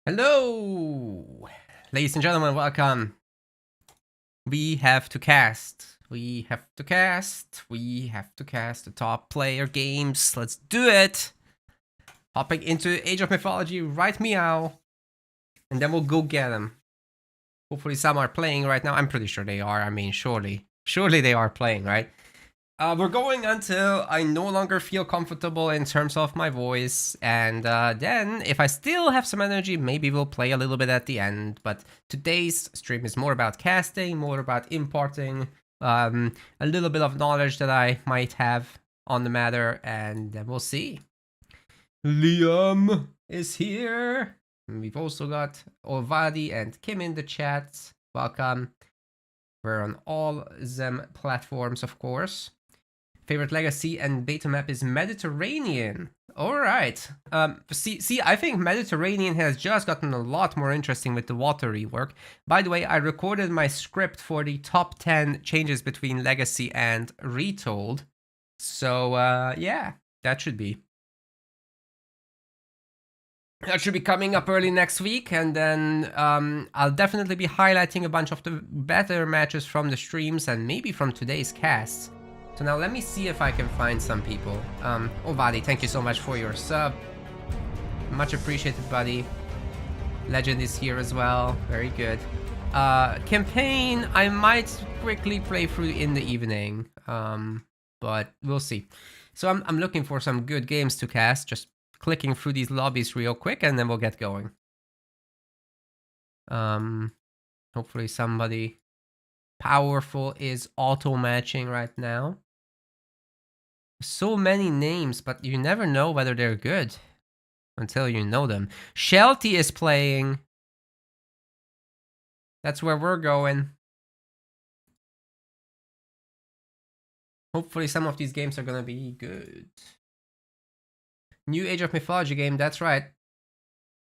Hello, ladies and gentlemen, welcome. We have to cast. We have to cast the top player games. Let's do it. Hopping into Age of Mythology right meow. And then we'll go get them. Hopefully some are playing right now. I'm pretty sure they are. I mean, surely they are playing, right? We're going until I no longer feel comfortable in terms of my voice, and then if I still have some energy, maybe we'll play a little bit at the end. But today's stream is more about casting, more about importing a little bit of knowledge that I might have on the matter, and then we'll see. Liam is here. We've also got Olvadi and Kim in the chat. Welcome. We're on all them platforms, of course. Favorite legacy and beta map is Mediterranean. All right. See, I think Mediterranean has just gotten a lot more interesting with the water rework. By the way, I recorded my script for the top 10 changes between legacy and retold. So, yeah, that should be coming up early next week, and then I'll definitely be highlighting a bunch of the better matches from the streams and maybe from today's cast. So now let me see if I can find some people. Ovadi, thank you so much for your sub. Much appreciated, buddy. Legend is here as well. Very good. Campaign, I might quickly play through in the evening, but we'll see. So I'm looking for some good games to cast. Just clicking through these lobbies real quick, and then we'll get going. Hopefully somebody powerful is auto-matching right now. So many names, but you never know whether they're good until you know them. Shelty is playing. That's where we're going. Hopefully some of these games are gonna be good. New Age of Mythology game, that's right.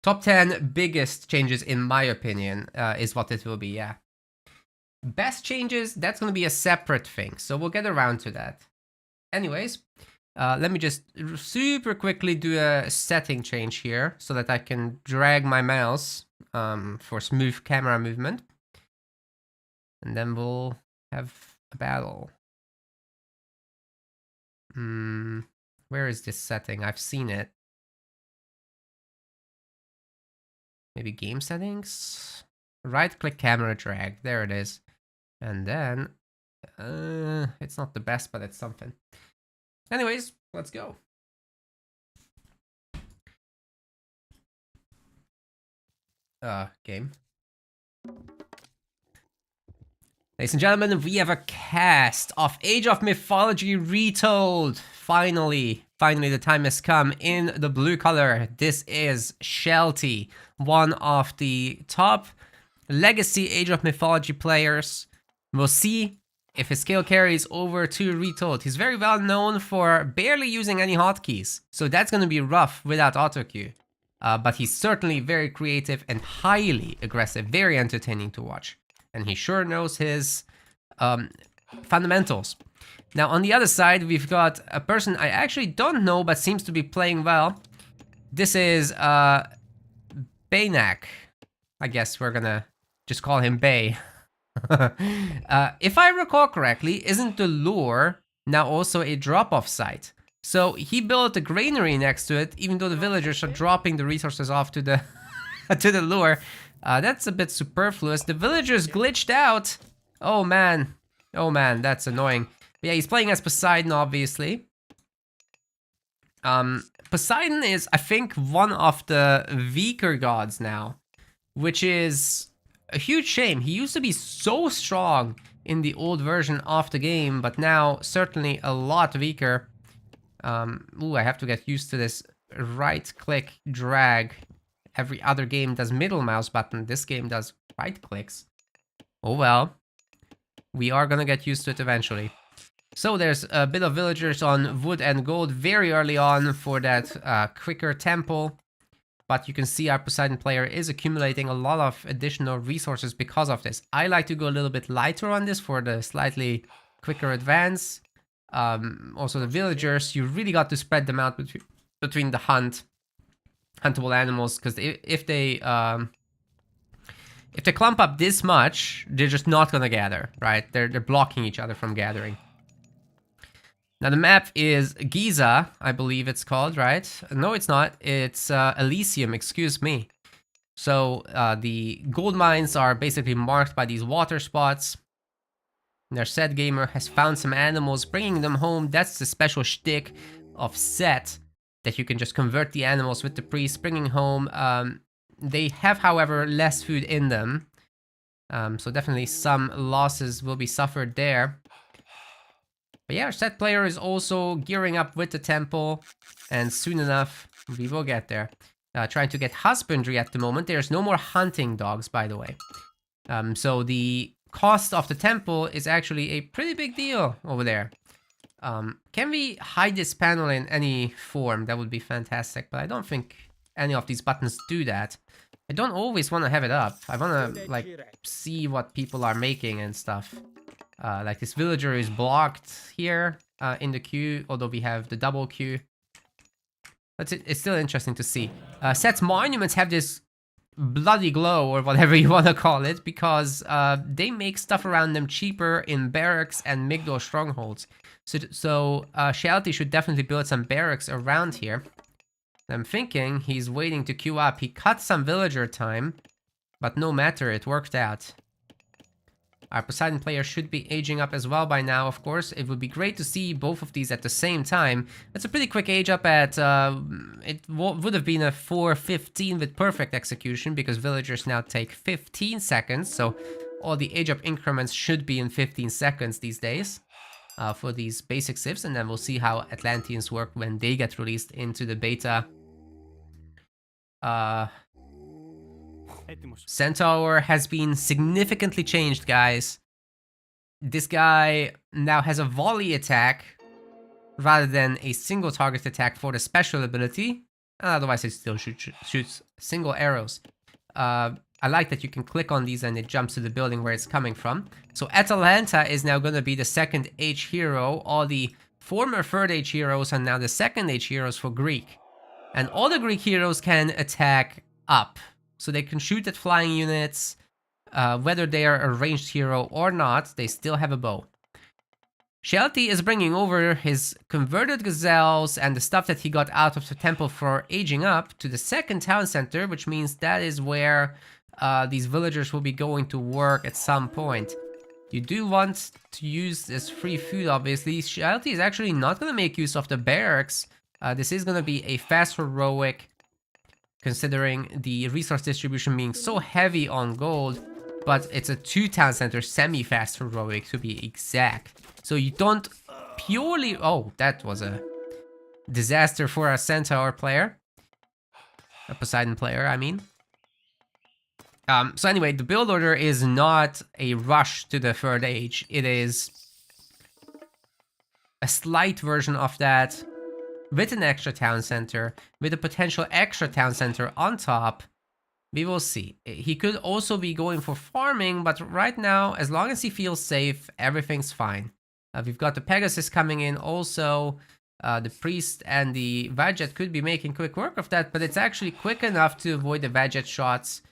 Top 10 biggest changes, in my opinion, is what it will be, yeah. Best changes, that's gonna be a separate thing, so we'll get around to that. Anyways, let me just super quickly do a setting change here so that I can drag my mouse for smooth camera movement. And then we'll have a battle. Where is this setting? I've seen it. Maybe game settings? Right-click camera drag. There it is. And then it's not the best, but it's something. Anyways, let's go. Game. Ladies and gentlemen, we have a cast of Age of Mythology Retold. Finally, the time has come. In the blue color, this is Shelty, one of the top legacy Age of Mythology players. We'll see if his skill carries over to Retold. He's very well known for barely using any hotkeys, so that's going to be rough without autocue. But he's certainly very creative and highly aggressive, very entertaining to watch. And he sure knows his fundamentals. Now, on the other side, we've got a person I actually don't know, but seems to be playing well. This is Baynak. I guess we're gonna just call him Bay. If I recall correctly, isn't the lure now also a drop-off site? So he built a granary next to it, even though the villagers are dropping the resources off to the to the lure. That's a bit superfluous. The villagers glitched out. Oh man, that's annoying. But yeah, he's playing as Poseidon, obviously. Poseidon is, I think, one of the weaker gods now, which is a huge shame. He used to be so strong in the old version of the game, but now certainly a lot weaker. Ooh, I have to get used to this right-click drag. Every other game does middle mouse button. This game does right clicks. Oh well. We are gonna get used to it eventually. So there's a bit of villagers on wood and gold very early on for that quicker tempo. But you can see our Poseidon player is accumulating a lot of additional resources because of this. I like to go a little bit lighter on this for the slightly quicker advance. Also the villagers, you really got to spread them out between the hunt huntable animals, because if they clump up this much, they're just not gonna gather, right? They're blocking each other from gathering. Now the map is Giza, I believe it's called, right? No, it's not. It's Elysium, excuse me. So the gold mines are basically marked by these water spots. Their Set Gamer has found some animals, bringing them home. That's the special shtick of Set, that you can just convert the animals with the priest, bringing home. They have, however, less food in them. So definitely some losses will be suffered there. But yeah, our Set player is also gearing up with the temple, and soon enough, we will get there. Trying to get husbandry at the moment. There's no more hunting dogs, by the way. So the cost of the temple is actually a pretty big deal over there. Can we hide this panel in any form? That would be fantastic, but I don't think any of these buttons do that. I don't always want to have it up. I want to, like, see what people are making and stuff. Like this villager is blocked here in the queue, although we have the double queue. But it's still interesting to see. Set's monuments have this bloody glow, or whatever you want to call it, because they make stuff around them cheaper in barracks and Migdol strongholds. So Shelty should definitely build some barracks around here. I'm thinking he's waiting to queue up. He cut some villager time, but no matter, it worked out. Our Poseidon player should be aging up as well by now, of course. It would be great to see both of these at the same time. It's a pretty quick age up at... would have been a 4:15 with perfect execution, because villagers now take 15 seconds. So all the age up increments should be in 15 seconds these days for these basic civs. And then we'll see how Atlanteans work when they get released into the beta. Centaur has been significantly changed, guys. This guy now has a volley attack rather than a single target attack for the special ability. Otherwise, it still shoots single arrows. I like that you can click on these and it jumps to the building where it's coming from. So Atalanta is now going to be the second Age hero. All the former third Age heroes are now the second Age heroes for Greek. And all the Greek heroes can attack up. So they can shoot at flying units, whether they are a ranged hero or not, they still have a bow. Shelty is bringing over his converted gazelles and the stuff that he got out of the temple for aging up to the second town center, which means that is where these villagers will be going to work at some point. You do want to use this free food, obviously. Shelty is actually not going to make use of the barracks. This is going to be a fast heroic, considering the resource distribution being so heavy on gold, but it's a 2-town center semi-fast heroic to be exact. So you don't purely... Oh, that was a disaster for a Centaur player. A Poseidon player, I mean. So anyway, the build order is not a rush to the third age. It is a slight version of that, with an extra town center, with a potential extra town center on top. We will see. He could also be going for farming, but right now, as long as he feels safe, everything's fine. We've got the Pegasus coming in also. The Priest and the Vajet could be making quick work of that, but it's actually quick enough to avoid the Vajet shots,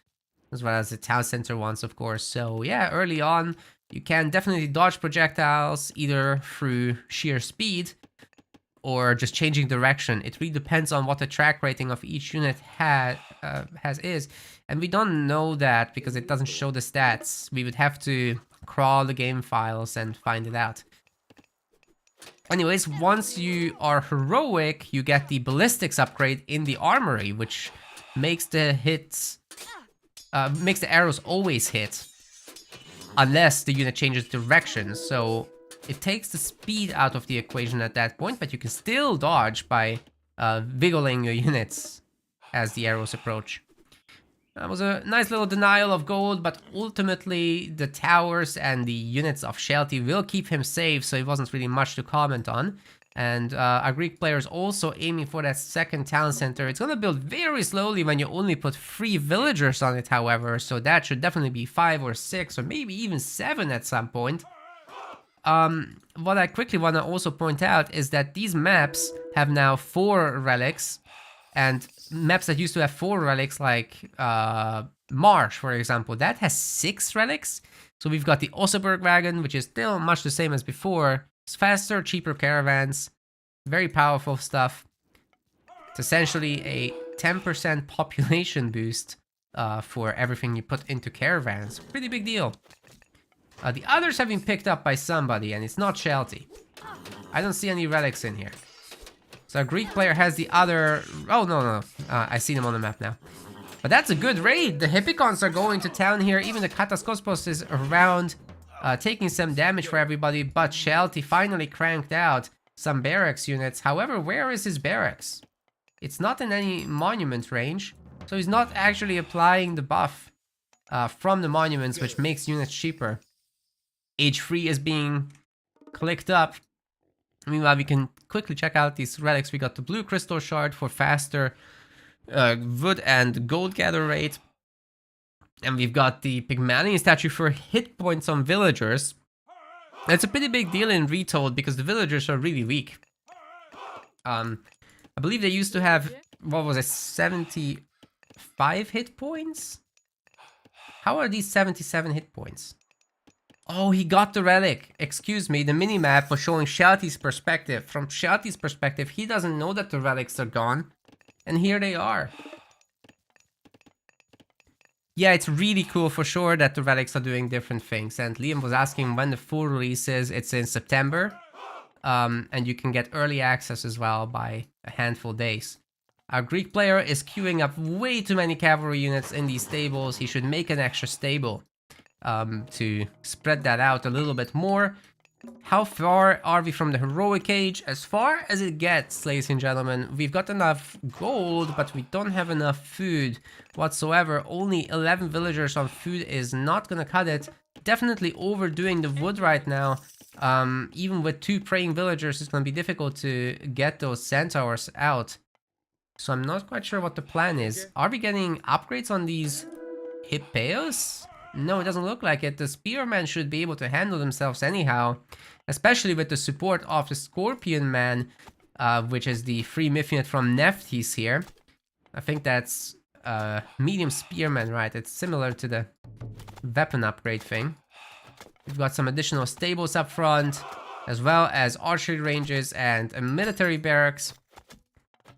as well as the town center ones, of course. So yeah, early on, you can definitely dodge projectiles, either through sheer speed, or just changing direction. It really depends on what the track rating of each unit is. And we don't know that because it doesn't show the stats. We would have to crawl the game files and find it out. Anyways, once you are heroic, you get the ballistics upgrade in the armory, which makes the hits, makes the arrows always hit, unless the unit changes direction. So it takes the speed out of the equation at that point, but you can still dodge by wiggling your units as the arrows approach. That was a nice little denial of gold, but ultimately the towers and the units of Shelty will keep him safe, so it wasn't really much to comment on. And our Greek player is also aiming for that second town center. It's going to build very slowly when you only put 3 villagers on it, however, so that should definitely be 5 or 6 or maybe even 7 at some point. What I quickly want to also point out is that these maps have now 4 relics, and maps that used to have 4 relics, like Marsh, for example, that has 6 relics. So we've got the Oseberg wagon, which is still much the same as before. It's faster, cheaper caravans, very powerful stuff. It's essentially a 10% population boost for everything you put into caravans. Pretty big deal. The others have been picked up by somebody, and it's not Shelty. I don't see any relics in here. So our Greek player has the other... Oh, no. I see them on the map now. But that's a good raid. The Hippicons are going to town here. Even the Kataskospos is around, taking some damage for everybody. But Shelty finally cranked out some barracks units. However, where is his barracks? It's not in any monument range. So he's not actually applying the buff from the monuments, which makes units cheaper. Age 3 is being clicked up. Meanwhile, we can quickly check out these relics. We got the blue crystal shard for faster wood and gold gather rate. And we've got the Pygmalion statue for hit points on villagers. That's a pretty big deal in Retold because the villagers are really weak. I believe they used to have, what was it, 75 hit points? How are these 77 hit points? Oh, he got the relic. Excuse me, the minimap was showing Shelty's perspective. From Shelty's perspective, he doesn't know that the relics are gone. And here they are. Yeah, it's really cool for sure that the relics are doing different things. And Liam was asking when the full release is. It's in September. And you can get early access as well by a handful of days. Our Greek player is queuing up way too many cavalry units in these stables. He should make an extra stable. To spread that out a little bit more. How far are we from the heroic age? As far as it gets, ladies and gentlemen. We've got enough gold, but we don't have enough food whatsoever. Only 11 villagers on food is not gonna cut it. Definitely overdoing the wood right now. Even with 2 praying villagers, it's gonna be difficult to get those centaurs out. So I'm not quite sure what the plan is. Are we getting upgrades on these Hippeos? No, it doesn't look like it. The Spearmen should be able to handle themselves anyhow. Especially with the support of the Scorpion Man, which is the free myth unit from Nephthys here. I think that's medium Spearman, right? It's similar to the weapon upgrade thing. We've got some additional stables up front, as well as archery ranges and a military barracks.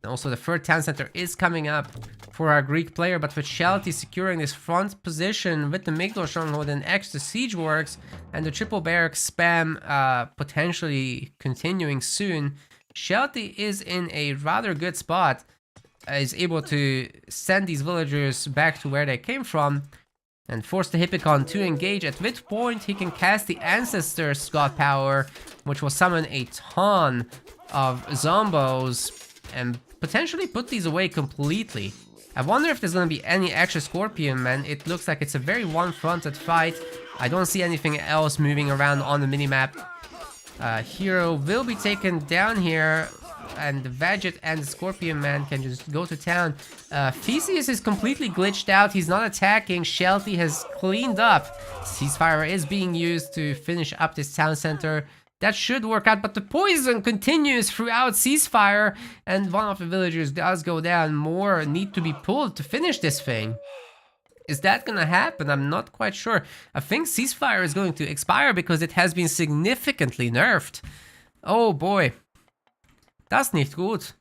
And also the third town center is coming up for our Greek player, but with Shelty securing this front position with the Migdol Stronghold and extra siege works and the triple barracks spam potentially continuing soon, Shelty is in a rather good spot, is able to send these villagers back to where they came from and force the Hippicon to engage, at which point he can cast the Ancestor's God Power, which will summon a ton of zombos and potentially put these away completely. I wonder if there's gonna be any extra Scorpion Men. It looks like it's a very one-fronted fight. I don't see anything else moving around on the minimap. Hero will be taken down here, and the Vadget and the Scorpion Man can just go to town. Theseus is completely glitched out. He's not attacking. Shelty has cleaned up. Ceasefire is being used to finish up this town center. That should work out, but the poison continues throughout Ceasefire, and one of the villagers does go down. More need to be pulled to finish this thing. Is that gonna happen? I'm not quite sure. I think Ceasefire is going to expire because it has been significantly nerfed. Oh boy. Das nicht gut.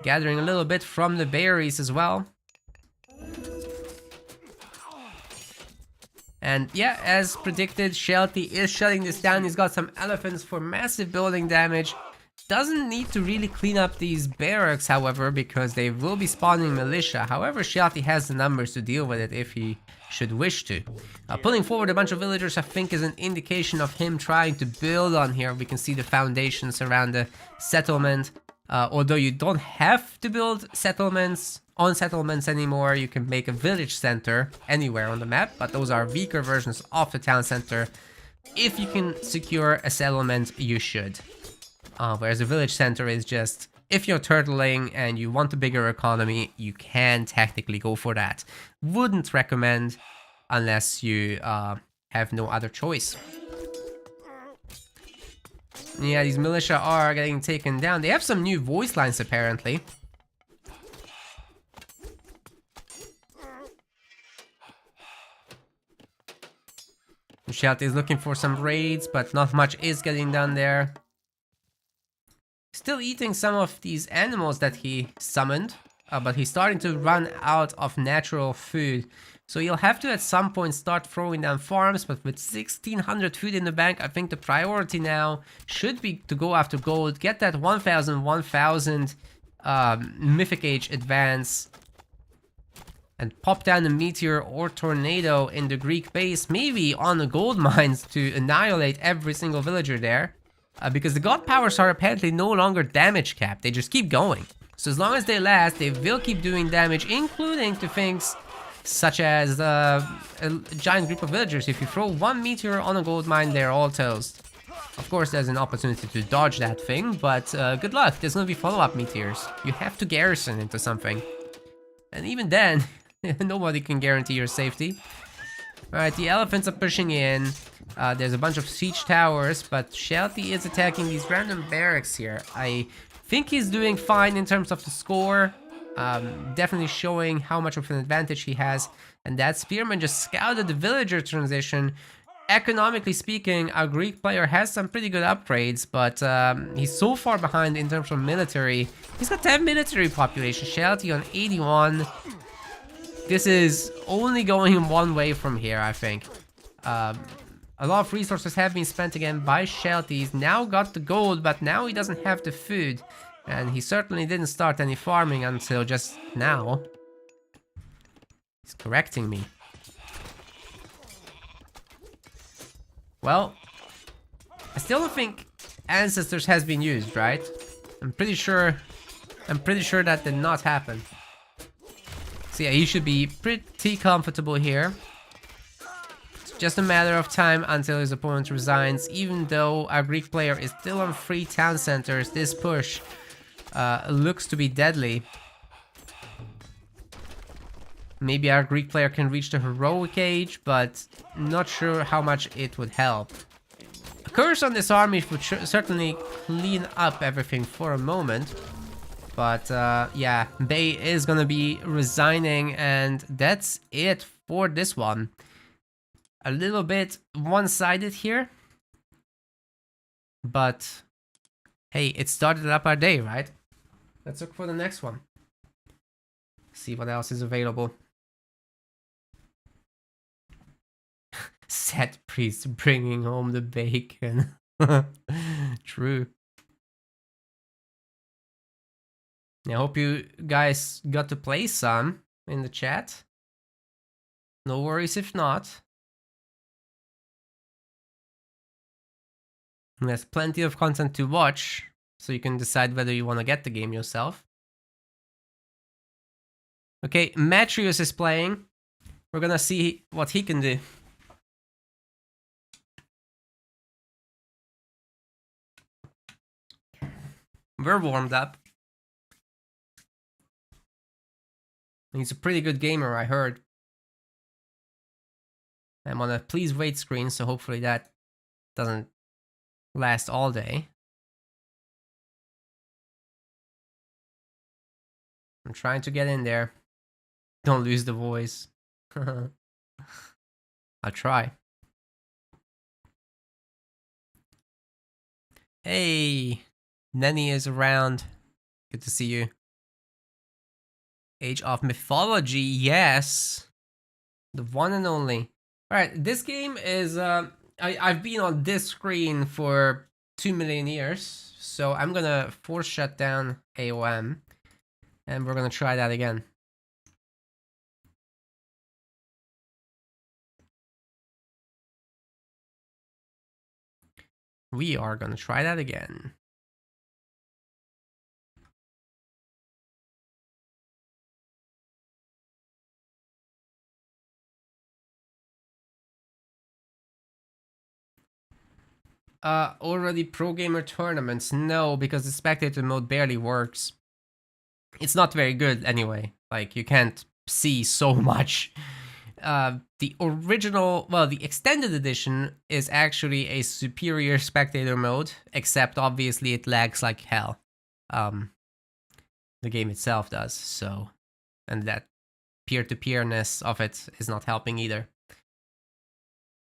Gathering a little bit from the berries as well. And yeah, as predicted, Shelty is shutting this down. He's got some elephants for massive building damage. Doesn't need to really clean up these barracks, however, because they will be spawning militia. However, Shelty has the numbers to deal with it if he should wish to. Pulling forward a bunch of villagers, I think, is an indication of him trying to build on here. We can see the foundations around the settlement. Although you don't have to build settlements on settlements anymore, you can make a village center anywhere on the map, but those are weaker versions of the town center. If you can secure a settlement, you should. Whereas a village center is just, if you're turtling and you want a bigger economy, you can technically go for that. Wouldn't recommend unless you have no other choice. Yeah, these militia are getting taken down. They have some new voice lines apparently. Shelty is looking for some raids, but not much is getting done there. Still eating some of these animals that he summoned, but he's starting to run out of natural food. So you'll have to at some point start throwing down farms, but with 1600 food in the bank, I think the priority now should be to go after gold, get that 1000 Mythic Age advance, and pop down a meteor or tornado in the Greek base, maybe on the gold mines to annihilate every single villager there. Because the god powers are apparently no longer damage capped, they just keep going. So as long as they last, they will keep doing damage, including to things such as a giant group of villagers. If you throw one meteor on a gold mine, they're all toast. Of course, there's an opportunity to dodge that thing, but good luck, there's gonna be follow-up meteors. You have to garrison into something. And even then, nobody can guarantee your safety. Alright, the elephants are pushing in. There's a bunch of siege towers, but Shelty is attacking these random barracks here. I think he's doing fine in terms of the score. Definitely showing how much of an advantage he has. And that spearman just scouted the villager transition. Economically speaking, our Greek player has some pretty good upgrades, but he's so far behind in terms of military. He's got 10 military population, Shelty on 81. This is only going one way from here, I think. A lot of resources have been spent again by Shelty. He's now got the gold, but now he doesn't have the food. And he certainly didn't start any farming until just now. He's correcting me. Well, I still don't think Ancestors has been used, right? I'm pretty sure that did not happen. So yeah, he should be pretty comfortable here. It's just a matter of time until his opponent resigns. Even though our Greek player is still on 3 town centers, this push looks to be deadly. Maybe our Greek player can reach the heroic age, but not sure how much it would help. A curse on this army would certainly clean up everything for a moment. But yeah, Bay is gonna be resigning, and that's it for this one. A little bit one-sided here. But hey, it started up our day, right? Let's look for the next one. See what else is available. Set priest bringing home the bacon. True. I hope you guys got to play some in the chat. No worries if not. And there's plenty of content to watch, so you can decide whether you want to get the game yourself. Okay, Matrius is playing. We're gonna see what he can do. We're warmed up. He's a pretty good gamer, I heard. I'm on a please wait screen, so hopefully that doesn't last all day. I'm trying to get in there. Don't lose the voice. I'll try. Hey, Nenny is around. Good to see you. Age of Mythology, yes. The one and only. Alright, this game is... I've been on this screen for 2 million years. So I'm gonna force shut down AOM. And we're gonna try that again. We are gonna try that again. Already pro gamer tournaments? No, because the spectator mode barely works. It's not very good anyway. Like, you can't see so much. the original, well, the extended edition is actually a superior spectator mode, except obviously it lags like hell. The game itself does, so, and that peer-to-peerness of it is not helping either.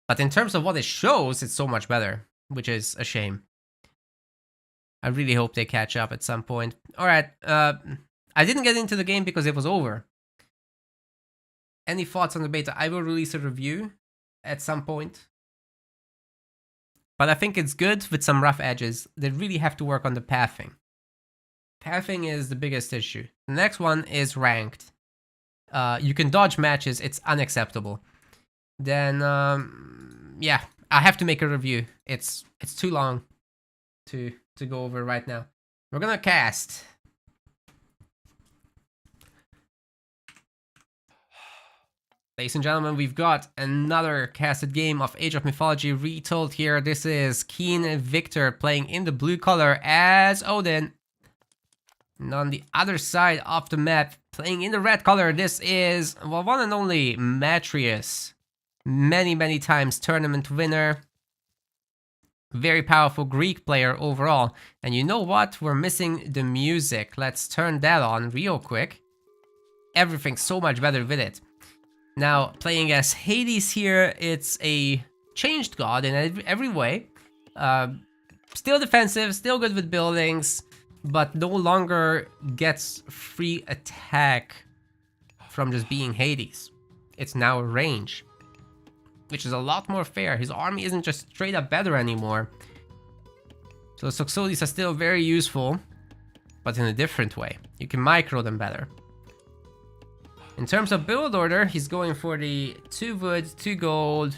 But in terms of what it shows, it's so much better, which is a shame. I really hope they catch up at some point. Alright, I didn't get into the game because it was over. Any thoughts on the beta? I will release a review at some point. But I think it's good with some rough edges. They really have to work on the pathing. Pathing is the biggest issue. The next one is ranked. You can dodge matches, it's unacceptable. Then, yeah, I have to make a review. It's too long to go over right now. We're gonna cast. Ladies and gentlemen, we've got another casted game of Age of Mythology Retold here. This is Keen Victor playing in the blue color as Odin. And on the other side of the map, playing in the red color, this is, well, one and only Matrius. Many times tournament winner. Very powerful Greek player overall. And you know what? We're missing the music. Let's turn that on real quick. Everything's so much better with it. Now, playing as Hades here, it's a changed god in every way. Still defensive, still good with buildings, but no longer gets free attack from just being Hades. It's now a range, which is a lot more fair. His army isn't just straight up better anymore. So Soxodis are still very useful, but in a different way. You can micro them better. In terms of build order, he's going for the 2 wood, 2 gold,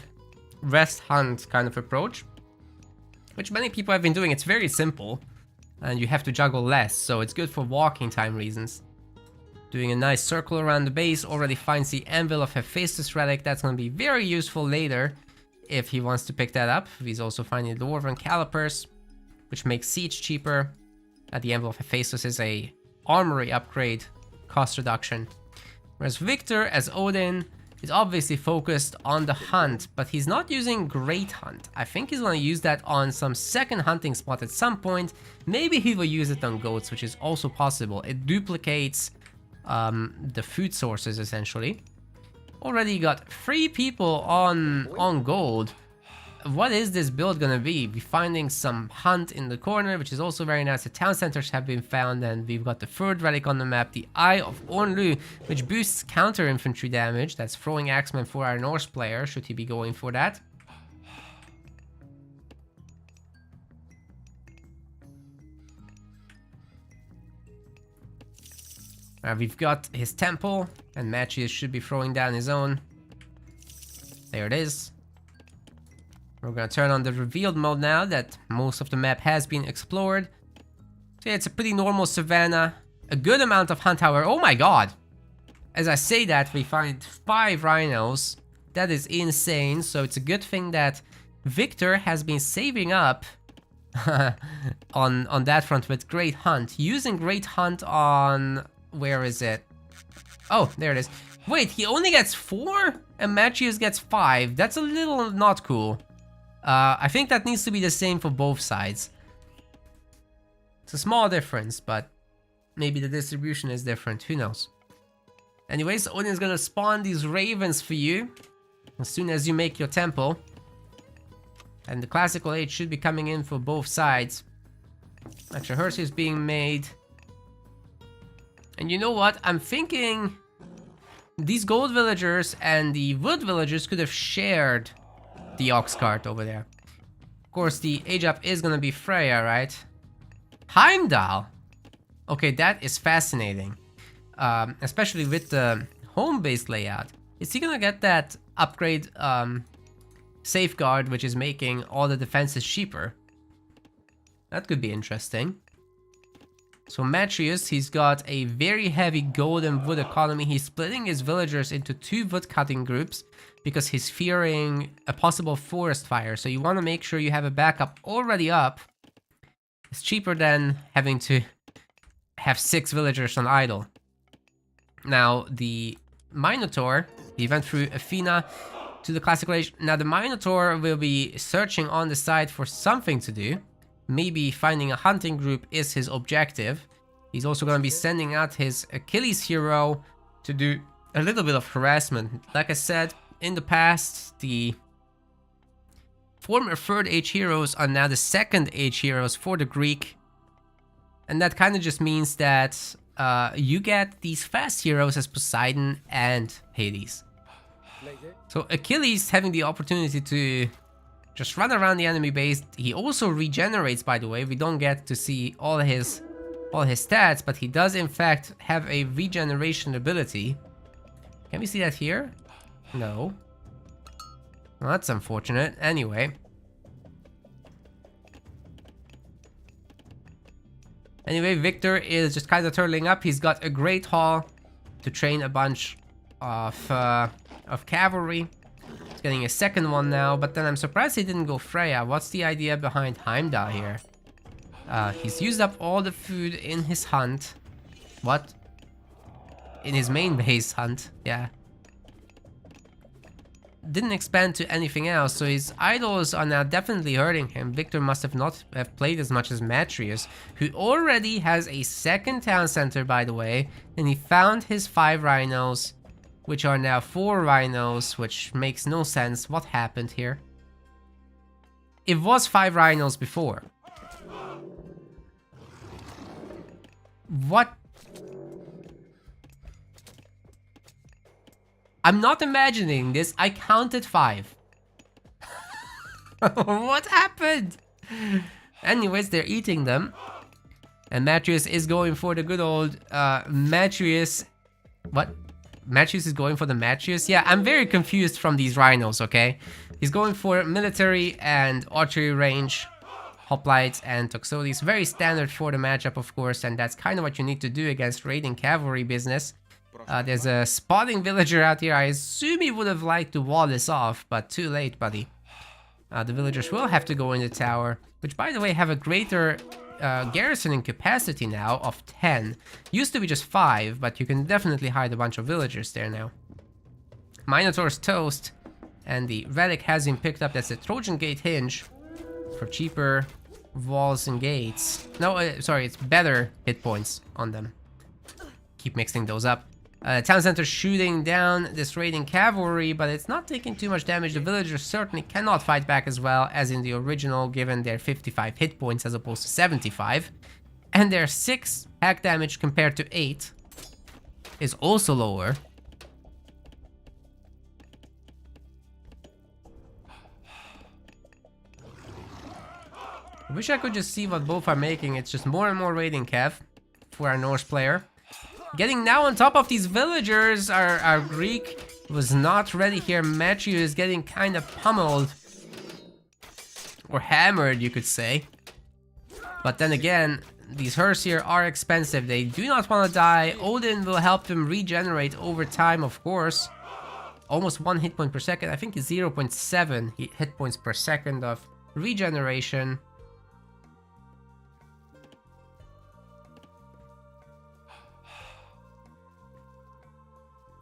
rest hunt kind of approach, which many people have been doing. It's very simple, and you have to juggle less, so it's good for walking time reasons. Doing a nice circle around the base, already finds the Anvil of Hephaestus relic. That's going to be very useful later if he wants to pick that up. He's also finding the Dwarven Calipers, which makes siege cheaper. The Anvil of Hephaestus is a armory upgrade, cost reduction. Whereas Victor, as Odin, is obviously focused on the hunt, but he's not using Great Hunt. I think he's going to use that on some second hunting spot at some point. Maybe he will use it on goats, which is also possible. It duplicates the food sources, essentially. Already got 3 people on gold. What is this build gonna be? We're finding some hunt in the corner, which is also very nice. The town centers have been found, and we've got the 3rd relic on the map, the Eye of Ornlu, which boosts counter infantry damage. That's throwing axemen for our Norse player, should he be going for that. We've got his temple, and Machius should be throwing down his own. There it is. We're gonna turn on the revealed mode now that most of the map has been explored. So yeah, it's a pretty normal savanna. A good amount of hunt, however. Oh my god! As I say that, we find 5 rhinos. That is insane. So it's a good thing that Victor has been saving up on that front with Great Hunt. Using Great Hunt on... where is it? Oh, there it is. Wait, he only gets 4? And Machius gets 5. That's a little not cool. I think that needs to be the same for both sides. It's a small difference, but maybe the distribution is different. Who knows? Anyways, Odin's gonna spawn these ravens for you as soon as you make your temple. And the classical age should be coming in for both sides. Actually, Hersey is being made. And you know what? I'm thinking these gold villagers and the wood villagers could have shared the ox cart over there. Of course, the age up is gonna be Freya, right? Heimdall! Okay, that is fascinating. Especially with the home-based layout. Is he gonna get that upgrade safeguard, which is making all the defenses cheaper? That could be interesting. So Matrius, he's got a very heavy gold and wood economy. He's splitting his villagers into 2 wood cutting groups because he's fearing a possible forest fire. So you want to make sure you have a backup already up. It's cheaper than having to have 6 villagers on idle. Now, the Minotaur He went through Athena to the classical age. Now the Minotaur will be searching on the side for something to do. Maybe finding a hunting group is his objective. He's also going to be sending out his Achilles hero to do a little bit of harassment. Like I said, in the past, the former 3rd age heroes are now the 2nd age heroes for the Greek. And that kind of just means that you get these fast heroes as Poseidon and Hades. So Achilles having the opportunity to just run around the enemy base. He also regenerates, by the way. We don't get to see all his stats, but he does in fact have a regeneration ability. Can we see that here? No. Well, that's unfortunate. Anyway. Victor is just kind of turtling up. He's got a great haul to train a bunch of cavalry. He's getting a 2nd one now, but then I'm surprised he didn't go Freya. What's the idea behind Heimdall here? He's used up all the food in his hunt. What? In his main base hunt, yeah. Didn't expand to anything else, so his idols are now definitely hurting him. Victor must have not have played as much as Matreus, who already has a 2nd town center, by the way, and he found his 5 rhinos, which are now 4 rhinos, which makes no sense. What happened here? It was 5 rhinos before. What? I'm not imagining this. I counted 5. What happened? Anyways, they're eating them. And Matreus is going for the good old Matreus. What? Matreus is going for the Matreus? Yeah, I'm very confused from these rhinos, okay? He's going for military and archery range, hoplites and toxotes. Very standard for the matchup, of course, and that's kind of what you need to do against raiding cavalry business. There's a spotting villager out here. I assume he would have liked to wall this off, but too late, buddy. The villagers will have to go in the tower, which, by the way, have a greater garrisoning capacity now of 10. Used to be just 5, but you can definitely hide a bunch of villagers there now. Minotaur's toast, and the relic has been picked up. That's a Trojan Gate hinge for cheaper walls and gates. No, sorry, it's better hit points on them. Keep mixing those up. Town center shooting down this raiding cavalry, but it's not taking too much damage. The villagers certainly cannot fight back as well as in the original, given their 55 hit points as opposed to 75. And their 6 hack damage compared to 8 is also lower. I wish I could just see what both are making. It's just more and more raiding cav for our Norse player. Getting now on top of these villagers. Our Greek was not ready here. Matthew is getting kind of pummeled. Or hammered, you could say. But then again, these hearse here are expensive. They do not want to die. Odin will help them regenerate over time, of course. Almost 1 hit point per second. I think it's 0.7 hit points per second of regeneration.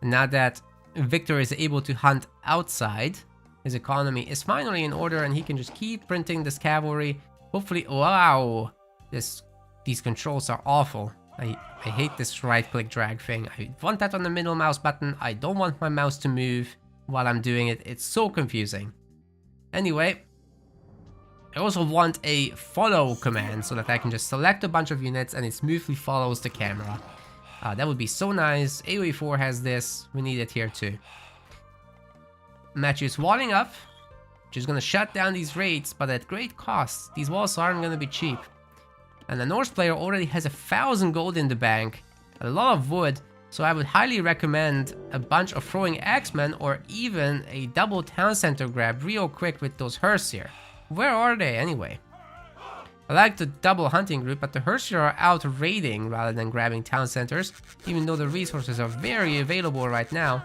Now that Victor is able to hunt outside, his economy is finally in order and he can just keep printing this cavalry. Hopefully, wow, these controls are awful. I hate this right-click drag thing. I want that on the middle mouse button. I don't want my mouse to move while I'm doing it. It's so confusing. Anyway, I also want a follow command so that I can just select a bunch of units and it smoothly follows the camera. That would be so nice. AoE 4 has this. We need it here too. Matthew's walling up, which is going to shut down these raids, but at great cost. These walls aren't going to be cheap. And the Norse player already has 1,000 gold in the bank, a lot of wood, so I would highly recommend a bunch of throwing axemen or even a double town center grab real quick with those hearse here. Where are they anyway? I like the double hunting group, but the Hershey are out raiding rather than grabbing town centers, even though the resources are very available right now.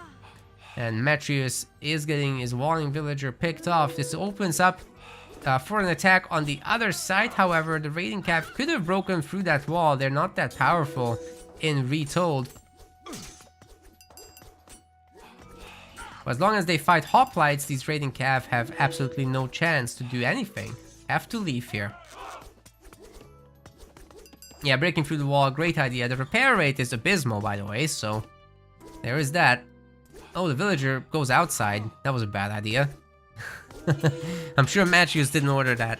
And Matreus is getting his walling villager picked off. This opens up for an attack on the other side. However, the raiding cap could have broken through that wall. They're not that powerful in Retold. As long as they fight hoplites, these raiding cav have absolutely no chance to do anything. Have to leave here. Yeah, breaking through the wall, great idea. The repair rate is abysmal, by the way, so there is that. Oh, the villager goes outside. That was a bad idea. I'm sure Matthews didn't order that.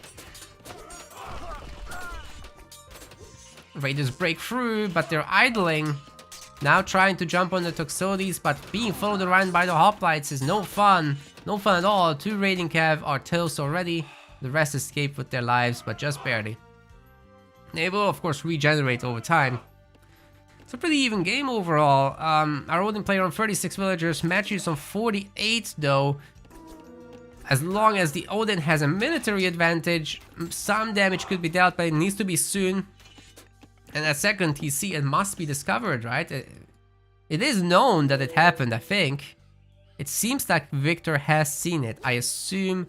Raiders break through, but they're idling. Now trying to jump on the Toxotes, but being followed around by the hoplites is no fun. No fun at all. 2 raiding cav are toast already. The rest escape with their lives, but just barely. They will, of course, regenerate over time. It's a pretty even game overall. Our Odin player on 36 villagers, Matthews on 48 though. As long as the Odin has a military advantage, some damage could be dealt, but it needs to be soon. And at second TC, it must be discovered, right? It is known that it happened, I think. It seems like Victor has seen it. I assume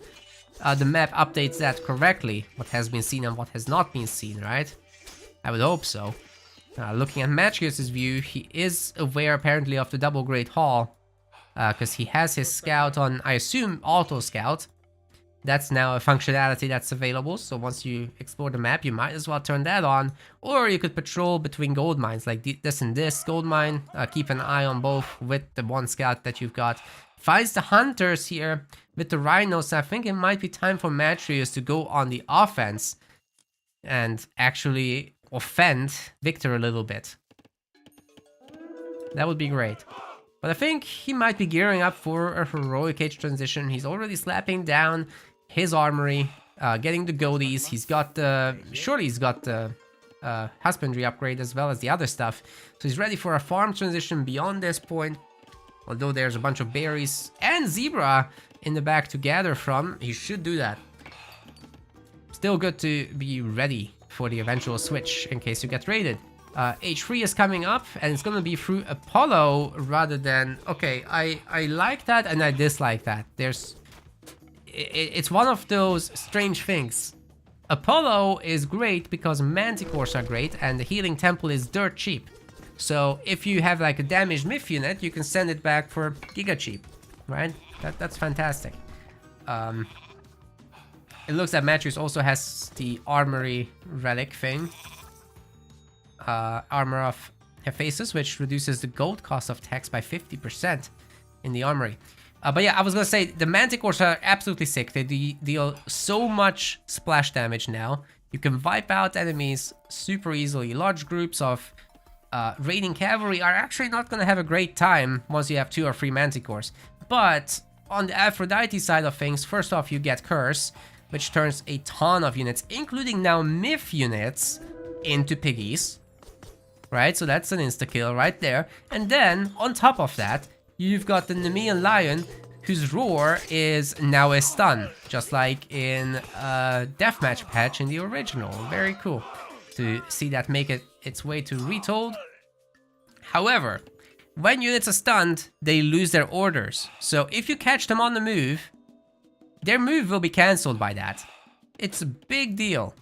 the map updates that correctly. What has been seen and what has not been seen, right? I would hope so. Looking at Matchius' view, he is aware apparently of the double Great Hall. Because he has his scout on, I assume, auto scout. That's now a functionality that's available, so once you explore the map, you might as well turn that on. Or you could patrol between gold mines, like this and this gold mine. Keep an eye on both with the one scout that you've got. Finds the hunters here with the rhinos. I think it might be time for Matrius to go on the offense and actually offend Victor a little bit. That would be great. But I think he might be gearing up for a heroic age transition. He's already slapping down his armory, getting the goatees. He's got the... Surely he's got the husbandry upgrade as well as the other stuff. So he's ready for a farm transition beyond this point. Although there's a bunch of berries and zebra in the back to gather from, he should do that. Still good to be ready for the eventual switch in case you get raided. H3 is coming up, and it's gonna be through Apollo rather than... Okay, I like that and I dislike that. It's one of those strange things. Apollo is great because manticores are great and the healing temple is dirt cheap. So if you have like a damaged myth unit, you can send it back for giga cheap, right? That's fantastic. It looks like Matrix also has the armory relic thing. Armor of Hephaestus, which reduces the gold cost of tax by 50% in the armory. But yeah, I was gonna say, the manticores are absolutely sick. They deal so much splash damage now. You can wipe out enemies super easily. Large groups of raiding cavalry are actually not gonna have a great time once you have 2 or 3 manticores. But on the Aphrodite side of things, first off you get Curse, which turns a ton of units, including now myth units, into piggies. Right, so that's an insta-kill right there. And then, on top of that, you've got the Nemean Lion, whose roar is now a stun, just like in Deathmatch patch in the original. Very cool to see that make its way to Retold. However, when units are stunned, they lose their orders. So if you catch them on the move, their move will be cancelled by that. It's a big deal.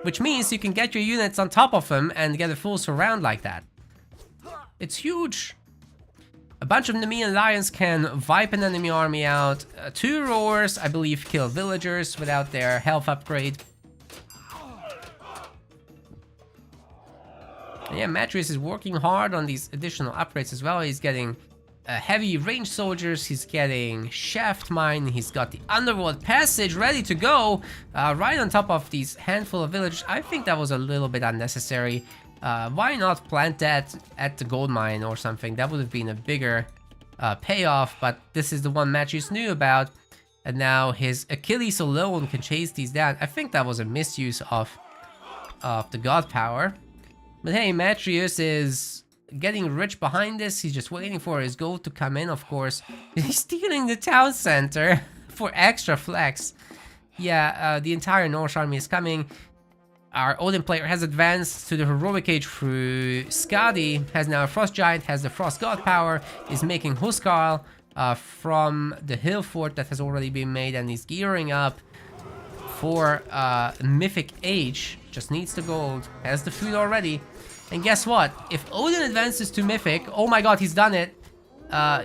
Which means you can get your units on top of them and get a full surround like that. It's huge. A bunch of Nemean Lions can wipe an enemy army out. 2 roars, I believe, kill villagers without their health upgrade. And yeah, Matrius is working hard on these additional upgrades as well. He's getting heavy range soldiers, he's getting shaft mine, he's got the underworld passage ready to go right on top of these handful of villages. I think that was a little bit unnecessary. Why not plant that at the gold mine or something? That would have been a bigger payoff, but this is the one Matthews knew about, and now his Achilles alone can chase these down. I think that was a misuse of the god power. But hey, Matthews is getting rich behind this. He's just waiting for his gold to come in, of course. He's stealing the town center for extra flex. Yeah, the entire Norse army is coming. Our Odin player has advanced to the heroic age through Skadi, has now a Frost Giant, has the Frost God power, is making Huskarl from the hill fort that has already been made, and he's gearing up for Mythic Age. Just needs the gold, has the food already. And guess what? If Odin advances to Mythic, oh my god, he's done it.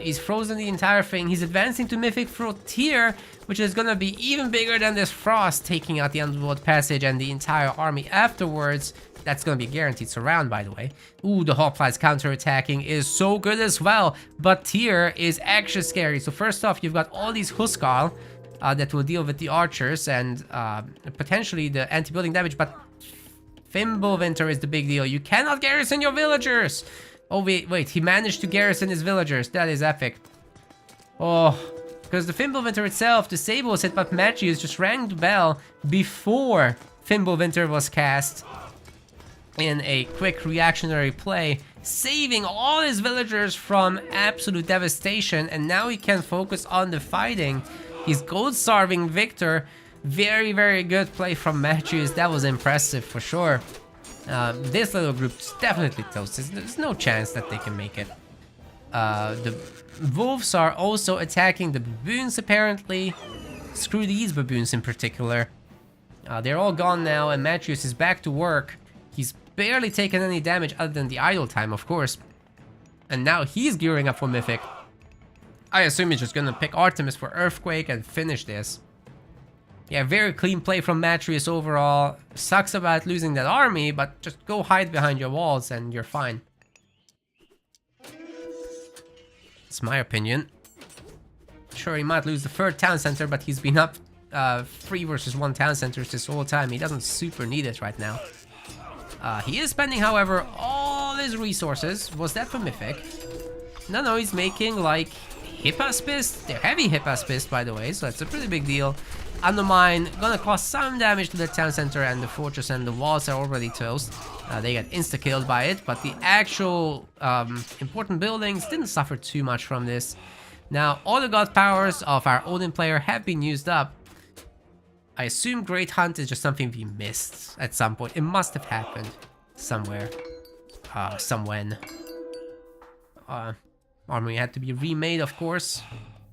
He's frozen the entire thing. He's advancing to Mythic Frontier, which is gonna be even bigger than this Frost, taking out the Underworld Passage and the entire army afterwards. That's gonna be guaranteed surround, by the way. Ooh, the Hoplites counter-attacking is so good as well, but Tyr is actually scary. So first off, you've got all these Huskarl that will deal with the archers and potentially the anti-building damage, but Fimbulwinter is the big deal. You cannot garrison your villagers! Oh, wait, he managed to garrison his villagers. That is epic. Oh, because the Fimbulwinter itself disables it, but Matthews just rang the bell before Fimbulwinter was cast in a quick reactionary play, saving all his villagers from absolute devastation, and now he can focus on the fighting. He's gold-starving Victor. Very, very good play from Matthews. That was impressive for sure. This little group is definitely toast. There's no chance that they can make it. The wolves are also attacking the baboons apparently. Screw these baboons in particular. They're all gone now, and Matthews is back to work. He's barely taken any damage other than the idle time, of course. And now he's gearing up for Mythic. I assume he's just gonna pick Artemis for Earthquake and finish this. Yeah, very clean play from Matthews overall. Sucks about losing that army, but just go hide behind your walls and you're fine. It's my opinion. Sure, he might lose the third town center, but he's been up 3 versus 1 town centers this whole time. He doesn't super need it right now. He is spending, however, all his resources. Was that for Mythic? No, he's making like Hippospist. They're heavy Hippospist, by the way, so that's a pretty big deal. Undermine, gonna cause some damage to the town center, and the fortress and the walls are already toast. They get insta-killed by it, but the actual important buildings didn't suffer too much from this. Now, all the god powers of our Odin player have been used up. I assume Great Hunt is just something we missed at some point. It must have happened somewhere. Somewhen. Armory had to be remade, of course.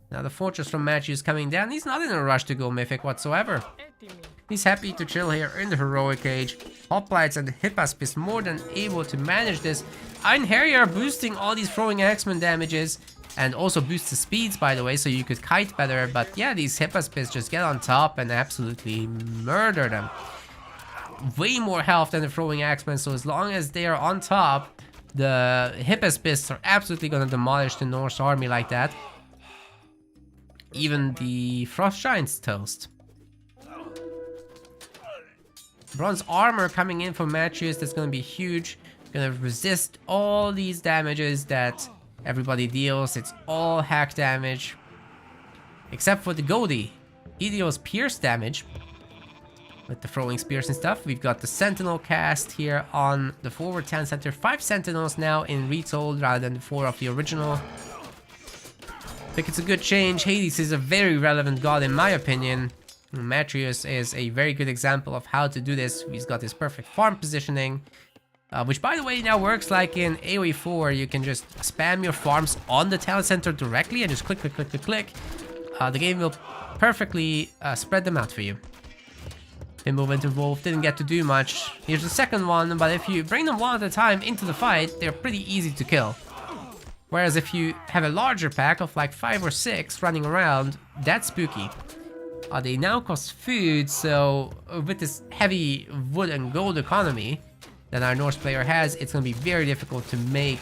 Now the fortress from Matthew is coming down. He's not in a rush to go Mythic whatsoever. He's happy to chill here in the Heroic Age. Hoplites and the Hippospist more than able to manage this. Iron Harrier boosting all these throwing X-Men damages. And also boosts the speeds, by the way, so you could kite better. But yeah, these Hippospists just get on top and absolutely murder them. Way more health than the throwing X-Men, so as long as they are on top, the Hippospists are absolutely gonna demolish the Norse army like that. Even the Frost Giants toast. Bronze armor coming in for Matthews, that's gonna be huge. Gonna resist all these damages that everybody deals. It's all hack damage. Except for the Goldie. He deals pierce damage with the throwing spears and stuff. We've got the Sentinel cast here on the forward town center. 5 Sentinels now in Retold rather than the 4 of the original. I think it's a good change. Hades is a very relevant god in my opinion. Matreus is a very good example of how to do this. He's got his perfect farm positioning. Which, by the way, now works like in AoE 4. You can just spam your farms on the town center directly and just click, click, click, click, click. The game will perfectly spread them out for you. Fimbulwinter Wolf didn't get to do much. Here's the second one, but if you bring them one at a time into the fight, they're pretty easy to kill. Whereas if you have a larger pack of like 5 or 6 running around, that's spooky. They now cost food, so with this heavy wood and gold economy that our Norse player has, it's going to be very difficult to make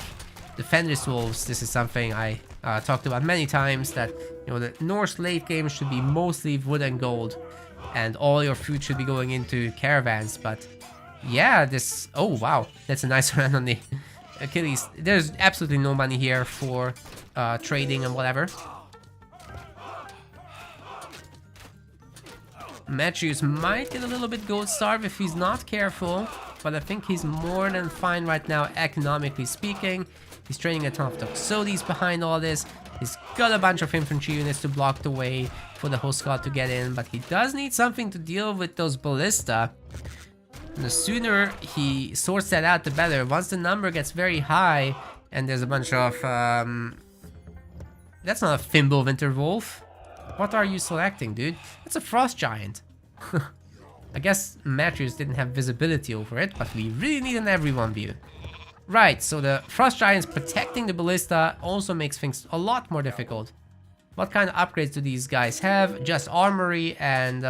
the Fenris Wolves. This is something I talked about many times, that the Norse late game should be mostly wood and gold, and all your food should be going into caravans. But yeah, this... oh wow, that's a nice run on the Achilles. There's absolutely no money here for trading and whatever. Matthews might get a little bit gold starved if he's not careful, but I think he's more than fine right now, economically speaking. He's training a ton of Toxotes behind all this. He's got a bunch of infantry units to block the way for the Huskarl to get in, but he does need something to deal with those ballista. And the sooner he sorts that out, the better. Once the number gets very high, and there's a bunch of... that's not a Fimbulwinter Wolf. What are you selecting, dude? That's a Frost Giant. I guess Matthews didn't have visibility over it, but we really need an everyone view. Right, so the Frost Giants protecting the Ballista also makes things a lot more difficult. What kind of upgrades do these guys have? Just armory and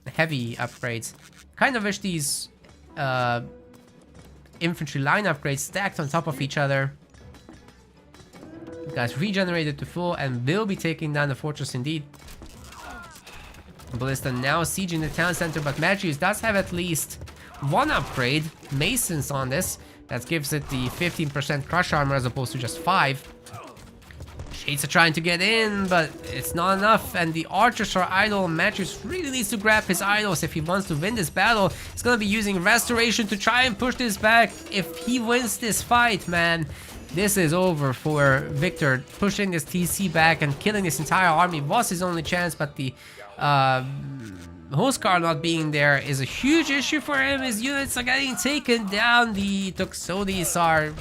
heavy upgrades. Kind of wish these infantry line upgrades stacked on top of each other. You guys regenerated to full and will be taking down the fortress indeed. Ballista now sieging the town center, but Magius does have at least one upgrade. Masons on this. That gives it the 15% crush armor as opposed to just 5. Shades are trying to get in, but it's not enough, and the archers are idle. Magius really needs to grab his idols if he wants to win this battle. He's gonna be using restoration to try and push this back. If he wins this fight, man, this is over for Victor. Pushing this TC back and killing this entire army was his only chance, but the Huskar not being there is a huge issue for him. His units are getting taken down. The Toxodis are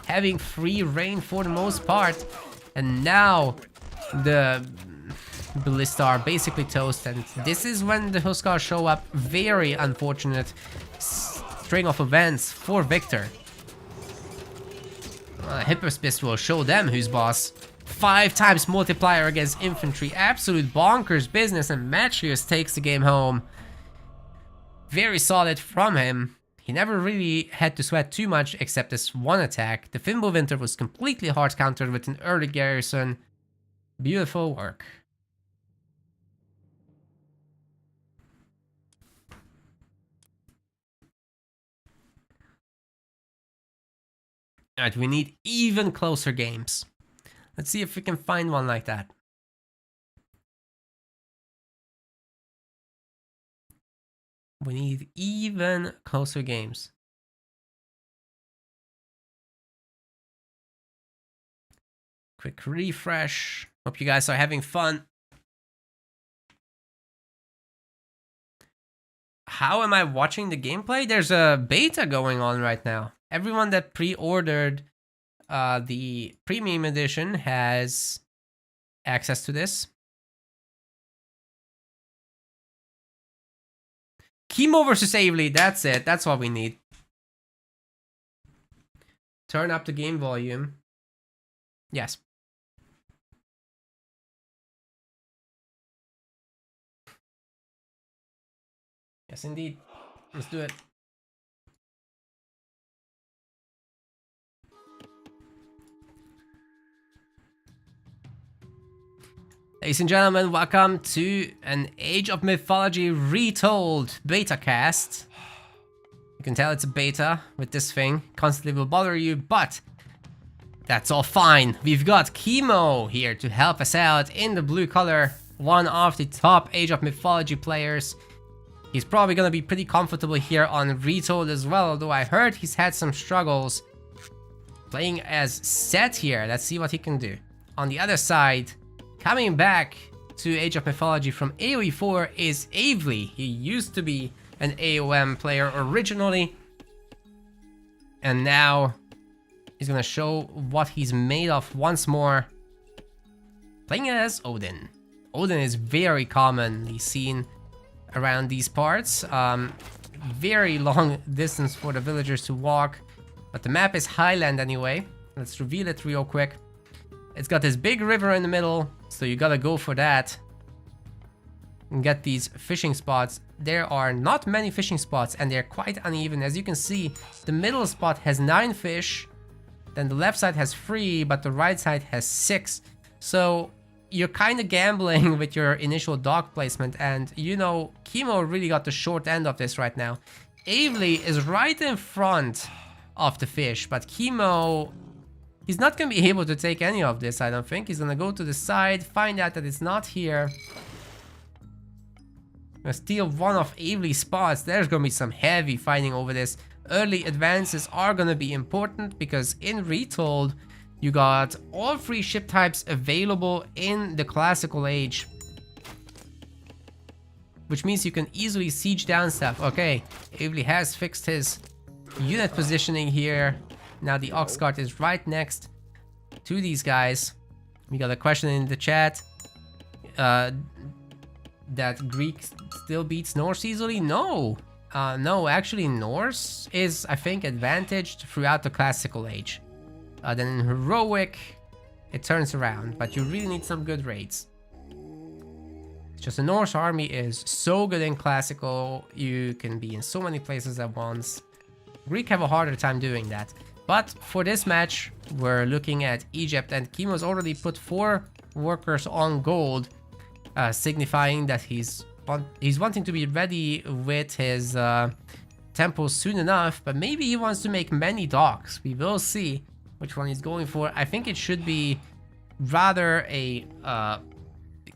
having free reign for the most part. And now the Ballista are basically toast, and this is when the Huskar show up. Very unfortunate string of events for Victor. Hyperspist will show them who's boss. 5 times multiplier against infantry. Absolute bonkers business, and Matrius takes the game home. Very solid from him. He never really had to sweat too much except this one attack. The Fimbulwinter was completely hard countered with an early garrison. Beautiful work. Alright, we need even closer games. Let's see if we can find one like that. We need even closer games. Quick refresh. Hope you guys are having fun. How am I watching the gameplay? There's a beta going on right now. Everyone that pre-ordered the premium edition has access to this. Chemo versus Avely, that's it. That's what we need. Turn up the game volume. Yes. Yes, indeed. Let's do it. Ladies and gentlemen, welcome to an Age of Mythology Retold beta cast. You can tell it's a beta with this thing. Constantly will bother you, but that's all fine. We've got Chemo here to help us out in the blue color. One of the top Age of Mythology players. He's probably gonna be pretty comfortable here on Retold as well, although I heard he's had some struggles playing as Set here. Let's see what he can do. On the other side, coming back to Age of Mythology from AoE 4 is Avely. He used to be an AOM player originally, and now he's gonna show what he's made of once more. Playing as Odin. Odin is very commonly seen around these parts. Very long distance for the villagers to walk, but the map is Highland anyway. Let's reveal it real quick. It's got this big river in the middle, so you gotta go for that and get these fishing spots. There are not many fishing spots, and they're quite uneven. As you can see, the middle spot has 9 fish, then the left side has 3, but the right side has 6. So you're kind of gambling with your initial dock placement, and you know, Chemo really got the short end of this right now. Avely is right in front of the fish, but Chemo, he's not going to be able to take any of this, I don't think. He's going to go to the side, find out that it's not here. Gonna steal one of Avely's spots. There's going to be some heavy fighting over this. Early advances are going to be important because in Retold, you got all 3 ship types available in the classical age. Which means you can easily siege down stuff. Okay, Avely has fixed his unit positioning here. Now the Ox Cart is right next to these guys. We got a question in the chat. That Greek still beats Norse easily? No! No, actually Norse is, I think, advantaged throughout the classical age. Then in heroic, it turns around, but you really need some good raids. It's just the Norse army is so good in classical, you can be in so many places at once. Greek have a harder time doing that. But for this match, we're looking at Egypt, and Chemo's already put 4 workers on gold, signifying that he's wanting to be ready with his temple soon enough, but maybe he wants to make many docks. We will see which one he's going for. I think it should be rather a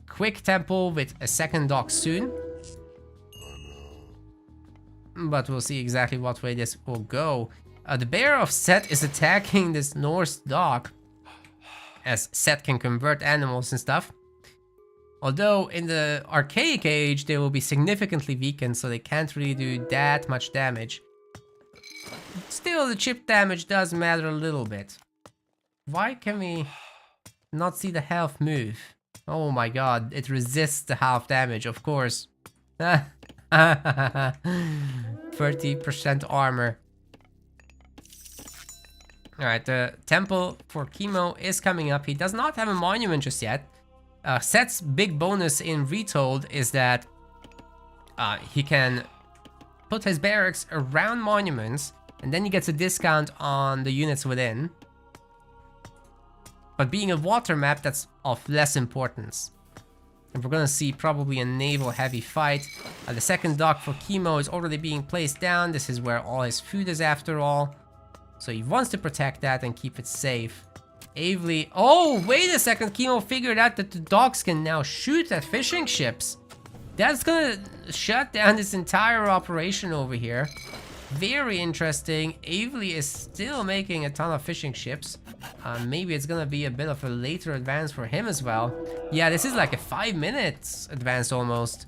quick temple with a second dock soon. But we'll see exactly what way this will go. The bear of Set is attacking this Norse dock, as Set can convert animals and stuff. Although in the archaic age they will be significantly weakened, so they can't really do that much damage. Still, the chip damage does matter a little bit. Why can we not see the health move? Oh my god, it resists the half damage, of course. 30% armor. Alright, the temple for Chemo is coming up. He does not have a monument just yet. Set's big bonus in Retold is that he can put his barracks around monuments, and then he gets a discount on the units within. But being a water map, that's of less importance. And we're gonna see probably a naval heavy fight. The second dock for Chemo is already being placed down. This is where all his food is after all. So he wants to protect that and keep it safe. Avely. Oh, wait a second. Chemo figured out that the docks can now shoot at fishing ships. That's gonna shut down this entire operation over here. Very interesting. Avely is still making a ton of fishing ships. Maybe it's gonna be a bit of a later advance for him as well. Yeah, this is like a 5 minutes advance almost.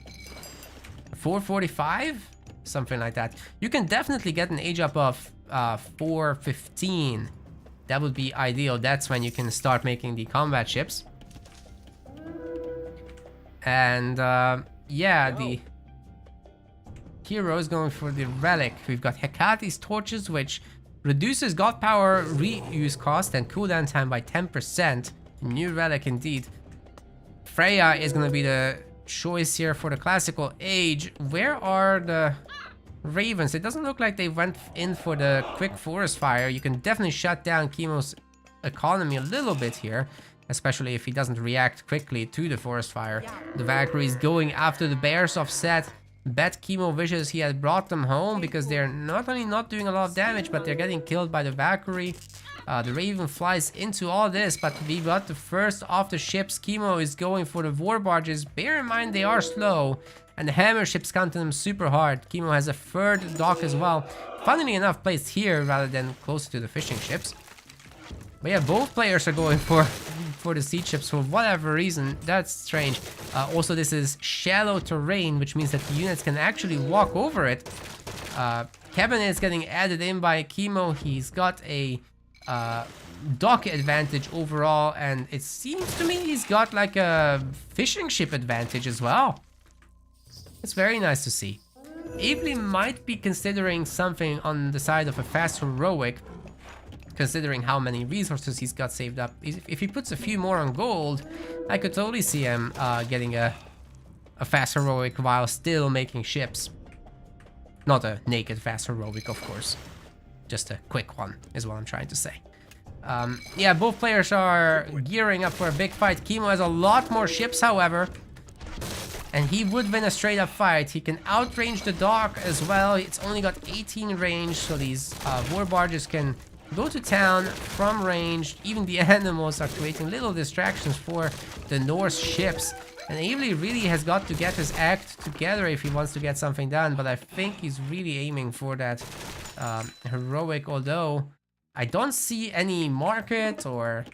4:45? Something like that. You can definitely get an age up of 4:15. That would be ideal. That's when you can start making the combat ships. And yeah, the hero is going for the relic. We've got Hecate's torches, which reduces god power reuse cost and cooldown time by 10%. New relic indeed. Freya is going to be the choice here for the classical age. Where are the ravens? It doesn't look like they went in for the quick forest fire. You can definitely shut down Chemo's economy a little bit here, especially if he doesn't react quickly to the forest fire. The Valkyries going after the bears of Set. Bet Chemo wishes he had brought them home, because they're not only not doing a lot of damage, but they're getting killed by the Valkyrie. The Raven flies into all this, but we got the first of the ships. Chemo is going for the war barges. Bear in mind they are slow, and the hammer ships counter them super hard. Chemo has a third dock as well. Funnily enough, placed here rather than closer to the fishing ships. But yeah, both players are going for the siege ships for whatever reason. That's strange. Also, this is shallow terrain, which means that the units can actually walk over it. Cabinet is getting added in by Chemo. He's got a dock advantage overall, and it seems to me he's got like a fishing ship advantage as well. It's very nice to see. Avely might be considering something on the side of a fast heroic, considering how many resources he's got saved up. If he puts a few more on gold, I could totally see him getting a fast heroic while still making ships. Not a naked fast heroic, of course. Just a quick one is what I'm trying to say. Yeah, both players are gearing up for a big fight. Chemo has a lot more ships, however, and he would win a straight up fight. He can outrange the dock as well. It's only got 18 range, so these war barges can go to town from range. Even the animals are creating little distractions for the Norse ships. And Avely really has got to get his act together if he wants to get something done. But I think he's really aiming for that heroic, although I don't see any market or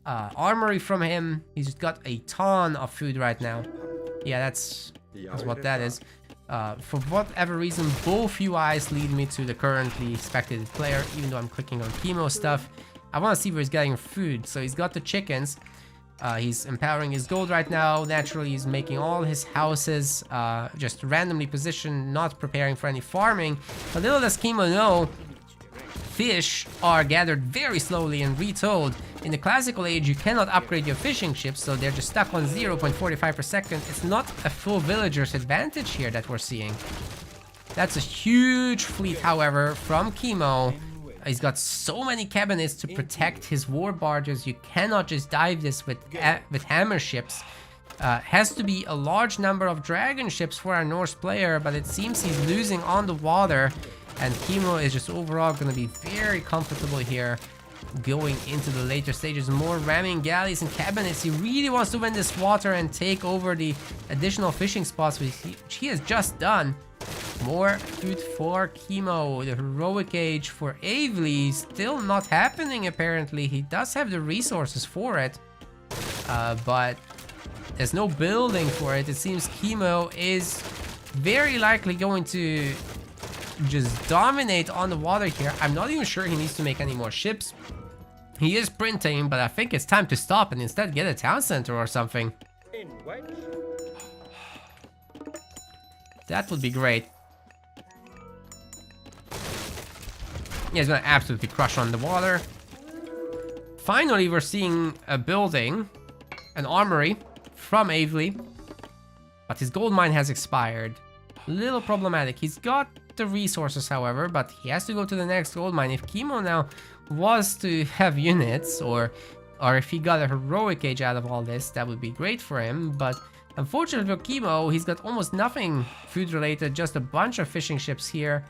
armory from him. He's got a ton of food right now. Yeah, that's what that is. For whatever reason, both UIs lead me to the currently spectated player, even though I'm clicking on Chemo stuff. I want to see where he's getting food. So he's got the chickens. He's empowering his gold right now. Naturally, he's making all his houses just randomly positioned, not preparing for any farming. But little does Chemo know, fish are gathered very slowly and retold. In the classical age, you cannot upgrade your fishing ships, so they're just stuck on 0.45 per second. It's not a full villager's advantage here that we're seeing. That's a huge fleet, however, from Chemo. He's got so many cabinets to protect his war barges. You cannot just dive this with hammer ships. Has to be a large number of dragon ships for our Norse player, but it seems he's losing on the water. And Chemo is just overall going to be very comfortable here going into the later stages. More ramming galleys and cabinets. He really wants to win this water and take over the additional fishing spots, which he has just done. More food for Chemo. The heroic age for Avely still not happening apparently. He does have the resources for it, but there's no building for it. It seems Chemo is very likely going to just dominate on the water here. I'm not even sure he needs to make any more ships. He is printing, but I think it's time to stop and instead get a town center or something. That would be great. Yeah, he's gonna absolutely crush on the water. Finally, we're seeing a building, an armory from Avely, but his gold mine has expired. Little problematic. He's got the resources, however, but he has to go to the next gold mine. If Chemo now was to have units, or if he got a heroic age out of all this, that would be great for him, but unfortunately for Chemo, he's got almost nothing food related, just a bunch of fishing ships here.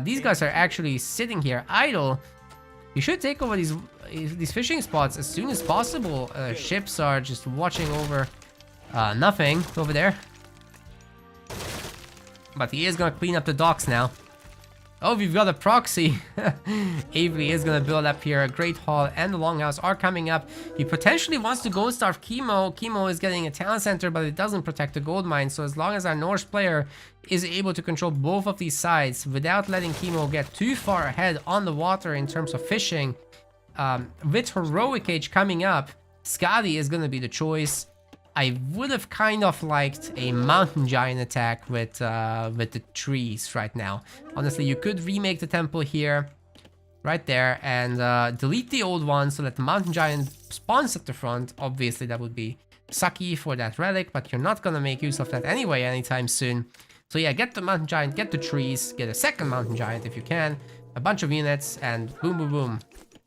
These guys are actually sitting here idle. You should take over these fishing spots as soon as possible. Ships are just watching over nothing over there. But he is gonna clean up the docks now. Oh, we've got a proxy. Avely is gonna build up here. A Great Hall and the Longhouse are coming up. He potentially wants to gold starve Chemo. Chemo is getting a town center, but it doesn't protect the gold mine. So as long as our Norse player is able to control both of these sides without letting Chemo get too far ahead on the water in terms of fishing, with Heroic Age coming up, Skadi is gonna be the choice. I would have kind of liked a mountain giant attack with the trees right now. Honestly, you could remake the temple here, right there, and delete the old one so that the mountain giant spawns at the front. Obviously, that would be sucky for that relic, but you're not gonna make use of that anyway anytime soon. So yeah, get the mountain giant, get the trees, get a second mountain giant if you can, a bunch of units, and boom, boom, boom,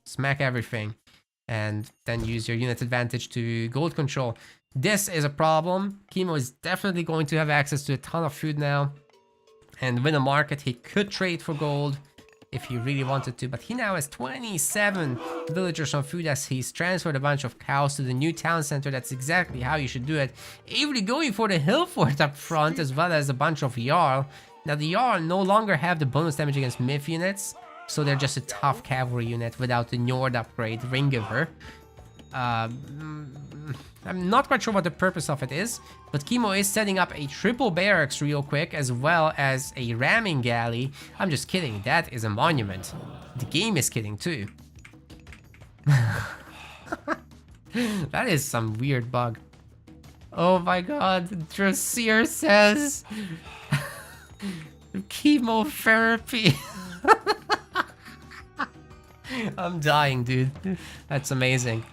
smack everything, and then use your unit advantage to gold control. This is a problem. Chemo is definitely going to have access to a ton of food now. And win a market, he could trade for gold if he really wanted to. But he now has 27 villagers on food as he's transferred a bunch of cows to the new town center. That's exactly how you should do it. Avely going for the hill fort up front as well as a bunch of Jarl. Now the Jarl no longer have the bonus damage against myth units. So they're just a tough cavalry unit without the Njord upgrade, Ringgiver. I'm not quite sure what the purpose of it is, but Chemo is setting up a triple barracks real quick, as well as a ramming galley. I'm just kidding, that is a monument. The game is kidding too. That is some weird bug. Oh my god, Dressier says chemotherapy. I'm dying, dude. That's amazing.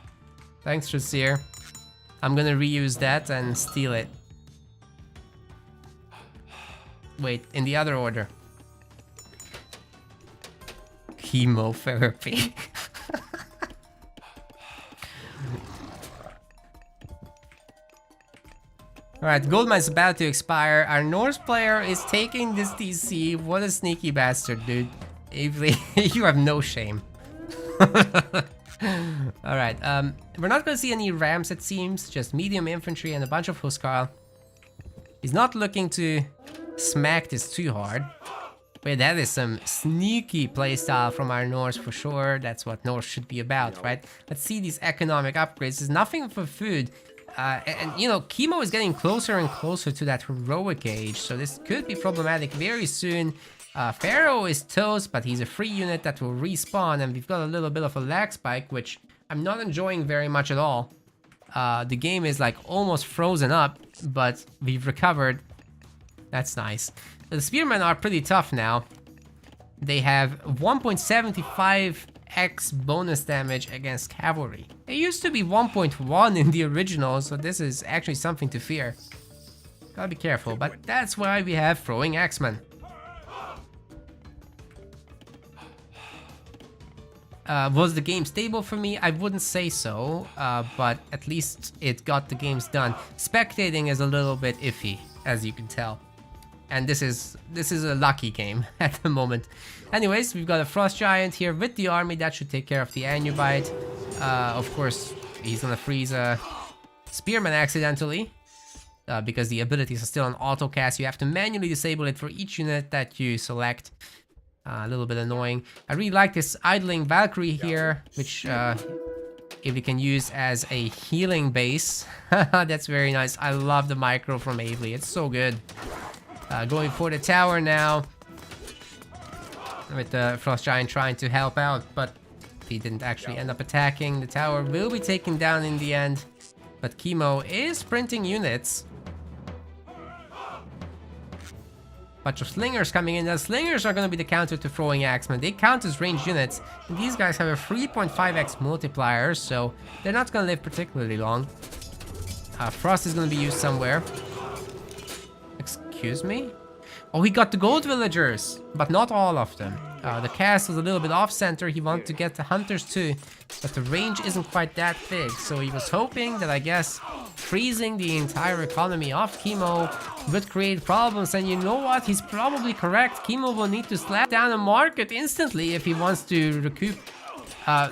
Thanks, Dressier. I'm gonna reuse that and steal it. Wait, in the other order. Chemotherapy. Alright, gold mine's about to expire. Our Norse player is taking this DC. What a sneaky bastard, dude. Avely, you have no shame. Alright, we're not gonna see any rams, it seems, just medium infantry and a bunch of Huskarl. He's not looking to smack this too hard. But that is some sneaky playstyle from our Norse for sure. That's what Norse should be about, right? Let's see these economic upgrades. There's nothing for food. And you know, Chemo is getting closer and closer to that heroic age, so this could be problematic very soon. Pharaoh is toast, but he's a free unit that will respawn, and we've got a little bit of a lag spike, which I'm not enjoying very much at all. The game is like almost frozen up, but we've recovered. That's nice. The spearmen are pretty tough now. They have 1.75x bonus damage against cavalry. It used to be 1.1 in the original, so this is actually something to fear. Gotta be careful, but that's why we have throwing axemen. Was the game stable for me? I wouldn't say so, but at least it got the games done. Spectating is a little bit iffy, as you can tell. And this is a lucky game at the moment. Anyways, we've got a Frost Giant here with the army. That should take care of the Anubite. Of course, he's gonna freeze a Spearman accidentally. Because the abilities are still on auto cast. You have to manually disable it for each unit that you select. A little bit annoying. I really like this idling Valkyrie here, which if we can use as a healing base. That's very nice. I love the micro from Avely. It's so good. Going for the tower now. With the Frost Giant trying to help out, but he didn't actually end up attacking. The tower will be taken down in the end. But Chemo is sprinting units. Bunch of slingers coming in. The slingers are going to be the counter to throwing axemen. They count as ranged units. And these guys have a 3.5x multiplier, so they're not going to live particularly long. Frost is going to be used somewhere. Excuse me? Oh, he got the gold villagers, but not all of them. The cast was a little bit off-center. He wanted to get the hunters too, but the range isn't quite that big. So he was hoping that, I guess, freezing the entire economy off Chemo would create problems. And you know what? He's probably correct. Chemo will need to slap down a market instantly if he wants to recoup a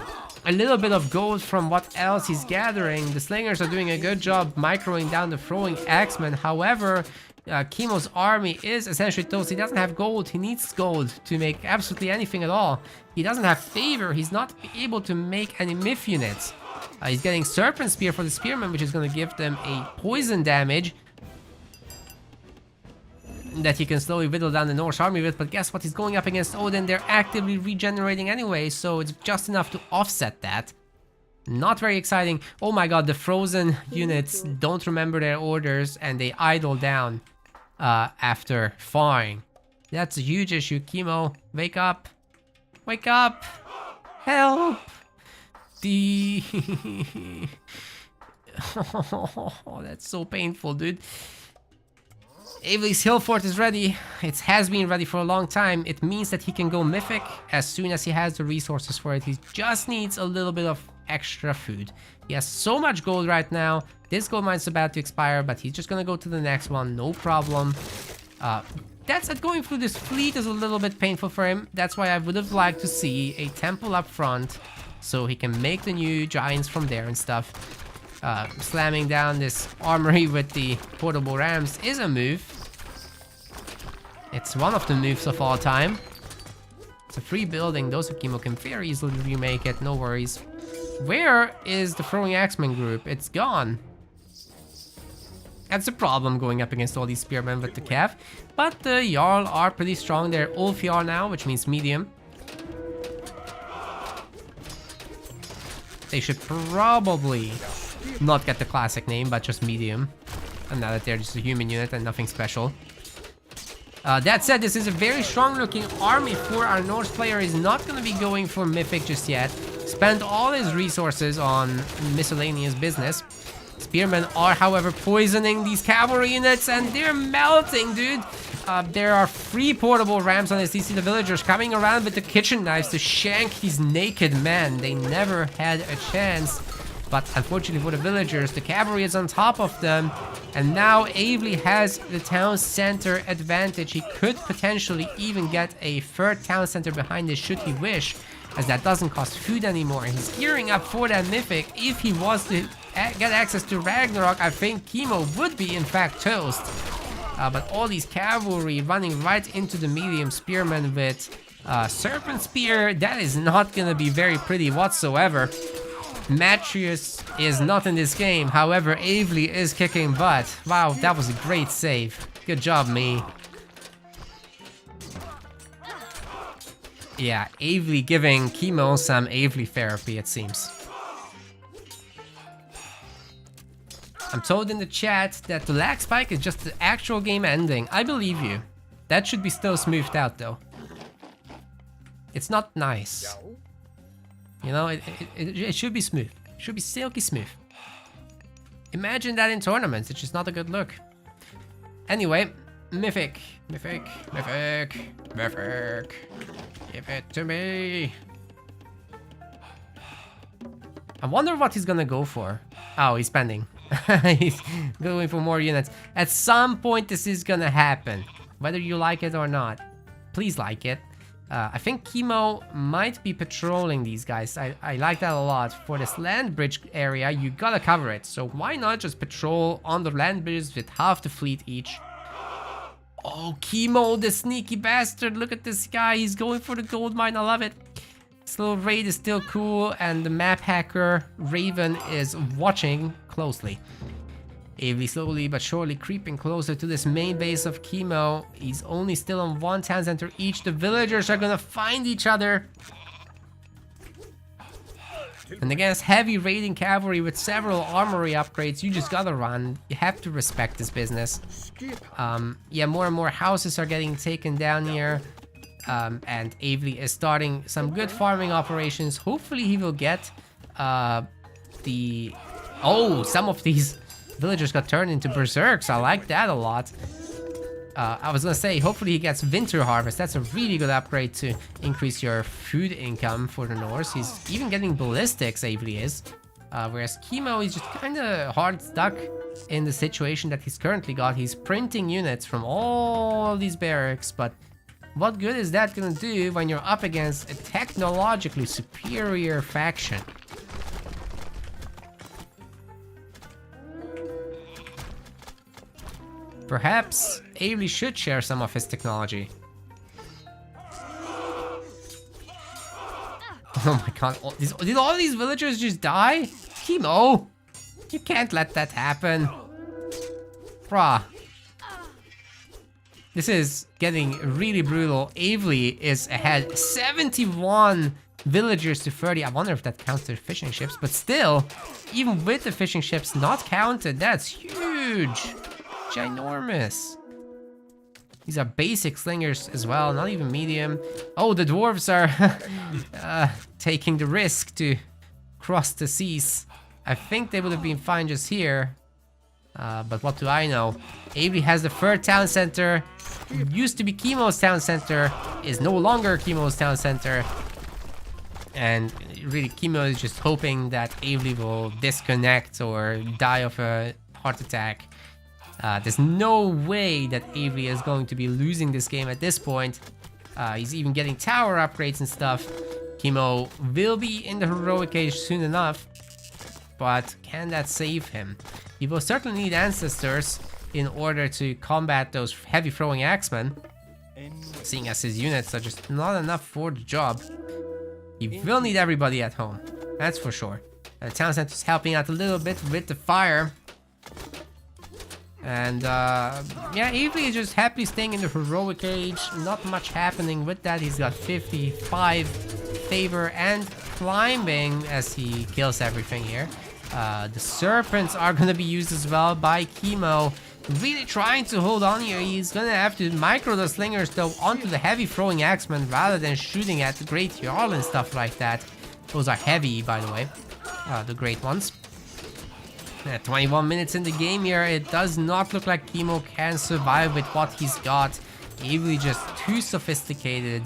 little bit of gold from what else he's gathering. The slingers are doing a good job microing down the throwing axemen. However, Chemo's army is essentially toast. He doesn't have gold. He needs gold to make absolutely anything at all. He doesn't have favor. He's not able to make any myth units. He's getting Serpent Spear for the Spearmen, which is going to give them a poison damage that he can slowly whittle down the Norse army with. But guess what? He's going up against Odin. They're actively regenerating anyway, so it's just enough to offset that. Not very exciting. Oh my god, the frozen units don't remember their orders and they idle down after firing. That's a huge issue. Chemo, wake up. Wake up. Help. Oh, that's so painful, dude. Avely's Hill Fort is ready. It has been ready for a long time. It means that he can go Mythic as soon as he has the resources for it. He just needs a little bit of extra food. He has so much gold right now. This gold mine's about to expire, but he's just gonna go to the next one, no problem. That's it. Going through this fleet is a little bit painful for him. That's why I would have liked to see a temple up front so he can make the new giants from there and stuff. Slamming down this armory with the portable rams is a move. It's one of the moves of all time. It's a free building. Those of Chemo can very easily remake it, no worries. Where is the throwing axeman group? It's gone. That's a problem going up against all these spearmen with the Cav. But the Jarl are pretty strong. They're Ulf Jarl now, which means medium. They should probably not get the classic name, but just medium. And now that they're just a human unit and nothing special. That said, this is a very strong looking army for our Norse player. He's not going to be going for Mythic just yet. Spent all his resources on miscellaneous business. Spearmen are, however, poisoning these cavalry units and they're melting, dude. There are 3 portable rams on this. You see the villagers coming around with the kitchen knives to shank these naked men. They never had a chance. But unfortunately for the villagers, the cavalry is on top of them. And now Avely has the town center advantage. He could potentially even get a 3rd town center behind this should he wish, as that doesn't cost food anymore. He's gearing up for that Mythic. If he was to get access to Ragnarok, I think Chemo would be in fact toast. But all these cavalry running right into the medium spearmen with Serpent Spear, that is not gonna be very pretty whatsoever. Matrius is not in this game, however, Avely is kicking butt. Wow, that was a great save. Good job, me. Yeah, Avely giving Chemo some Avely therapy, it seems. I'm told in the chat that the lag spike is just the actual game ending. I believe you. That should be still smoothed out though. It's not nice. You know, it should be smooth. It should be silky smooth. Imagine that in tournaments. It's just not a good look. Anyway, Mythic. Mythic. Mythic. Mythic. Give it to me. I wonder what he's gonna go for. Oh, he's spending. He's going for more units. At some point, this is gonna happen. Whether you like it or not. Please like it. I think Chemo might be patrolling these guys. I like that a lot. For this land bridge area, you gotta cover it. So why not just patrol on the land bridges with half the fleet each? Oh, Chemo, the sneaky bastard. Look at this guy. He's going for the gold mine. I love it. This little raid is still cool. And the map hacker, Raven, is watching closely. Avely slowly but surely creeping closer to this main base of Chemo. He's only still on one town center each. The villagers are gonna find each other. And against heavy raiding cavalry with several armory upgrades, you just gotta run. You have to respect this business. Yeah, more and more houses are getting taken down here. And Avely is starting some good farming operations. Hopefully he will get some of these villagers got turned into berserks. I like that a lot. I was gonna say, hopefully he gets winter harvest. That's a really good upgrade to increase your food income for the Norse. He's even getting ballistics, Avely is. Whereas Chemo is just kind of hard stuck in the situation that he's currently got. He's printing units from all these barracks, but what good is that gonna do when you're up against a technologically superior faction? Perhaps Avely should share some of his technology. Oh my god, did all these villagers just die? Chemo! You can't let that happen. Bruh. This is getting really brutal. Avely is ahead 71 villagers to 30. I wonder if that counts their fishing ships, but still, even with the fishing ships not counted, that's huge. Ginormous. These are basic slingers as well, not even medium. Oh, the dwarves are taking the risk to cross the seas. I think they would have been fine just here. But what do I know? Avely has the third town center. Used to be Chemo's town center, is no longer Chemo's town center. And really, Chemo is just hoping that Avely will disconnect or die of a heart attack. There's no way that Avely is going to be losing this game at this point. He's even getting tower upgrades and stuff. Chemo will be in the heroic age soon enough, but can that save him? He will certainly need ancestors in order to combat those heavy throwing axemen, seeing as his units are just not enough for the job. He will need everybody at home, that's for sure. The town center is helping out a little bit with the fire. And yeah, Avely is just happily staying in the heroic age. Not much happening with that. He's got 55 favor and climbing as he kills everything here. The serpents are gonna be used as well by Chemo. Really trying to hold on here. He's gonna have to micro the slingers though onto the heavy throwing axemen rather than shooting at the great Jarl and stuff like that. Those are heavy, by the way, the great ones. 21 minutes in the game here, it does not look like Chemo can survive with what he's got. Avely just too sophisticated.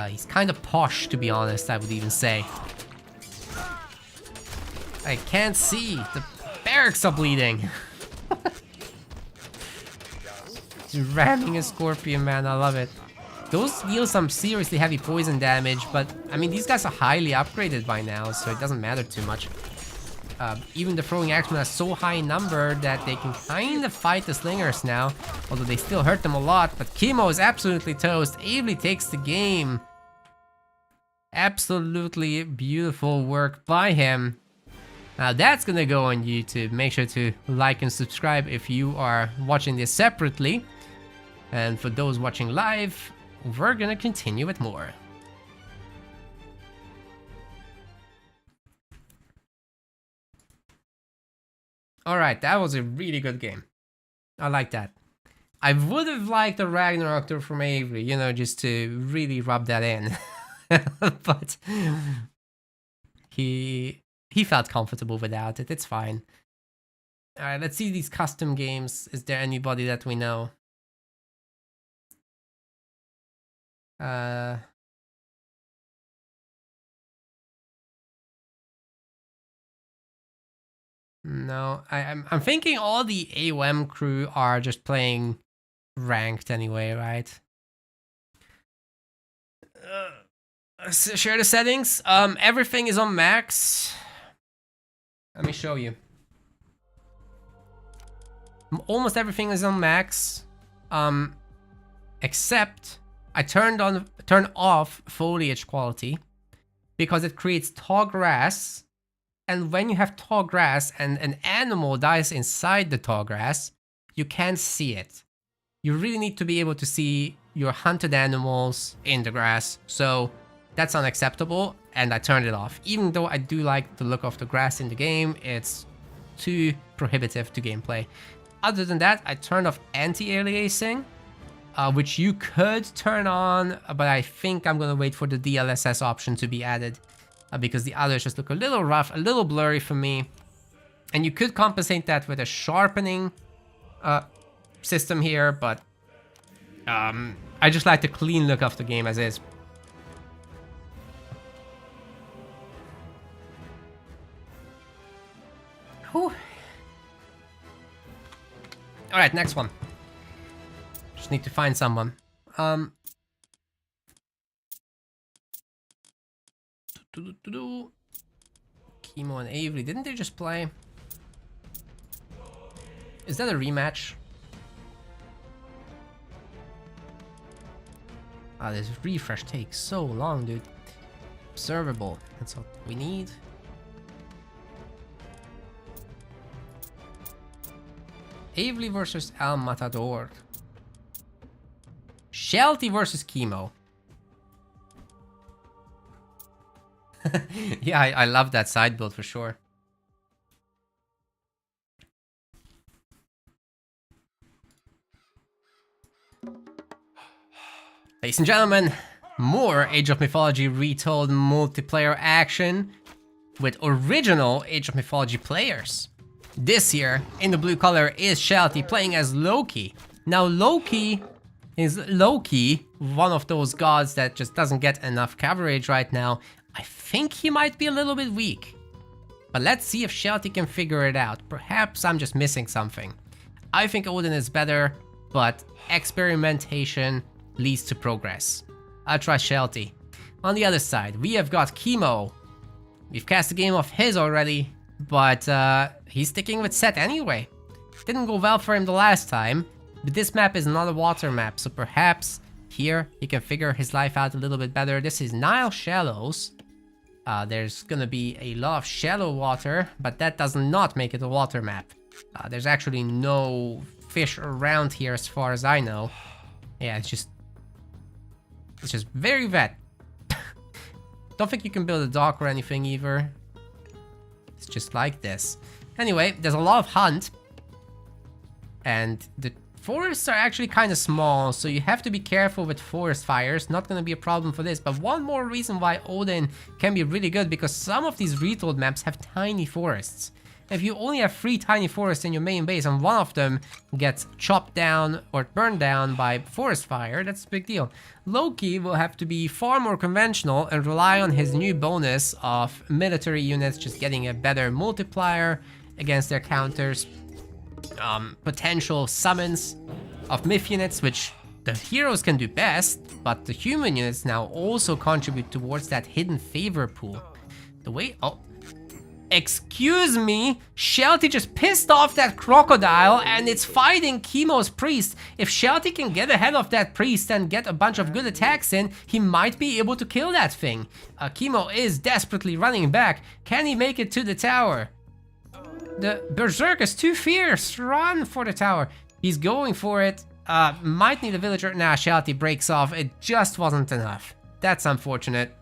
He's kind of posh, to be honest, I would even say. I can't see. The barracks are bleeding. He's ramming a scorpion, man. I love it. Those deal some seriously heavy poison damage, but I mean, these guys are highly upgraded by now, so it doesn't matter too much. Even the throwing axemen are so high in number that they can kind of fight the slingers now, although they still hurt them a lot. But Chemo is absolutely toast. Avely takes the game. Absolutely beautiful work by him. Now that's gonna go on YouTube. Make sure to like and subscribe if you are watching this separately. And for those watching live, we're gonna continue with more. Alright, that was a really good game. I like that. I would have liked the Ragnarok tour from Avery, you know, just to really rub that in. But he felt comfortable without it. It's fine. Alright, let's see these custom games. Is there anybody that we know? No, I'm thinking all the AOM crew are just playing ranked anyway, right? Share the settings. Everything is on max. Let me show you. Almost everything is on max. Except I turned off foliage quality because it creates tall grass. And when you have tall grass and an animal dies inside the tall grass, you can't see it. You really need to be able to see your hunted animals in the grass. So that's unacceptable, and I turned it off. Even though I do like the look of the grass in the game, it's too prohibitive to gameplay. Other than that, I turned off anti-aliasing, which you could turn on, but I think I'm gonna wait for the DLSS option to be added, because the others just look a little rough, a little blurry for me. And you could compensate that with a sharpening system here, but I just like the clean look of the game as is. Whew. All right, next one. Just need to find someone. Chemo and Avery, didn't they just play? Is that a rematch? Ah, this refresh takes so long, dude. Observable, that's what we need. Avery versus El Matador. Shelty versus Chemo. Yeah, I love that side build for sure. Ladies and gentlemen, more Age of Mythology Retold multiplayer action with original Age of Mythology players. This year, in the blue color, is Shelty playing as Loki. Now, Loki is Loki, one of those gods that just doesn't get enough coverage right now. I think he might be a little bit weak. But let's see if Shelty can figure it out. Perhaps I'm just missing something. I think Odin is better, but experimentation leads to progress. I'll try Shelty. On the other side, we have got Chemo. We've cast a game of his already, but he's sticking with Set anyway. Didn't go well for him the last time, but this map is not a water map, so perhaps here he can figure his life out a little bit better. This is Nile Shallows. There's gonna be a lot of shallow water, but that does not make it a water map. There's actually no fish around here as far as I know. Yeah, it's just very wet. Don't think you can build a dock or anything either. It's just like this. Anyway, there's a lot of hunt. And the forests are actually kind of small, so you have to be careful with forest fires. Not gonna be a problem for this, but one more reason why Odin can be really good, because some of these retold maps have tiny forests. If you only have 3 tiny forests in your main base and one of them gets chopped down or burned down by forest fire, that's a big deal. Loki will have to be far more conventional and rely on his new bonus of military units just getting a better multiplier against their counters. Potential summons of myth units, which the heroes can do best, but the human units now also contribute towards that hidden favor pool. The way... Oh... Excuse me, Shelty just pissed off that crocodile and it's fighting Chemo's priest. If Shelty can get ahead of that priest and get a bunch of good attacks in, he might be able to kill that thing. Chemo is desperately running back. Can he make it to the tower? The berserk is too fierce. Run for the tower. He's going for it. Might need a villager. Nah, Shelty breaks off. It just wasn't enough. That's unfortunate.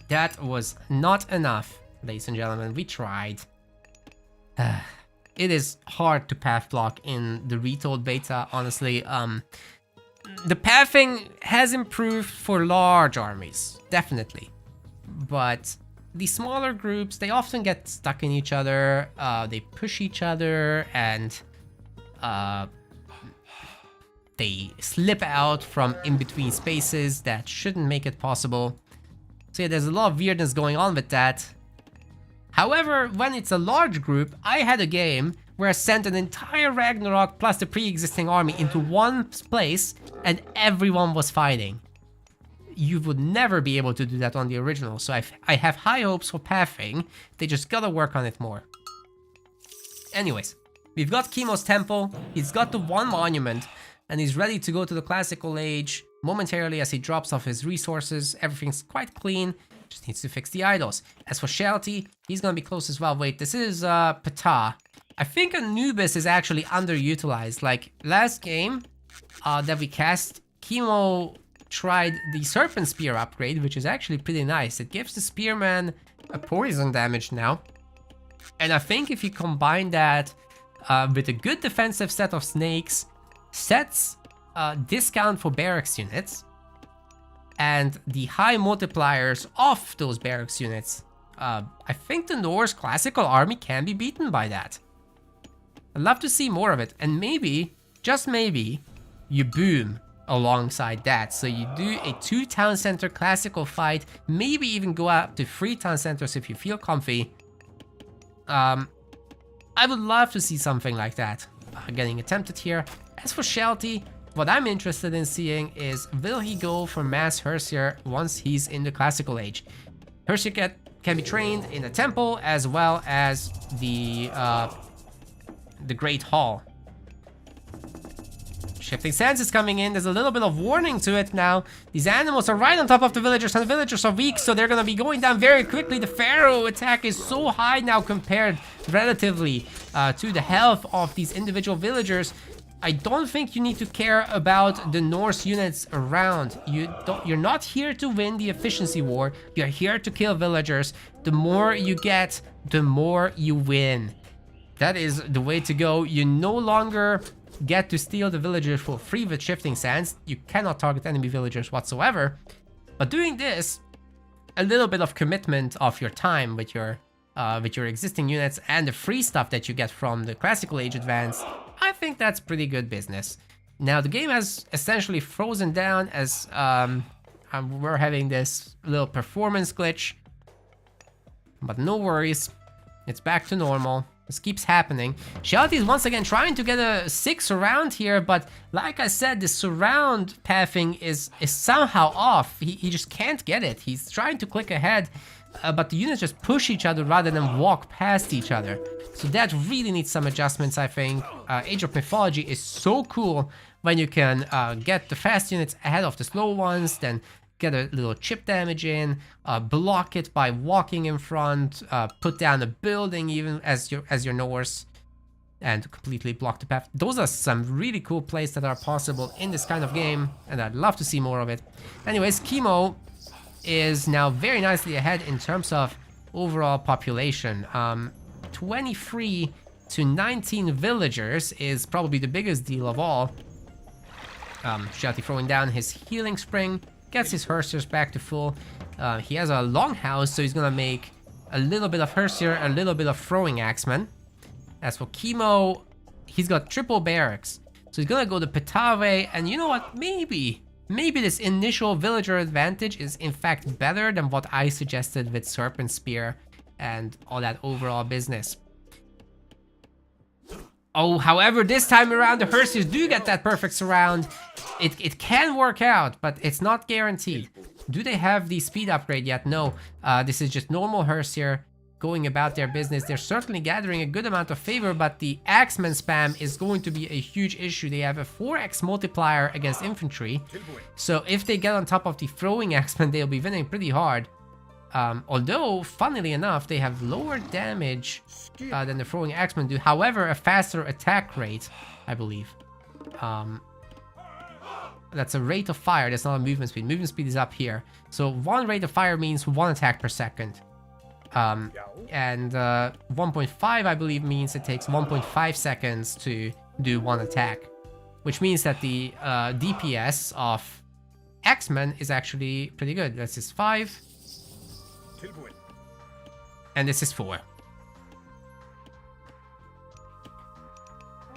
That was not enough, ladies and gentlemen. We tried. It is hard to path block in the Retold beta, honestly. The pathing has improved for large armies, definitely. But the smaller groups, they often get stuck in each other, they push each other, and they slip out from in between spaces that shouldn't make it possible. So yeah, there's a lot of weirdness going on with that. However, when it's a large group, I had a game where I sent an entire Ragnarok plus the pre-existing army into one place and everyone was fighting. You would never be able to do that on the original, so I have high hopes for pathing. They just gotta work on it more. Anyways, we've got Chemo's temple, he's got the one monument, and he's ready to go to the classical age momentarily as he drops off his resources. Everything's quite clean, just needs to fix the idols. As for Shelty, he's gonna be close as well. Wait, this is Ptah. I think Anubis is actually underutilized. Like, last game that we cast, Chemo tried the Serpent Spear upgrade, which is actually pretty nice. It gives the Spearman a poison damage now. And I think if you combine that with a good defensive set of snakes, sets discount for barracks units, and the high multipliers of those barracks units, I think the Norse classical army can be beaten by that. I'd love to see more of it, and maybe, just maybe, you boom alongside that. So you do a 2 town center classical fight, maybe even go up to 3 town centers if you feel comfy. I would love to see something like that getting attempted here. As for Shelty, what I'm interested in seeing is, will he go for mass Hersier once he's in the classical age? Hersier can be trained in a temple as well as the Great Hall. Shifting Sands is coming in. There's a little bit of warning to it now. These animals are right on top of the villagers, and the villagers are weak, so they're gonna be going down very quickly. The Pharaoh attack is so high now compared relatively to the health of these individual villagers. I don't think you need to care about the Norse units around. You're not here to win the efficiency war. You're here to kill villagers. The more you get, the more you win. That is the way to go. You no longer get to steal the villagers for free with Shifting Sands. You cannot target enemy villagers whatsoever. But doing this, a little bit of commitment of your time with your existing units and the free stuff that you get from the classical age advance, I think that's pretty good business. Now the game has essentially frozen down as we're having this little performance glitch, but no worries, it's back to normal. This keeps happening. Shelty is once again trying to get a 6 surround here, but like I said, the surround pathing is somehow off. He just can't get it. He's trying to click ahead, but the units just push each other rather than walk past each other. So that really needs some adjustments, I think. Age of Mythology is so cool when you can get the fast units ahead of the slow ones, then get a little chip damage in, block it by walking in front, put down a building even as your Norse, and completely block the path. Those are some really cool plays that are possible in this kind of game, and I'd love to see more of it. Anyways, Chemo is now very nicely ahead in terms of overall population. 23 to 19 villagers is probably the biggest deal of all. Shelty throwing down his healing spring, gets his Hersiers back to full. He has a longhouse, so he's gonna make a little bit of Hersier, a little bit of throwing axemen. As for Chemo, he's got triple barracks, so he's gonna go the Petave, and you know what? Maybe this initial villager advantage is in fact better than what I suggested with Serpent Spear and all that overall business. Oh, however, this time around the Hersiers do get that perfect surround. It can work out, but it's not guaranteed. Do they have the speed upgrade yet? No. This is just normal Hersier going about their business. They're certainly gathering a good amount of favor, but the Axeman spam is going to be a huge issue. They have a 4x multiplier against infantry, so if they get on top of the throwing Axeman, they'll be winning pretty hard. Although, funnily enough, they have lower damage than the throwing Axemen do. However, a faster attack rate, I believe. That's a rate of fire, that's not a movement speed. Movement speed is up here. So 1 rate of fire means 1 attack per second. And 1.5, I believe, means it takes 1.5 seconds to do one attack, which means that the DPS of X-Men is actually pretty good. This is 5, and this is 4.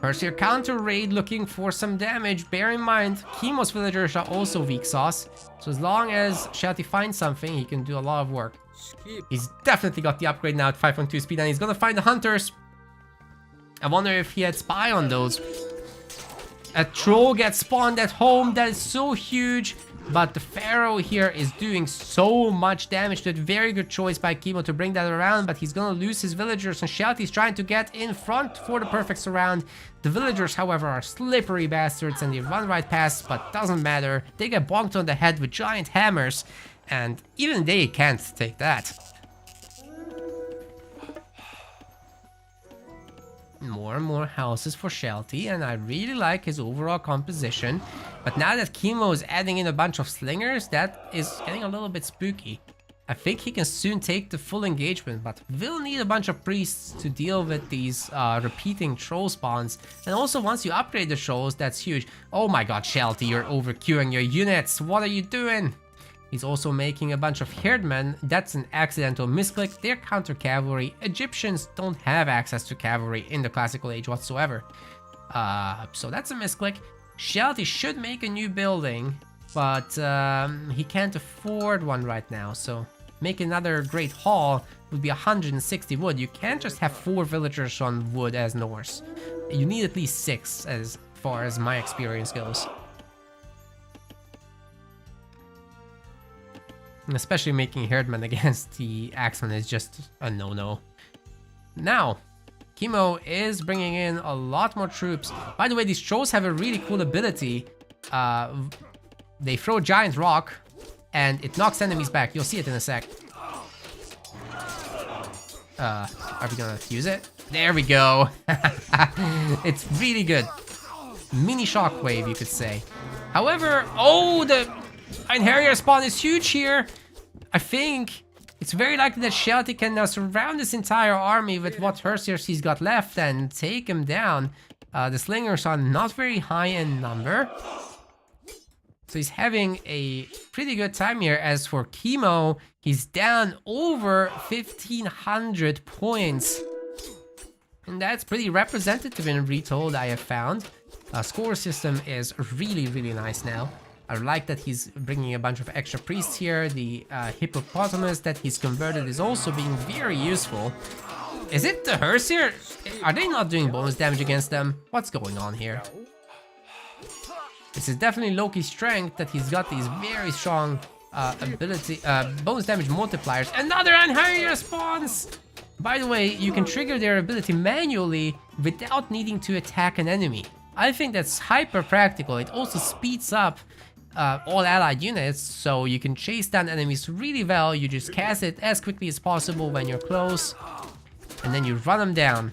First here, counter raid looking for some damage. Bear in mind, Chemo's villagers are also weak sauce, so as long as Shelty finds something, he can do a lot of work. He's definitely got the upgrade now at 5.2 speed, and he's gonna find the hunters. I wonder if he had spy on those. A troll gets spawned at home. That is so huge. But the Pharaoh here is doing so much damage to it. Very good choice by Chemo to bring that around, but he's gonna lose his villagers, and Shelty's trying to get in front for the perfect surround. The villagers, however, are slippery bastards and they run right past, but doesn't matter. They get bonked on the head with giant hammers, and even they can't take that. More and more houses for Shelty, and I really like his overall composition. But now that Chemo is adding in a bunch of slingers, that is getting a little bit spooky. I think he can soon take the full engagement, but will need a bunch of priests to deal with these repeating troll spawns. And also, once you upgrade the trolls, that's huge. Oh my god, Shelty, you're overqueuing your units. What are you doing? He's also making a bunch of herdmen. That's an accidental misclick. They're counter cavalry. Egyptians don't have access to cavalry in the classical age whatsoever. So that's a misclick. Shelty should make a new building, but he can't afford one right now. So make another great hall would be 160 wood. You can't just have 4 villagers on wood as Norse. You need at least 6 as far as my experience goes. Especially making herdmen against the axemen is just a no-no. Now, Chemo is bringing in a lot more troops. By the way, these trolls have a really cool ability. They throw a giant rock, and it knocks enemies back. You'll see it in a sec. Are we gonna use it? There we go. It's really good. Mini shockwave, you could say. However, oh, the Iron Harrier spawn is huge here. I think it's very likely that Shelty can now surround this entire army with what Hersiers he's got left and take him down. The slingers are not very high in number, so he's having a pretty good time here. As for Chemo, he's down over 1,500 points. And that's pretty representative in Retold, I have found. Score system is really, really nice now. I like that he's bringing a bunch of extra priests here. The hippopotamus that he's converted is also being very useful. Is it the Hersier? Are they not doing bonus damage against them? What's going on here? This is definitely Loki's strength, that he's got these very strong bonus damage multipliers. Another Anharia spawns! By the way, you can trigger their ability manually without needing to attack an enemy. I think that's hyper practical. It also speeds up all allied units, so you can chase down enemies really well. You just cast it as quickly as possible when you're close, and then you run them down.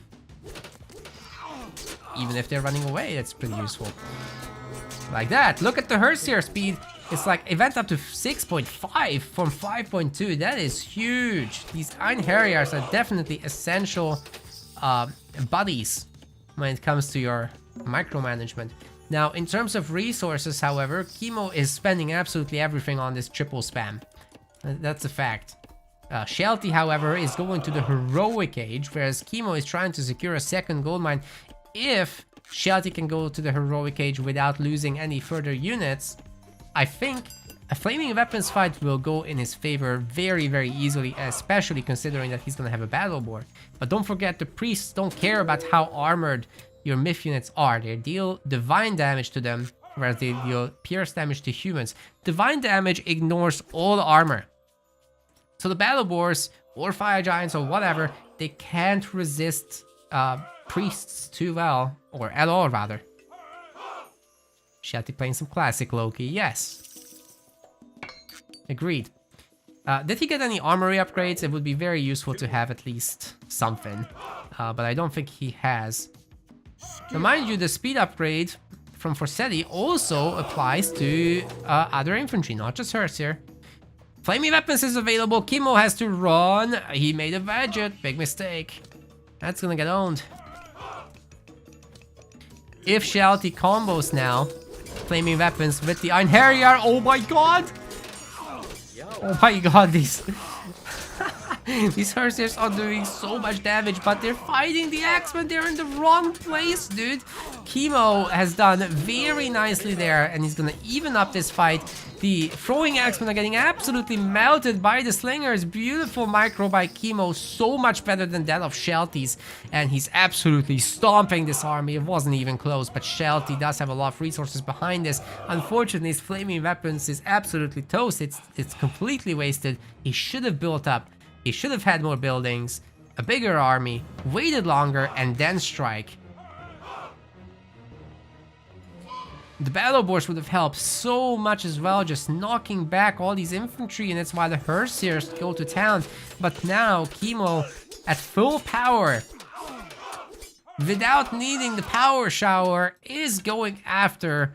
Even if they're running away, that's pretty useful. Like that. Look at the Hersier speed. It's like it went up to 6.5 from 5.2. That is huge. These Iron Harriers are definitely essential buddies when it comes to your micromanagement. Now, in terms of resources, however, Chemo is spending absolutely everything on this triple spam. That's a fact. Shelty, however, is going to the heroic age, whereas Chemo is trying to secure a second gold mine. If Shelty can go to the heroic age without losing any further units, I think a flaming weapons fight will go in his favor very, very easily, especially considering that he's gonna have a battle board. But don't forget, the priests don't care about how armored your myth units are. They deal divine damage to them, whereas they deal pierce damage to humans. Divine damage ignores all armor. So the battle boars, or fire giants, or whatever, they can't resist priests too well, or at all rather. Shelty playing some classic Loki, yes. Agreed. Did he get any armory upgrades? It would be very useful to have at least something, but I don't think he has. Now, mind you, the speed upgrade from Forsetti also applies to other infantry, not just Hersier. Flaming weapons is available. Kimo has to run. He made a budget. Big mistake. That's gonna get owned. If Shelty combos now, flaming weapons with the Iron Harrier. Oh my god! Oh my god, these these Hersiers are doing so much damage, but they're fighting the Axemen. They're in the wrong place, dude. Kimo has done very nicely there, and he's gonna even up this fight. The throwing Axemen are getting absolutely melted by the Slingers. Beautiful micro by Kimo, so much better than that of Shelty's, and he's absolutely stomping this army. It wasn't even close, but Shelty does have a lot of resources behind this. Unfortunately, his flaming weapons is absolutely toast. It's completely wasted. He should have built up. He should have had more buildings, a bigger army, waited longer, and then strike. The battle boars would have helped so much as well, just knocking back all these infantry, and that's why the Hersiers go to town. But now, Kimo, at full power, without needing the power shower, is going after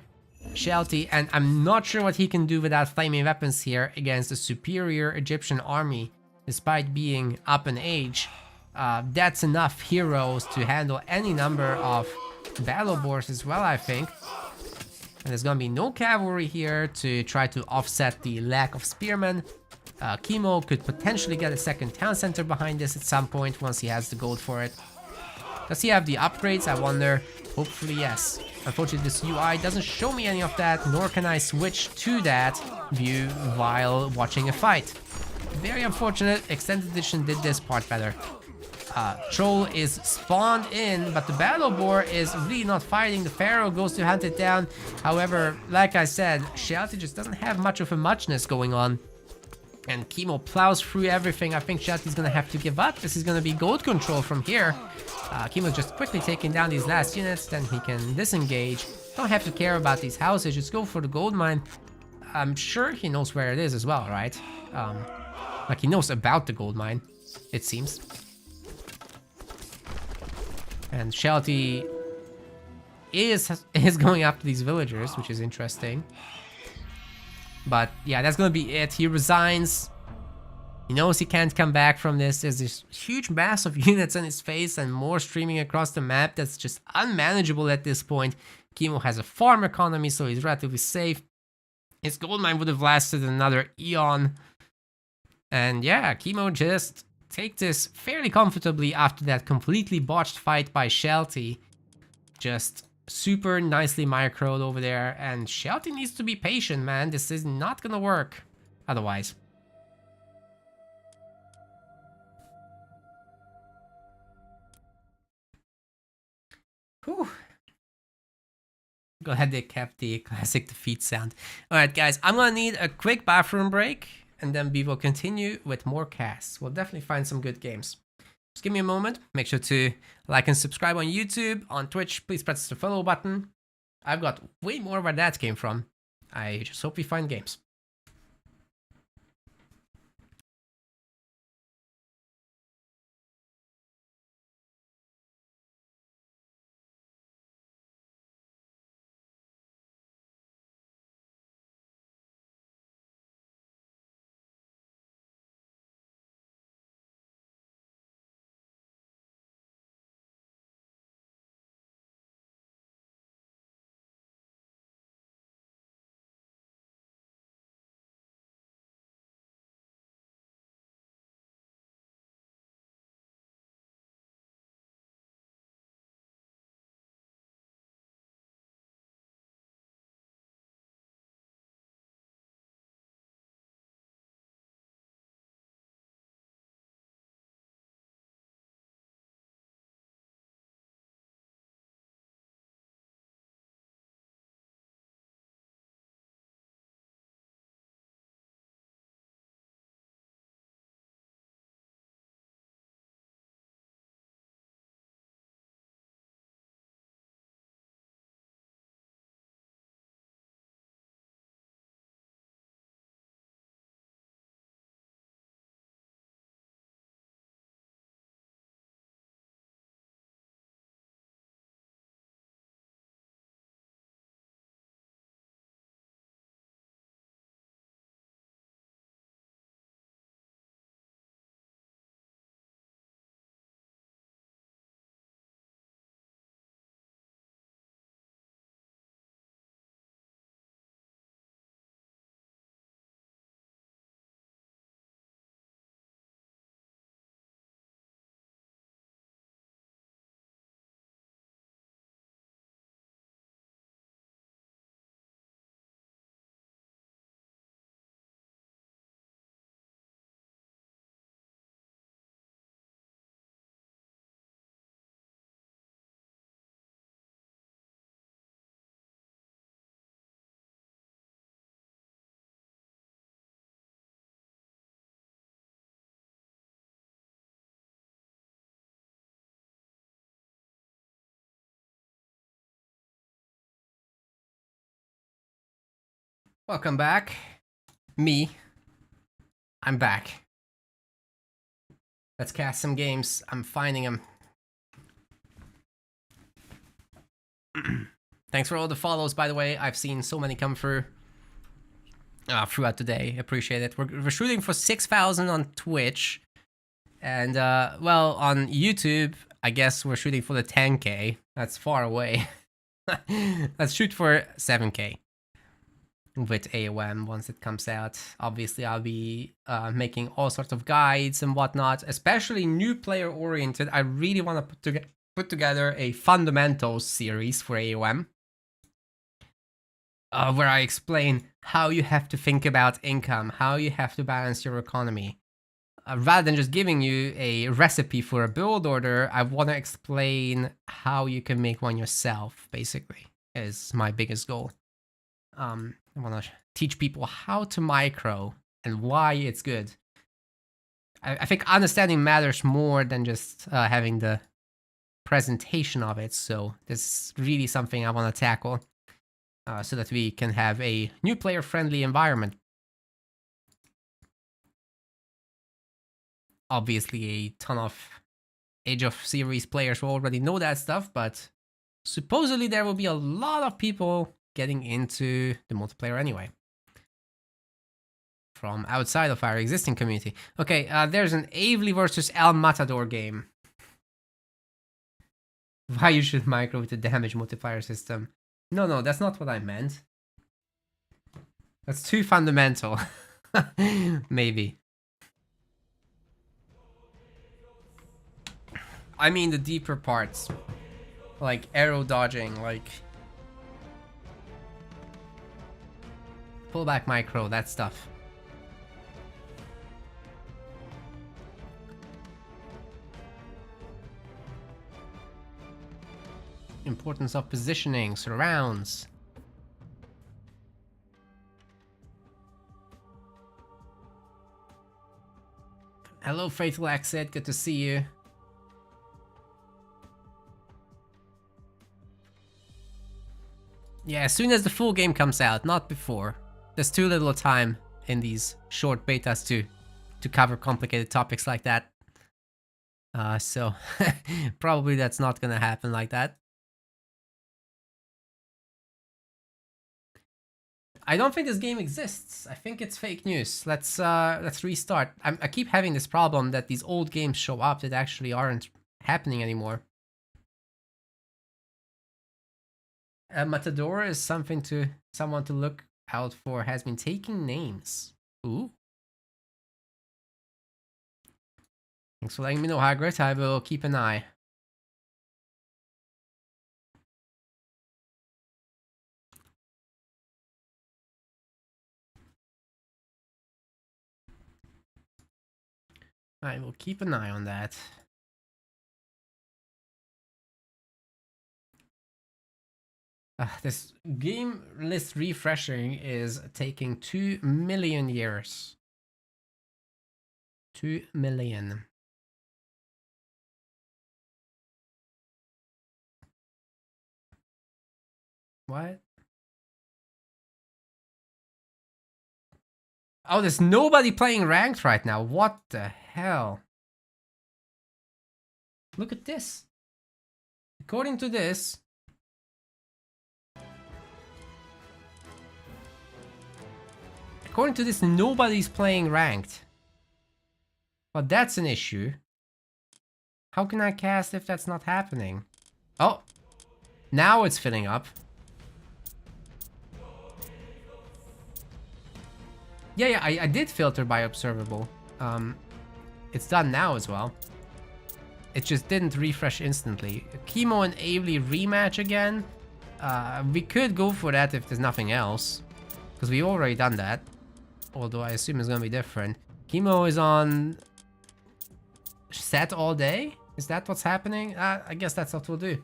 Shelty, and I'm not sure what he can do without flaming weapons here against a superior Egyptian army. Despite being up in age, that's enough heroes to handle any number of battle boars as well, I think. And there's gonna be no cavalry here to try to offset the lack of spearmen. Kimo could potentially get a second town center behind this at some point once he has the gold for it. Does he have the upgrades? I wonder. Hopefully, yes. Unfortunately, this UI doesn't show me any of that, nor can I switch to that view while watching a fight. Very unfortunate. Extended edition did this part better. Troll is spawned in, but the battle boar is really not fighting. The pharaoh goes to hunt it down. However, like I said, Shelty just doesn't have much of a muchness going on. And Kimo plows through everything. I think Shelty's gonna have to give up. This is gonna be gold control from here. Kimo's just quickly taking down these last units, then he can disengage. Don't have to care about these houses, just go for the gold mine. I'm sure he knows where it is as well, right? Like he knows about the gold mine, it seems. And Shelty is going after these villagers, which is interesting. But yeah, that's gonna be it. He resigns. He knows he can't come back from this. There's this huge mass of units in his face and more streaming across the map that's just unmanageable at this point. Kimo has a farm economy, so he's relatively safe. His gold mine would have lasted another eon. And yeah, Kimo just takes this fairly comfortably after that completely botched fight by Shelty. Just super nicely microed over there. And Shelty needs to be patient, man. This is not gonna work otherwise. Whew. Glad they kept the classic defeat sound. Alright guys, I'm gonna need a quick bathroom break, and then we will continue with more casts. We'll definitely find some good games. Just give me a moment. Make sure to like and subscribe on YouTube. On Twitch, please press the follow button. I've got way more where that came from. I just hope we find games. Welcome back. Me. I'm back. Let's cast some games. I'm finding them. Thanks for all the follows, by the way. I've seen so many come through throughout the day. Appreciate it. We're shooting for 6,000 on Twitch. And, well, on YouTube, I guess we're shooting for the 10K. That's far away. Let's shoot for 7K. With AOM once it comes out. Obviously, I'll be making all sorts of guides and whatnot, especially new player oriented. I really want to put together a fundamentals series for AOM, where I explain how you have to think about income, how you have to balance your economy. Rather than just giving you a recipe for a build order, I want to explain how you can make one yourself, basically, is my biggest goal. I want to teach people how to micro and why it's good. I think understanding matters more than just having the presentation of it. So this is really something I want to tackle so that we can have a new player-friendly environment. Obviously, a ton of Age of series players will already know that stuff, but supposedly there will be a lot of people getting into the multiplayer anyway. From outside of our existing community. Okay, there's an Avely versus El Matador game. Why you should micro with the damage multiplier system. No, that's not what I meant. That's too fundamental. Maybe. I mean the deeper parts. Like arrow dodging, like pullback micro, that stuff. Importance of positioning, surrounds. Hello, Faithful Exit, good to see you. Yeah, as soon as the full game comes out, not before. There's too little time in these short betas to cover complicated topics like that. So probably that's not gonna happen like that. I don't think this game exists. I think it's fake news. Let's restart. I keep having this problem that these old games show up that actually aren't happening anymore. Matador is someone to look out for. Has been taking names. Ooh. Thanks for letting me know, Hagrid. I will keep an eye. I will keep an eye on that. This game list refreshing is taking 2 million years. 2 million. What? Oh, there's nobody playing ranked right now. What the hell? Look at this. According to this, nobody's playing ranked. But that's an issue. How can I cast if that's not happening? Oh, now it's filling up. Yeah, I did filter by observable. It's done now as well. It just didn't refresh instantly. Chemo and Avely rematch again. We could go for that if there's nothing else, because we've already done that. Although I assume it's gonna be different. Chemo is on set all day. Is that what's happening? I guess that's what we'll do.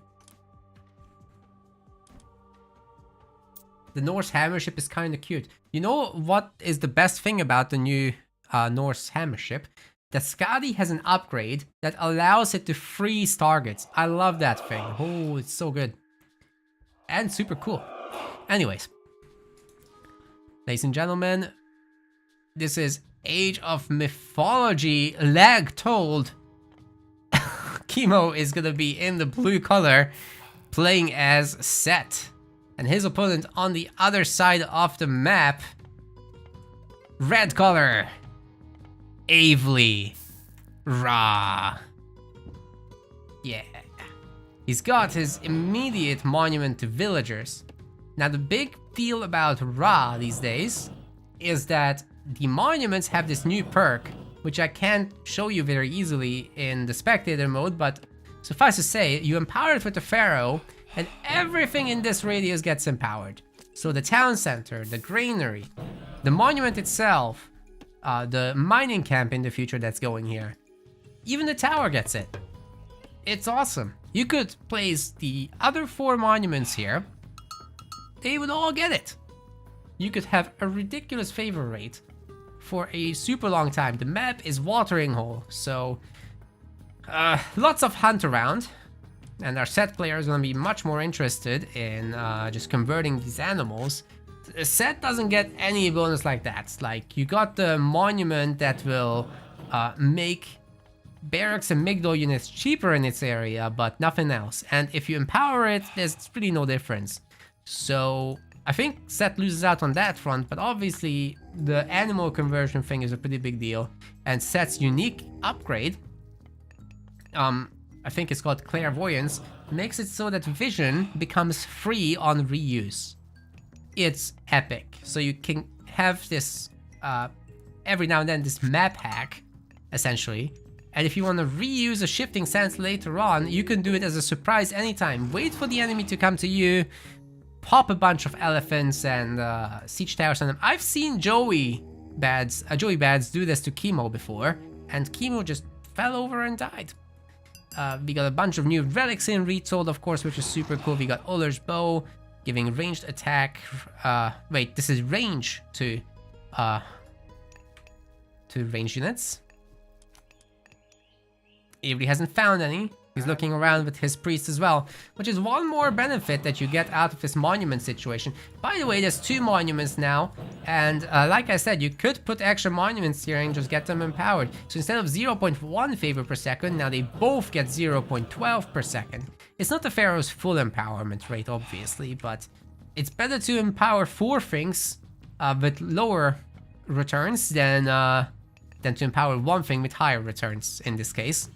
The Norse hammership is kind of cute. You know what is the best thing about the new Norse hammership? That Skadi has an upgrade that allows it to freeze targets. I love that thing. Oh, it's so good. And super cool. Anyways. Ladies and gentlemen, this is Age of Mythology Retold. Chemo is gonna be in the blue color, playing as Set. And his opponent on the other side of the map, red color, Avely. Ra. Yeah. He's got his immediate monument to villagers. Now the big deal about Ra these days is that the monuments have this new perk, which I can't show you very easily in the spectator mode, but suffice to say, you empower it with the pharaoh, and everything in this radius gets empowered. So the town center, the granary, the monument itself, the mining camp in the future that's going here. Even the tower gets it. It's awesome. You could place the other 4 monuments here. They would all get it. You could have a ridiculous favor rate for a super long time. The map is watering hole, so lots of hunt around. And our Set player is going to be much more interested in just converting these animals. Set doesn't get any bonus like that. Like, you got the monument that will make barracks and Migdol units cheaper in its area, but nothing else. And if you empower it, there's really no difference. So I think Set loses out on that front, but obviously the animal conversion thing is a pretty big deal. And Set's unique upgrade, I think it's called Clairvoyance, makes it so that vision becomes free on reuse. It's epic. So you can have this, every now and then, this map hack, essentially. And if you want to reuse a shifting sense later on, you can do it as a surprise anytime. Wait for the enemy to come to you, pop a bunch of elephants and siege towers on them. I've seen Joey Bads do this to Chemo before, and Chemo just fell over and died. We got a bunch of new relics in Retold, of course, which is super cool. We got Uller's bow, giving ranged attack. Wait, this is range to range units. Avely hasn't found any. He's looking around with his priest as well, which is one more benefit that you get out of this monument situation. By the way, there's 2 monuments now, and like I said, you could put extra monuments here and just get them empowered. So instead of 0.1 favor per second, now they both get 0.12 per second. It's not the pharaoh's full empowerment rate, obviously, but it's better to empower 4 things with lower returns than to empower 1 thing with higher returns in this case.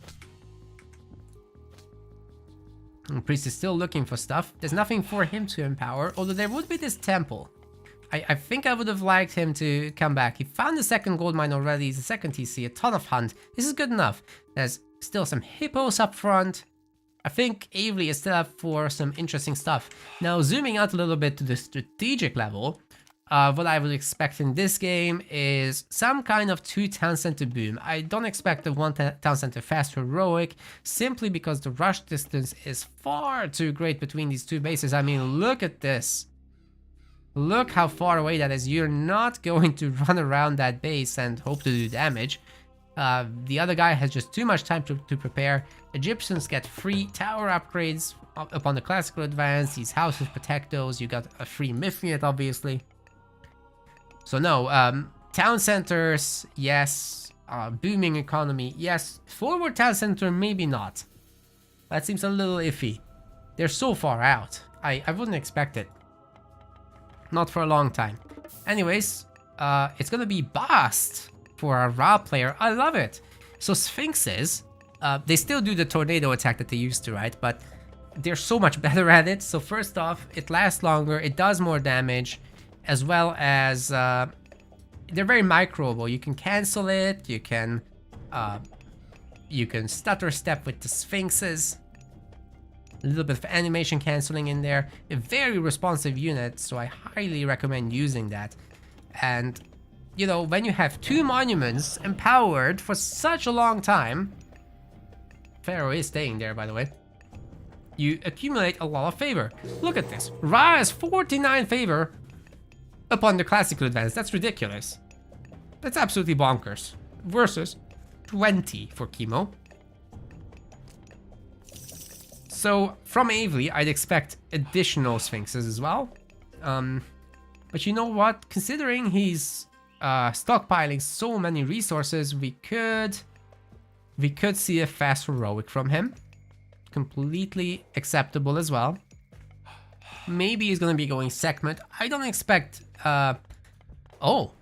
And Priest is still looking for stuff. There's nothing for him to empower, although there would be this temple. I think I would have liked him to come back. He found the 2nd gold mine already, he's the 2nd TC, a ton of hunt. This is good enough. There's still some hippos up front. I think Avely is still up for some interesting stuff. Now, zooming out a little bit to the strategic level, what I would expect in this game is some kind of 2 town center boom. I don't expect the 1 town center fast heroic, simply because the rush distance is far too great between these 2 bases. I mean, look at this. Look how far away that is. You're not going to run around that base and hope to do damage. The other guy has just too much time to prepare. Egyptians get free tower upgrades upon the classical advance. These houses protect those. You got a free myth unit, obviously. So no, town centers, yes. Booming economy, yes. Forward town center, maybe not. That seems a little iffy. They're so far out. I wouldn't expect it. Not for a long time. Anyways, it's gonna be Bast for our Ra player. I love it. So Sphinxes, they still do the tornado attack that they used to, right? But they're so much better at it. So first off, it lasts longer, it does more damage, as well as they're very microable. You can cancel it, you can stutter step with the Sphinxes. A little bit of animation canceling in there. A very responsive unit, so I highly recommend using that. And, you know, when you have 2 monuments empowered for such a long time, Pharaoh is staying there, by the way, you accumulate a lot of favor. Look at this. Ra has 49 favor upon the classical advance. That's ridiculous. That's absolutely bonkers. Versus 20 for Chemo. So from Avely, I'd expect additional Sphinxes as well. But But you know what? Considering he's stockpiling so many resources, we could see a fast heroic from him. Completely acceptable as well. Maybe he's gonna be going segment. I don't expect... Oh!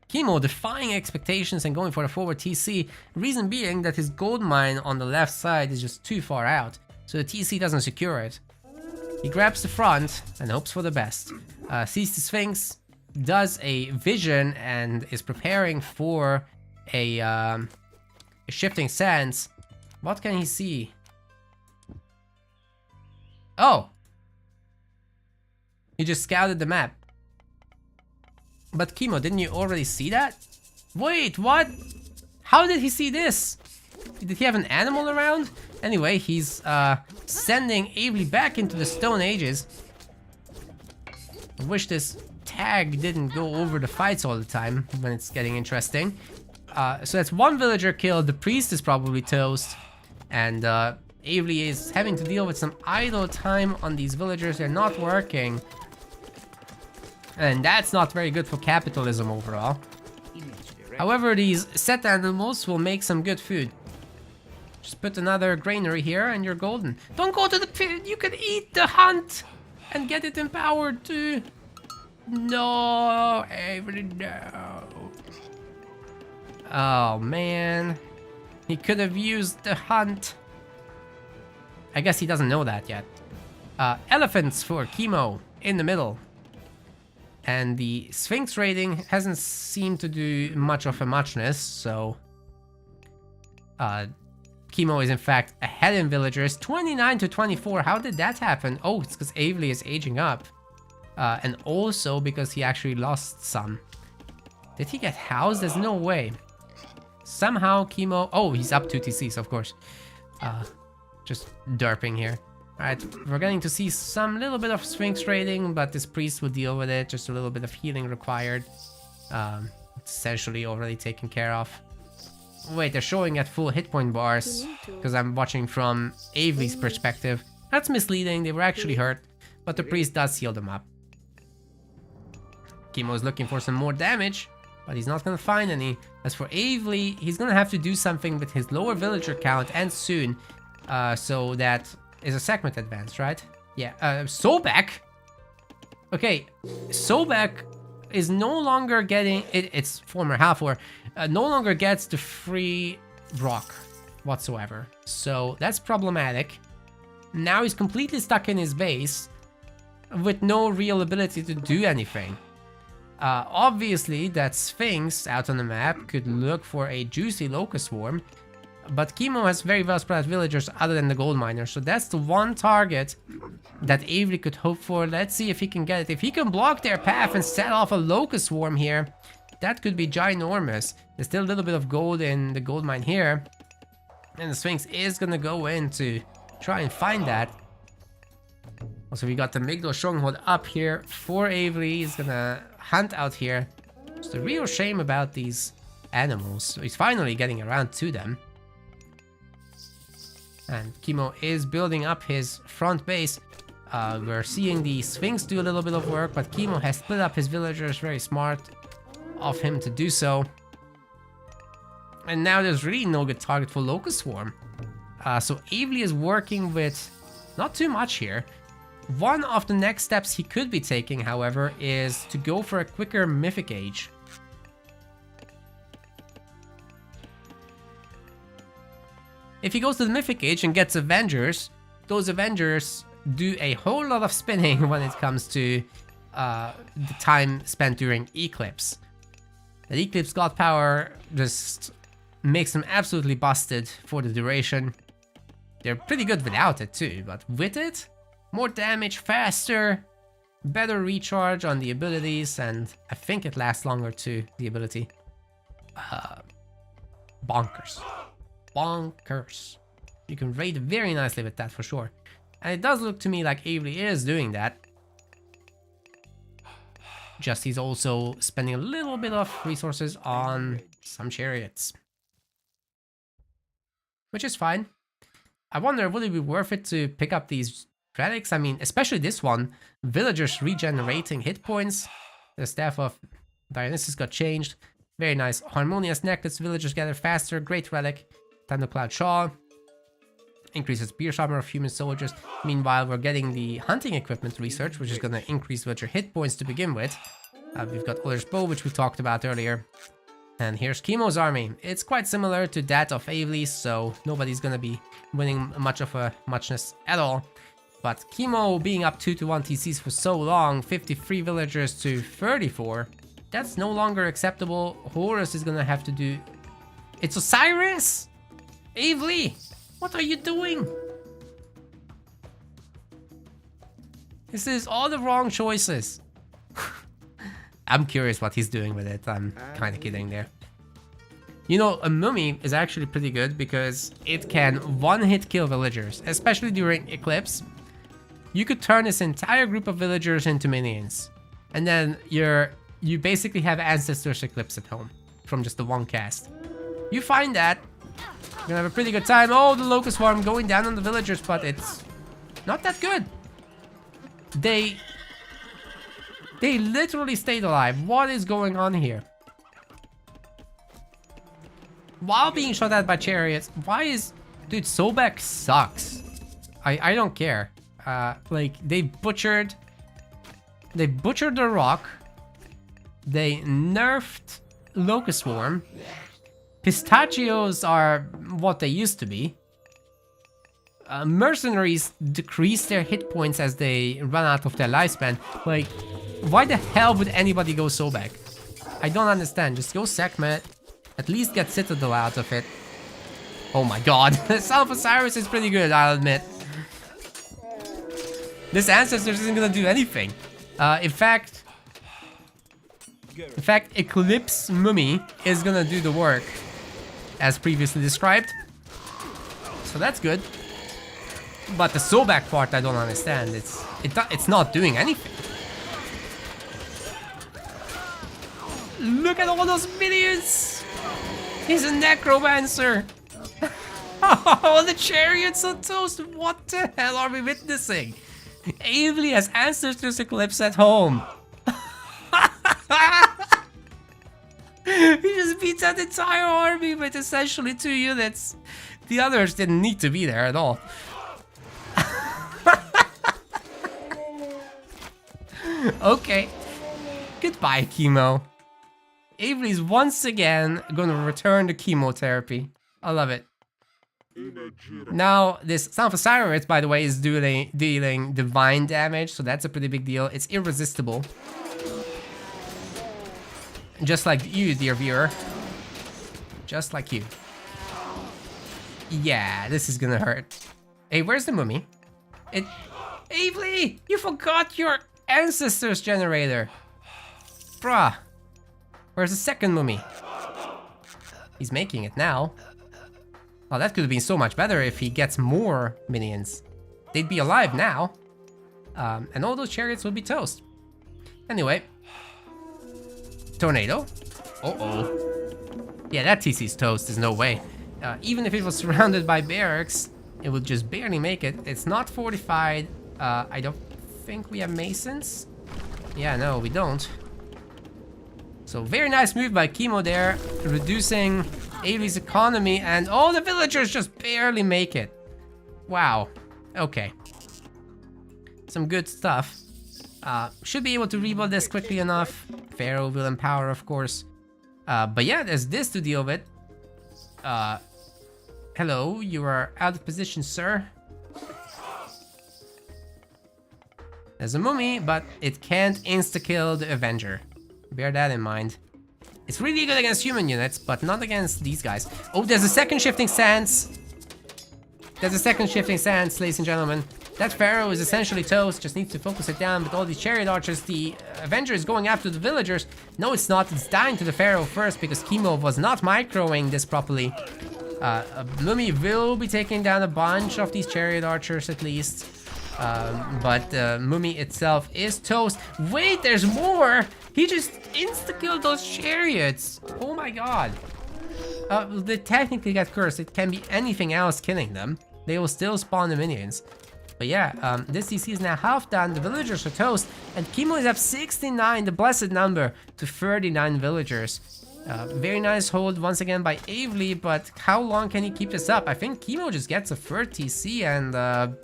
Chemo defying expectations and going for a forward TC. Reason being that his gold mine on the left side is just too far out. So the TC doesn't secure it. He grabs the front and hopes for the best. Sees the Sphinx, does a vision and is preparing for a shifting sands. What can he see? Oh! He just scouted the map. But Chemo, didn't you already see that? Wait, what? How did he see this? Did he have an animal around? Anyway, he's sending Avery back into the Stone Ages. I wish this tag didn't go over the fights all the time when it's getting interesting. So that's one villager killed, the priest is probably toast. And Avery is having to deal with some idle time on these villagers, they're not working. And that's not very good for capitalism overall. However, these set animals will make some good food. Just put another granary here and you're golden. Don't go to the pit, you can eat the hunt and get it empowered too. No, Avery, no. Oh man, he could have used the hunt. I guess he doesn't know that yet. Elephants for Chemo in the middle. And the Sphinx raiding hasn't seemed to do much of a muchness, so... Chemo is in fact ahead in villagers, 29 to 24. How did that happen? Oh, it's because Avery is aging up. And also because he actually lost some. Did he get housed? There's no way. Somehow Chemo... Oh, he's up 2 TCs, of course. Just derping here. Alright, we're getting to see some little bit of Sphinx raiding, but this priest will deal with it. Just a little bit of healing required. It's essentially already taken care of. Wait, they're showing at full hit point bars because I'm watching from Avery's perspective. That's misleading, they were actually hurt, but the priest does heal them up. Chemo is looking for some more damage, but he's not gonna find any. As for Avery, he's gonna have to do something with his lower villager count and soon. So that is a segment advance, right? Yeah, Sobek? Okay, Sobek is no longer getting, it's former half war, no longer gets the free rock whatsoever. So that's problematic. Now he's completely stuck in his base with no real ability to do anything. Obviously, that Sphinx out on the map could look for a juicy locust swarm, but Chemo has very well spread out villagers other than the gold miner, so that's the one target that Avery could hope for. Let's see if he can get it. If he can block their path and set off a locust swarm here, that could be ginormous. There's still a little bit of gold in the gold mine here, and the Sphinx is gonna go in to try and find that. Also, we got the Migdal Stronghold up here for Avery. He's gonna hunt out here. It's the real shame about these animals. So he's finally getting around to them. And Chemo is building up his front base. We're seeing the Sphinx do a little bit of work, but Chemo has split up his villagers. Very smart of him to do so. And now there's really no good target for Locust Swarm. So Avery is working with not too much here. One of the next steps he could be taking, however, is to go for a quicker Mythic Age. If he goes to the Mythic Age and gets Avengers, those Avengers do a whole lot of spinning when it comes to the time spent during Eclipse. That Eclipse God Power just makes them absolutely busted for the duration. They're pretty good without it too, but with it, more damage, faster, better recharge on the abilities, and I think it lasts longer too, the ability. Bonkers. Bonkers. You can raid very nicely with that for sure. And it does look to me like Avery is doing that. Just he's also spending a little bit of resources on some chariots. Which is fine. I wonder, would it be worth it to pick up these relics? I mean, especially this one. Villagers regenerating hit points. The staff of Dionysus got changed. Very nice. Harmonious necklace. Villagers gather faster. Great relic. Thundercloud shawl. Increases pierce armor of human soldiers. Meanwhile, we're getting the hunting equipment research, which is going to increase villager hit points to begin with. We've got Uller's bow, which we talked about earlier. And here's Chemo's army. It's quite similar to that of Avely's, so nobody's going to be winning much of a muchness at all. But Chemo being up 2-1 TCs for so long, 53 villagers to 34, that's no longer acceptable. Horus is going to have to do... It's Osiris! Avely! What are you doing? This is all the wrong choices. I'm curious what he's doing with it. I'm kind of kidding there. You know, a mummy is actually pretty good because it can one-hit kill villagers, especially during Eclipse. You could turn this entire group of villagers into minions. And then you basically have Ancestors Eclipse at home from just the one cast. You find that, you're gonna have a pretty good time. Oh, the Locust Swarm going down on the villagers, but it's not that good. They literally stayed alive. What is going on here? While being shot at by chariots, why is... Dude, Sobek sucks. I don't care. Like, they butchered the rock. They nerfed Locust Swarm. Pistachios are what they used to be. Mercenaries decrease their hit points as they run out of their lifespan. Like, why the hell would anybody go Sobek? I don't understand. Just go Sekhmet. At least get Citadel out of it. Oh my god. Self Osiris is pretty good, I'll admit. This Ancestors isn't gonna do anything. In fact, Eclipse Mummy is gonna do the work, as previously described. So that's good. But the Sobek part I don't understand. It's not doing anything. Look at all those minions! He's a necromancer! Oh, the chariots are toast! What the hell are we witnessing? Avely has Ancestors Eclipse at home. He just beats that entire army with essentially 2 units. The others didn't need to be there at all. Okay. Goodbye, Chemo. Avely's once again gonna return to chemotherapy. I love it. Now, this Son of Osiris, by the way, is dealing divine damage, so that's a pretty big deal. It's irresistible. Just like you, dear viewer. Just like you. Yeah, this is gonna hurt. Hey, where's the mummy? Avely! You forgot your Ancestors generator! Bruh. Where's the second mummy? He's making it now. Oh, that could have been so much better if he gets more minions. They'd be alive now. And all those chariots would be toast. Anyway. Tornado. Uh-oh. Yeah, that TC's toast. There's no way. Even if it was surrounded by barracks, it would just barely make it. It's not fortified. I don't think we have masons. Yeah, no, we don't. So very nice move by Chemo there, reducing Avely's economy, and all the villagers just barely make it. Wow. Okay. Some good stuff. Should be able to rebuild this quickly enough. Pharaoh will empower, of course. But yeah, there's this to deal with. Hello, you are out of position, sir. There's a mummy, but it can't insta-kill the Avenger. Bear that in mind. It's really good against human units, but not against these guys. Oh, there's a second shifting sands. There's a second shifting sands, ladies and gentlemen. That Pharaoh is essentially toast, just needs to focus it down with all these chariot archers. The Avenger is going after the villagers. No, it's not. It's dying to the Pharaoh first because Chemo was not microing this properly. Mummy will be taking down a bunch of these chariot archers at least. But Mummy itself is toast. Wait, there's more! He just insta-killed those chariots! Oh my god. They technically got cursed. It can be anything else killing them. They will still spawn the minions. But yeah, this CC is now half done, the villagers are toast, and Chemo is up 69, the blessed number, to 39 villagers. Very nice hold once again by Avely, but how long can he keep this up? I think Chemo just gets a third TC and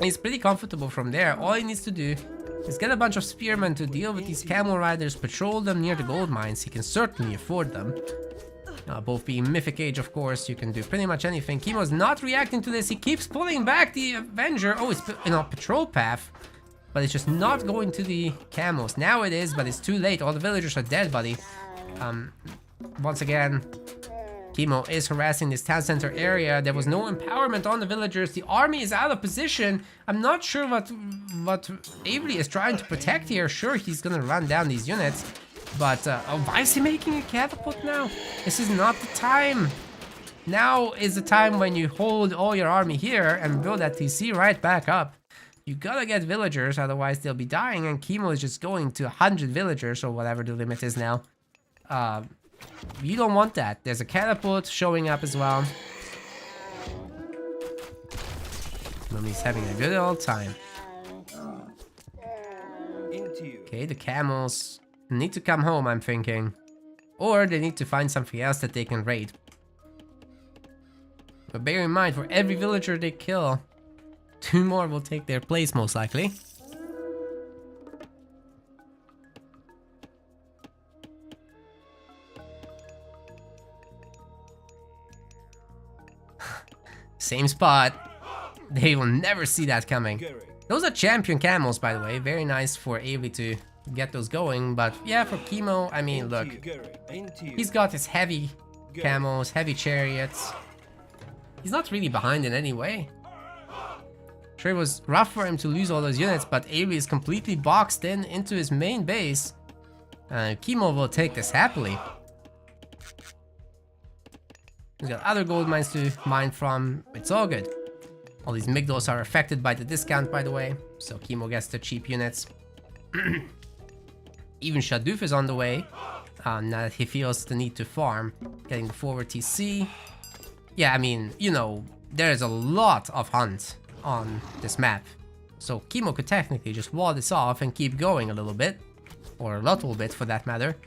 he's pretty comfortable from there. All he needs to do is get a bunch of spearmen to deal with these camel riders, patrol them near the gold mines. He can certainly afford them. Both being Mythic Age, of course, you can do pretty much anything. Chemo's not reacting to this. He keeps pulling back the Avenger. Oh, it's in a patrol path, but it's just not going to the camels. Now it is, but it's too late. All the villagers are dead, buddy. Once again, Chemo is harassing this town center area. There was no empowerment on the villagers. The army is out of position. I'm not sure what Avely is trying to protect here. Sure, he's gonna run down these units. But, oh, why is he making a catapult now? This is not the time. Now is the time when you hold all your army here and build that TC right back up. You gotta get villagers, otherwise they'll be dying, and Chemo is just going to 100 villagers, or whatever the limit is now. You don't want that. There's a catapult showing up as well. Mummy's having a good old time. Okay, the camels need to come home, I'm thinking. Or they need to find something else that they can raid. But bear in mind, for every villager they kill, 2 more will take their place, most likely. Same spot. They will never see that coming. Those are champion camels, by the way. Very nice for Avely to get those going. But yeah, for Chemo, I mean, look. He's got his heavy camels, heavy chariots. He's not really behind in any way. Sure, it was rough for him to lose all those units, but Avely is completely boxed in into his main base. Chemo will take this happily. He's got other gold mines to mine from. It's all good. All these Migdals are affected by the discount, by the way. So Chemo gets the cheap units. Even Shaduf is on the way. Now that he feels the need to farm. Getting the forward TC. Yeah, I mean, you know, there's a lot of hunt on this map. So Chemo could technically just wall this off and keep going a little bit. Or a little bit, for that matter.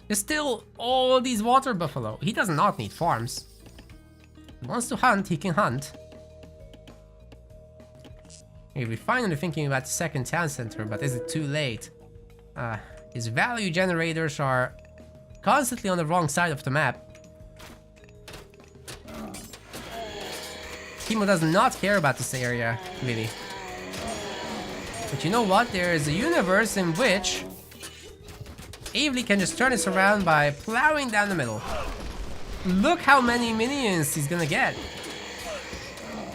There's still all these water buffalo. He does not need farms. He wants to hunt, he can hunt. We're finally thinking about the second town center, but is it too late? His value generators are constantly on the wrong side of the map. Chemo does not care about this area, really. But you know what? There is a universe in which Avely can just turn this around by plowing down the middle. Look how many minions he's gonna get.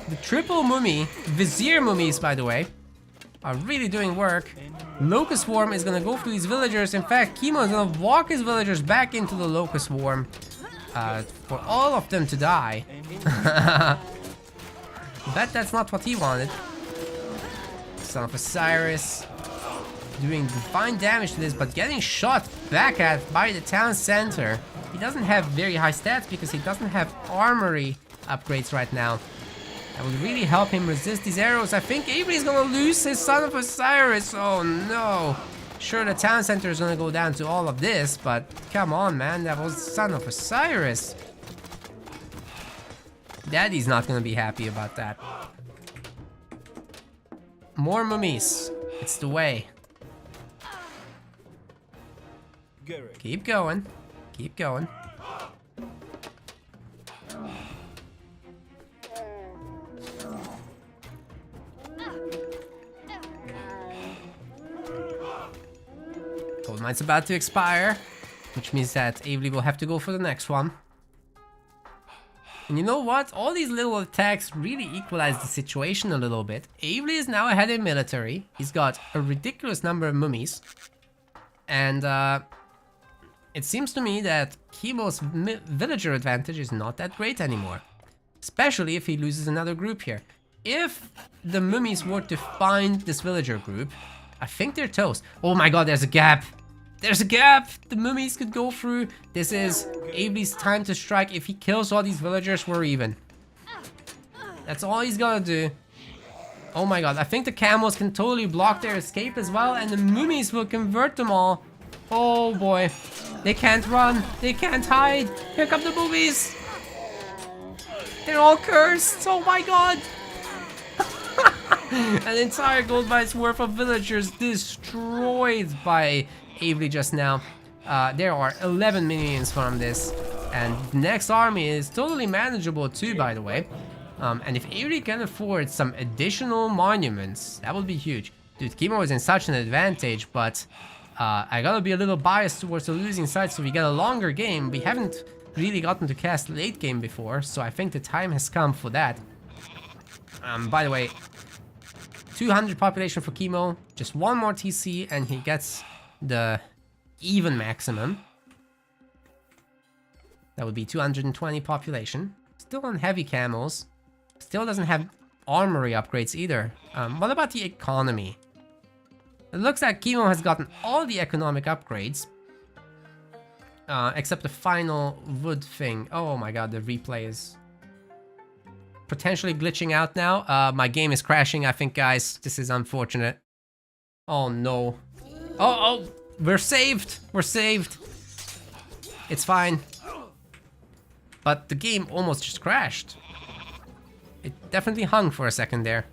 The triple mummy, Vizier mummies, by the way, are really doing work. Locust Swarm is gonna go through these villagers. In fact, Chemo is gonna walk his villagers back into the Locust Swarm for all of them to die. Bet that's not what he wanted. Son of Osiris doing divine damage to this, but getting shot back at by the town center. He doesn't have very high stats because he doesn't have armory upgrades right now. That would really help him resist these arrows. I think Avely is gonna lose his Son of Osiris. Oh no. Sure, the town center is gonna go down to all of this, but come on, man, that was Son of Osiris. Daddy's not gonna be happy about that. More mummies. It's the way. Keep going. Keep going. Gold mine's about to expire, which means that Avely will have to go for the next one. And you know what? All these little attacks really equalize the situation a little bit. Avely is now ahead in military. He's got a ridiculous number of mummies. And it seems to me that Chemo's villager advantage is not that great anymore. Especially if he loses another group here. If the mummies were to find this villager group, I think they're toast. Oh my god, there's a gap. There's a gap! The mummies could go through. This is Avely's time to strike. If he kills all these villagers, we're even. That's all he's gonna do. Oh my god, I think the camels can totally block their escape as well, and the mummies will convert them all. Oh boy. They can't run. They can't hide. Here come the mummies. They're all cursed. Oh my god. An entire gold mine's worth of villagers destroyed by Avery just now. There are 11 minions from this. And the next army is totally manageable too, by the way. And if Avery can afford some additional monuments, that would be huge. Dude, Chemo is in such an advantage, but I gotta be a little biased towards the losing side, so we get a longer game. We haven't really gotten to cast late game before, so I think the time has come for that. By the way, 200 population for Chemo, just one more TC and he gets the even maximum. That would be 220 population. Still on heavy camels. Still doesn't have armory upgrades either. What about the economy? It looks like Chemo has gotten all the economic upgrades. Except the final wood thing. Oh my god, the replay is potentially glitching out now. My game is crashing, I think, guys. This is unfortunate. Oh no. Oh, we're saved. We're saved. It's fine. But the game almost just crashed. It definitely hung for a second there.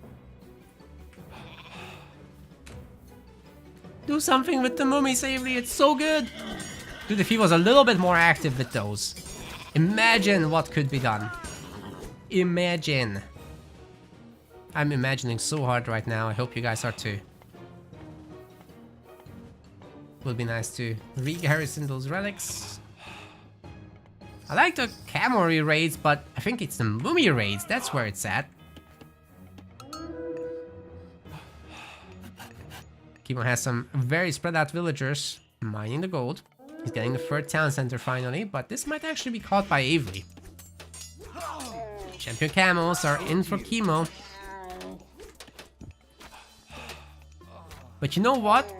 Do something with the mummies, Avery. It's so good. Dude, if he was a little bit more active with those. Imagine what could be done. Imagine. I'm imagining so hard right now. I hope you guys are too. Would be nice to re-garrison those relics. I like the cavalry raids, but I think it's the mummy raids. That's where it's at. Chemo has some very spread out villagers mining the gold. He's getting the third town center finally, but this might actually be caught by Avery. Champion camels are in for Chemo. But you know what?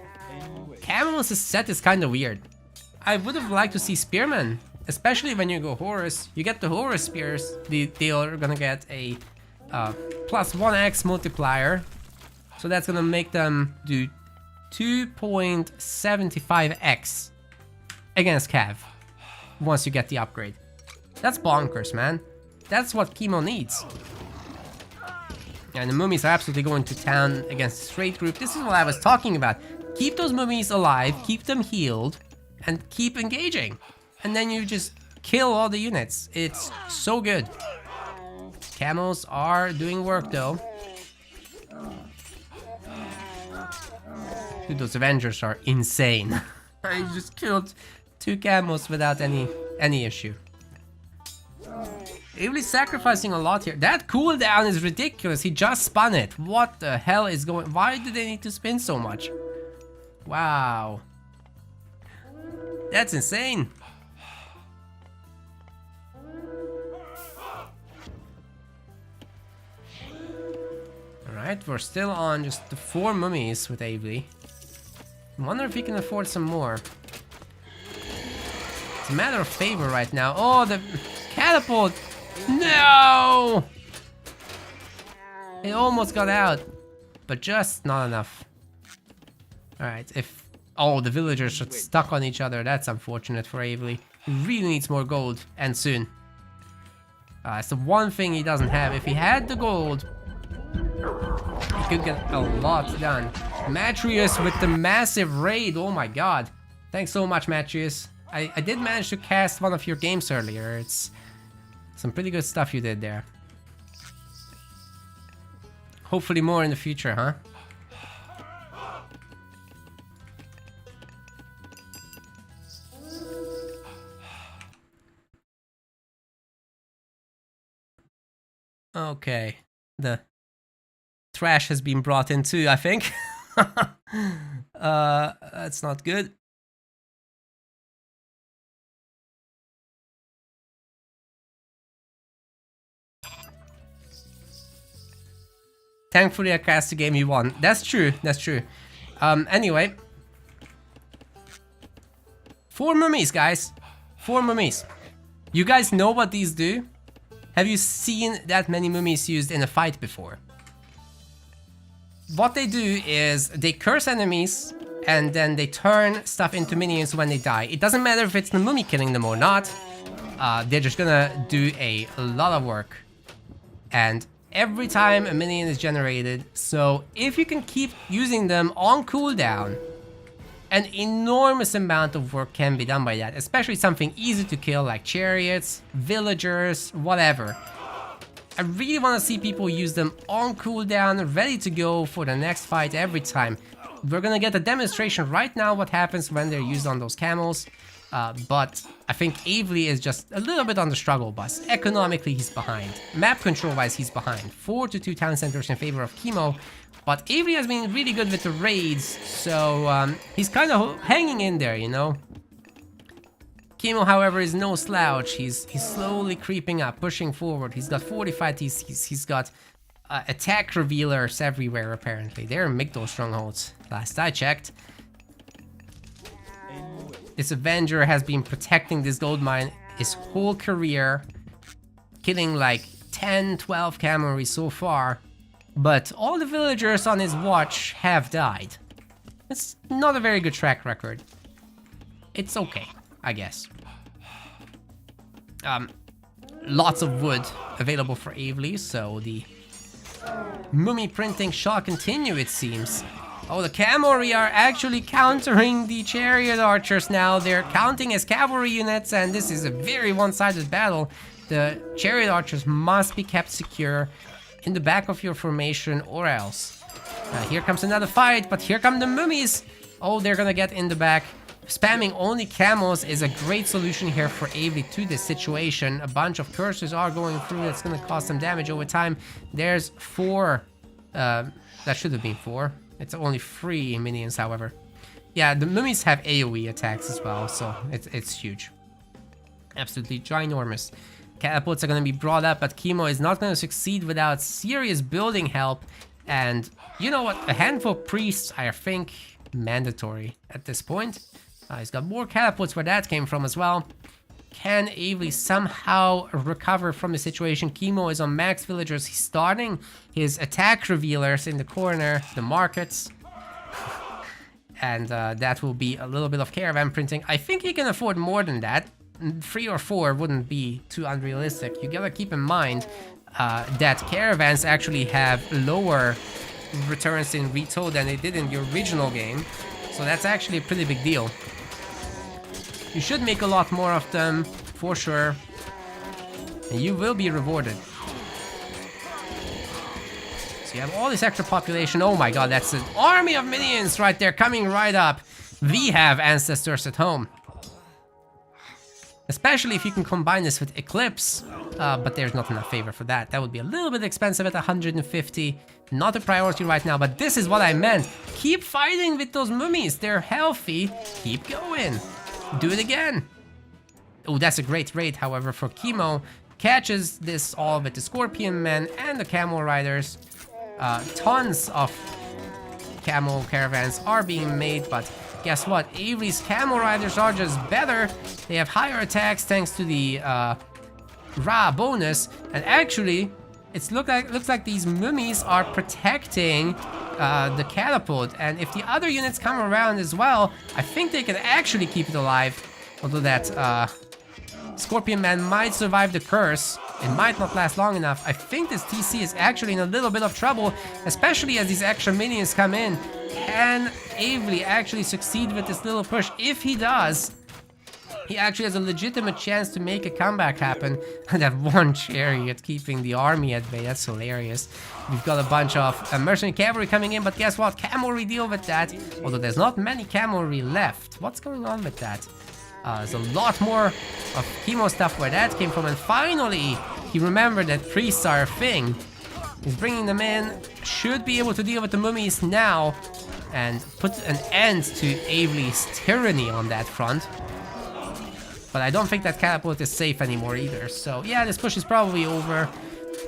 Camels' set is kind of weird. I would have liked to see spearmen. Especially when you go Horus, you get the Horus spears. They are gonna get a plus 1x multiplier. So that's gonna make them do 2.75x against Cav once you get the upgrade. That's bonkers, man. That's what Chemo needs. And the mummies are absolutely going to town against the straight group. This is what I was talking about. Keep those mummies alive, keep them healed, and keep engaging. And then you just kill all the units. It's so good. Camels are doing work though. Dude, those Avengers are insane. I just killed 2 camels without any issue. Really sacrificing a lot here. That cooldown is ridiculous. He just spun it. What the hell is going... Why do they need to spin so much? Wow. That's insane. Alright, we're still on just the 4 mummies with Avery. I wonder if he can afford some more. It's a matter of favor right now. Oh, the catapult! No! It almost got out, but just not enough. Alright, if... Oh, the villagers are stuck on each other. That's unfortunate for Avery. He really needs more gold, and soon. It's the one thing he doesn't have. If he had the gold, he could get a lot done. Matreus with the massive raid. Oh my god. Thanks so much, Matreus. I did manage to cast one of your games earlier. It's some pretty good stuff you did there. Hopefully more in the future, huh? Okay. The trash has been brought in too, I think. That's not good. Thankfully, I cast the game you won. That's true. That's true. Anyway. 4 mummies, guys. 4 mummies. You guys know what these do? Have you seen that many mummies used in a fight before? what they do is they curse enemies and then they turn stuff into minions when they die. It doesn't matter if it's the mummy killing them or not. They're just gonna do a lot of work. And every time a minion is generated, so if you can keep using them on cooldown, an enormous amount of work can be done by that, especially something easy to kill like chariots, villagers, whatever. I really want to see people use them on cooldown, ready to go for the next fight every time. We're gonna get a demonstration right now what happens when they're used on those camels. But I think Avely is just a little bit on the struggle bus. Economically, he's behind. Map control-wise, he's behind. 4-2 town centers in favor of Chemo. But Avely has been really good with the raids, so he's kind of hanging in there, you know? Chemo, however, is no slouch. He's slowly creeping up, pushing forward. He's got fortified TCs. He's got attack revealers everywhere, apparently. They're Migdol strongholds, last I checked. This Avenger has been protecting this gold mine his whole career, killing like 10, 12 cavalry so far. But all the villagers on his watch have died. It's not a very good track record. It's okay, I guess. Lots of wood available for Avely, so the mummy printing shall continue, it seems. Oh, the cavalry are actually countering the chariot archers now. They're counting as cavalry units, and this is a very one-sided battle. The chariot archers must be kept secure in the back of your formation or else. Here comes another fight, but here come the mummies. Oh, they're gonna get in the back. Spamming only camels is a great solution here for Avely to this situation. A bunch of curses are going through. That's gonna cause some damage over time. There's 4. That should have been 4. It's only 3 minions, however. Yeah, the mummies have AoE attacks as well, so it's huge. Absolutely ginormous. Catapults are going to be brought up, but Chemo is not going to succeed without serious building help. And you know what? A handful of priests, I think, mandatory at this point. He's got more catapults where that came from as well. Can Avely somehow recover from the situation? Chemo is on max villagers. He's starting his attack revealers in the corner, the markets. And that will be a little bit of caravan printing. I think he can afford more than that. 3 or 4 wouldn't be too unrealistic. You gotta keep in mind that caravans actually have lower returns in Retold than they did in the original game. So that's actually a pretty big deal. You should make a lot more of them, for sure. And you will be rewarded. So you have all this extra population. Oh my god, that's an army of minions right there coming right up. We have ancestors at home. Especially if you can combine this with Eclipse. But there's not enough favor for that. That would be a little bit expensive at 150. Not a priority right now, but this is what I meant. Keep fighting with those mummies. They're healthy. Keep going. Do it again. Oh, that's a great raid, however, for Chemo. Catches this all with the Scorpion Men and the Camel Riders. Tons of Camel Caravans are being made, but guess what? Avely's Camel Riders are just better. They have higher attacks thanks to the Ra bonus, and actually, it looks like these mummies are protecting the catapult, and if the other units come around as well, I think they can actually keep it alive. Although that Scorpion Man might survive the curse, it might not last long enough. I think this TC is actually in a little bit of trouble, especially as these extra minions come in. Can Avely actually succeed with this little push? If he does, he actually has a legitimate chance to make a comeback happen. And that one chariot keeping the army at bay, that's hilarious. We've got a bunch of mercenary cavalry coming in, but guess what? Cavalry deal with that. Although there's not many cavalry left. What's going on with that? There's a lot more of Chemo stuff where that came from. And finally, he remembered that priests are a thing. He's bringing them in. Should be able to deal with the mummies now. And put an end to Avely's tyranny on that front. But I don't think that catapult is safe anymore either. So yeah, this push is probably over.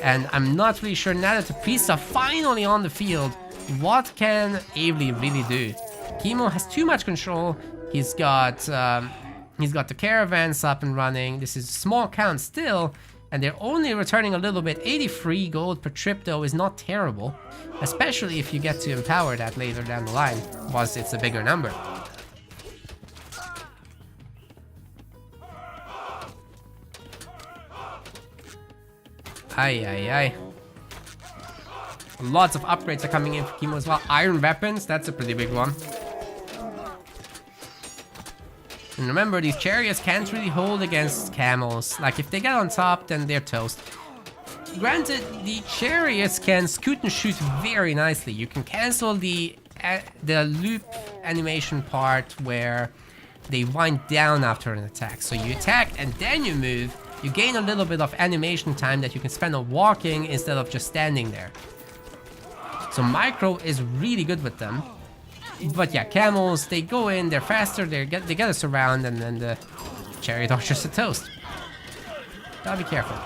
And I'm not really sure now that the priests are finally on the field, what can Avely really do? Chemo has too much control. He's got the caravans up and running. This is a small count still. And they're only returning a little bit. 83 gold per trip though is not terrible, especially if you get to empower that later down the line, once it's a bigger number. Ay, ay, ay. Lots of upgrades are coming in for Chemo as well. Iron weapons, that's a pretty big one. And remember, these chariots can't really hold against camels. Like, if they get on top, then they're toast. Granted, the chariots can scoot and shoot very nicely. You can cancel the loop animation part where they wind down after an attack. So you attack and then you move. You gain a little bit of animation time that you can spend on walking instead of just standing there. So micro is really good with them. But yeah, camels, they go in, they're faster, they get us around, and then the chariot archers are toast. Gotta be careful.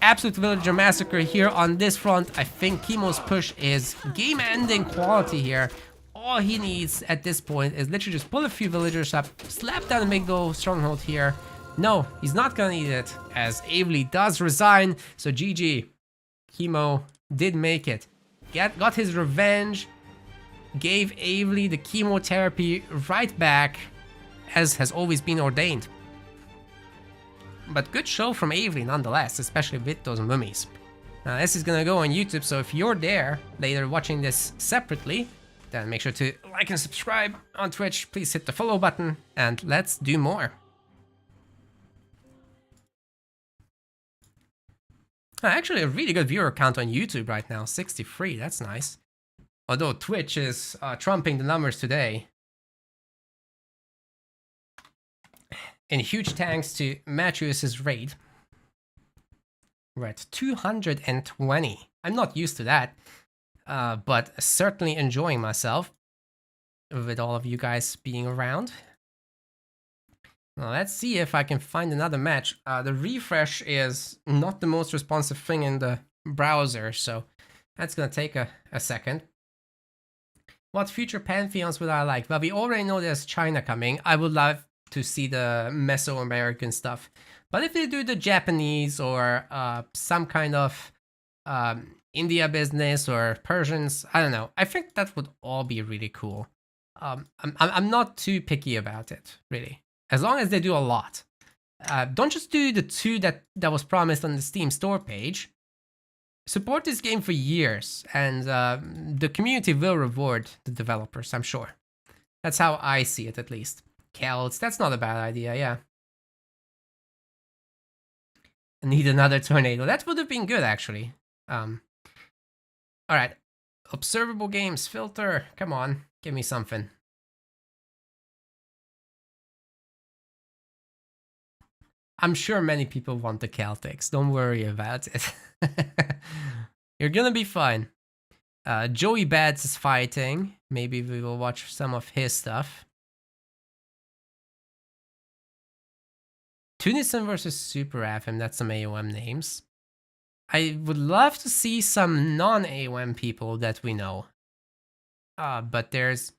Absolute villager massacre here on this front. I think Chemo's push is game-ending quality here. All he needs at this point is literally just pull a few villagers up, slap down a big gold stronghold here. No, he's not gonna need it, as Avely does resign. So GG. Chemo did make it. Got his revenge. Gave Avely the chemotherapy right back, as has always been ordained. But good show from Avely nonetheless, especially with those mummies. Now this is gonna go on YouTube, so if you're there later watching this separately, then make sure to like and subscribe on Twitch. Please hit the follow button, and let's do more. Actually, a really good viewer count on YouTube right now, 63, that's nice. Although Twitch is trumping the numbers today. And huge thanks to Matthews's raid. We're at 220. I'm not used to that, but certainly enjoying myself with all of you guys being around. Now let's see if I can find another match. The refresh is not the most responsive thing in the browser, so that's gonna take a second. What future pantheons would I like? Well, we already know there's China coming. I would love to see the Mesoamerican stuff. But if they do the Japanese or some kind of India business or Persians, I don't know. I think that would all be really cool. I'm not too picky about it, really. As long as they do a lot. Don't just do the 2 that was promised on the Steam store page. Support this game for years, and the community will reward the developers, I'm sure. That's how I see it, at least. Celts, that's not a bad idea, yeah. I need another tornado. That would have been good, actually. Alright. Observable games, filter. Come on, give me something. I'm sure many people want the Celtics. Don't worry about it. You're gonna be fine. Joey Bads is fighting. Maybe we will watch some of his stuff. Tunison versus Super AFM. That's some AOM names. I would love to see some non-AOM people that we know. But there's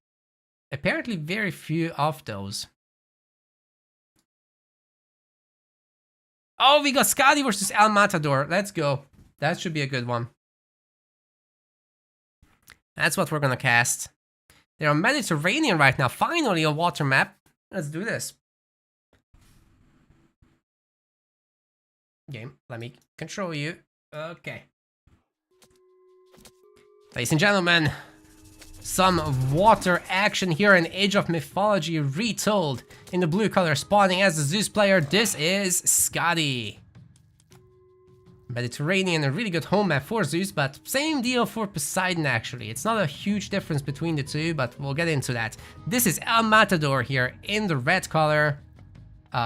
apparently very few of those. Oh, we got Scotty versus El Matador. Let's go. That should be a good one. That's what we're gonna cast. They're on Mediterranean right now. Finally, a water map. Let's do this. Game, let me control you. Okay. Ladies and gentlemen, some water action here in Age of Mythology Retold. In the blue color, spawning as the Zeus player, this is Scotty. Mediterranean, a really good home map for Zeus, but same deal for Poseidon actually. It's not a huge difference between the two, but we'll get into that. This is El Matador here in the red color,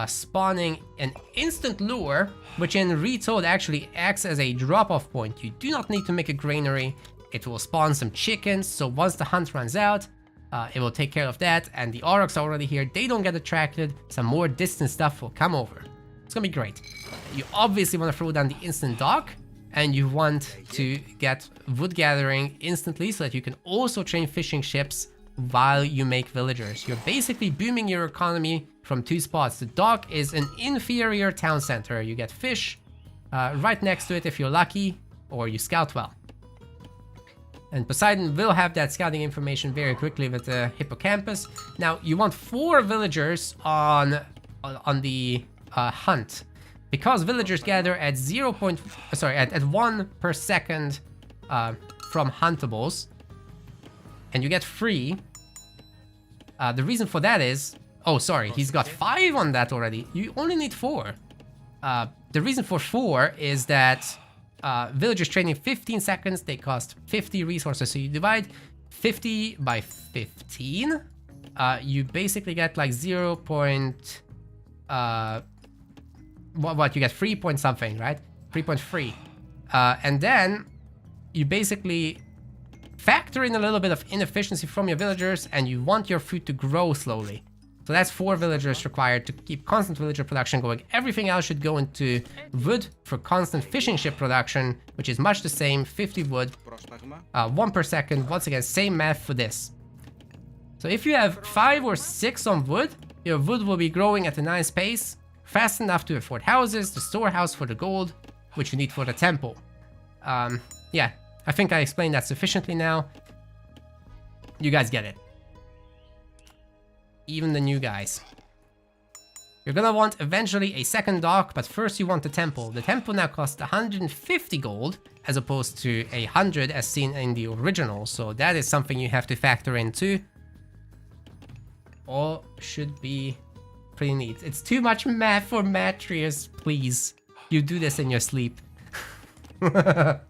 spawning an instant lure, which in Retold actually acts as a drop-off point. You do not need to make a granary. It will spawn some chickens, so once the hunt runs out, it will take care of that, and the aurochs are already here. They don't get attracted. Some more distant stuff will come over. It's gonna be great. You obviously want to throw down the instant dock, and you want to get wood gathering instantly so that you can also train fishing ships while you make villagers. You're basically booming your economy from 2 spots. The dock is an inferior town center. You get fish, right next to it if you're lucky or you scout well. And Poseidon will have that scouting information very quickly with the hippocampus. Now you want 4 villagers on the hunt, because villagers gather at 1 per second from huntables, and you get 3. The reason for that is, oh sorry, he's got 5 on that already. You only need 4. The reason for 4 is that villagers training 15 seconds, they cost 50 resources. So you divide 50 by 15, you basically get like 0. What you get 3 point something, right? 3.3. And then you basically factor in a little bit of inefficiency from your villagers, and you want your food to grow slowly. So that's 4 villagers required to keep constant villager production going. Everything else should go into wood for constant fishing ship production, which is much the same, 50 wood, 1 per second. Once again, same math for this. So if you have 5 or 6 on wood, your wood will be growing at a nice pace, fast enough to afford houses, the storehouse for the gold, which you need for the temple. Yeah, I think I explained that sufficiently now. You guys get it. Even the new guys. You're gonna want eventually a second dock, but first you want the temple. The temple now costs 150 gold, as opposed to 100 as seen in the original, so that is something you have to factor in too. All should be pretty neat. It's too much math for Matrius, please. You do this in your sleep. Now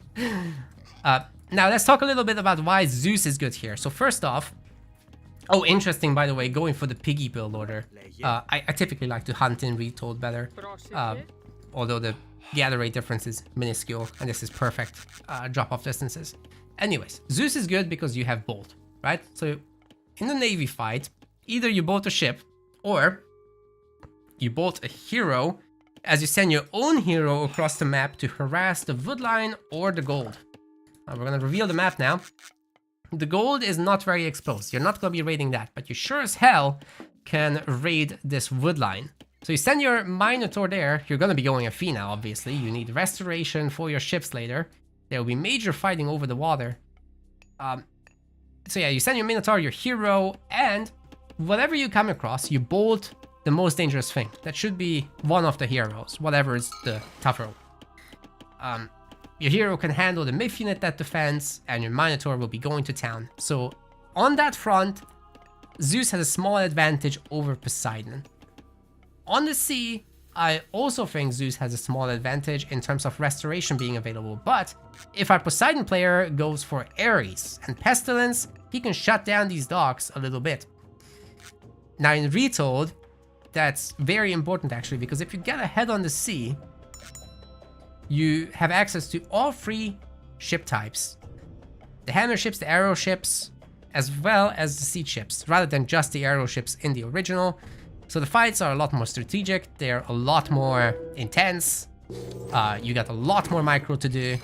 let's talk a little bit about why Zeus is good here. So first off, oh, interesting, by the way, going for the piggy build order. I typically like to hunt in Retold better, although the gather rate difference is minuscule, and this is perfect drop-off distances. Anyways, Zeus is good because you have bolt, right? So in the navy fight, either you bolt a ship, or you bolt a hero as you send your own hero across the map to harass the wood line or the gold. We're gonna reveal the map now. The gold is not very exposed. You're not gonna be raiding that, but you sure as hell can raid this wood line. So you send your Minotaur there. You're gonna be going a fee now, obviously. You need restoration for your ships later. There will be major fighting over the water. So yeah, you send your Minotaur, your hero, and whatever you come across, you bolt the most dangerous thing. That should be one of the heroes, whatever is the tougher. Your hero can handle the myth unit that defends, and your Minotaur will be going to town. So on that front, Zeus has a small advantage over Poseidon. On the sea, I also think Zeus has a small advantage in terms of restoration being available, but if our Poseidon player goes for Ares and Pestilence, he can shut down these docks a little bit. Now in Retold, that's very important actually, because if you get ahead on the sea, you have access to all 3 ship types. The hammer ships, the arrow ships, as well as the siege ships, rather than just the arrow ships in the original. So the fights are a lot more strategic, they're a lot more intense, you got a lot more micro to do.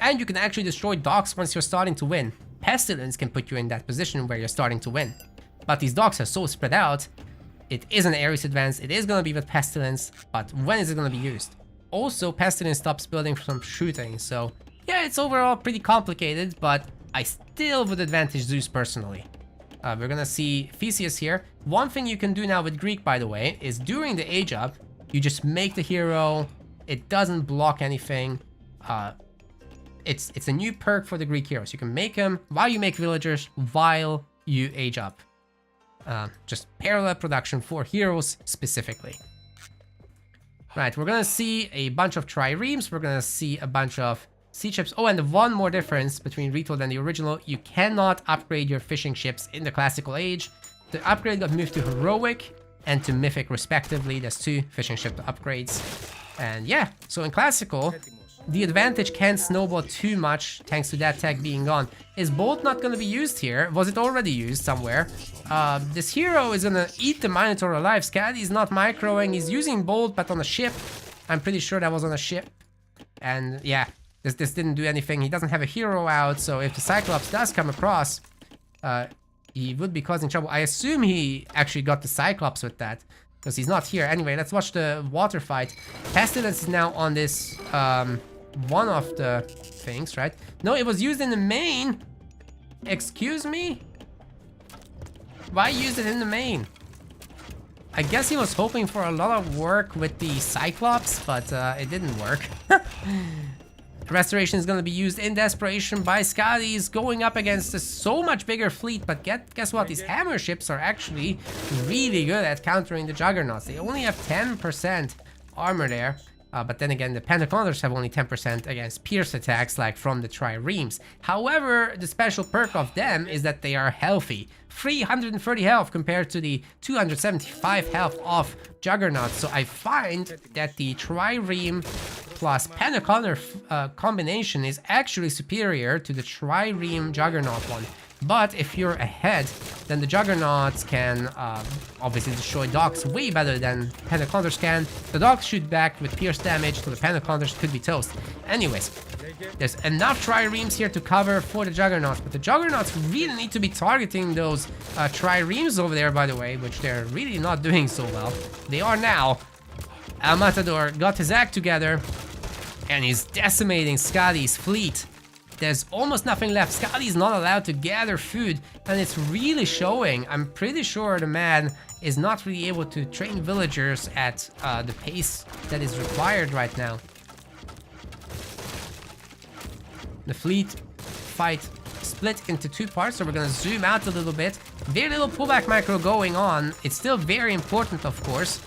And you can actually destroy docks once you're starting to win. Pestilence can put you in that position where you're starting to win. But these docks are so spread out, it is an Ares advance, it is gonna be with Pestilence, but when is it gonna be used? Also, Pestilence stops building from shooting, so yeah, it's overall pretty complicated, but I still would advantage Zeus personally. We're gonna see Theseus here. One thing you can do now with Greek, by the way, is during the age up, you just make the hero, it doesn't block anything. It's a new perk for the Greek heroes. You can make them while you make villagers, while you age up. Just parallel production for heroes specifically. Right, we're gonna see a bunch of triremes, we're gonna see a bunch of sea ships. Oh, and one more difference between Retold and the original, you cannot upgrade your fishing ships in the classical age. The upgrade got moved to heroic and to mythic respectively. There's 2 fishing ship upgrades. And yeah, so in classical, the advantage can't snowball too much thanks to that tag being gone. Is bolt not gonna be used here? Was it already used somewhere? This hero is gonna eat the Minotaur alive. Scatty's not microing, he's using bolt but on a ship. I'm pretty sure that was on a ship. And yeah, this didn't do anything. He doesn't have a hero out, so if the Cyclops does come across, he would be causing trouble. I assume he actually got the Cyclops with that. because he's not here. Anyway, let's watch the water fight. Pestilence is now on this, one of the things, right? No, it was used in the main. Excuse me? Why use it in the main? I guess he was hoping for a lot of work with the Cyclops, but it didn't work. Restoration is going to be used in desperation by Skadi's going up against a so much bigger fleet, but guess what? These hammer ships are actually really good at countering the Juggernauts. They only have 10% armor there. But then again, the Pentacondors have only 10% against pierce attacks, like from the Triremes. However, the special perk of them is that they are healthy. 330 health compared to the 275 health of Juggernauts. So I find that the Trireme plus Pentacondor combination is actually superior to the Trireme Juggernaut one. But if you're ahead, then the Juggernauts can obviously destroy docks way better than Pentacondors can. The docks shoot back with pierce damage, so the Pentacondors could be toast. Anyways, there's enough Triremes here to cover for the Juggernauts, but the Juggernauts really need to be targeting those Triremes over there, by the way, which they're really not doing so well. They are now. El Matador got his act together, and he's decimating Skadi's fleet. There's almost nothing left. Skadi's not allowed to gather food, and it's really showing. I'm pretty sure the man is not really able to train villagers at the pace that is required right now. The fleet fight split into two parts, so we're gonna zoom out a little bit. Very little pullback macro going on. It's still very important, of course.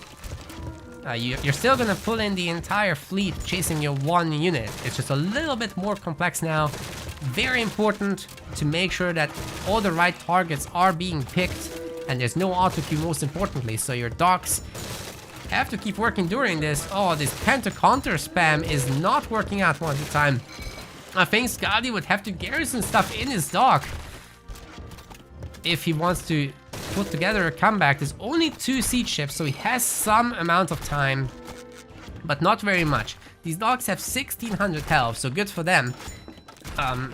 You're still gonna pull in the entire fleet chasing your one unit. It's just a little bit more complex now. Very important to make sure that all the right targets are being picked and there's no auto queue, most importantly. So your docks have to keep working during this. Oh, this Pentacounter spam is not working out one at a time. I think Skadi would have to garrison stuff in his dock if he wants to put together a comeback. There's only 2 siege ships, so he has some amount of time, but not very much. These dogs have 1600 health, so good for them.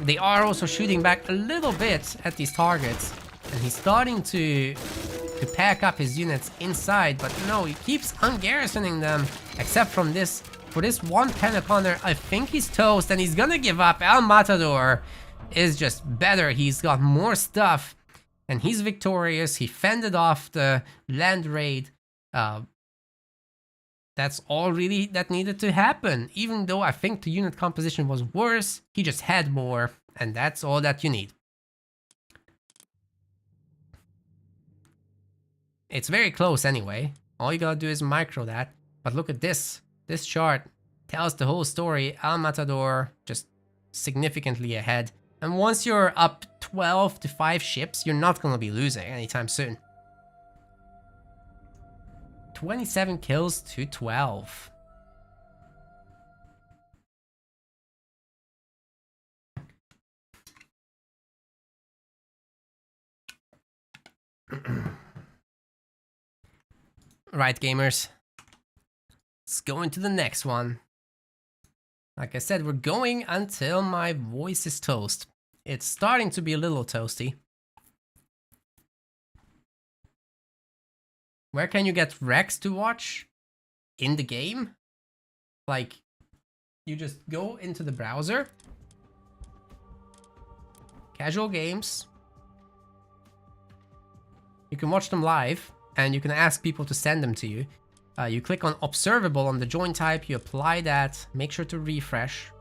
They are also shooting back a little bit at these targets, and he's starting to pack up his units inside, but no, he keeps ungarrisoning them, except from this. For this one Pentacondor, I think he's toast, and he's gonna give up. El Matador is just better. He's got more stuff, and he's victorious. He fended off the land raid. That's all really that needed to happen. Even though I think the unit composition was worse, he just had more, and that's all that you need. It's very close anyway. All you gotta do is micro that. But look at this. This chart tells the whole story. El Matador just significantly ahead. And once you're up 12 to 5 ships, you're not going to be losing anytime soon. 27 kills to 12. Right, gamers. Let's go into the next one. Like I said, we're going until my voice is toast. It's starting to be a little toasty. Where can you get Rex to watch? In the game? Like, you just go into the browser. Casual games. You can watch them live, and you can ask people to send them to you. You click on observable on the join type, you apply that, make sure to refresh.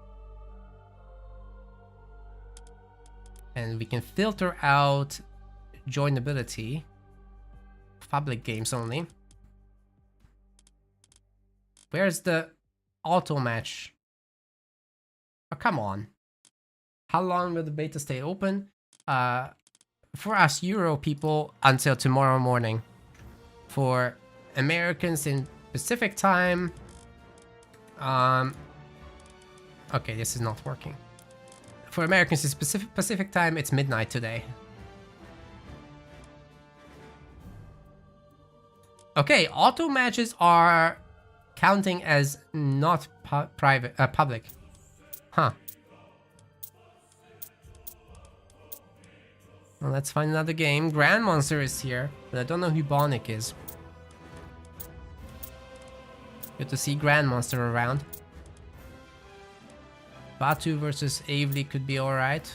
And we can filter out joinability. Public games only. Where's the auto match? Oh, come on. How long will the beta stay open? For us Euro people, until tomorrow morning. For Americans in Pacific time, okay, this is not working. For Americans in Pacific time, it's midnight today. Okay, auto matches are counting as not public. Huh. Well, let's find another game. Grand Monster is here, but I don't know who Bonic is. Good to see Grand Monster around. Batu versus Avely could be alright.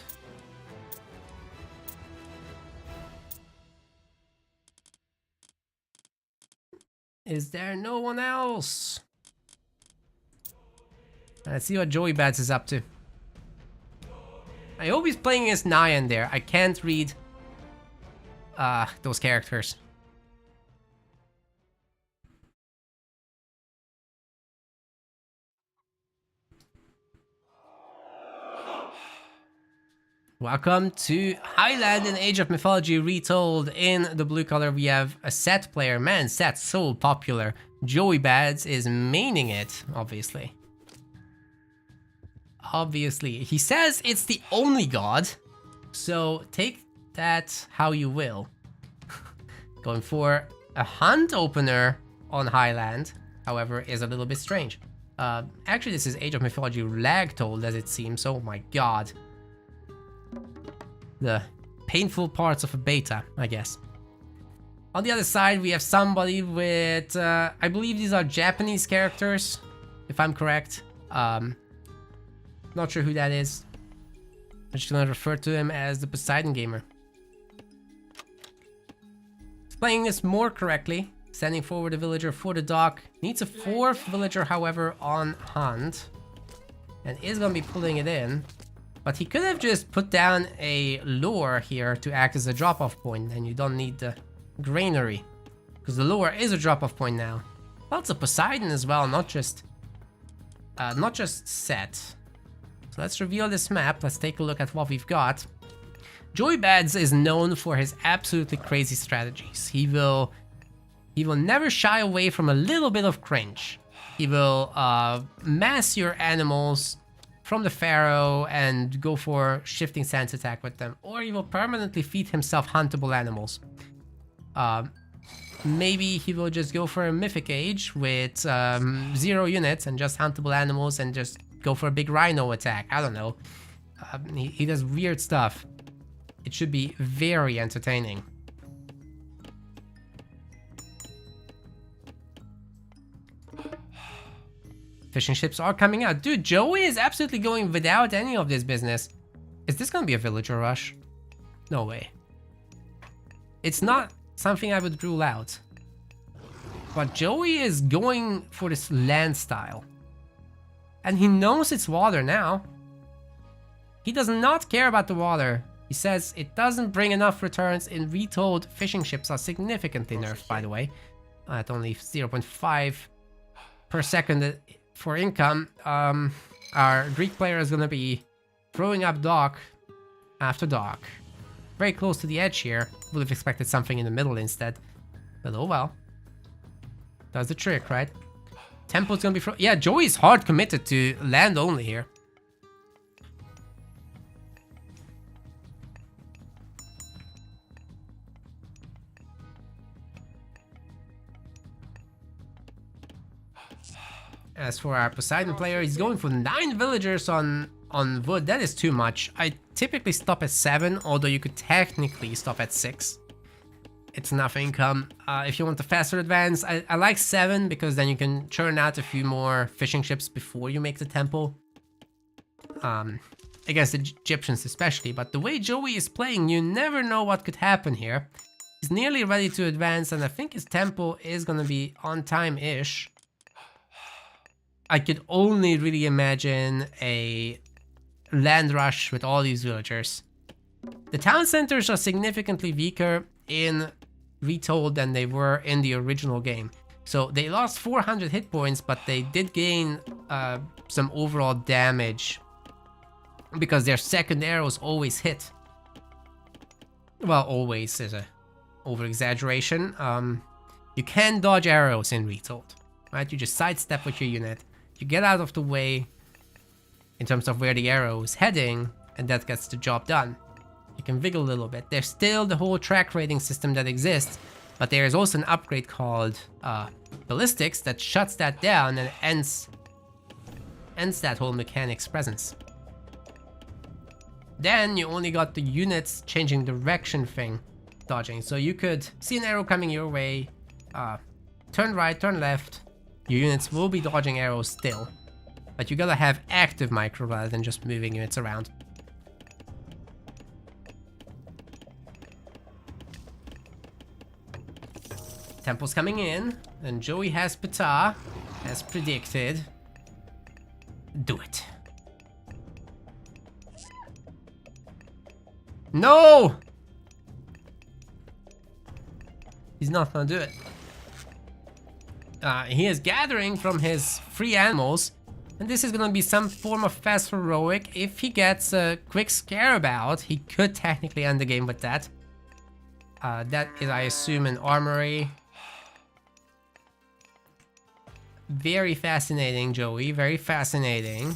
Is there no one else? Let's see what Joey Bats is up to. I hope he's playing against Nyan there. I can't read those characters. Welcome to Highland in Age of Mythology Retold. In the blue color we have a Set player. Man, Set's so popular. Joey Bads is maining it, obviously. He says it's the only god, so take that how you will. Going for a hunt opener on Highland, however, is a little bit strange. Actually, this is Age of Mythology Retold, as it seems. Oh my god. The painful parts of a beta, I guess. On the other side, we have somebody with, I believe these are Japanese characters, if I'm correct. Not sure who that is. I'm just gonna refer to him as the Poseidon gamer. He's playing this more correctly, sending forward a villager for the dock. Needs a 4th villager, however, on hunt, and is gonna be pulling it in. But he could have just put down a lure here to act as a drop-off point, and you don't need the granary, because the lure is a drop-off point now. Well, it's a Poseidon as well, not just Set. So let's reveal this map. Let's take a look at what we've got. Joey Bads is known for his absolutely crazy strategies. He will never shy away from a little bit of cringe. He will mass your animals from the Pharaoh and go for shifting sands attack with them, or he will permanently feed himself huntable animals. Maybe he will just go for a Mythic Age with 0 units and just huntable animals and just go for a big rhino attack. I don't know. He does weird stuff. It should be very entertaining. Fishing ships are coming out. Dude, Joey is absolutely going without any of this business. Is this gonna be a villager rush? No way. It's not something I would rule out. But Joey is going for this land style. And he knows it's water now. He does not care about the water. He says it doesn't bring enough returns. In Retold, fishing ships are significantly nerfed, by the way. At only 0.5 per second for income. Our Greek player is going to be throwing up dock after dock. Very close to the edge here. Would have expected something in the middle instead. But oh well. Does the trick, right? Temple's going to be... Yeah, Joey's hard committed to land only here. As for our Poseidon player, he's going for 9 villagers on wood. That is too much. I typically stop at 7, although you could technically stop at 6. It's enough income. If you want a faster advance, I like 7 because then you can churn out a few more fishing ships before you make the temple. Against the Egyptians especially, but the way Joey is playing, you never know what could happen here. He's nearly ready to advance, and I think his temple is gonna be on time-ish. I could only really imagine a land rush with all these villagers. The town centers are significantly weaker in Retold than they were in the original game. So they lost 400 hit points, but they did gain some overall damage because their second arrows always hit. Well, always is a over-exaggeration. You can dodge arrows in Retold, right? You just sidestep with your unit. You get out of the way in terms of where the arrow is heading, and that gets the job done. You can wiggle a little bit. There's still the whole track rating system that exists, but there is also an upgrade called ballistics that shuts that down and ends that whole mechanic's presence. Then you only got the units changing direction thing dodging. So you could see an arrow coming your way, turn right, turn left, Your units will be dodging arrows still, but you gotta have active micro rather than just moving units around. Temple's coming in, and Joey has Ptah, as predicted. Do it. No! He's not gonna do it. He is gathering from his free animals, and this is gonna be some form of fast heroic. If he gets a quick scarab out, he could technically end the game with that. That is, I assume, an armory. Very fascinating, Joey. Very fascinating.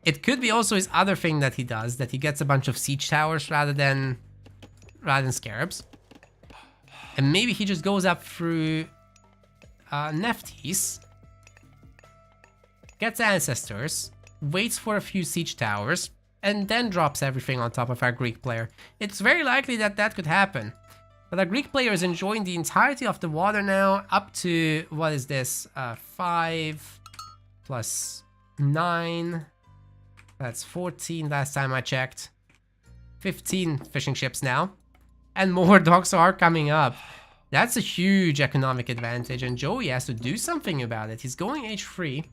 It could be also his other thing that he does, that he gets a bunch of siege towers rather than scarabs. And maybe he just goes up through Nephthys, gets ancestors, waits for a few siege towers, and then drops everything on top of our Greek player. It's very likely that that could happen. But our Greek player is enjoying the entirety of the water now, up to, what is this, 5 plus 9, that's 14 last time I checked. 15 fishing ships now, and more docks are coming up. That's a huge economic advantage, and Joey has to do something about it. He's going H3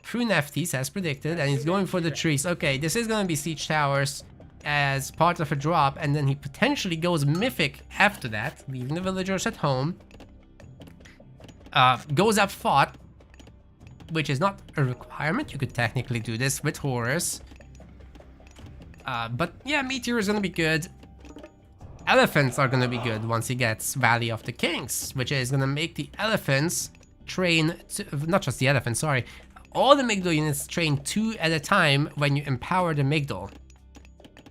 through Nephthys as predicted, and he's going for the trees. Okay, this is going to be siege towers as part of a drop, and then he potentially goes mythic after that, leaving the villagers at home. Goes up fought, which is not a requirement. You could technically do this with Horus. But yeah, Meteor is gonna be good. Elephants are gonna be good once he gets Valley of the Kings, which is gonna make the elephants train, not just the elephants, sorry, all the Migdol units train 2 at a time when you empower the Migdol,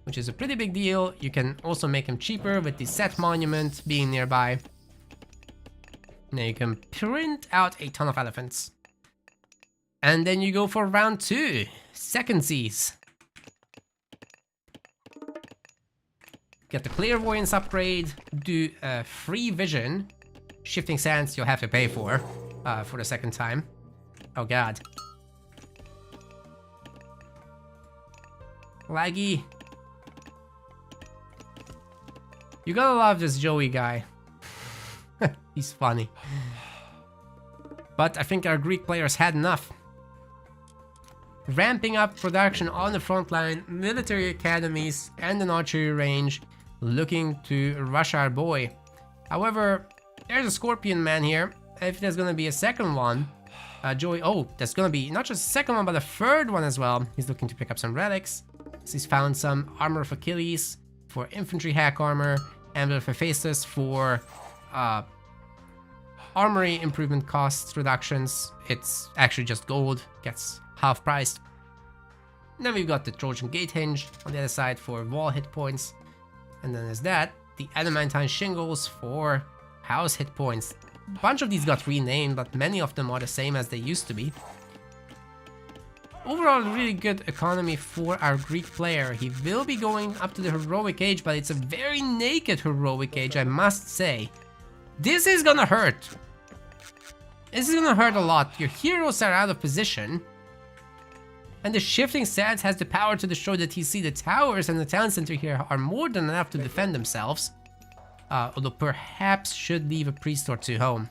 which is a pretty big deal. You can also make him cheaper with the Set Monument being nearby. Now you can print out a ton of elephants. And then you go for round 2, second seas. Get the Clairvoyance upgrade, do free vision. Shifting Sands you'll have to pay for the second time. Oh god. Laggy. You gotta love this Joey guy. He's funny. But I think our Greek players had enough. Ramping up production on the front line, military academies, and an archery range, looking to rush our boy. However, there's a Scorpion Man here. If there's gonna be a second one, Joey, oh, there's gonna be not just a second one, but a third one as well. He's looking to pick up some relics. So he's found some Armor of Achilles for infantry hack armor, and of Hephaestus for armory improvement cost reductions. It's actually just gold, gets half priced. Then we've got the Trojan Gate Hinge on the other side for wall hit points. And then there's that, the Adamantine Shingles for house hit points. A bunch of these got renamed, but many of them are the same as they used to be. Overall, really good economy for our Greek player. He will be going up to the heroic age, but it's a very naked heroic age, I must say. This is gonna hurt. This is gonna hurt a lot. Your heroes are out of position. And the Shifting Sands has the power to show that he see the towers and the town center here are more than enough to defend themselves. Although perhaps should leave a priest or two home.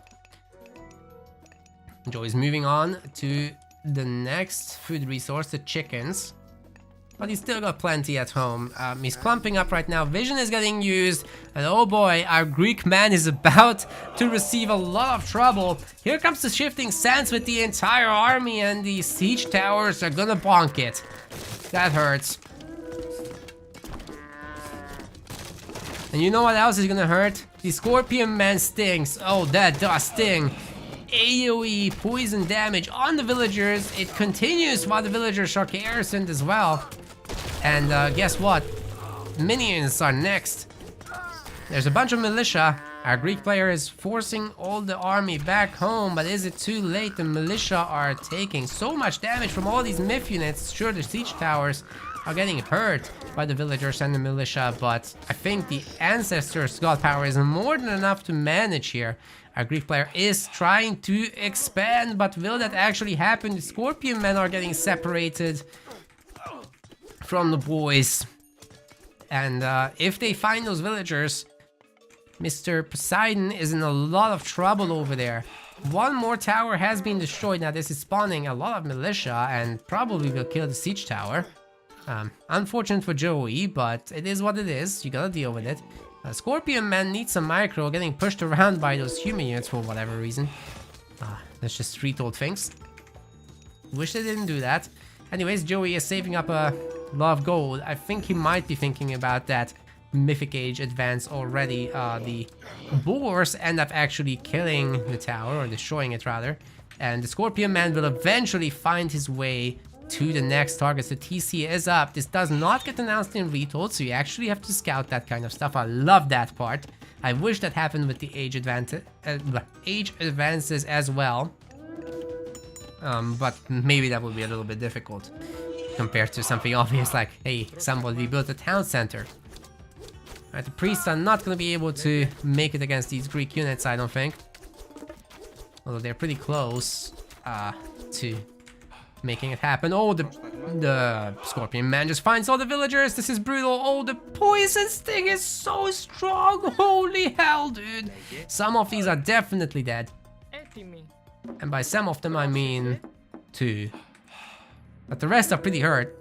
Joey's moving on to the next food resource, the chickens. But he's still got plenty at home. He's clumping up right now. Vision is getting used. And oh boy, our Greek man is about to receive a lot of trouble. Here comes the Shifting Sands with the entire army, and the siege towers are gonna bonk it. That hurts. And you know what else is gonna hurt? The Scorpion Man stings. Oh, that does sting. AoE poison damage on the villagers. It continues while the villagers are garrisoned as well. And guess what? Minions are next. There's a bunch of militia. Our Greek player is forcing all the army back home, but is it too late? The militia are taking so much damage from all these myth units. Sure, the siege towers are getting hurt by the villagers and the militia, but I think the Ancestors' god power is more than enough to manage here. Our Greek player is trying to expand, but will that actually happen? The Scorpion men are getting separated from the boys. And if they find those villagers, Mr. Poseidon is in a lot of trouble over there. One more tower has been destroyed. Now this is spawning a lot of militia and probably will kill the siege tower. Unfortunate for Joey, but it is what it is. You gotta deal with it. Scorpion Man needs some micro, getting pushed around by those human units for whatever reason. That's just retold things. Wish they didn't do that. Anyways, Joey is saving up a lot of gold. I think he might be thinking about that Mythic Age advance already. The boars end up actually killing the tower, or destroying it rather. And the Scorpion Man will eventually find his way to the next target. So TC is up. This does not get announced in Retold, so you actually have to scout that kind of stuff. I love that part. I wish that happened with the age advances as well. But maybe that would be a little bit difficult compared to something obvious like, hey, somebody built a town center. Right, the priests are not going to be able to make it against these Greek units, I don't think. Although they're pretty close to making it happen. Oh, the Scorpion Man just finds all the villagers. This is brutal. Oh, the poison sting is so strong. Holy hell, dude. Some of these are definitely dead. And by some of them, I mean 2. But the rest are pretty hurt.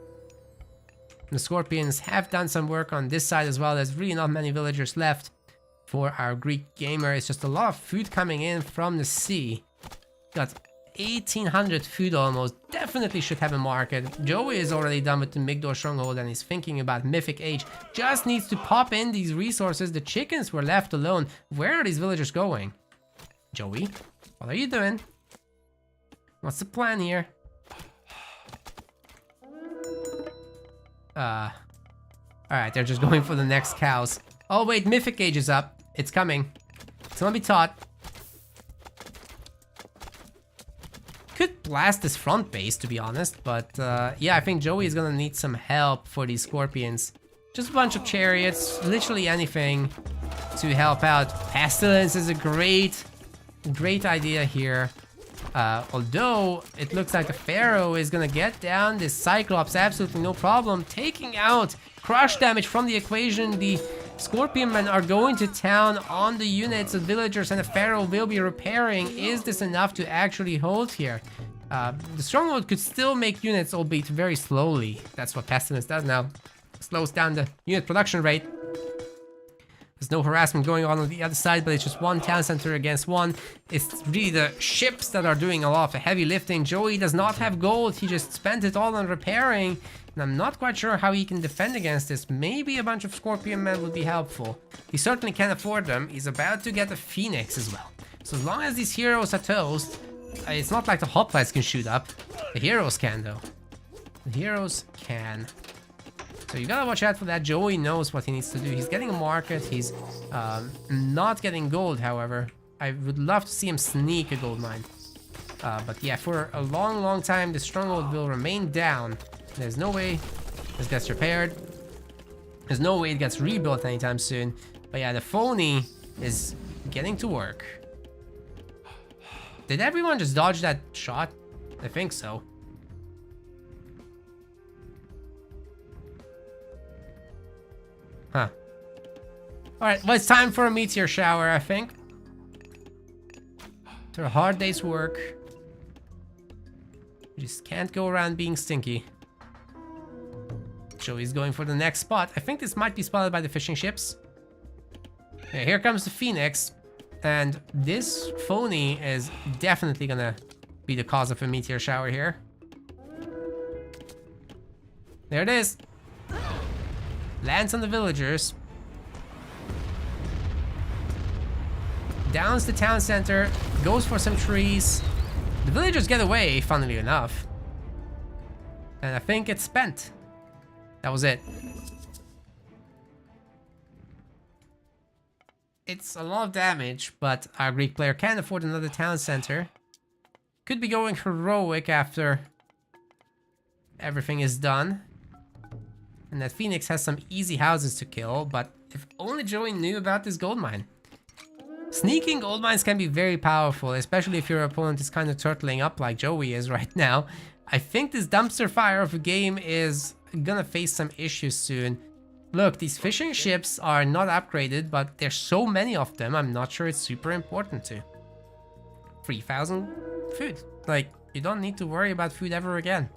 The Scorpions have done some work on this side as well. There's really not many villagers left for our Greek gamer. It's just a lot of food coming in from the sea. Got 1800 food almost. Definitely should have a market. Joey is already done with the Migdor stronghold and he's thinking about Mythic Age. Just needs to pop in these resources. The chickens were left alone. Where are these villagers going? Joey, what are you doing? What's the plan here? Alright, they're just going for the next cows. Oh wait, Mythic Age is up. It's coming. It's gonna be taught. Could blast this front base, to be honest, but yeah, I think Joey is gonna need some help for these Scorpions. Just a bunch of chariots, literally anything to help out. Pestilence is a great idea here. Although it looks like the Pharaoh is gonna get down this Cyclops absolutely no problem, taking out crush damage from the equation. The Scorpion men are going to town on the units of villagers and the Pharaoh will be repairing. Is this enough to actually hold here? The stronghold could still make units, albeit very slowly. That's what Pestilence does now. Slows down the unit production rate. There's no harassment going on the other side, but it's just one town center against one. It's really the ships that are doing a lot of the heavy lifting. Joey does not have gold. He just spent it all on repairing. And I'm not quite sure how he can defend against this. Maybe a bunch of Scorpion men would be helpful. He certainly can afford them. He's about to get a Phoenix as well. So as long as these heroes are toast, it's not like the hoplites can shoot up. The heroes can, though. The heroes can. So you gotta watch out for that. Joey knows what he needs to do. He's getting a market. He's not getting gold, however. I would love to see him sneak a gold mine. But yeah, for a long time, the stronghold will remain down. There's no way this gets repaired. There's no way it gets rebuilt anytime soon. But yeah, the phony is getting to work. Did everyone just dodge that shot? I think so. Huh. Alright, well, it's time for a meteor shower, I think. After a hard day's work. You just can't go around being stinky. Joey's going for the next spot. I think this might be spotted by the fishing ships. Okay, here comes the Phoenix. And this phony is definitely gonna be the cause of a meteor shower here. There it is. Lands on the villagers. Downs the town center. Goes for some trees. The villagers get away, funnily enough. And I think it's spent. That was it. It's a lot of damage, but our Greek player can't afford another town center. Could be going heroic after everything is done. and that Phoenix has some easy houses to kill, but if only Joey knew about this gold mine. Sneaking gold mines can be very powerful, especially if your opponent is kind of turtling up like Joey is right now. I think this dumpster fire of a game is gonna face some issues soon. Look, these fishing ships are not upgraded, but there's so many of them, I'm not sure it's super important to. 3,000 food. Like, you don't need to worry about food ever again.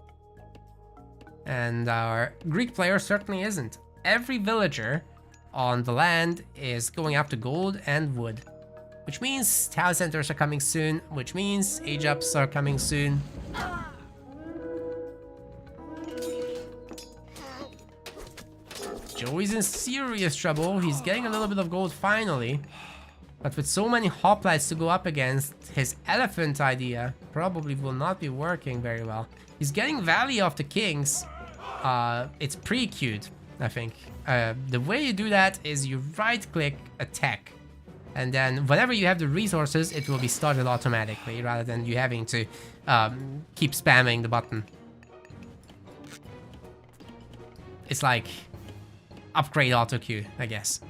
And our Greek player certainly isn't. Every villager on the land is going after gold and wood. Which means town centers are coming soon, which means age ups are coming soon. Joey's in serious trouble. He's getting a little bit of gold finally. But with so many hoplites to go up against, his elephant idea probably will not be working very well. He's getting Valley of the Kings. It's pretty cute, I think. The way you do that is you right-click attack. And then whenever you have the resources, it will be started automatically, rather than you having to keep spamming the button. It's like upgrade auto queue, I guess.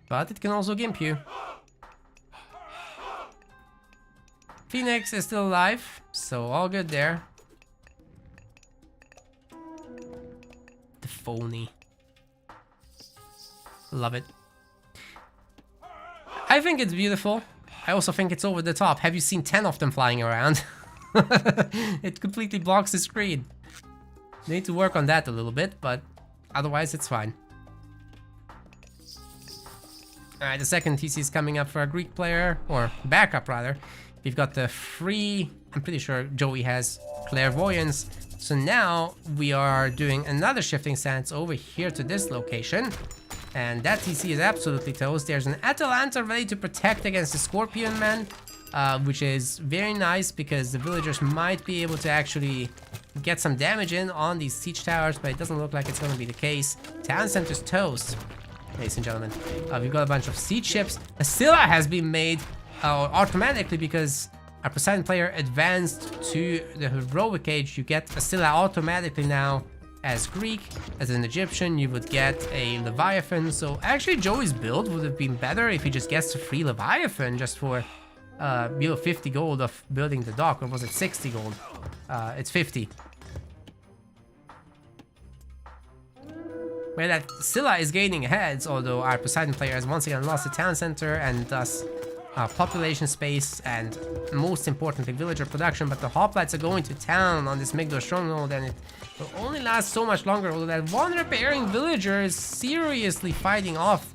But it can also gimp you. Phoenix is still alive, so all good there. The phony. Love it. I think it's beautiful. I also think it's over the top. Have you seen 10 of them flying around? It completely blocks the screen. Need to work on that a little bit, but otherwise it's fine. Alright, the second TC is coming up for a Greek player, or backup rather. We've got the free, I'm pretty sure Joey has clairvoyance. So now we are doing another shifting stance over here to this location. And that TC is absolutely toast. There's an Atalanta ready to protect against the Scorpion Man, which is very nice because the villagers might be able to actually get some damage in on these siege towers, but it doesn't look like it's going to be the case. Town center's toast, ladies and gentlemen. We've got a bunch of siege ships. A Scylla has been made automatically because our Poseidon player advanced to the heroic age. You get a Scylla automatically now. As Greek, as an Egyptian, you would get a Leviathan. So actually Joey's build would have been better if he just gets a free Leviathan just for 50 gold of building the dock. Or was it 60 gold? It's 50. Where that Scylla is gaining heads, although our Poseidon player has once again lost the town center and thus population space and most importantly villager production. But the hoplites are going to town on this Migdor stronghold and it will only last so much longer, although that one repairing villager is seriously fighting off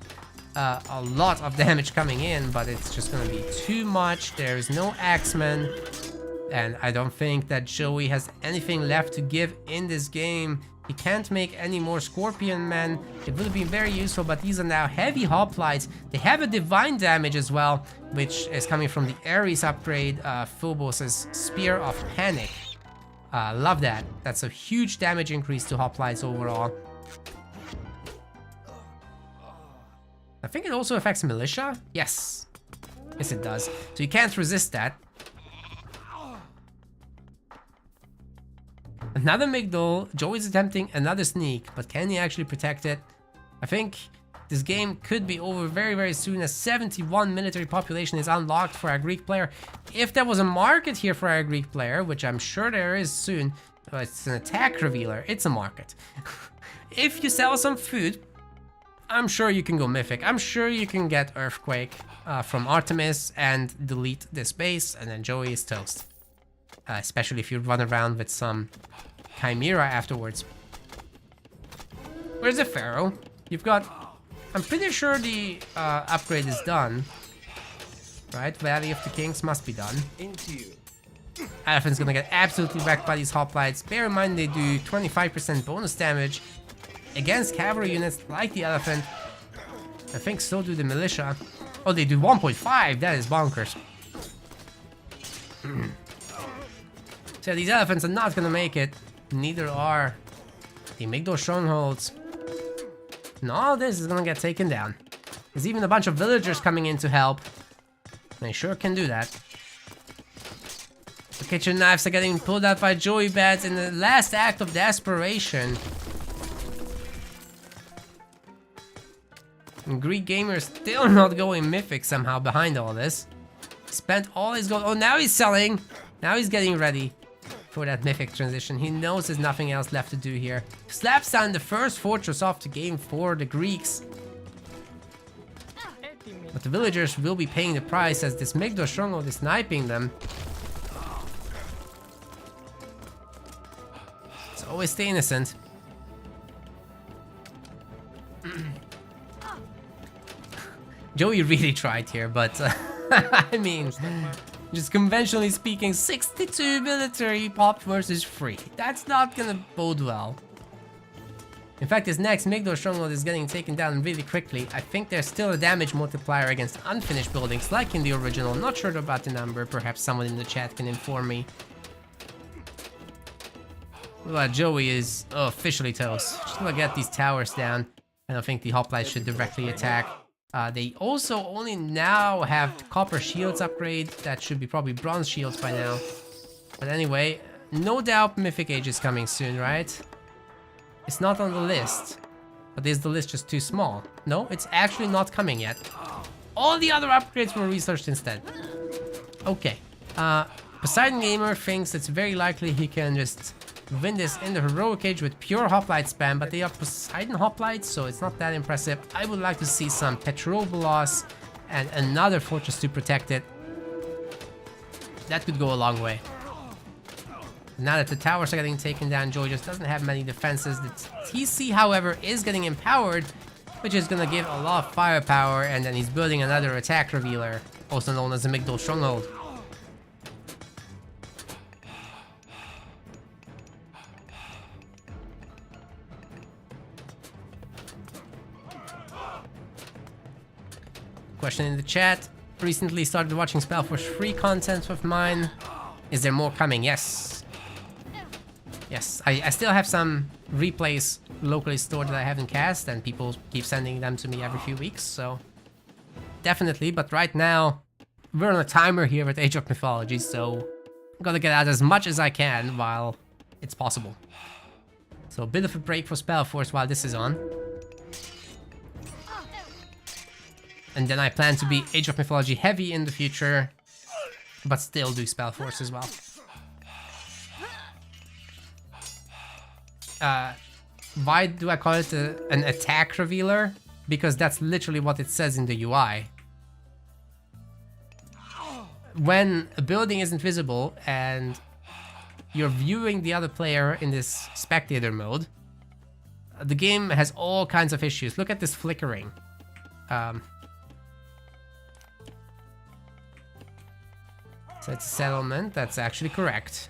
a lot of damage coming in, but it's just gonna be too much. There is no axeman, and I don't think that Joey has anything left to give in this game. He can't make any more Scorpion Men. It would have been very useful, but these are now heavy hoplites. They have a divine damage as well, which is coming from the Ares upgrade, Phobos' Spear of Panic. Love that. That's a huge damage increase to hoplites overall. I think it also affects militia. Yes. Yes, it does. So you can't resist that. Another Migdol. Joey's attempting another sneak, but can he actually protect it? I think this game could be over very, very soon, as 71 military population is unlocked for our Greek player. If there was a market here for our Greek player, which I'm sure there is soon, it's an attack revealer, it's a market. If you sell some food, I'm sure you can go Mythic. I'm sure you can get Earthquake from Artemis and delete this base, and then Joey is toast. Especially if you run around with some Chimera afterwards. Where's the Pharaoh? You've got... I'm pretty sure the upgrade is done. Right? Valley of the Kings must be done. Elephant's gonna get absolutely wrecked by these hoplites. Bear in mind they do 25% bonus damage against cavalry units like the Elephant. I think so do the militia. Oh, they do 1.5. That is bonkers. So these elephants are not gonna make it. Neither are the Migdol strongholds. And all this is gonna get taken down. There's even a bunch of villagers coming in to help. They sure can do that. But Kitchen knives are getting pulled out by Joey Bats in the last act of desperation. And Greek Gamer still not going mythic somehow behind all this. Spent all his gold. Oh, now he's selling. Now he's getting ready for that mythic transition. He knows there's nothing else left to do here. Slaps down the first fortress off the game for the Greeks. But the villagers will be paying the price as this Migdor stronghold is sniping them. So always stay innocent. Joey really tried here, but I mean, just conventionally speaking, 62 military popped versus free. That's not gonna bode well. In fact, this next Migdor stronghold is getting taken down really quickly. I think there's still a damage multiplier against unfinished buildings, like in the original. Not sure about the number. Perhaps someone in the chat can inform me. Well, Joey is officially toast. Just gonna get these towers down. I don't think the hoplites should directly attack. They also only now have copper shields upgrade. That should be probably bronze shields by now. But anyway, no doubt Mythic Age is coming soon, right? It's not on the list. But is the list just too small? No, it's actually not coming yet. All the other upgrades were researched instead. Okay. Poseidon Gamer thinks it's very likely he can just win this in the heroic age with pure hoplite spam, but they are Poseidon hoplites, so it's not that impressive. I would like to see some Petrobolos and another fortress to protect it. That could go a long way. Now that the towers are getting taken down, Joey just doesn't have many defenses. The TC, however, is getting empowered, which is gonna give a lot of firepower, and then he's building another attack revealer, also known as the Migdor Stronghold. Question in the chat. Recently started watching Spellforce free content with mine. Is there more coming? Yes. Yes, I still have some replays locally stored that I haven't cast, and people keep sending them to me every few weeks, so definitely. But right now, we're on a timer here with Age of Mythology, so I'm gonna get out as much as I can while it's possible. So a bit of a break for Spellforce while this is on. And then I plan to be Age of Mythology heavy in the future, but still do Spellforce as well. Why do I call it an attack revealer? Because that's literally what it says in the UI. When a building isn't visible and you're viewing the other player in this spectator mode, the game has all kinds of issues. Look at this flickering. So it's a settlement, that's actually correct.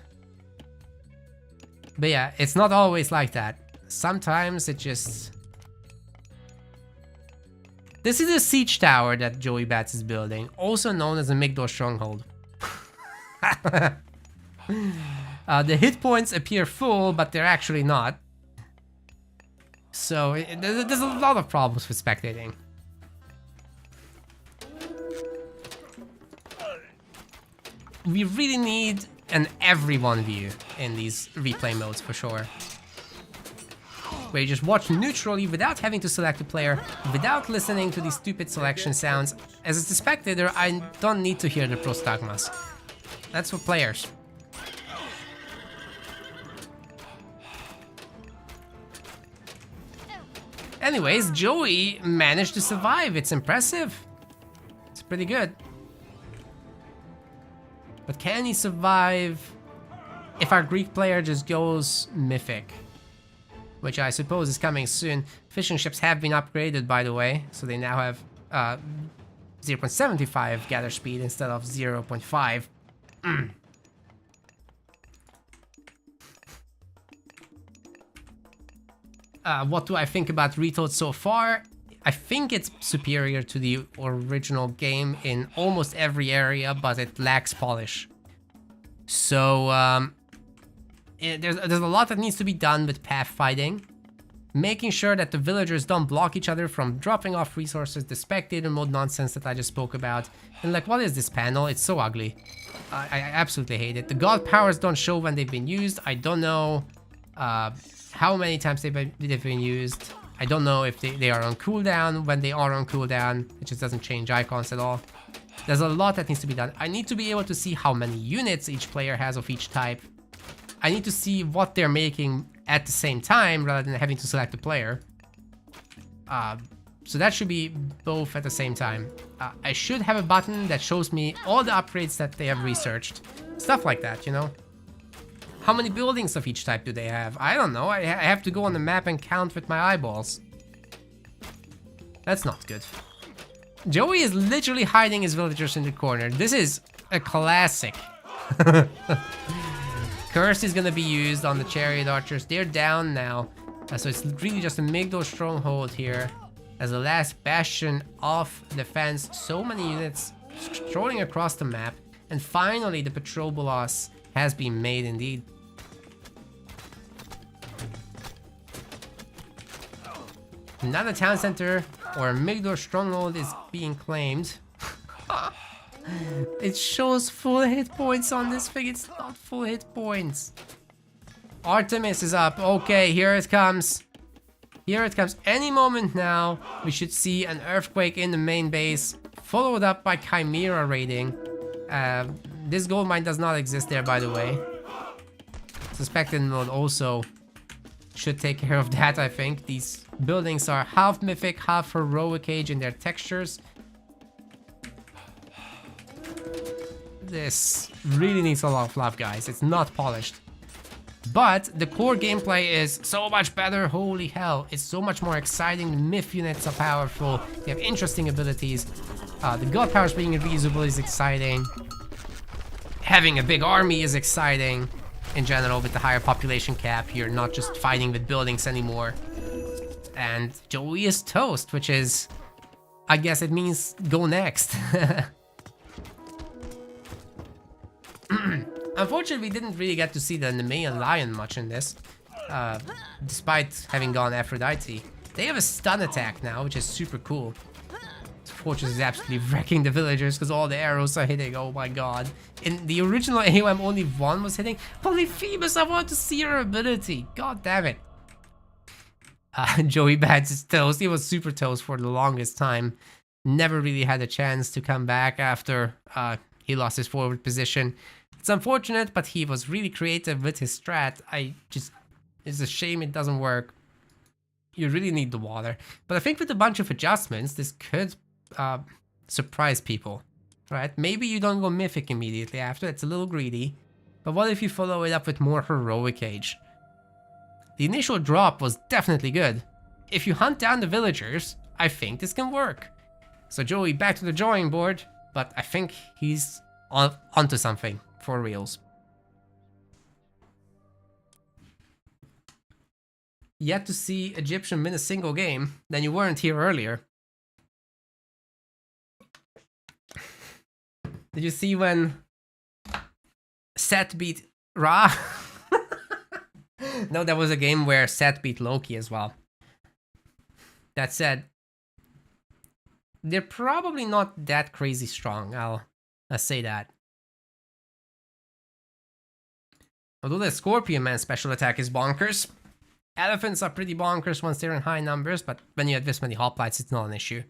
But yeah, it's not always like that. Sometimes it just... This is a siege tower that Joey Bats is building, also known as a Migdor Stronghold. The hit points appear full, but they're actually not. So there's a lot of problems with spectating. We really need an everyone view in these replay modes for sure. Where you just watch neutrally without having to select a player, without listening to these stupid selection sounds. As a spectator, I don't need to hear the prostagmas. That's for players. Anyways, Joey managed to survive. It's impressive. It's pretty good. But can he survive if our Greek player just goes mythic? Which I suppose is coming soon. Fishing ships have been upgraded, by the way, so they now have 0.75 gather speed instead of 0.5. What do I think about Retold so far? I think it's superior to the original game in almost every area, but it lacks polish. So there's a lot that needs to be done with path fighting. making sure that the villagers don't block each other from dropping off resources, the spectator mode nonsense that I just spoke about. And like, what is this panel? It's so ugly. I absolutely hate it. The god powers don't show when they've been used. I don't know how many times they've been used. I don't know if they are on cooldown. When they are on cooldown, it just doesn't change icons at all. There's a lot that needs to be done. I need to be able to see how many units each player has of each type. I need to see what they're making at the same time rather than having to select the player. So that should be both at the same time. I should have a button that shows me all the upgrades that they have researched. Stuff like that, you know? How many buildings of each type do they have? I don't know. I have to go on the map and count with my eyeballs. That's not good. Joey is literally hiding his villagers in the corner. This is a classic. Curse is gonna be used on the chariot archers. They're down now. So it's really just a Migdol stronghold here as the last bastion of defense. So many units strolling across the map. And finally the Petrobolos has been made indeed. Another town center or a Migdol stronghold is being claimed. It shows full hit points on this thing. It's not full hit points. Artemis is up. Okay, here it comes. Here it comes. Any moment now, we should see an earthquake in the main base, followed up by Chimera raiding. This gold mine does not exist there, by the way. Suspected mode also should take care of that, I think. These buildings are half mythic, half heroic age in their textures. This really needs a lot of love, guys. It's not polished. But the core gameplay is so much better. Holy hell. It's so much more exciting. The myth units are powerful. They have interesting abilities. The god powers being reusable is exciting. Having a big army is exciting. In general, with the higher population cap, you're not just fighting with buildings anymore. And Joey is toast, which is... I guess it means go next. Unfortunately, we didn't really get to see the Nemean lion much in this, despite having gone Aphrodite. They have a stun attack now, which is super cool. Fortress is absolutely wrecking the villagers because all the arrows are hitting. Oh my god. In the original AOM, only one was hitting. Polyphemus, I want to see her ability. God damn it. Joey Bats is toast. He was super toast for the longest time. Never really had a chance to come back after he lost his forward position. It's unfortunate, but he was really creative with his strat. It's a shame it doesn't work. You really need the water. But I think with a bunch of adjustments, this could surprise people, right? Maybe you don't go mythic immediately after. It's a little greedy. But what if you follow it up with more heroic age? The initial drop was definitely good. If you hunt down the villagers, I think this can work. So Joey, back to the drawing board, but I think he's onto something for reals. Yet to see Egyptian win a single game, then you weren't here earlier. Did you see when Set beat Ra? No, there was a game where Set beat Loki as well. That said, they're probably not that crazy strong, I'll say that. Although the Scorpion Man special attack is bonkers. Elephants are pretty bonkers once they're in high numbers, but when you have this many hoplites, it's not an issue.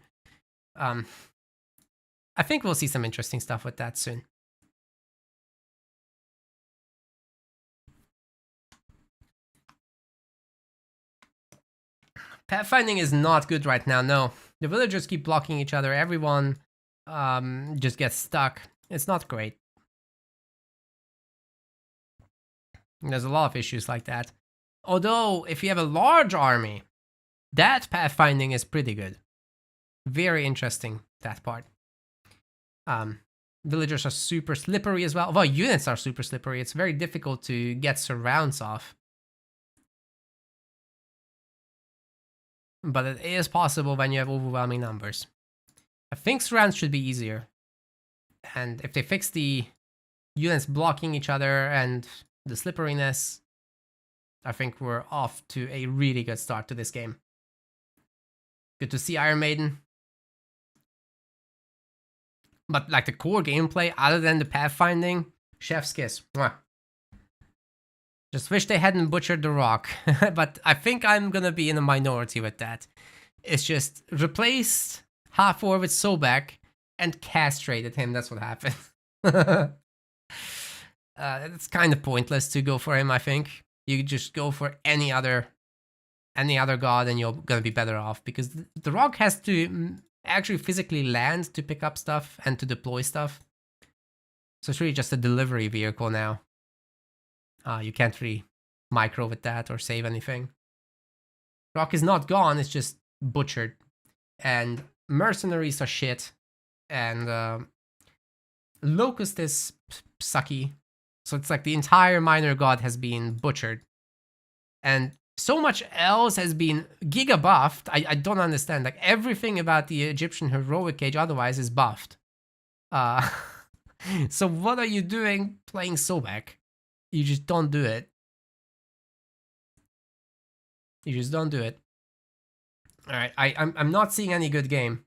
I think we'll see some interesting stuff with that soon. Pathfinding is not good right now, no. The villagers keep blocking each other, everyone just gets stuck. It's not great. There's a lot of issues like that. Although, if you have a large army, that pathfinding is pretty good. Very interesting, that part. Villagers are super slippery as well. Well, units are super slippery. It's very difficult to get surrounds off. But it is possible when you have overwhelming numbers. I think surrounds should be easier. And if they fix the units blocking each other and the slipperiness, I think we're off to a really good start to this game. Good to see Iron Maiden. But like the core gameplay, other than the pathfinding, chef's kiss. Mwah. Just wish they hadn't butchered the rock. But I think I'm gonna be in a minority with that. It's just replaced Hathor with Sobek and castrated him. That's what happened. It's kind of pointless to go for him, I think. You just go for any other god and you're gonna be better off, because the rock has to actually physically land to pick up stuff and to deploy stuff. So it's really just a delivery vehicle now. You can't really micro with that or save anything. Rock is not gone, it's just butchered. And mercenaries are shit. And Locust is sucky. So it's like the entire minor god has been butchered. And so much else has been giga buffed. I don't understand. Like everything about the Egyptian heroic age otherwise is buffed. So what are you doing playing Sobek? You just don't do it. You just don't do it. Alright, I'm not seeing any good game.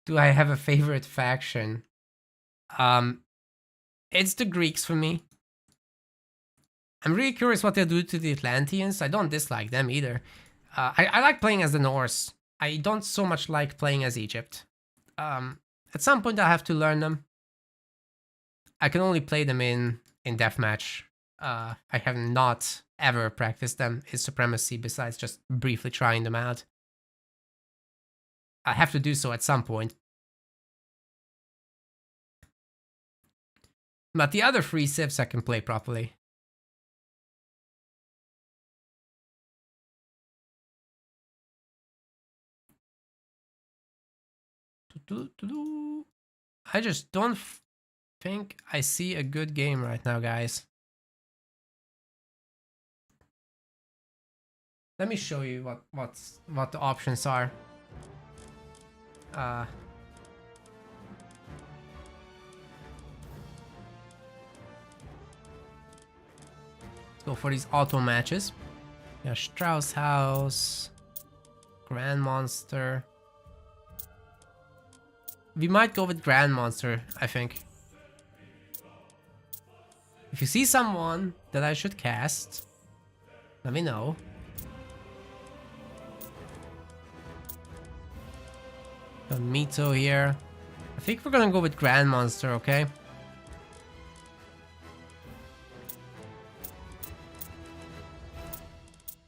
Do I have a favorite faction? It's the Greeks for me. I'm really curious what they'll do to the Atlanteans. I don't dislike them either. I like playing as the Norse. I don't so much like playing as Egypt. At some point I'll have to learn them. I can only play them in deathmatch. I have not ever practiced them in Supremacy besides just briefly trying them out. I have to do so at some point. But the other 3 civs I can play properly. I just don't think I see a good game right now, guys. Let me show you what the options are. Let's go for these auto matches. Yeah, Strauss House, Grand Monster. We might go with Grand Monster, I think. If you see someone that I should cast, let me know. Got Mito here. I think we're gonna go with Grand Monster, okay?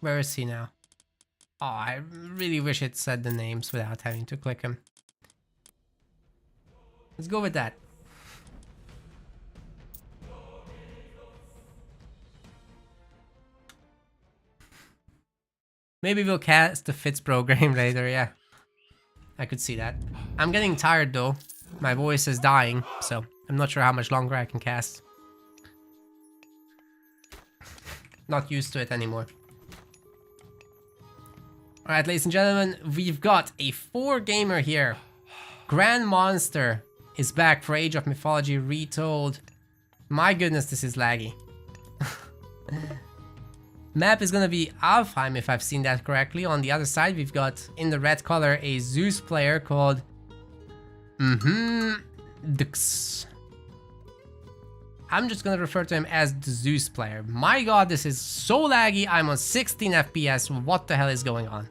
Where is he now? Oh, I really wish it said the names without having to click them. Let's go with that. Maybe we'll cast the Fitz program later, yeah. I could see that. I'm getting tired though. My voice is dying, so I'm not sure how much longer I can cast. Not used to it anymore. Alright, ladies and gentlemen, we've got a 4-gamer here. Grand Monster is back for Age of Mythology Retold. My goodness, this is laggy. Map is gonna be Alfheim, if I've seen that correctly. On the other side, we've got, in the red color, a Zeus player called... Dux. I'm just gonna refer to him as the Zeus player. My god, this is so laggy. I'm on 16 FPS. What the hell is going on?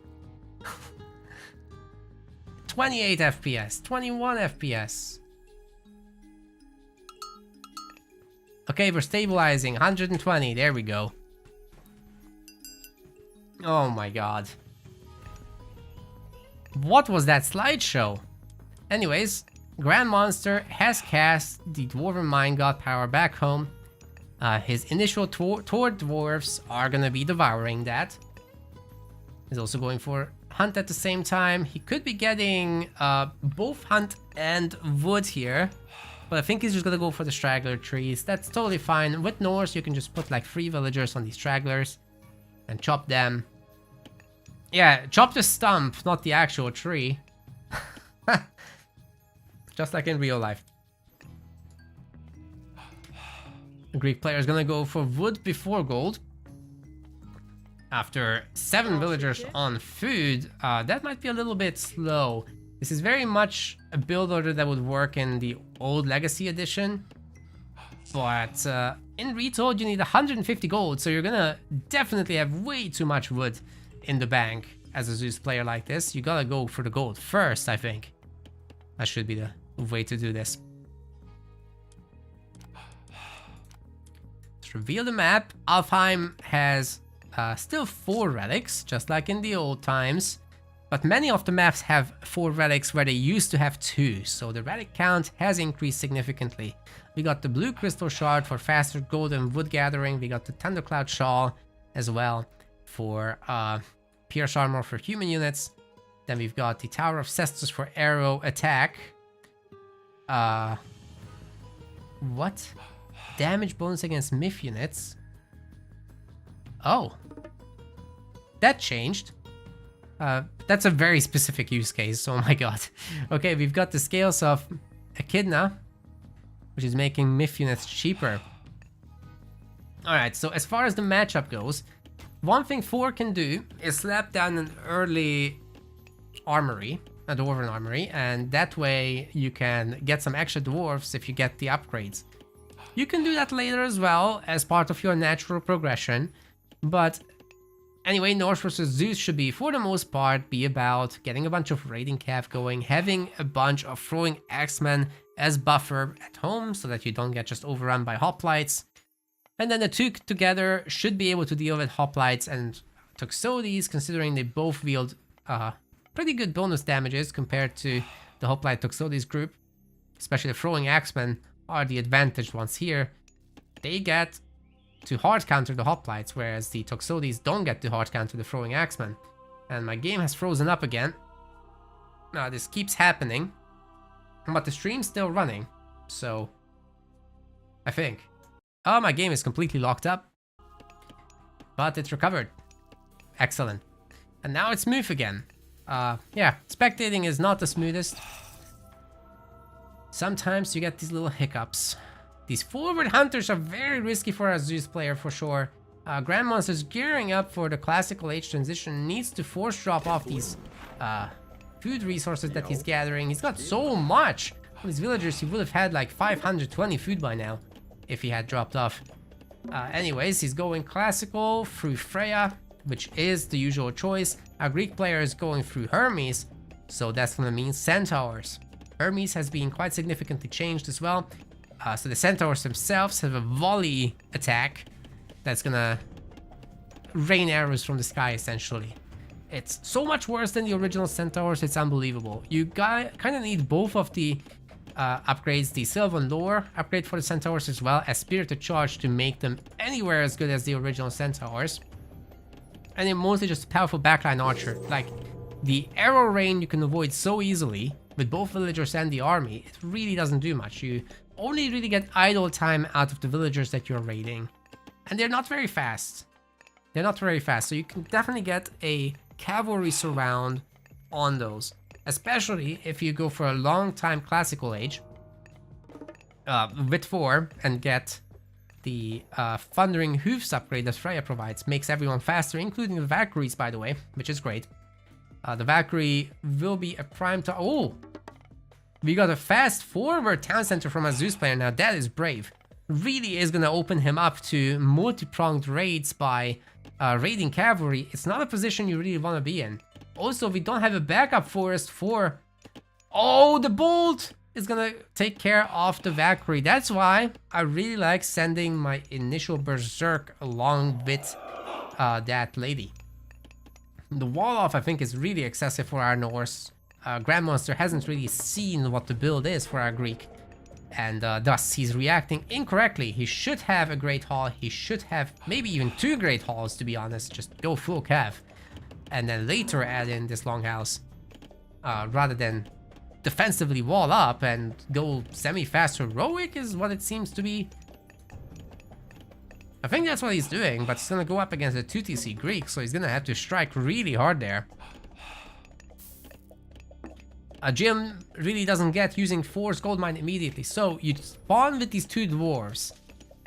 28 FPS, 21 FPS. Okay, we're stabilizing. 120, there we go. Oh my god. What was that slideshow? Anyways, Grand Monster has cast the Dwarven Mind God power back home. His initial toward dwarves are gonna be devouring that. He's also going for Hunt at the same time. He could be getting both Hunt and Wood here. But I think he's just gonna go for the straggler trees. That's totally fine. With Norse, you can just put like 3 villagers on these stragglers and chop them. Yeah, chop the stump, not the actual tree. Just like in real life. The Greek player is gonna go for wood before gold. After 7 villagers on food, that might be a little bit slow. This is very much a build order that would work in the old Legacy edition. But in Retold, you need 150 gold, so you're gonna definitely have way too much wood in the bank as a Zeus player like this. You gotta go for the gold first, I think. That should be the way to do this. Let's reveal the map. Alfheim has still 4 relics, just like in the old times. But many of the maps have 4 relics where they used to have 2, so the relic count has increased significantly. We got the blue crystal shard for faster gold and wood gathering. We got the thundercloud shawl as well for pierce armor for human units. Then we've got the Tower of Cestus for arrow attack. What? Damage bonus against myth units. Oh. That changed. That's a very specific use case, oh my god. Okay, we've got the scales of Echidna, which is making myth units cheaper. Alright, so as far as the matchup goes, one thing 4 can do is slap down an early armory, a dwarven armory, and that way you can get some extra dwarves if you get the upgrades. You can do that later as well as part of your natural progression, but anyway, Norse vs. Zeus should be, for the most part, be about getting a bunch of raiding cav going, having a bunch of throwing axemen as buffer at home so that you don't get just overrun by hoplites. And then the two together should be able to deal with hoplites and Toxotes, considering they both wield pretty good bonus damages compared to the hoplite Toxotes group. Especially the throwing axemen are the advantaged ones here. They get to hard counter the hoplites, whereas the Toxotes don't get to hard counter the throwing axemen. And my game has frozen up again. Now this keeps happening, but the stream's still running, so I think. Oh, my game is completely locked up, but it's recovered. Excellent. And now it's smooth again. Yeah, spectating is not the smoothest. Sometimes you get these little hiccups. These forward hunters are very risky for a Zeus player for sure. Grand Monster's gearing up for the classical age transition, needs to force drop off these food resources that he's gathering. He's got so much. All these villagers, he would have had like 520 food by now if he had dropped off. Anyways, he's going classical through Freya, which is the usual choice. Our Greek player is going through Hermes, so that's gonna mean centaurs. Hermes has been quite significantly changed as well. So the centaurs themselves have a volley attack that's gonna rain arrows from the sky essentially. It's so much worse than the original centaurs, it's unbelievable. You kind of need both of the upgrades, the Sylvan Lore upgrade for the centaurs as well as Spirited Charge to make them anywhere as good as the original centaurs. And then mostly just a powerful backline archer. Like the arrow rain you can avoid so easily with both villagers and the army. It really doesn't do much. You only really get idle time out of the villagers that you're raiding. And they're not very fast. They're not very fast, so you can definitely get a cavalry surround on those. Especially if you go for a long time classical age with 4 and get the Thundering Hoofs upgrade that Freya provides. Makes everyone faster, including the Valkyries, by the way, which is great. The Valkyrie will be a prime to... Oh! We got a fast forward town center from a Zeus player. Now that is brave. Really is gonna open him up to multi-pronged raids by raiding cavalry. It's not a position you really want to be in. Also, we don't have a backup forest for... Oh, the bolt is gonna take care of the Valkyrie. That's why I really like sending my initial berserk along with that lady. The wall off, I think, is really excessive for our Norse. Grand Monster hasn't really seen what the build is for our Greek. And thus, he's reacting incorrectly. He should have a Great Hall. He should have maybe even 2 Great Halls, to be honest. Just go full cav. And then later add in this Longhouse. Rather than defensively wall up and go semi-fast heroic is what it seems to be. I think that's what he's doing, but he's gonna go up against a 2TC Greek, so he's gonna have to strike really hard there. Jim really doesn't get using Force Goldmine immediately, so you spawn with these 2 dwarves,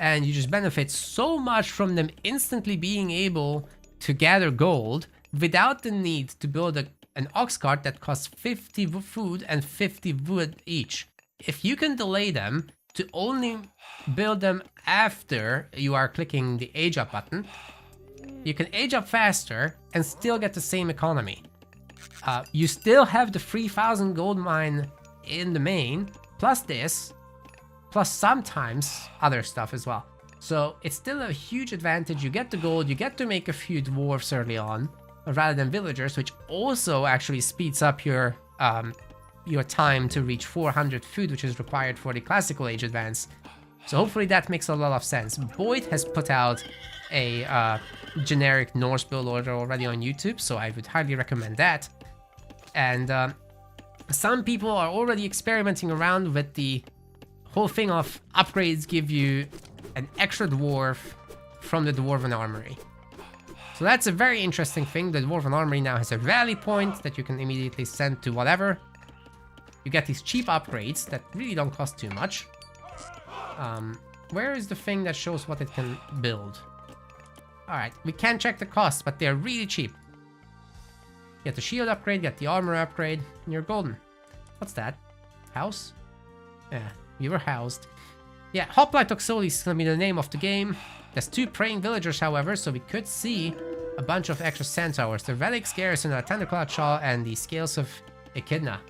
and you just benefit so much from them instantly being able to gather gold without the need to build an ox cart that costs 50 food and 50 wood each. If you can delay them to only build them after you are clicking the age up button, you can age up faster and still get the same economy. You still have the 3,000 gold mine in the main, plus this, plus sometimes other stuff as well. So it's still a huge advantage. You get the gold, you get to make a few dwarves early on, rather than villagers, which also actually speeds up your time to reach 400 food, which is required for the classical age advance. So hopefully that makes a lot of sense. Boyd has put out a generic Norse build order already on YouTube, so I would highly recommend that. And some people are already experimenting around with the whole thing of upgrades give you an extra dwarf from the Dwarven Armory. So that's a very interesting thing. The Dwarven Armory now has a rally point that you can immediately send to whatever. You get these cheap upgrades that really don't cost too much. Where is the thing that shows what it can build? Alright, we can check the costs, but they're really cheap. Get the shield upgrade, get the armor upgrade, and you're golden. What's that? House? Yeah, you were housed. Yeah, Hoplite Toxotes is gonna be the name of the game. There's 2 praying villagers, however, so we could see a bunch of extra centaurs. The relics, garrison, a Thundercloud Shaw, and the scales of Echidna.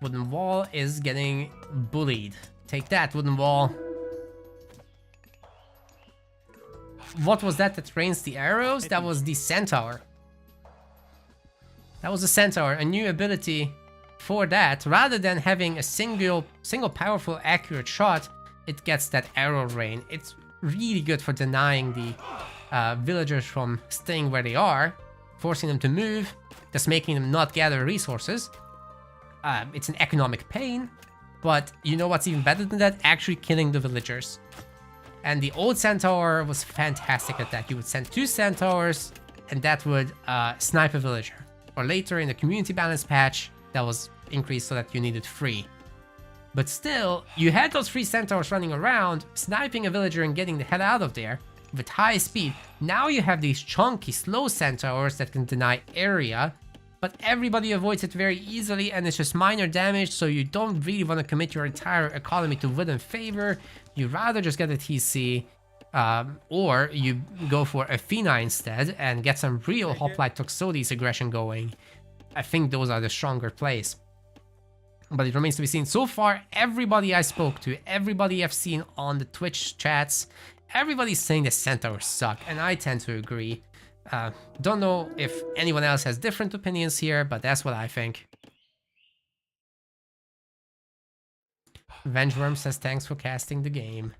Wooden wall is getting bullied. Take that, wooden wall. What was that rains the arrows? That was the centaur. That was a centaur, a new ability for that. Rather than having a single powerful accurate shot, it gets that arrow rain. It's really good for denying the villagers from staying where they are, forcing them to move, just making them not gather resources. It's an economic pain, but you know what's even better than that? Actually killing the villagers. And the old centaur was fantastic at that. You would send 2 centaurs, and that would snipe a villager. Or later in the community balance patch, that was increased so that you needed 3. But still, you had those 3 centaurs running around, sniping a villager and getting the hell out of there with high speed. Now you have these chunky, slow centaurs that can deny area, but everybody avoids it very easily, and it's just minor damage, so you don't really want to commit your entire economy to wooden favor. You rather just get a TC, or you go for Athena instead and get some real Hoplite Toxotes aggression going. I think those are the stronger plays. But it remains to be seen. So far, everybody I spoke to, everybody I've seen on the Twitch chats, everybody's saying the centaurs suck, and I tend to agree. Don't know if anyone else has different opinions here, but that's what I think. Vengeworm says thanks for casting the game.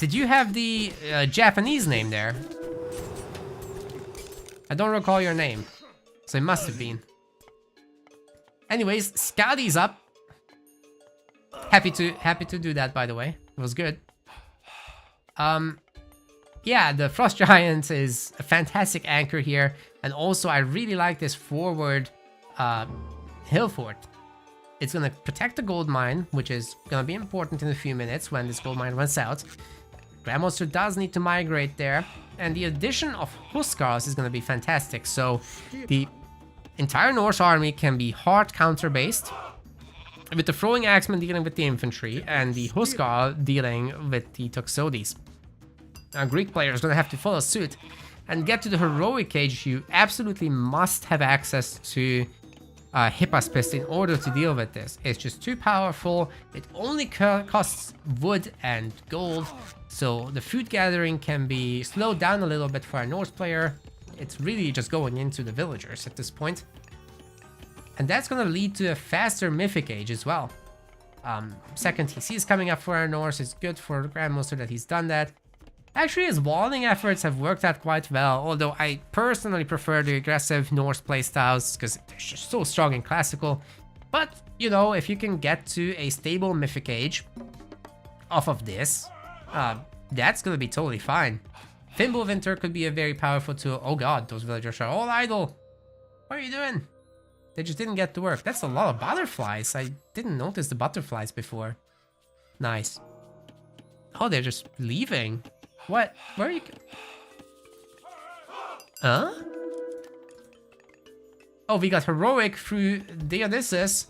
Did you have the Japanese name there? I don't recall your name, so it must have been. Anyways, Scotty's up. Happy to do that, by the way. It was good. Yeah, the Frost Giant is a fantastic anchor here, and also I really like this forward hill fort. It's gonna protect the gold mine, which is gonna be important in a few minutes when this gold mine runs out. Grand Monster does need to migrate there, and the addition of Huskars is gonna be fantastic. So the entire Norse army can be hard counter based, with the Throwing Axeman dealing with the infantry and the Huskar dealing with the Toxotes. Now, Greek players are gonna have to follow suit and get to the heroic age. You absolutely must have access to Hippospist in order to deal with this. It's just too powerful. It only costs wood and gold, so the food gathering can be slowed down a little bit for a Norse player. It's really just going into the villagers at this point. And that's gonna lead to a faster Mythic Age as well. Second TC is coming up for our Norse. It's good for Grandmaster that he's done that. Actually, his walling efforts have worked out quite well, although I personally prefer the aggressive Norse playstyles because they're just so strong in classical. But, you know, if you can get to a stable Mythic Age, off of this, that's gonna be totally fine. Fimbulwinter could be a very powerful tool. Oh god, those villagers are all idle. What are you doing? They just didn't get to work. That's a lot of butterflies. I didn't notice the butterflies before. Nice. Oh, they're just leaving. What? Where are you? Huh? Oh, we got heroic through Dionysus.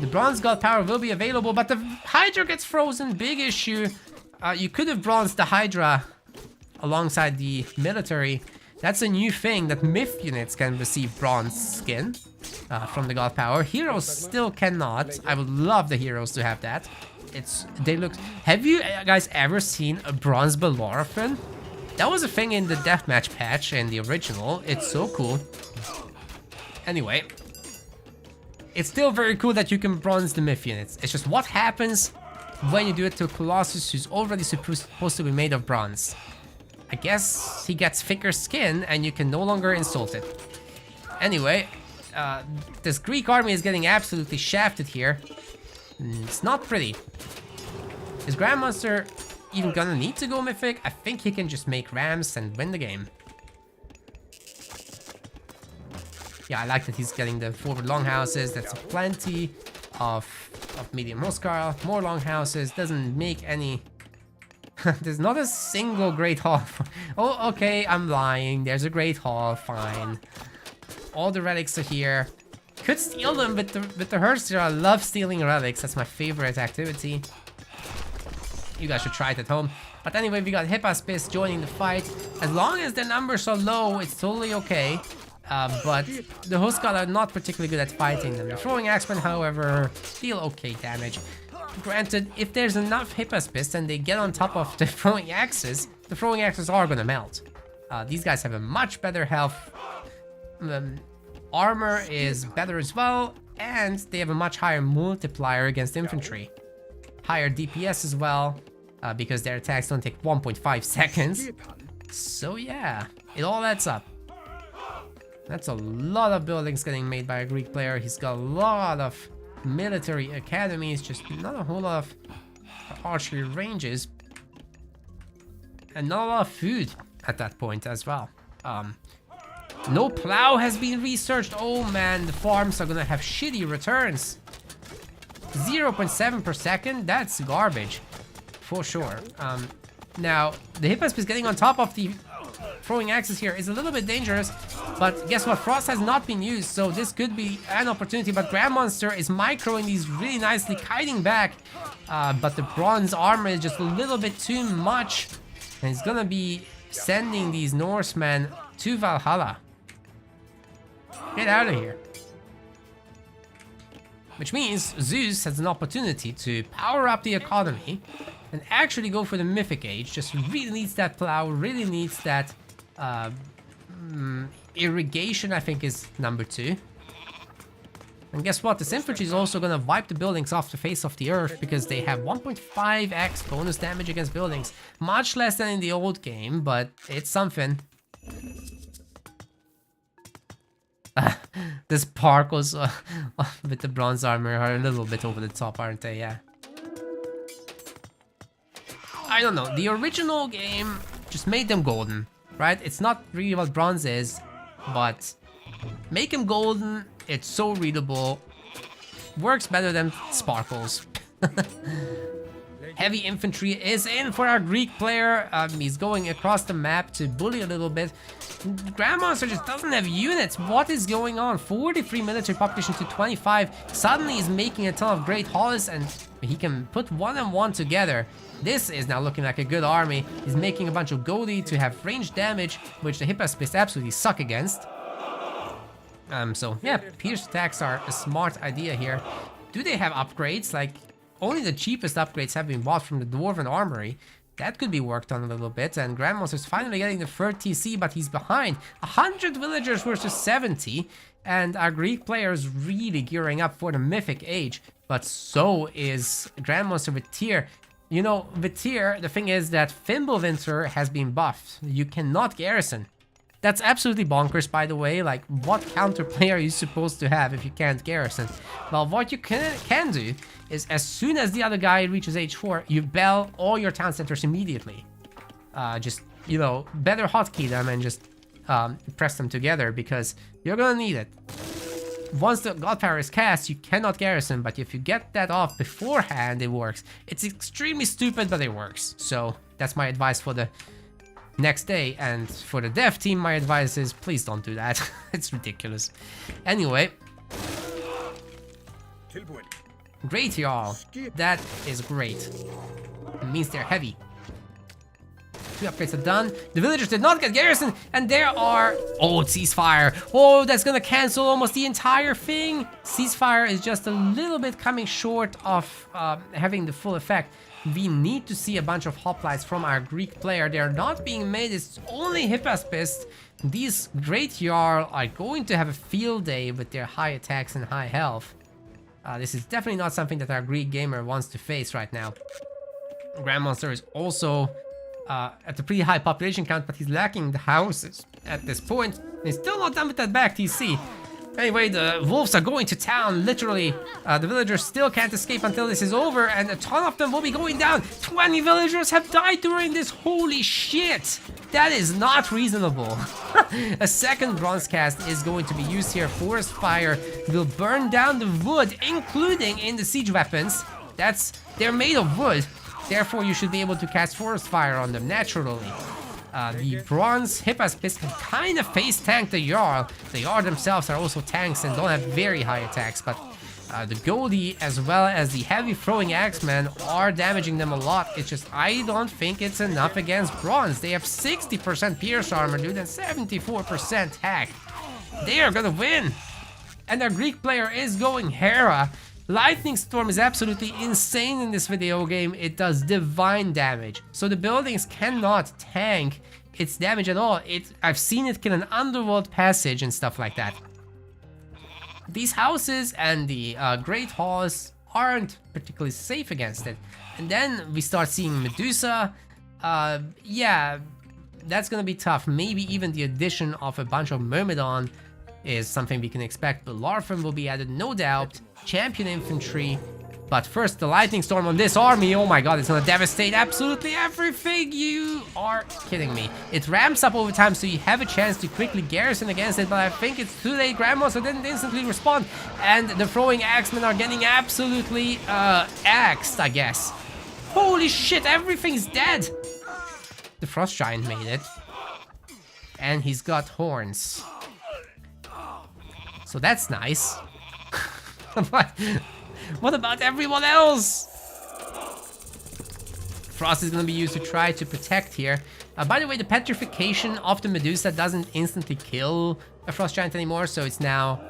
The bronze god power will be available, but the Hydra gets frozen. Big issue. You could have bronzed the Hydra alongside the military. That's a new thing, that myth units can receive bronze skin from the god power. Heroes still cannot. I would love the heroes to have that. They look. Have you guys ever seen a bronze Bellerophon? That was a thing in the deathmatch patch in the original. It's so cool. Anyway, it's still very cool that you can bronze the myth units. It's just what happens when you do it to a Colossus who's already supposed to be made of bronze. I guess he gets thicker skin and you can no longer insult it. Anyway, this Greek army is getting absolutely shafted here. It's not pretty. Is Grandmaster even gonna need to go mythic? I think he can just make rams and win the game. Yeah, I like that he's getting the forward longhouses. That's plenty of medium housecarl. More longhouses. Doesn't make any... There's not a single great hall. Oh, okay, I'm lying. There's a great hall. Fine. All the relics are here. Could steal them with the Herster. I love stealing relics. That's my favorite activity. You guys should try it at home. But anyway, we got Hippaspis joining the fight. As long as their numbers are low, it's totally okay. But the Huskarl are not particularly good at fighting them. The throwing axemen, however, deal okay damage. Granted, if there's enough Hippaspis and they get on top of the throwing axes are gonna melt. These guys have a much better health. Armor is better as well, and they have a much higher multiplier against infantry. Higher DPS as well, because their attacks don't take 1.5 seconds. So yeah, it all adds up. That's a lot of buildings getting made by a Greek player. He's got a lot of military academies, just not a whole lot of archery ranges. And not a lot of food at that point as well. No plow has been researched. Oh man, the farms are gonna have shitty returns. 0.7 per second, that's garbage. For sure. Now, the Hippaspis getting on top of the throwing axes here is a little bit dangerous, but guess what? Frost has not been used, so this could be an opportunity, but Grandmonster is microing these really nicely, kiting back, but the bronze armor is just a little bit too much, and he's gonna be sending these Norsemen to Valhalla. Get out of here. Which means Zeus has an opportunity to power up the economy and actually go for the Mythic Age. Just really needs that plow, really needs that irrigation, I think is number 2. And guess what? This infantry is also gonna wipe the buildings off the face of the earth because they have 1.5x bonus damage against buildings. Much less than in the old game, but it's something. The sparkles with the bronze armor are a little bit over the top, aren't they? Yeah. I don't know. The original game just made them golden, right? It's not really what bronze is, but make them golden. It's so readable. Works better than sparkles. Heavy infantry is in for our Greek player. He's going across the map to bully a little bit. Grandmonster just doesn't have units. What is going on? 43 military population to 25. Suddenly he's making a ton of great halls and he can put 1 and 1 together. This is now looking like a good army. He's making a bunch of Godi to have range damage, which the Hippaspis absolutely suck against. So yeah, pierce attacks are a smart idea here. Do they have upgrades? Like, only the cheapest upgrades have been bought from the Dwarven Armory. That could be worked on a little bit, and Grandmonster's finally getting the 3rd TC, but he's behind. 100 villagers versus 70, and our Greek player is really gearing up for the Mythic Age, but so is Grandmonster with Tyr. You know, with Tyr, the thing is that Fimbulwinter has been buffed. You cannot garrison. That's absolutely bonkers, by the way. Like, what counterplay are you supposed to have if you can't garrison? Well, what you can do is as soon as the other guy reaches age 4, you bell all your town centers immediately. Just, you know, better hotkey them and just press them together because you're gonna need it. Once the God Power is cast, you cannot garrison, but if you get that off beforehand, it works. It's extremely stupid, but it works. So that's my advice for the next day. And for the dev team, my advice is please don't do that. It's ridiculous. Anyway. Great, y'all. That is great. It means they're heavy. 2 upgrades are done. The villagers did not get garrison, and there are... Oh, ceasefire. Oh, that's gonna cancel almost the entire thing. Ceasefire is just a little bit coming short of having the full effect. We need to see a bunch of hoplites from our Greek player. They're not being made. It's only Hippaspist. These Great Jarl are going to have a field day with their high attacks and high health. This is definitely not something that our Greek gamer wants to face right now. Grand Monster is also... at a pretty high population count, but he's lacking the houses at this point. He's still not done with that back TC. Anyway, the wolves are going to town, literally. The villagers still can't escape until this is over, and a ton of them will be going down. 20 villagers have died during this. Holy shit! That is not reasonable. A second bronze cast is going to be used here. Forest fire will burn down the wood, including in the siege weapons. They're made of wood. Therefore, you should be able to cast Forest Fire on them naturally. The bronze Hippaspist can kind of face tank the Jarl. The Jarl themselves are also tanks and don't have very high attacks, but the Goldie as well as the heavy throwing axemen are damaging them a lot. It's just, I don't think it's enough against bronze. They have 60% pierce armor, dude, and 74% hack. They are gonna win. And our Greek player is going Hera. Lightning Storm is absolutely insane in this video game. It does divine damage. So the buildings cannot tank its damage at all. I've seen it kill an underworld passage and stuff like that. These houses and the Great Halls aren't particularly safe against it. And then we start seeing Medusa. Yeah, that's gonna be tough. Maybe even the addition of a bunch of Myrmidon is something we can expect. But Larfin will be added, no doubt. Champion infantry. But first, the lightning storm on this army. Oh my god, it's gonna devastate absolutely everything. You are kidding me. It ramps up over time, so you have a chance to quickly garrison against it. But I think it's too late. Grandmaster didn't instantly respond. And the throwing axemen are getting absolutely axed, I guess. Holy shit, everything's dead. The Frost Giant made it. And he's got horns. So that's nice. What about everyone else? Frost is going to be used to try to protect here. By the way, the petrification of the Medusa doesn't instantly kill a Frost Giant anymore, so it's now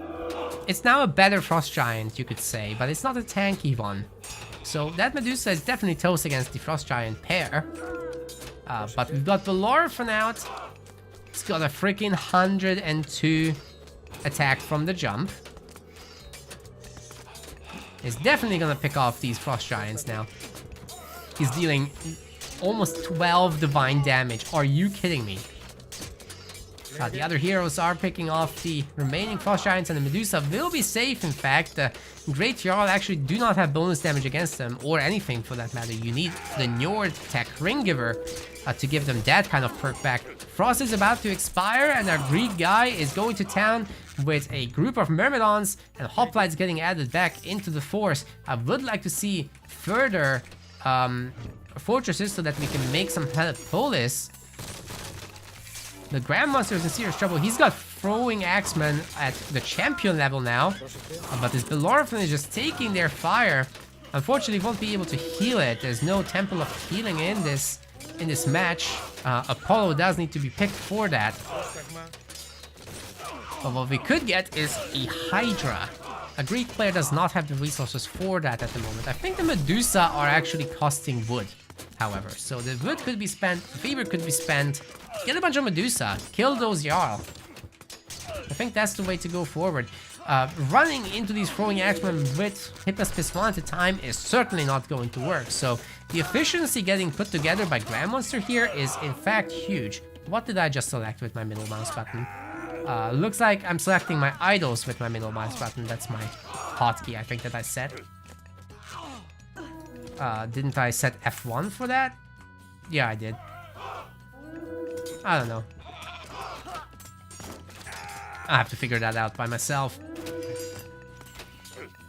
a better Frost Giant, you could say, but it's not a tanky one. So that Medusa is definitely toast against the Frost Giant pair. But we've got Belorphin out. It's got a freaking 102 attack from the jump. Is definitely gonna pick off these Frost Giants now. He's dealing almost 12 divine damage. Are you kidding me? The other heroes are picking off the remaining Frost Giants, and the Medusa will be safe. In fact, the Great Jarl actually do not have bonus damage against them, or anything for that matter. You need the Njord Tech Ringgiver to give them that kind of perk back. Frost is about to expire, and our Greek guy is going to town with a group of Myrmidons, and hoplites getting added back into the force. I would like to see further fortresses so that we can make some Helipolis. The Grandmaster is in serious trouble. He's got throwing axemen at the champion level now, but this Belorphin is just taking their fire. Unfortunately, won't be able to heal it. There's no Temple of Healing in this match. Apollo does need to be picked for that. But what we could get is a Hydra. A Greek player does not have the resources for that at the moment. I think the Medusa are actually costing wood, however. So the wood could be spent, the fever could be spent. Get a bunch of Medusa, kill those Jarl. I think that's the way to go forward. Running into these throwing axemen with Hippaspist one at a time is certainly not going to work. So the efficiency getting put together by Grandmonster here is in fact huge. What did I just select with my middle mouse button? Looks like I'm selecting my idols with my middle mouse button. That's my hotkey, I think, that I set. Didn't I set F1 for that? Yeah, I did. I don't know. I have to figure that out by myself.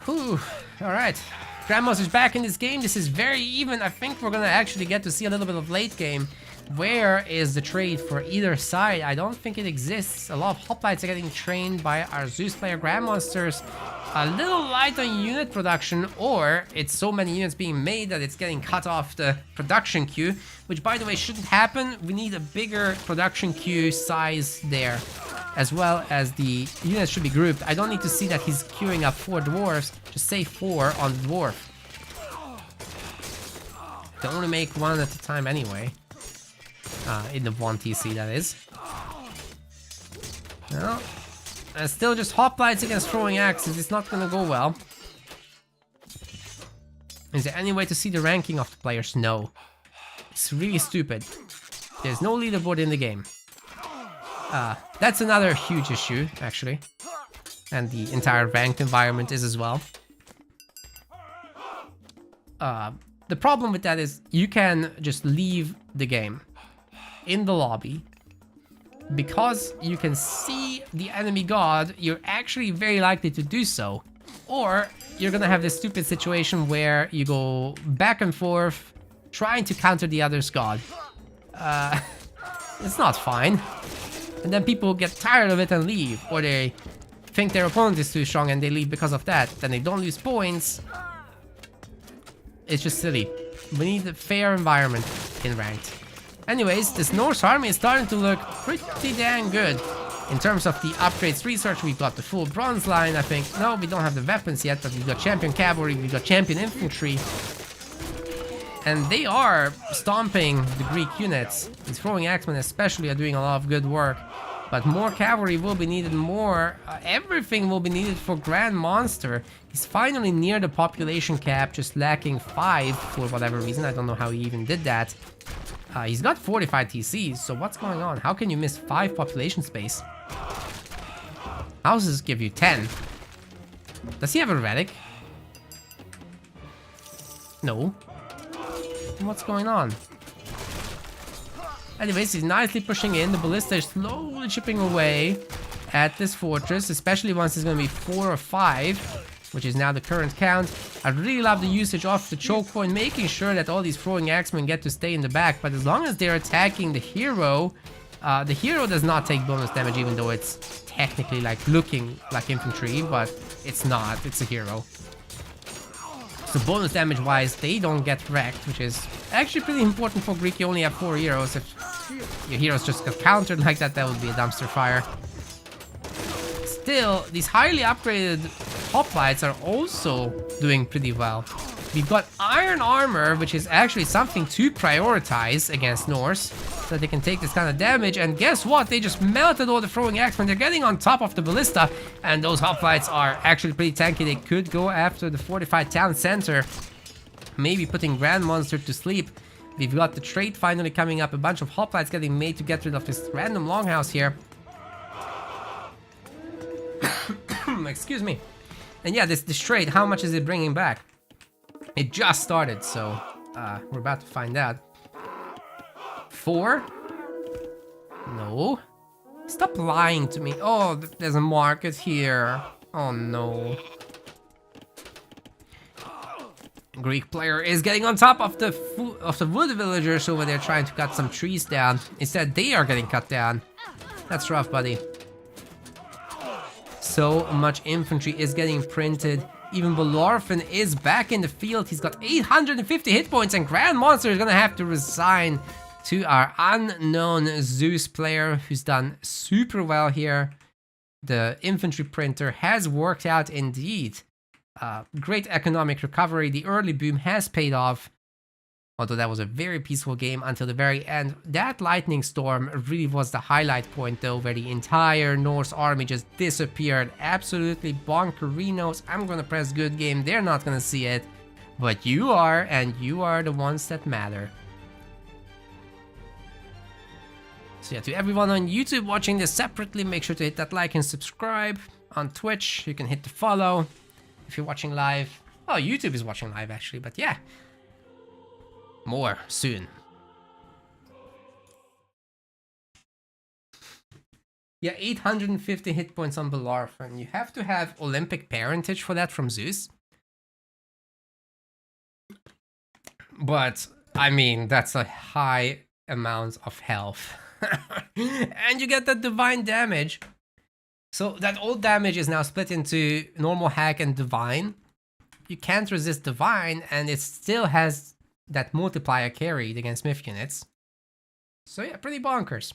Whew. Alright. Grandmaster's back in this game. This is very even. I think we're gonna actually get to see a little bit of late game. Where is the trade for either side? I don't think it exists. A lot of hoplites are getting trained by our Zeus player Grandmasters. A little light on unit production, or it's so many units being made that it's getting cut off the production queue, which by the way shouldn't happen. We need a bigger production queue size there, as well as the units should be grouped. I don't need to see that he's queuing up 4 dwarves, just say 4 on the dwarf. They only make 1 at a time anyway. In the 1 TC, that is. Well, still just hoplites against throwing axes. It's not gonna go well. Is there any way to see the ranking of the players? No. It's really stupid. There's no leaderboard in the game. That's another huge issue, actually. And the entire ranked environment is as well. The problem with that is you can just leave the game in the lobby. Because you can see the enemy god, you're actually very likely to do so. Or you're gonna have this stupid situation where you go back and forth trying to counter the other's god. It's not fine. And then people get tired of it and leave, or they think their opponent is too strong and they leave because of that. Then they don't lose points. It's just silly. We need a fair environment in ranked. Anyways, this Norse army is starting to look pretty dang good. In terms of the upgrades research, we've got the full bronze line, I think. No, we don't have the weapons yet, but we've got champion cavalry, we've got champion infantry. And they are stomping the Greek units. These throwing axemen especially are doing a lot of good work. But more cavalry will be needed, more... everything will be needed for Grand Monster. He's finally near the population cap, just lacking 5 for whatever reason. I don't know how he even did that. He's got 45 TCs, so what's going on? How can you miss 5 population space? Houses give you 10. Does he have a relic? No. What's going on? Anyways, he's nicely pushing in. The ballista is slowly chipping away at this fortress, especially once it's going to be 4 or 5. Which is now the current count. I really love the usage of the choke point, making sure that all these throwing axemen get to stay in the back. But as long as they're attacking the hero does not take bonus damage, even though it's technically like looking like infantry, but it's not. It's a hero. So bonus damage wise, they don't get wrecked, which is actually pretty important for Greek. You only have 4 heroes. If your heroes just got countered like that, that would be a dumpster fire. Still, these highly upgraded hoplites are also doing pretty well. We've got iron armor, which is actually something to prioritize against Norse, so that they can take this kind of damage. And guess what? They just melted all the throwing axemen. They're getting on top of the ballista, and those hoplites are actually pretty tanky. They could go after the fortified town center, maybe putting Grand Monster to sleep. We've got the trade finally coming up. A bunch of hoplites getting made to get rid of this random longhouse here. Excuse me. And yeah, this trade, how much is it bringing back? It just started, so we're about to find out. 4? No. Stop lying to me. Oh, there's a market here. Oh no. Greek player is getting on top of the wood villagers over there, trying to cut some trees down. Instead, they are getting cut down. That's rough, buddy. So much infantry is getting printed. Even Belorphin is back in the field. He's got 850 hit points, and Grand Monster is gonna have to resign to our unknown Zeus player, who's done super well here. The infantry printer has worked out indeed. Great economic recovery. The early boom has paid off. Although that was a very peaceful game until the very end. That lightning storm really was the highlight point though, where the entire Norse army just disappeared. Absolutely bonkerinos. I'm gonna press good game. They're not gonna see it. But you are, and you are the ones that matter. So yeah, to everyone on YouTube watching this separately, make sure to hit that like and subscribe. On Twitch, you can hit the follow if you're watching live. Oh, YouTube is watching live actually, but yeah. More soon. Yeah, 850 hit points on Bellarfin. You have to have Olympic parentage for that from Zeus. But, I mean, that's a high amount of health. And you get that divine damage. So that old damage is now split into normal hack and divine. You can't resist divine, and it still has that multiplier carried against myth units. So yeah, pretty bonkers.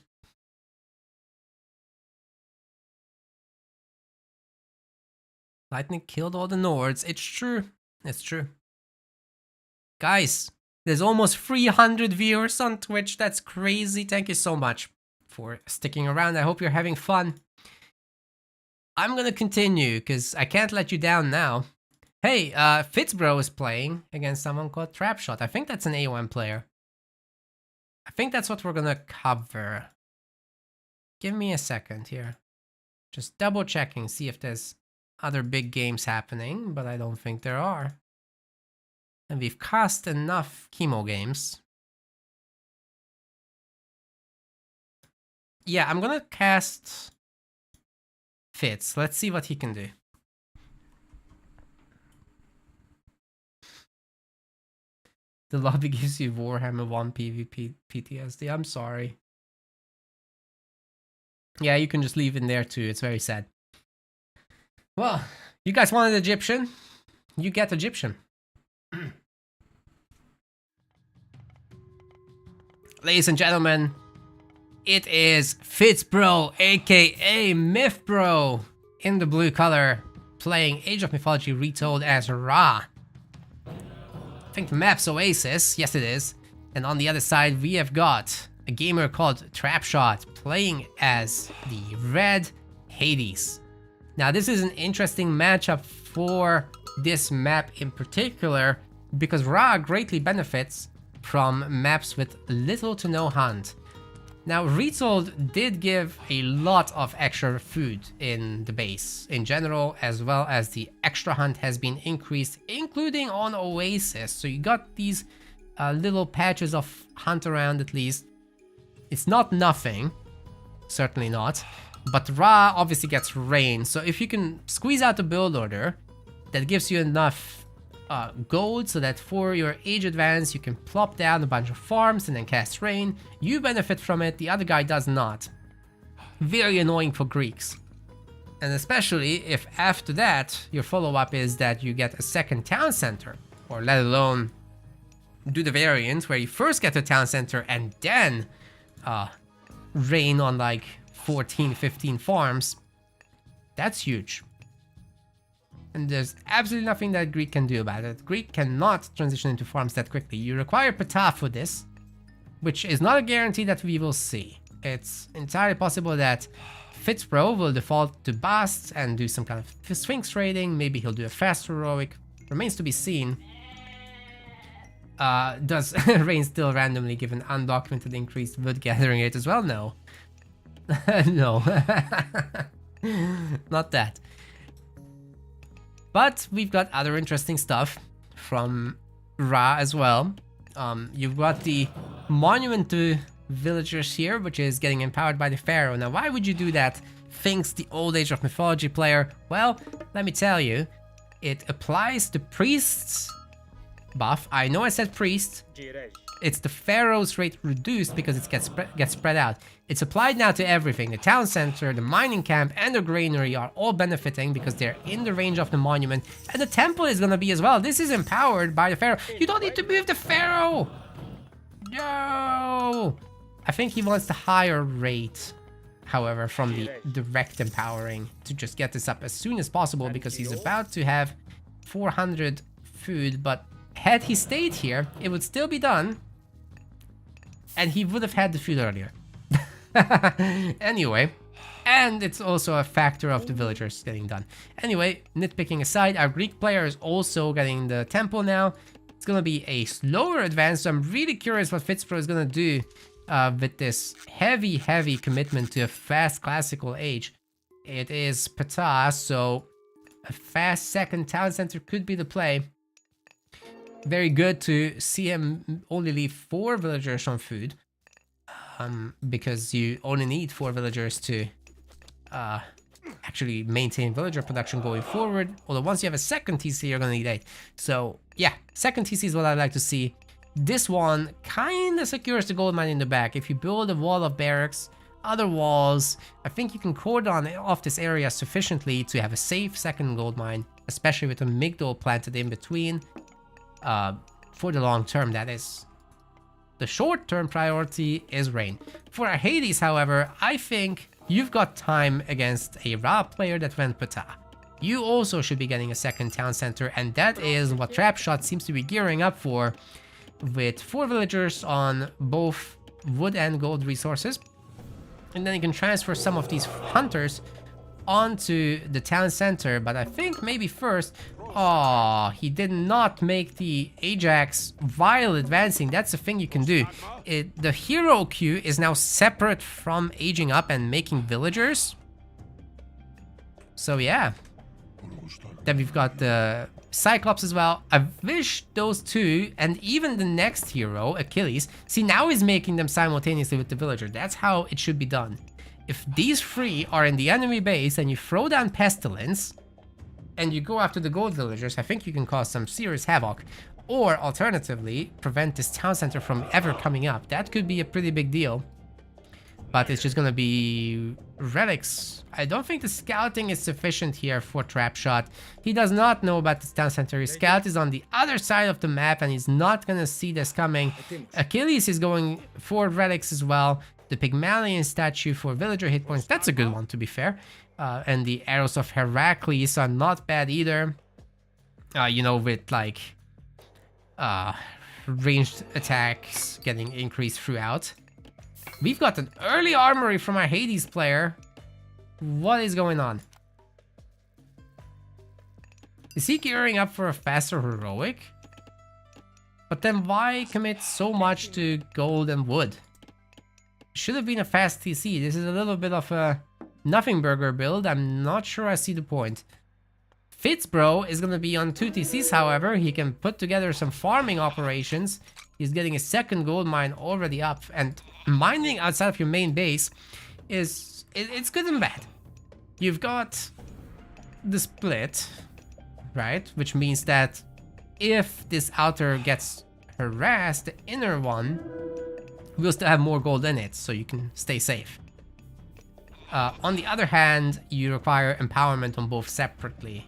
Lightning killed all the Nords. It's true. It's true. Guys, there's almost 300 viewers on Twitch. That's crazy. Thank you so much for sticking around. I hope you're having fun. I'm gonna continue because I can't let you down now. Hey, Fitzbro is playing against someone called Trapshot. I think that's an AOM player. I think that's what we're gonna cover. Give me a second here. Just double checking, see if there's other big games happening, but I don't think there are. And we've cast enough chemo games. Yeah, I'm gonna cast Fitz. Let's see what he can do. The lobby gives you Warhammer 1 PvP PTSD. I'm sorry. Yeah, you can just leave in there too. It's very sad. Well, you guys wanted Egyptian? You get Egyptian. Ladies and gentlemen, it is Fitzbro, aka Mythbro, in the blue color, playing Age of Mythology Retold as Ra. I think the map's Oasis, yes it is. And on the other side we have got a gamer called Trapshot playing as the Red Hades. Now this is an interesting matchup for this map in particular because Ra greatly benefits from maps with little to no hunt. Now Retold did give a lot of extra food in the base in general, as well as the extra hunt has been increased, including on Oasis. So you got these little patches of hunt around at least. It's not nothing, certainly not, but Ra obviously gets rain. So if you can squeeze out a build order that gives you enough gold so that for your age advance you can plop down a bunch of farms and then cast rain, you benefit from it, the other guy does not. Very annoying for Greeks. And especially if after that your follow-up is that you get a second town center, or let alone do the variant where you first get a town center and then rain on like 14, 15 farms. That's huge. And there's absolutely nothing that Greek can do about it. Greek cannot transition into farms that quickly. You require Ptah for this, which is not a guarantee that we will see. It's entirely possible that Fitzbro will default to Bast and do some kind of Sphinx trading. Maybe he'll do a fast heroic. Remains to be seen. Does rain still randomly give an undocumented increased wood gathering rate as well? No. No. Not that. But we've got other interesting stuff from Ra as well. You've got the monument to villagers here, which is getting empowered by the pharaoh. Now, why would you do that? Thinks the old Age of Mythology player. Well, let me tell you, it applies the priest's buff. I know I said priest. It's the pharaoh's rate reduced because it gets spread out. It's applied now to everything. The town center, the mining camp, and the granary are all benefiting because they're in the range of the monument. And the temple is gonna be as well. This is empowered by the pharaoh. You don't need to move the pharaoh! No! I think he wants the higher rate, however, from the direct empowering to just get this up as soon as possible because he's about to have 400 food, but had he stayed here, it would still be done. And he would have had the food earlier. Anyway, and it's also a factor of the villagers getting done. Anyway, nitpicking aside, our Greek player is also getting the temple now. It's gonna be a slower advance, so I'm really curious what Fitzbro is gonna do with this heavy commitment to a fast classical age. It is Ptah, so a fast second town center could be the play. Very good to see him only leave 4 villagers on food. Because you only need 4 villagers to actually maintain villager production going forward. Although once you have a second TC, you're gonna need 8. So yeah, second TC is what I'd like to see. This one kinda secures the gold mine in the back. If you build a wall of barracks, other walls, I think you can cordon off this area sufficiently to have a safe second gold mine, especially with a Migdol planted in between. For the long term, that is. The short-term priority is rain. For our Hades, however, I think you've got time against a Ra player that went Ptah. You also should be getting a second town center, and that is what Trapshot seems to be gearing up for, with 4 villagers on both wood and gold resources. And then you can transfer some of these hunters onto the town center, but I think maybe first... Oh, he did not make the Ajax while advancing. That's the thing you can do. The hero queue is now separate from aging up and making villagers. So yeah. Then we've got the Cyclops as well. I wish those two, and even the next hero, Achilles, see now he's making them simultaneously with the villager. That's how it should be done. If these 3 are in the enemy base and you throw down Pestilence, and you go after the gold villagers, I think you can cause some serious havoc. Or alternatively, prevent this town center from ever coming up. That could be a pretty big deal. But it's just gonna be relics. I don't think the scouting is sufficient here for Trapshot. He does not know about this town center. His scout is on the other side of the map and he's not gonna see this coming. Achilles is going for relics as well. The Pygmalion statue for villager hit points. That's a good one, to be fair. And the arrows of Heracles are not bad either. You know, with like ranged attacks getting increased throughout. We've got an early armory from our Hades player. What is going on? Is he gearing up for a faster heroic? But then why commit so much to gold and wood? Should have been a fast TC. This is a little bit of a nothing burger build. I'm not sure I see the point. Fitzbro is going to be on 2 TCs, however. He can put together some farming operations. He's getting a second gold mine already up. And mining outside of your main base is... it's good and bad. You've got the split, right? Which means that if this outer gets harassed, the inner one will still have more gold in it, so you can stay safe. On the other hand, you require empowerment on both separately.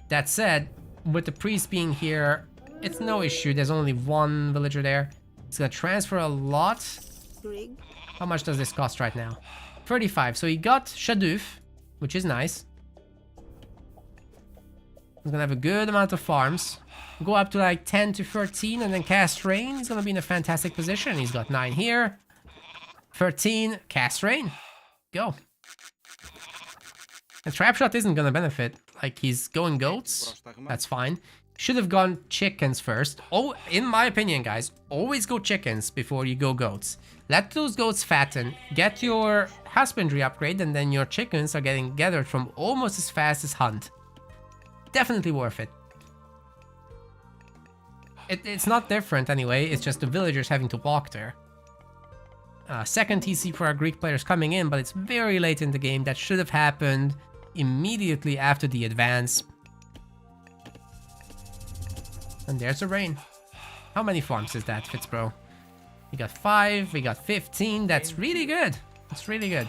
That said, with the priest being here, it's no issue. There's only 1 villager there. It's gonna transfer a lot. How much does this cost right now? 35. So he got Shaduf, which is nice. He's gonna have a good amount of farms. Go up to like 10 to 13 and then cast rain. He's gonna be in a fantastic position. He's got 9 here. 13, cast rain. Go. And Trapshot isn't gonna benefit. Like, he's going goats. That's fine. Should have gone chickens first. Oh, in my opinion, guys, always go chickens before you go goats. Let those goats fatten. Get your husbandry upgrade, and then your chickens are getting gathered from almost as fast as hunt. Definitely worth it. It's not different anyway. It's just the villagers having to walk there. Second TC for our Greek players coming in, but it's very late in the game. That should have happened immediately after the advance. And there's a rain. How many farms is that, Fitzbro? We got 5, we got 15. That's really good. That's really good.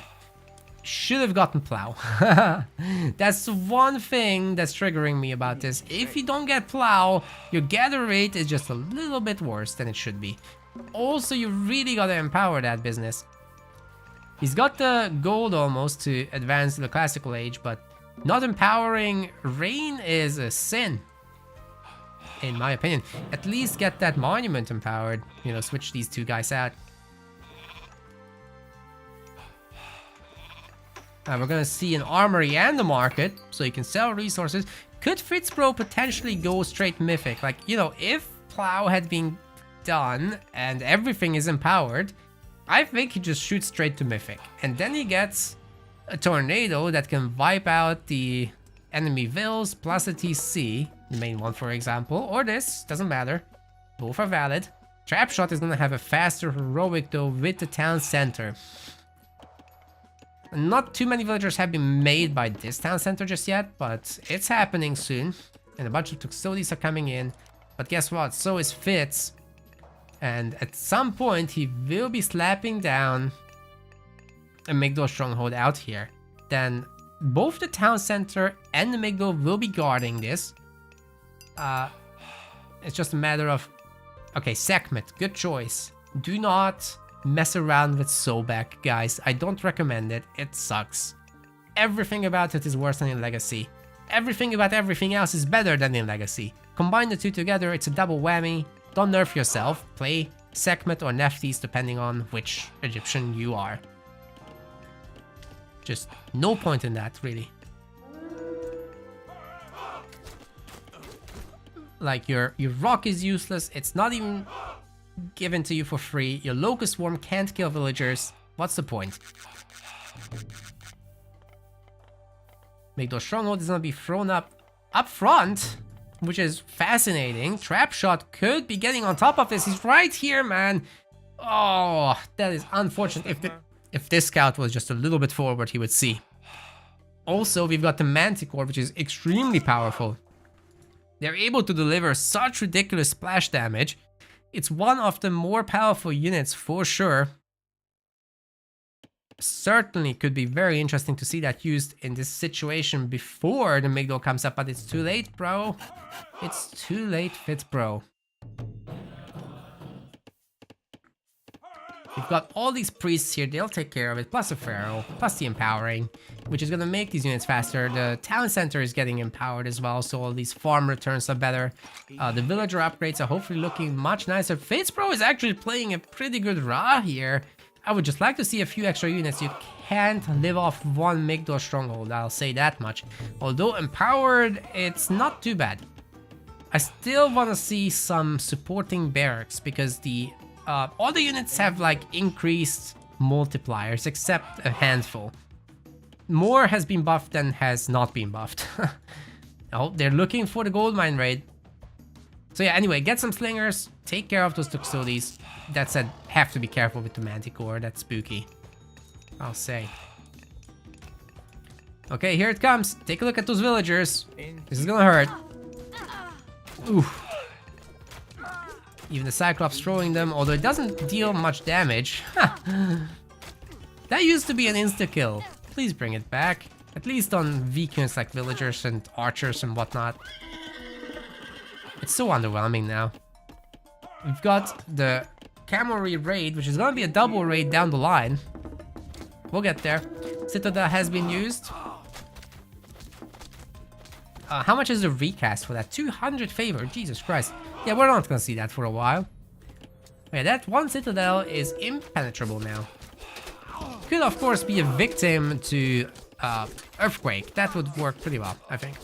Should have gotten plow. That's one thing that's triggering me about this. If you don't get plow, your gather rate is just a little bit worse than it should be. Also, you really gotta empower that business. He's got the gold almost to advance to the classical age, but not empowering rain is a sin, in my opinion. At least get that monument empowered. You know, switch these 2 guys out. We're gonna see an armory and a market, so you can sell resources. Could Fitzbro potentially go straight mythic? Like, you know, if plow had been done and everything is empowered, I think he just shoots straight to Mythic. And then he gets a tornado that can wipe out the enemy vills plus a TC, the main one for example, or this, doesn't matter. Both are valid. Trapshot is gonna have a faster heroic though with the town center. Not too many villagers have been made by this town center just yet, but it's happening soon. And a bunch of Tuxodes are coming in. But guess what? So is Fitz. And at some point, he will be slapping down a Migdol stronghold out here. Then both the town center and the Migdol will be guarding this. It's just a matter of... Okay, Sekhmet, good choice. Do not mess around with Sobek, guys. I don't recommend it. It sucks. Everything about it is worse than in Legacy. Everything about everything else is better than in Legacy. Combine the two together, it's a double whammy. Don't nerf yourself. Play Sekhmet or Nephthys depending on which Egyptian you are. Just no point in that, really. Like, your rock is useless. It's not even given to you for free. Your Locust Worm can't kill villagers. What's the point? Migdol Stronghold is gonna be thrown up front, which is fascinating. Trapshot could be getting on top of this. He's right here, man. Oh, that is unfortunate. If this scout was just a little bit forward, he would see. Also, we've got the Manticore, which is extremely powerful. They're able to deliver such ridiculous splash damage. It's one of the more powerful units for sure. Certainly could be very interesting to see that used in this situation before the Migdol comes up, but it's too late, bro. It's too late, Fitz, bro. We've got all these priests here, they'll take care of it, plus a pharaoh, plus the empowering, which is gonna make these units faster. The town center is getting empowered as well, so all these farm returns are better. The villager upgrades are hopefully looking much nicer. Fitz, bro, is actually playing a pretty good Ra here. I would just like to see a few extra units. You can't live off one Migdol stronghold, I'll say that much. Although empowered, it's not too bad. I still want to see some supporting barracks, because the all the units have like increased multipliers, except a handful. More has been buffed than has not been buffed. Oh, they're looking for the gold mine raid. So yeah, anyway, get some slingers, take care of those Tuxodes. That said, have to be careful with the Manticore, that's spooky, I'll say. Okay, here it comes. Take a look at those villagers. This is gonna hurt. Oof. Even the Cyclops throwing them, although it doesn't deal much damage. That used to be an insta-kill. Please bring it back. At least on weak units like villagers and archers and whatnot. It's so underwhelming now. We've got the Cavalry raid, which is gonna be a double raid down the line. We'll get there. Citadel has been used. How much is the recast for that? 200 favor, Jesus Christ. Yeah, we're not gonna see that for a while. Yeah, that one Citadel is impenetrable now. Could of course be a victim to Earthquake. That would work pretty well, I think.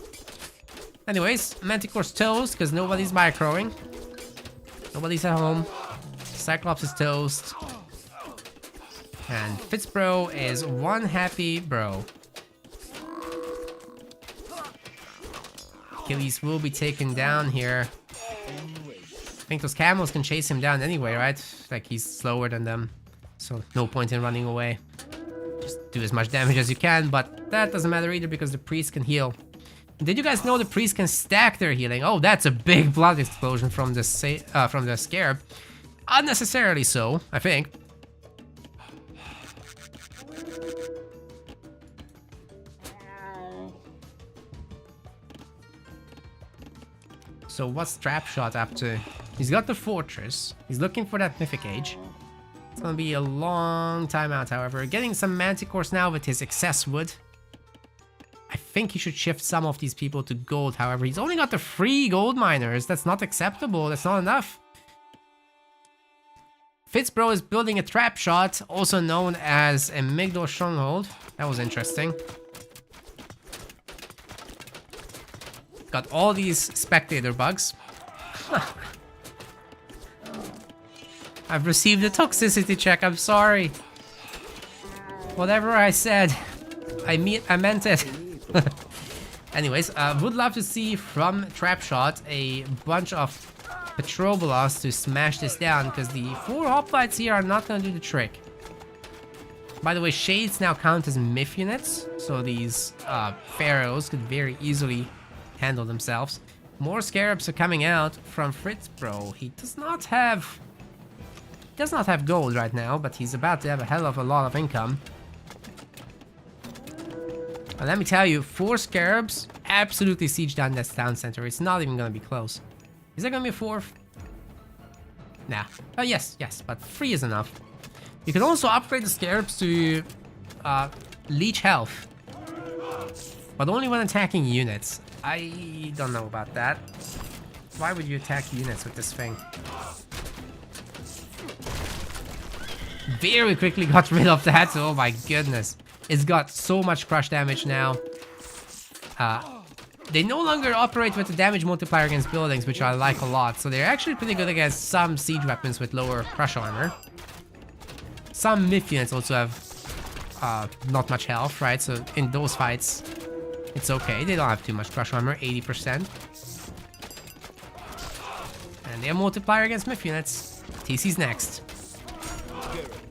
Anyways, Manticore's toast, because nobody's microing. Nobody's at home. Cyclops is toast. And Fitzbro is one happy bro. Achilles will be taken down here. I think those camels can chase him down anyway, right? Like, he's slower than them. So no point in running away. Just do as much damage as you can, but that doesn't matter either because the priest can heal. Did you guys know the priest can stack their healing? Oh, that's a big blood explosion from the scarab. Unnecessarily so, I think. So what's Trapshot up to? He's got the fortress. He's looking for that mythic age. It's gonna be a long time out, however. Getting some manticores now with his excess wood. I think he should shift some of these people to gold, however. He's only got the 3 gold miners. That's not acceptable. That's not enough. Fitzbro is building a Trapshot, also known as a Migdol stronghold. That was interesting. Got all these spectator bugs. I've received a toxicity check, I'm sorry. Whatever I said, I meant it. Anyways, would love to see from Trapshot a bunch of Petrobolas to smash this down, because the 4 hoplites here are not gonna do the trick. By the way, Shades now count as myth units, so these pharaohs could very easily handle themselves. More scarabs are coming out from Fritz Bro. He does not have gold right now, but he's about to have a hell of a lot of income. And let me tell you, 4 scarabs absolutely siege down that town center. It's not even gonna be close. Is there gonna be a 4th? Nah. Oh yes, but 3 is enough. You can also upgrade the scarabs to leech health, but only when attacking units. I don't know about that. Why would you attack units with this thing? Very quickly got rid of that. Oh my goodness. It's got so much crush damage now. They no longer operate with the damage multiplier against buildings, which I like a lot. So they're actually pretty good against some siege weapons with lower crush armor. Some myth units also have not much health, right? So in those fights, it's okay. They don't have too much crush armor, 80%. And they have multiplier against myth units. TC's next.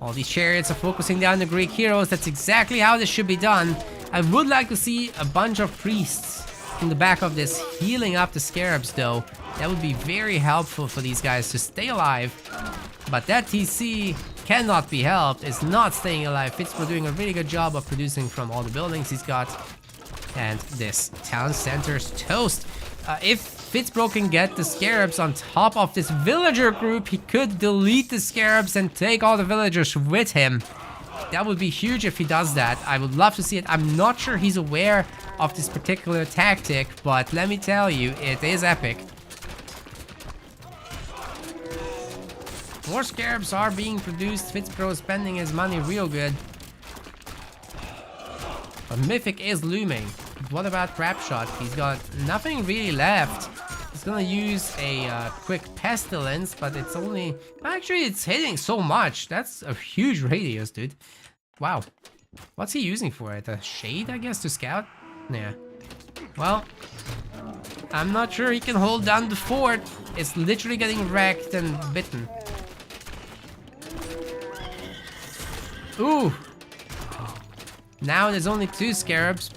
All these chariots are focusing down the Greek heroes. That's exactly how this should be done. I would like to see a bunch of priests in the back of this healing up the scarabs though. That would be very helpful for these guys to stay alive. But that TC cannot be helped. It's not staying alive. Fitzbro doing a really good job of producing from all the buildings he's got. And this town center's toast. If Fitzbro can get the scarabs on top of this villager group, he could delete the scarabs and take all the villagers with him. That would be huge if he does that. I would love to see it. I'm not sure he's aware of this particular tactic, but let me tell you, it is epic. More scarabs are being produced. Fitzbro is spending his money real good. But Mythic is looming. What about Trapshot? He's got nothing really left. He's gonna use a quick Pestilence, but it's only... Actually, it's hitting so much. That's a huge radius, dude. Wow. What's he using for it? A Shade, I guess, to scout? Yeah. Well, I'm not sure he can hold down the fort. It's literally getting wrecked and bitten. Ooh. Now there's only 2 scarabs.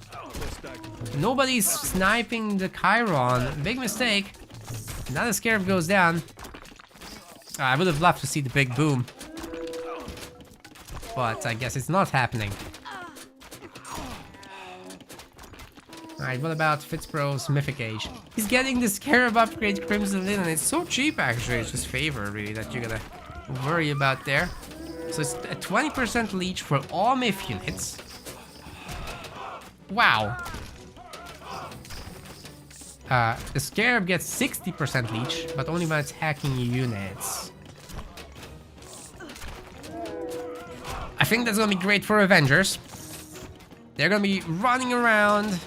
Nobody's sniping the Chiron. Big mistake. Another scarab goes down. I would have loved to see the big boom. But I guess it's not happening. Alright, what about Fitzbro's Mythic Age? He's getting the scarab upgrade Crimson Linen. It's so cheap actually. It's just favor really that you gotta worry about there. So it's a 20% leech for all myth units. Wow. The scarab gets 60% leech, but only when attacking units. I think that's gonna be great for Avengers. They're gonna be running around,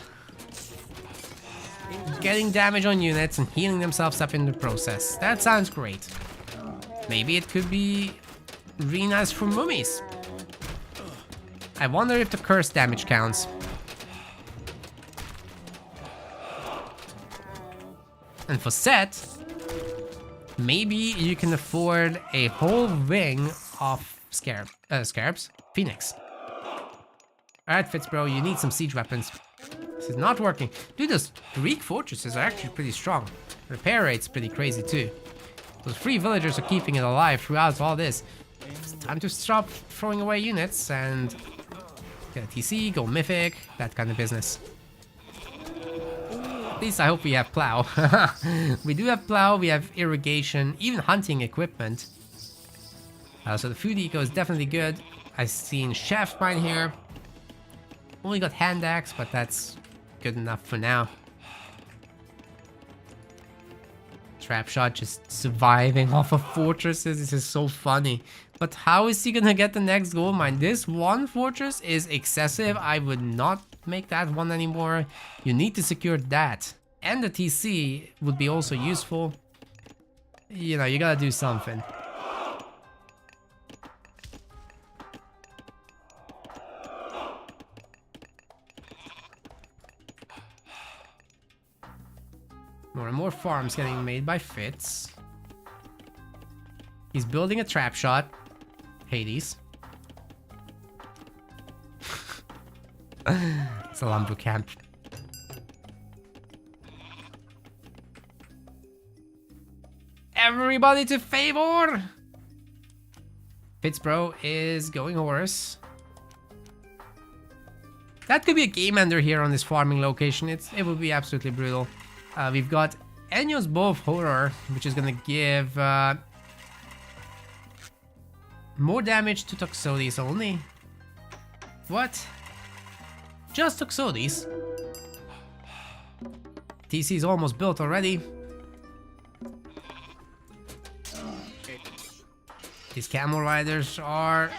getting damage on units and healing themselves up in the process. That sounds great. Maybe it could be really nice for mummies. I wonder if the curse damage counts. And for Set, maybe you can afford a whole ring of scarabs. Phoenix. Alright, Fitzbro, you need some siege weapons. This is not working. Dude, those Greek fortresses are actually pretty strong. Repair rate's pretty crazy too. Those 3 villagers are keeping it alive throughout all this. It's time to stop throwing away units and get a TC, go Mythic, that kind of business. At least I hope we have plow. We do have plow, we have irrigation, even hunting equipment. So the food eco is definitely good. I've seen shaft mine here. Only got hand axe, but that's good enough for now. Trapshot just surviving off of fortresses. This is so funny. But how is he gonna get the next gold mine? This one fortress is excessive. I would not make that one anymore. You need to secure that. And the TC would be also useful. You know, you gotta do something. More and more farms getting made by Fitz. He's building a trap shot. Hades. It's a Lambu camp. Everybody to favor! Fitzbro is going Horus. That could be a game ender here on this farming location. It would be absolutely brutal. We've got Enyo's Bow of Horror, which is gonna give more damage to Toxotes only. What? Just Toxotes? TC is almost built already. These camel riders are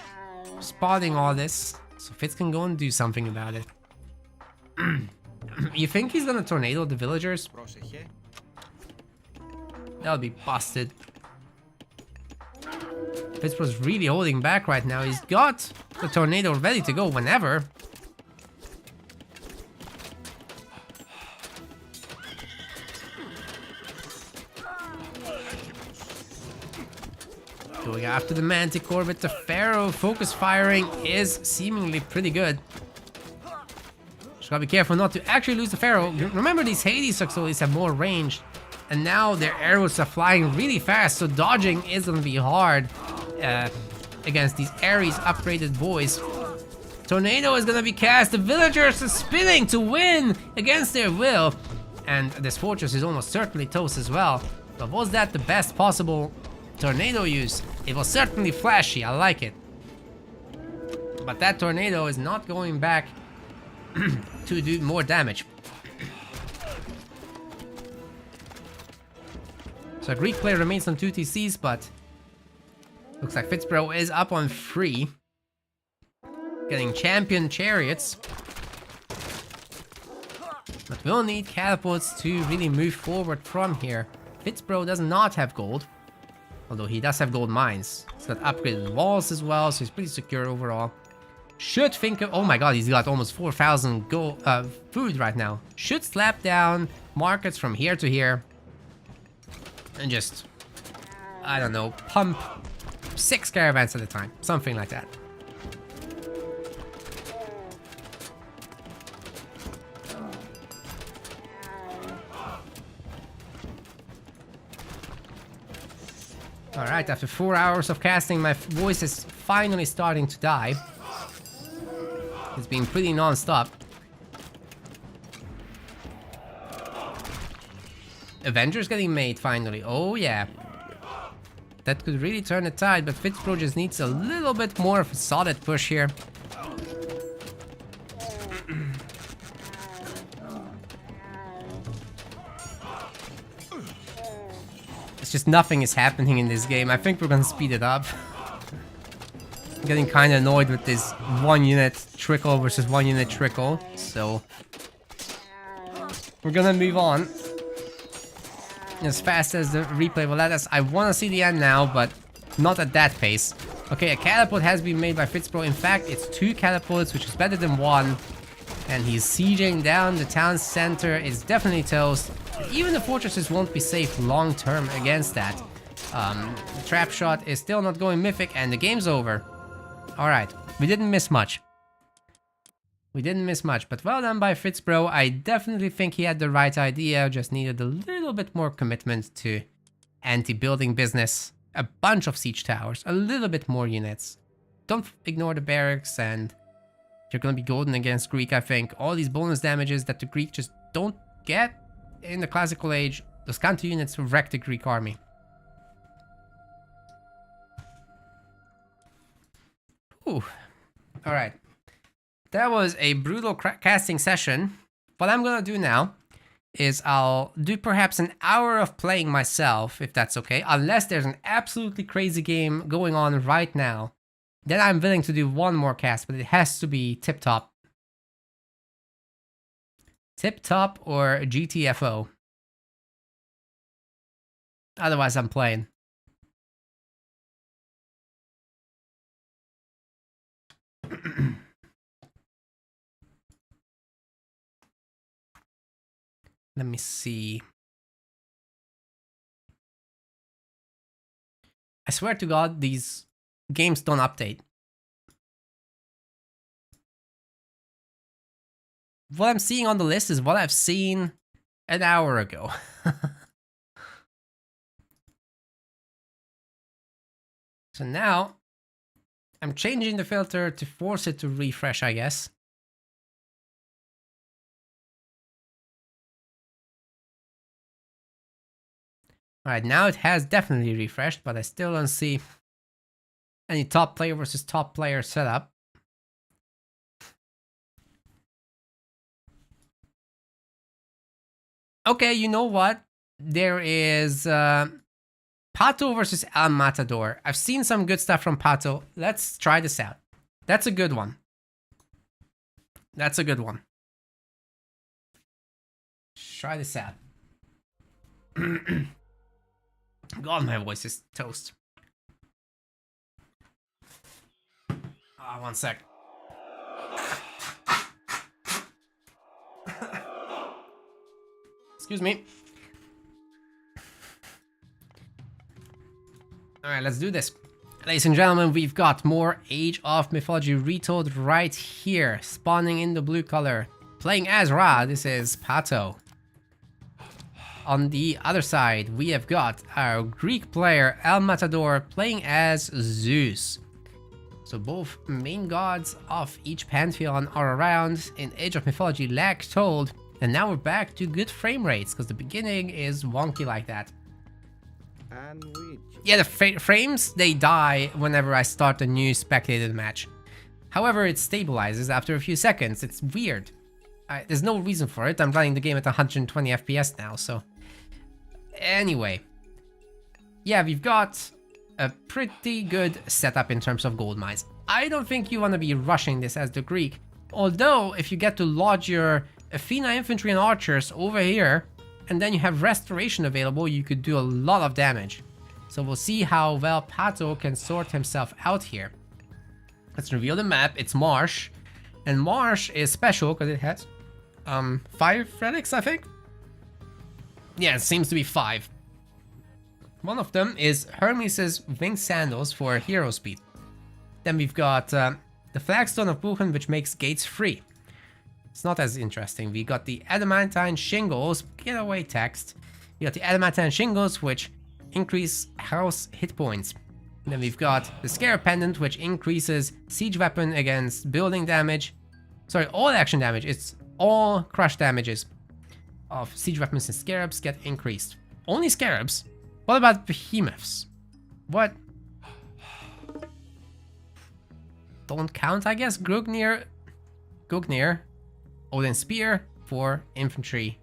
spotting all this, so Fitz can go and do something about it. You think he's gonna tornado the villagers? That'll be busted. Fitz was really holding back right now. He's got the tornado ready to go whenever. Going after the Manticore with the Pharaoh. Focus firing is seemingly pretty good. Just gotta be careful not to actually lose the Pharaoh. Remember, these Hades Toxotes have more range. And now their arrows are flying really fast, so dodging is gonna be hard against these Ares upgraded boys. Tornado is gonna be cast. The villagers are spinning to win against their will. And this fortress is almost certainly toast as well. But was that the best possible tornado use? It was certainly flashy, I like it. But that tornado is not going back to do more damage. So a Greek player remains on 2 TCs, but looks like Fitzbro is up on 3. Getting champion chariots. But we'll need catapults to really move forward from here. Fitzbro does not have gold. Although he does have gold mines. He's got upgraded walls as well, so he's pretty secure overall. Should think of... Oh my god, he's got almost 4,000 gold food right now. Should slap down markets from here to here. And just... I don't know, pump 6 caravans at a time. Something like that. Alright, after 4 hours of casting, my voice is finally starting to die. It's been pretty non-stop. Avengers getting made finally. Oh yeah. That could really turn the tide, but Fitzbro just needs a little bit more of a solid push here. It's just nothing is happening in this game. I think we're gonna speed it up. I'm getting kind of annoyed with this 1 unit trickle versus 1 unit trickle, so we're gonna move on as fast as the replay will let us. I want to see the end now, but not at that pace. Okay, a catapult has been made by Fitzbro. In fact, it's 2 catapults, which is better than 1. And he's sieging down the town center. It's definitely toast. Even the fortresses won't be safe long term against that. The trap shot is still not going mythic, and the game's over. Alright, we didn't miss much. We didn't miss much, but well done by Fitzbro. I definitely think he had the right idea, just needed a little bit more commitment to anti-building business. A bunch of siege towers, a little bit more units. Don't ignore the barracks, and you're gonna be golden against Greek, I think. All these bonus damages that the Greek just don't get in the classical age, those counter units wreck the Greek army. Ooh. Alright. That was a brutal casting session. What I'm gonna do now is I'll do perhaps an hour of playing myself, if that's okay. Unless there's an absolutely crazy game going on right now. Then I'm willing to do 1 more cast, but it has to be tip-top. Tip-top or GTFO. Otherwise, I'm playing. Let me see. swear to God, these games don't update. What I'm seeing on the list is what I've seen an hour ago. So now, I'm changing the filter to force it to refresh, I guess. Alright, now it has definitely refreshed, but I still don't see any top player versus top player setup. Okay, you know what? There is Pato versus El Matador. I've seen some good stuff from Pato. Let's try this out. That's a good one. That's a good one. Try this out. God, my voice is toast. One sec. Excuse me. Alright, let's do this. Ladies and gentlemen, we've got more Age of Mythology Retold right here, spawning in the blue color. Playing as Ra, this is Pato. On the other side, we have got our Greek player, El Matador, playing as Zeus. So both main gods of each pantheon are around in Age of Mythology Retold, and now we're back to good frame rates, because the beginning is wonky like that. Yeah, the frames, they die whenever I start a new spectated match. However, it stabilizes after a few seconds. It's weird. There's no reason for it. I'm running the game at 120 FPS now, so... Anyway. Yeah, we've got a pretty good setup in terms of gold mines. I don't think you want to be rushing this as the Greek. Although, if you get to lodge your Athena infantry and archers over here, and then you have restoration available, you could do a lot of damage. So we'll see how well Pato can sort himself out here. Let's reveal the map. It's Marsh. And Marsh is special because it has 5 relics, I think? Yeah, it seems to be 5. One of them is Hermes' winged sandals for hero speed. Then we've got the flagstone of Buchan, which makes gates free. It's not as interesting. We got the adamantine shingles, get away text. We got the adamantine shingles, which increase house hit points. And then we've got the scarab pendant, which increases siege weapon against building damage. Sorry, all action damage. It's all crush damages of siege weapons and scarabs get increased. Only scarabs? What about behemoths? What? Don't count, I guess. Gugnir, Odin Spear for infantry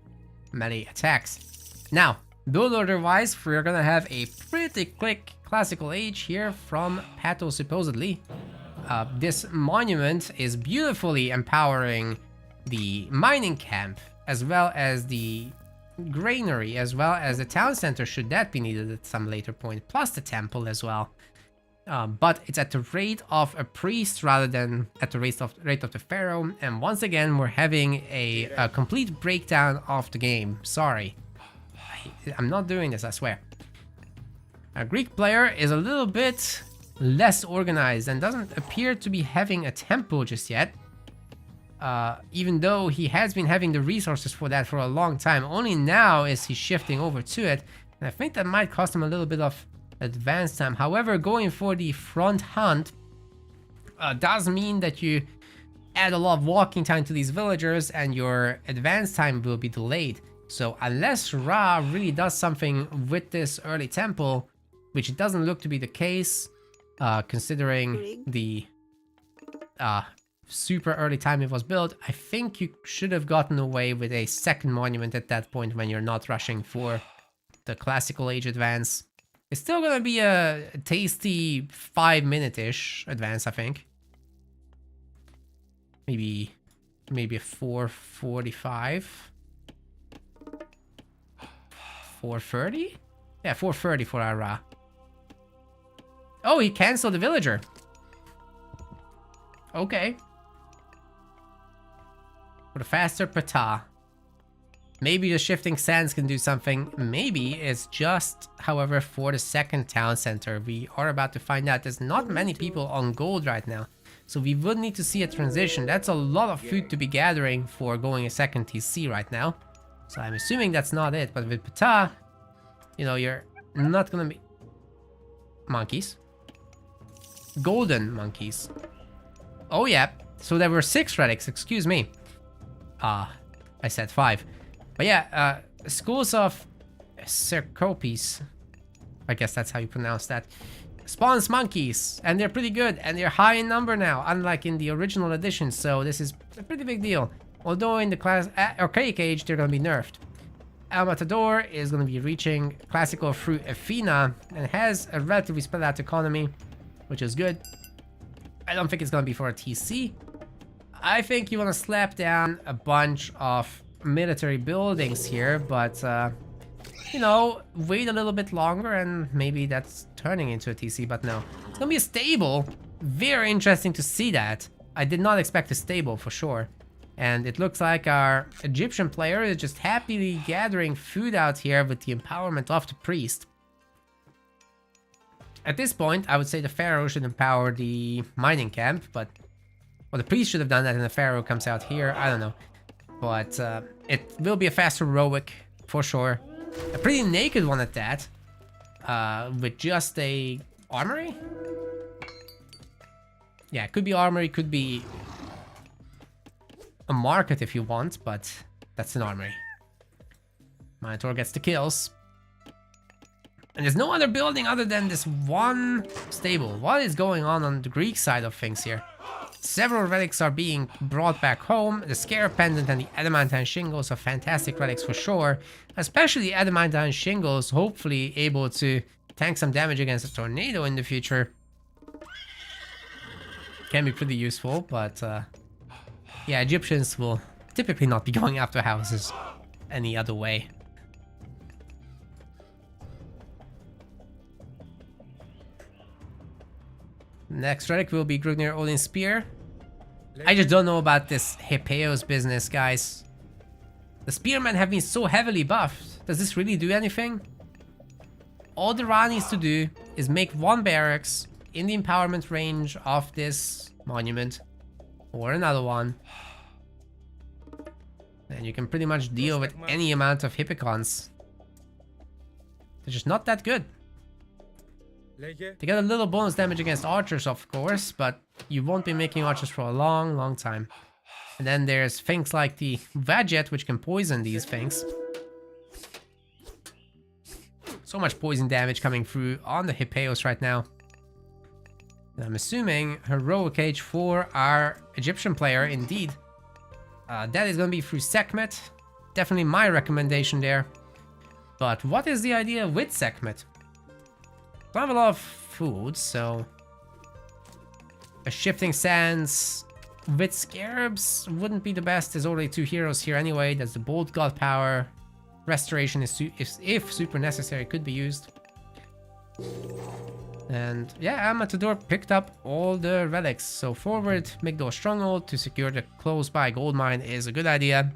melee attacks. Now, build order wise, we're gonna have a pretty quick classical age here from Pato supposedly. This monument is beautifully empowering the mining camp, as well as the granary, as well as the town center, should that be needed at some later point, plus the temple as well. But it's at the rate of a priest rather than at the rate of the pharaoh. And once again, we're having a complete breakdown of the game. Sorry. I'm not doing this, I swear. Our Greek player is a little bit less organized and doesn't appear to be having a temple just yet. Even though he has been having the resources for that for a long time. Only now is he shifting over to it. And I think that might cost him a little bit of advance time. However, going for the front hunt does mean that you add a lot of walking time to these villagers and your advance time will be delayed. So unless Ra really does something with this early temple, which doesn't look to be the case, considering the super early time it was built, I think you should have gotten away with a second monument at that point when you're not rushing for the classical age advance. It's still gonna be a tasty 5-minute-ish advance, I think. Maybe a 4:45. 4:30? Yeah, 4:30 for our Ra. Oh, he canceled the villager. Okay. For the faster Ptah. Maybe the shifting sands can do something. Maybe it's just, however, for the second town center. We are about to find out. There's not many people on gold right now. So we would need to see a transition. That's a lot of food to be gathering for going a second TC right now. So I'm assuming that's not it. But with Ptah, you know, you're not gonna be... Monkeys. Golden monkeys. Oh yeah. So there were 6 relics, excuse me. I said 5. But yeah, schools of Cercopes, I guess that's how you pronounce that, spawns monkeys, and they're pretty good, and they're high in number now, unlike in the original edition, so this is a pretty big deal. Although in the archaic age, they're gonna be nerfed. El Matador is gonna be reaching classical through Athena, and has a relatively spread out economy, which is good. I don't think it's gonna be for a TC. I think you wanna slap down a bunch of military buildings here, but you know, wait a little bit longer and maybe that's turning into a TC. But no, it's gonna be a stable. Very interesting to see that. I did not expect a stable for sure. And it looks like our Egyptian player is just happily gathering food out here with the empowerment of the priest. At this point, I would say the pharaoh should empower the mining camp, but well, the priest should have done that and the pharaoh comes out here. I don't know. But it will be a fast heroic for sure. A pretty naked one at that. With just a armory? Yeah, it could be armory, could be a market if you want, but that's an armory. Minotaur gets the kills. And there's no other building other than this one stable. What is going on the Greek side of things here? Several relics are being brought back home. The Scarab Pendant and the Adamantine Shingles are fantastic relics for sure. Especially the Adamantine Shingles, hopefully able to tank some damage against a tornado in the future. Can be pretty useful, but yeah, Egyptians will typically not be going after houses any other way. Next relic will be Grugnir Odin's Spear. I just don't know about this Hippeos business, guys. The spearmen have been so heavily buffed. Does this really do anything? All the Ra needs to do is make one barracks in the empowerment range of this monument, or another one. And you can pretty much deal with any amount of Hippicons. They're just not that good. They get a little bonus damage against archers, of course, but you won't be making archers for a long, long time. And then there's things like the Vadjet, which can poison these things. So much poison damage coming through on the Hippeos right now. And I'm assuming Heroic Age for our Egyptian player, indeed. That is going to be through Sekhmet. Definitely my recommendation there. But what is the idea with Sekhmet? I don't have a lot of food, so a Shifting Sands with Scarabs wouldn't be the best. There's already 2 heroes here anyway. There's the Bold God Power. Restoration is if super necessary, could be used. And yeah, Matador picked up all the relics. So forward, Migdol Stronghold to secure the close by gold mine is a good idea.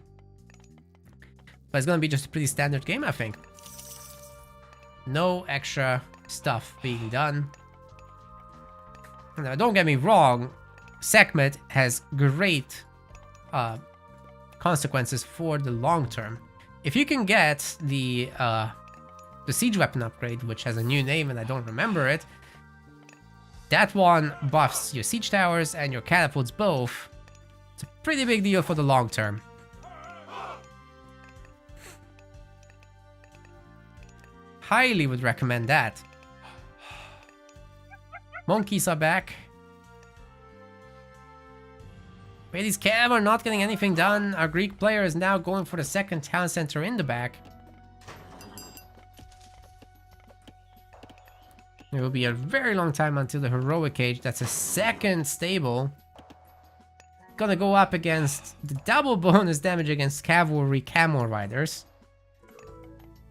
But it's gonna be just a pretty standard game, I think. No extra stuff being done. Now, don't get me wrong, Sekhmet has great consequences for the long term. If you can get the siege weapon upgrade, which has a new name and I don't remember it, that one buffs your siege towers and your catapults both. It's a pretty big deal for the long term. Highly would recommend that. Monkeys are back. Wait, these Cav are not getting anything done. Our Greek player is now going for the second town center in the back. It will be a very long time until the Heroic Age. That's a second stable. Gonna go up against the double bonus damage against cavalry camel riders.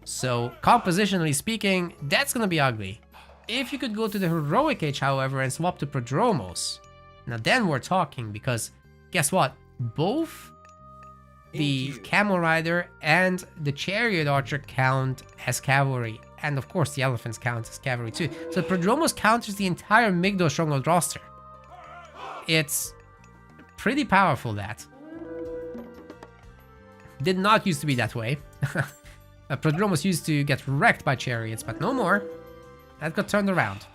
So, compositionally speaking, that's gonna be ugly. If you could go to the Heroic Age, however, and swap to Prodromos, now then we're talking, because guess what? Both the camel rider and the chariot archer count as cavalry. And of course the elephants count as cavalry too. So Prodromos counters the entire Migdol Stronghold roster. It's pretty powerful, that. Did not used to be that way. Prodromos used to get wrecked by chariots, but no more. That got turned around.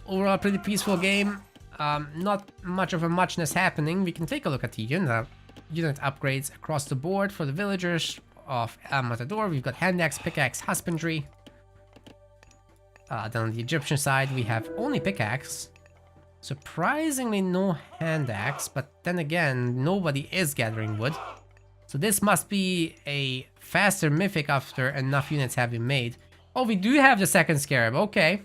Overall, pretty peaceful game. Not much of a muchness happening. We can take a look at the unit upgrades across the board for the villagers of El Matador. We've got hand axe, pickaxe, husbandry. Then on the Egyptian side, we have only pickaxe. Surprisingly, no hand axe, but then again, nobody is gathering wood. So this must be a faster mythic after enough units have been made. Oh, we do have the second scarab. Okay.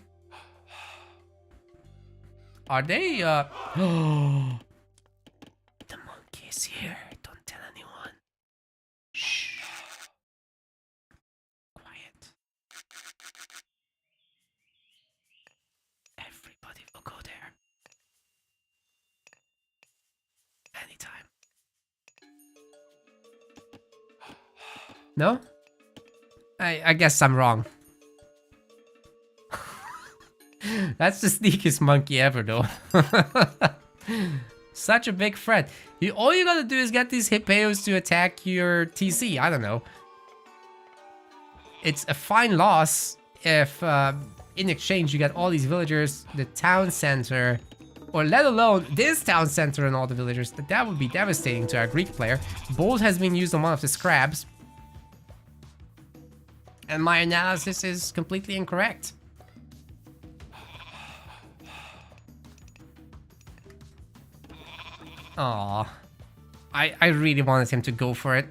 Are they, Oh, the monkey is here. Don't tell anyone. Shh. Quiet. Everybody will go there. Anytime. No? I guess I'm wrong. That's the sneakiest monkey ever, though. Such a big threat. All you gotta do is get these Hippeos to attack your TC. I don't know. It's a fine loss if in exchange you get all these villagers, the town center, or let alone this town center and all the villagers. That would be devastating to our Greek player. Bolt has been used on one of the scrabs. And my analysis is completely incorrect. Aww. I really wanted him to go for it.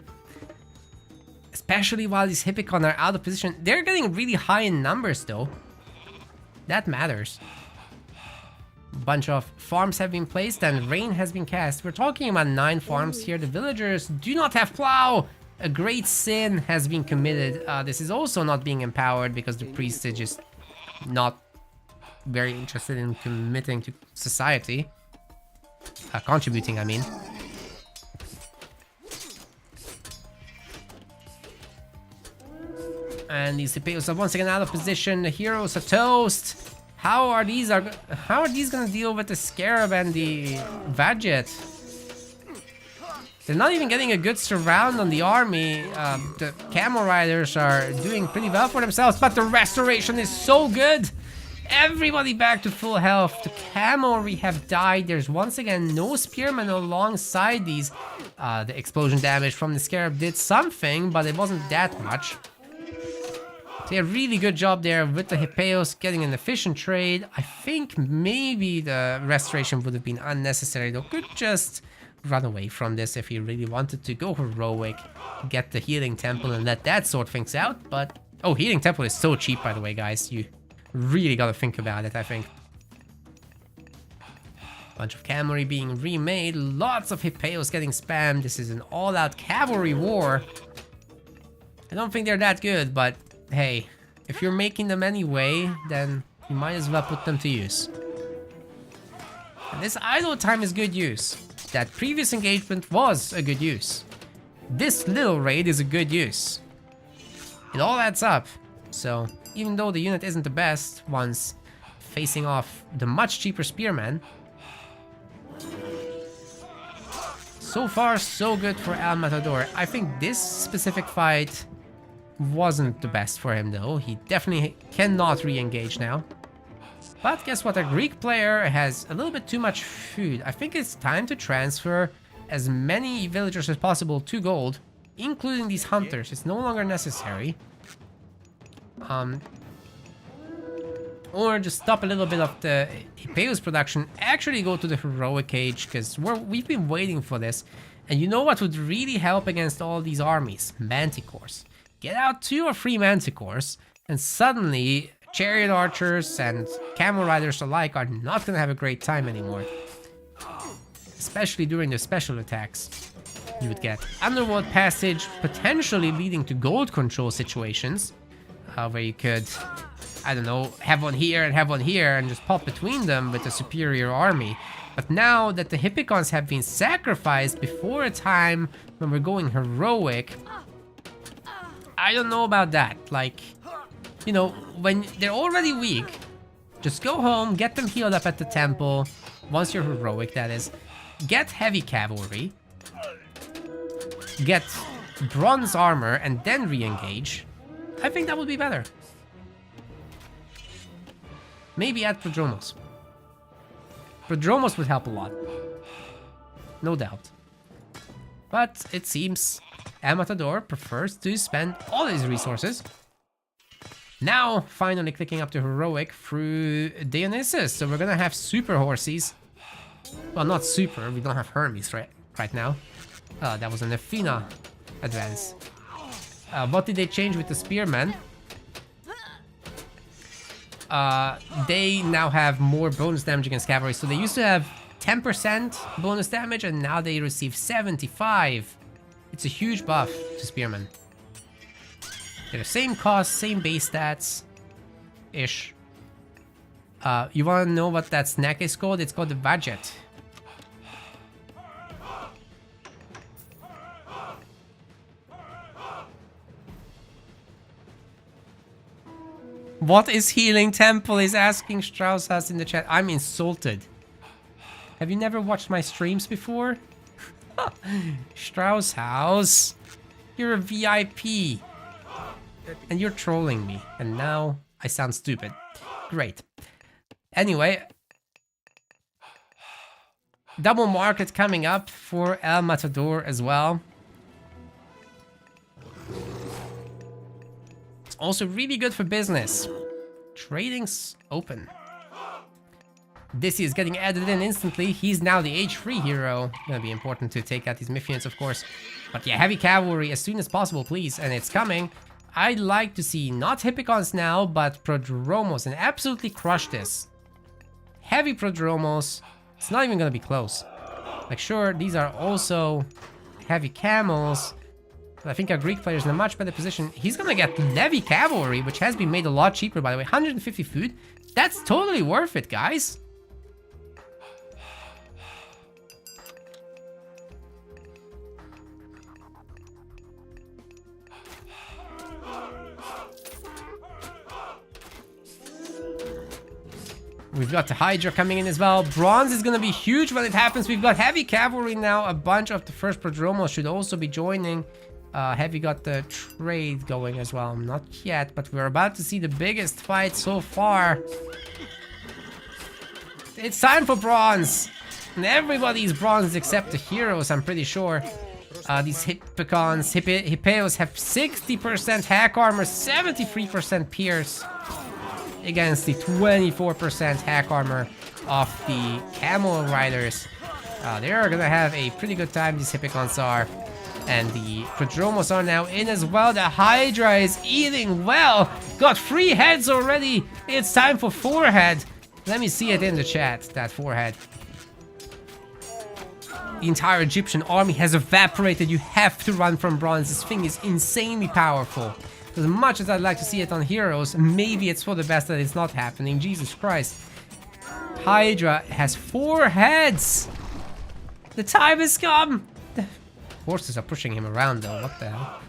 Especially while these Hippicon are out of position. They're getting really high in numbers though. That matters. A bunch of farms have been placed and rain has been cast. We're talking about 9 farms here. The villagers do not have plow. A great sin has been committed. This is also not being empowered because the priest is just not very interested in committing to society. Contributing, I mean. And these Hippeos are once again out of position. The heroes are toast. How are these gonna deal with the Scarab and the Vadget? They're not even getting a good surround on the army. The camel riders are doing pretty well for themselves, but the restoration is so good. Everybody back to full health. The cavalry have died. There's once again no spearmen alongside these. The explosion damage from the Scarab did something, but it wasn't that much. So yeah, really good job there with the Hippeos getting an efficient trade. I think maybe the restoration would have been unnecessary though. Could just run away from this if he really wanted to go heroic, get the healing temple and let that sort things out. But oh, healing temple is so cheap, by the way, guys. You really gotta think about it, I think. Bunch of cavalry being remade, lots of Hippeos getting spammed. This is an all-out cavalry war. I don't think they're that good, but hey, if you're making them anyway, then you might as well put them to use. And this idle time is good use. That previous engagement was a good use. This little raid is a good use. It all adds up. So even though the unit isn't the best once facing off the much cheaper spearman, so far so good for El Matador. I think this specific fight wasn't the best for him though. He definitely cannot re-engage now. But guess what? A Greek player has a little bit too much food. I think it's time to transfer as many villagers as possible to gold, including these hunters. It's no longer necessary. Or just stop a little bit of the Hippeos production. Actually go to the heroic age, because we've been waiting for this. And you know what would really help against all these armies? Manticores. Get out 2 or 3 manticores, and suddenly chariot archers and camel riders alike are not gonna have a great time anymore. Especially during the special attacks. You would get underworld passage, potentially leading to gold control situations. where you could, I don't know, have one here and have one here and just pop between them with a superior army. But now that the Hippicons have been sacrificed before a time when we're going heroic, I don't know about that. Like, you know, when they're already weak, just go home, get them healed up at the temple, once you're heroic, that is. Get heavy cavalry, get bronze armor, and then re-engage. I think that would be better. Maybe add Prodromos. Prodromos would help a lot. No doubt. But it seems El Matador prefers to spend all his resources. Now, finally clicking up to heroic through Dionysus. So we're gonna have super horses. Well, not super, we don't have Hermes right now. That was an Athena advance. What did they change with the spearmen? They now have more bonus damage against cavalry. So they used to have 10% bonus damage and now they receive 75. It's a huge buff to spearmen. They're the same cost, same base stats-ish. You wanna know what that snack is called? It's called the Budget. What is Healing Temple? Is asking Strauss in the chat. I'm insulted. Have you never watched my streams before? Strauss House, you're a VIP. And you're trolling me. And now I sound stupid. Great. Anyway. Double market coming up for El Matador as well. It's also really good for business. Trading's open. This is getting added in instantly. He's now the Age 3 hero. Gonna be important to take out these Mythians, of course. But yeah, heavy cavalry as soon as possible, please. And it's coming. I'd like to see not Hippicons now, but Prodromos, and absolutely crush this. Heavy Prodromos. It's not even gonna be close. Like, sure, these are also heavy camels. But I think our Greek player is in a much better position. He's gonna get heavy cavalry, which has been made a lot cheaper, by the way. 150 food. That's totally worth it, guys. We've got the Hydra coming in as well. Bronze is going to be huge when it happens. We've got heavy cavalry now. A bunch of the first Prodromos should also be joining. Heavy got the trade going as well. Not yet, but we're about to see the biggest fight so far. It's time for bronze. And everybody's bronze except the heroes, I'm pretty sure. These Hippicons, Hippeos have 60% hack armor, 73% pierce. Against the 24% hack armor of the Camel Riders. They're gonna have a pretty good time, these Hippicons are. And the Prodromos are now in as well. The Hydra is eating well. Got 3 heads already. It's time for 4 head. Let me see it in the chat, that 4 head. The entire Egyptian army has evaporated. You have to run from bronze. This thing is insanely powerful. As much as I'd like to see it on heroes, maybe it's for the best that it's not happening. Jesus Christ. Hydra has 4 heads. The time has come. The horses are pushing him around though. What the hell?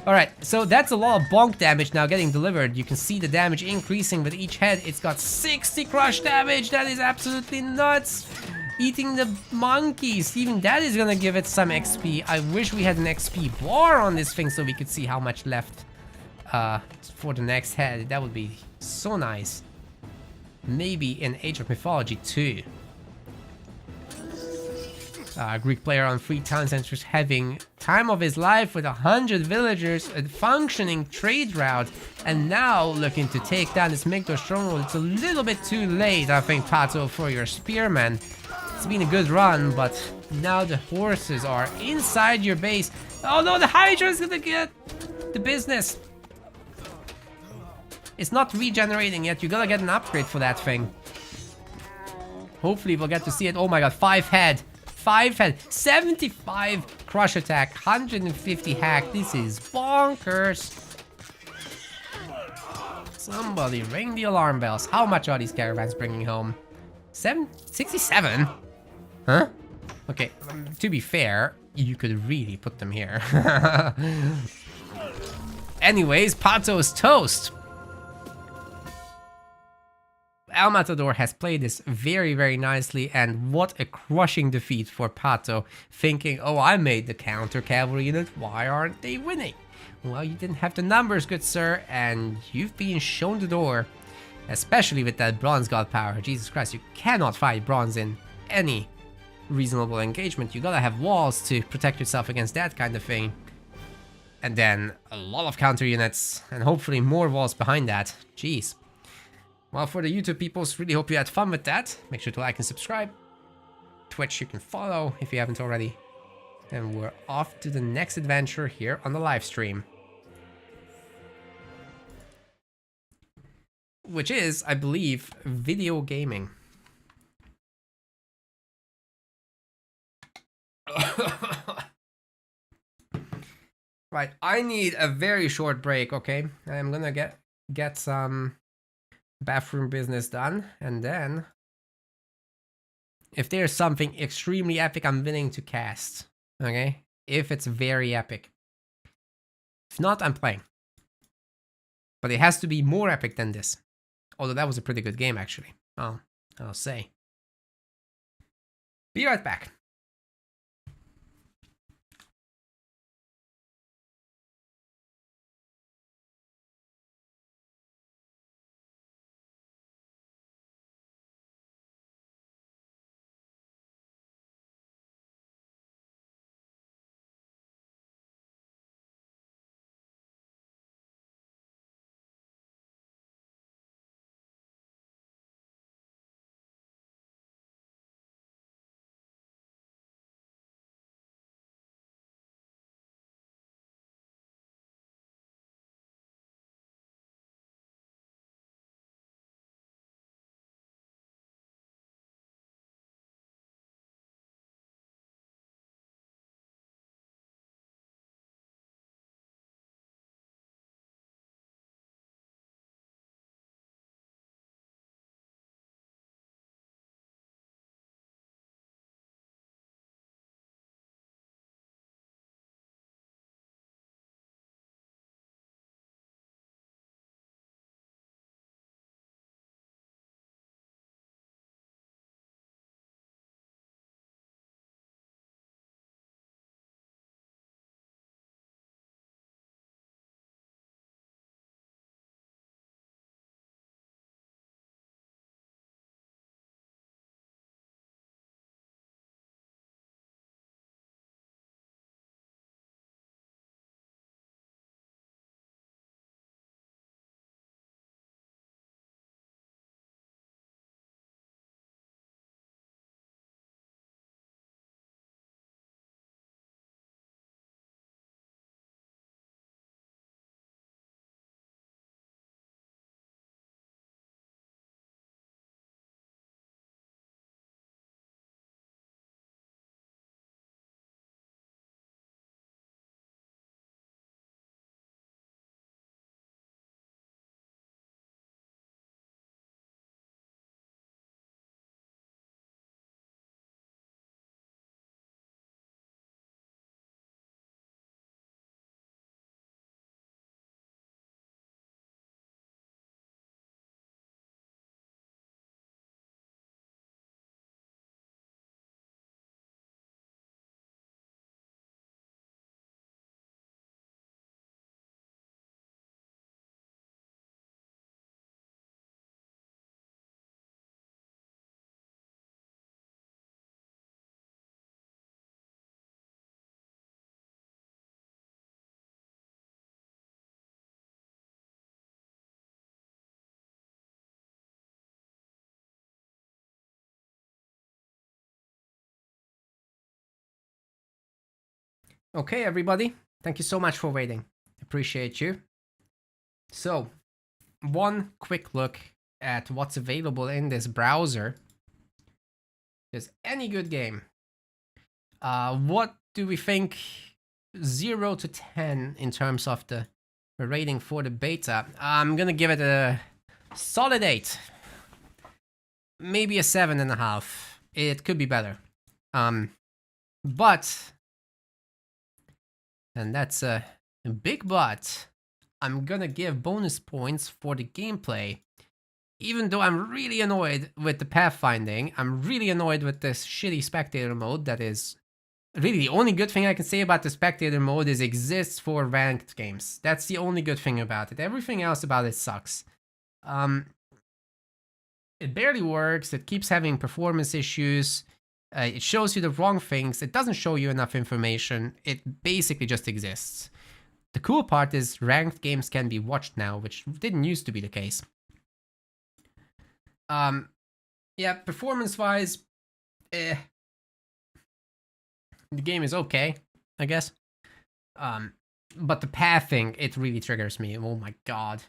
Alright, so that's a lot of bonk damage now getting delivered. You can see the damage increasing with each head. It's got 60 crush damage. That is absolutely nuts. Eating the monkeys. Even that is gonna give it some XP. I wish we had an XP bar on this thing so we could see how much left for the next head. That would be so nice. Maybe in Age of Mythology too. Greek player on 3 town centers having time of his life with 100 villagers, a functioning trade route, and now looking to take down this Migdor stronghold. It's a little bit too late, I think, Pato, for your spearmen. It's been a good run, but now the horses are inside your base. Oh no, the Hydra is gonna get the business. It's not regenerating yet. You gotta get an upgrade for that thing. Hopefully we'll get to see it. Oh my god, 5 head. 5 head. 75 crush attack. 150 hack. This is bonkers. Somebody ring the alarm bells. How much are these caravans bringing home? 67? Huh? Okay, to be fair, you could really put them here. Anyways, Pato's toast. El Matador has played this very, very nicely, and what a crushing defeat for Pato, thinking, oh, I made the counter cavalry unit, why aren't they winning? Well, you didn't have the numbers, good sir, and you've been shown the door, especially with that bronze god power. Jesus Christ, you cannot fight bronze in any reasonable engagement. You gotta have walls to protect yourself against that kind of thing. And then a lot of counter units, and hopefully more walls behind that. Jeez. Well, for the YouTube peoples, really hope you had fun with that. Make sure to like and subscribe. Twitch, you can follow if you haven't already. And we're off to the next adventure here on the live stream. Which is, I believe, video gaming. Right, I need a very short break, okay? I'm gonna get some bathroom business done, and then if there's something extremely epic, I'm willing to cast, okay? If it's very epic. If not, I'm playing. But it has to be more epic than this. Although that was a pretty good game, actually. I'll say. Be right back. Okay, everybody. Thank you so much for waiting. Appreciate you. So, one quick look at what's available in this browser. Is any good game. What do we think 0 to 10 in terms of the We're rating for the beta. I'm gonna give it a solid 8. Maybe a 7.5. It could be better. But, and that's a big but, I'm gonna give bonus points for the gameplay. Even though I'm really annoyed with the pathfinding, I'm really annoyed with this shitty spectator mode that is... Really, the only good thing I can say about the spectator mode is it exists for ranked games. That's the only good thing about it. Everything else about it sucks. It barely works, it keeps having performance issues, it shows you the wrong things, it doesn't show you enough information, it basically just exists. The cool part is ranked games can be watched now, which didn't used to be the case. Yeah, performance-wise, the game is okay, I guess. But the pathing, it really triggers me. Oh my god.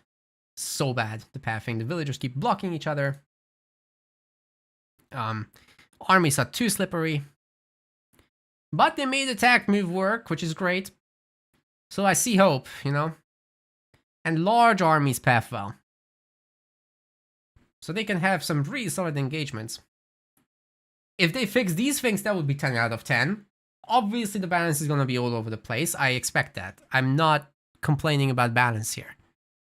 So bad, the pathing. The villagers keep blocking each other. Armies are too slippery. But they made attack move work, which is great. So I see hope, you know. And large armies path well. So they can have some really solid engagements. If they fix these things, that would be 10 out of 10. Obviously, the balance is going to be all over the place. I expect that. I'm not complaining about balance here.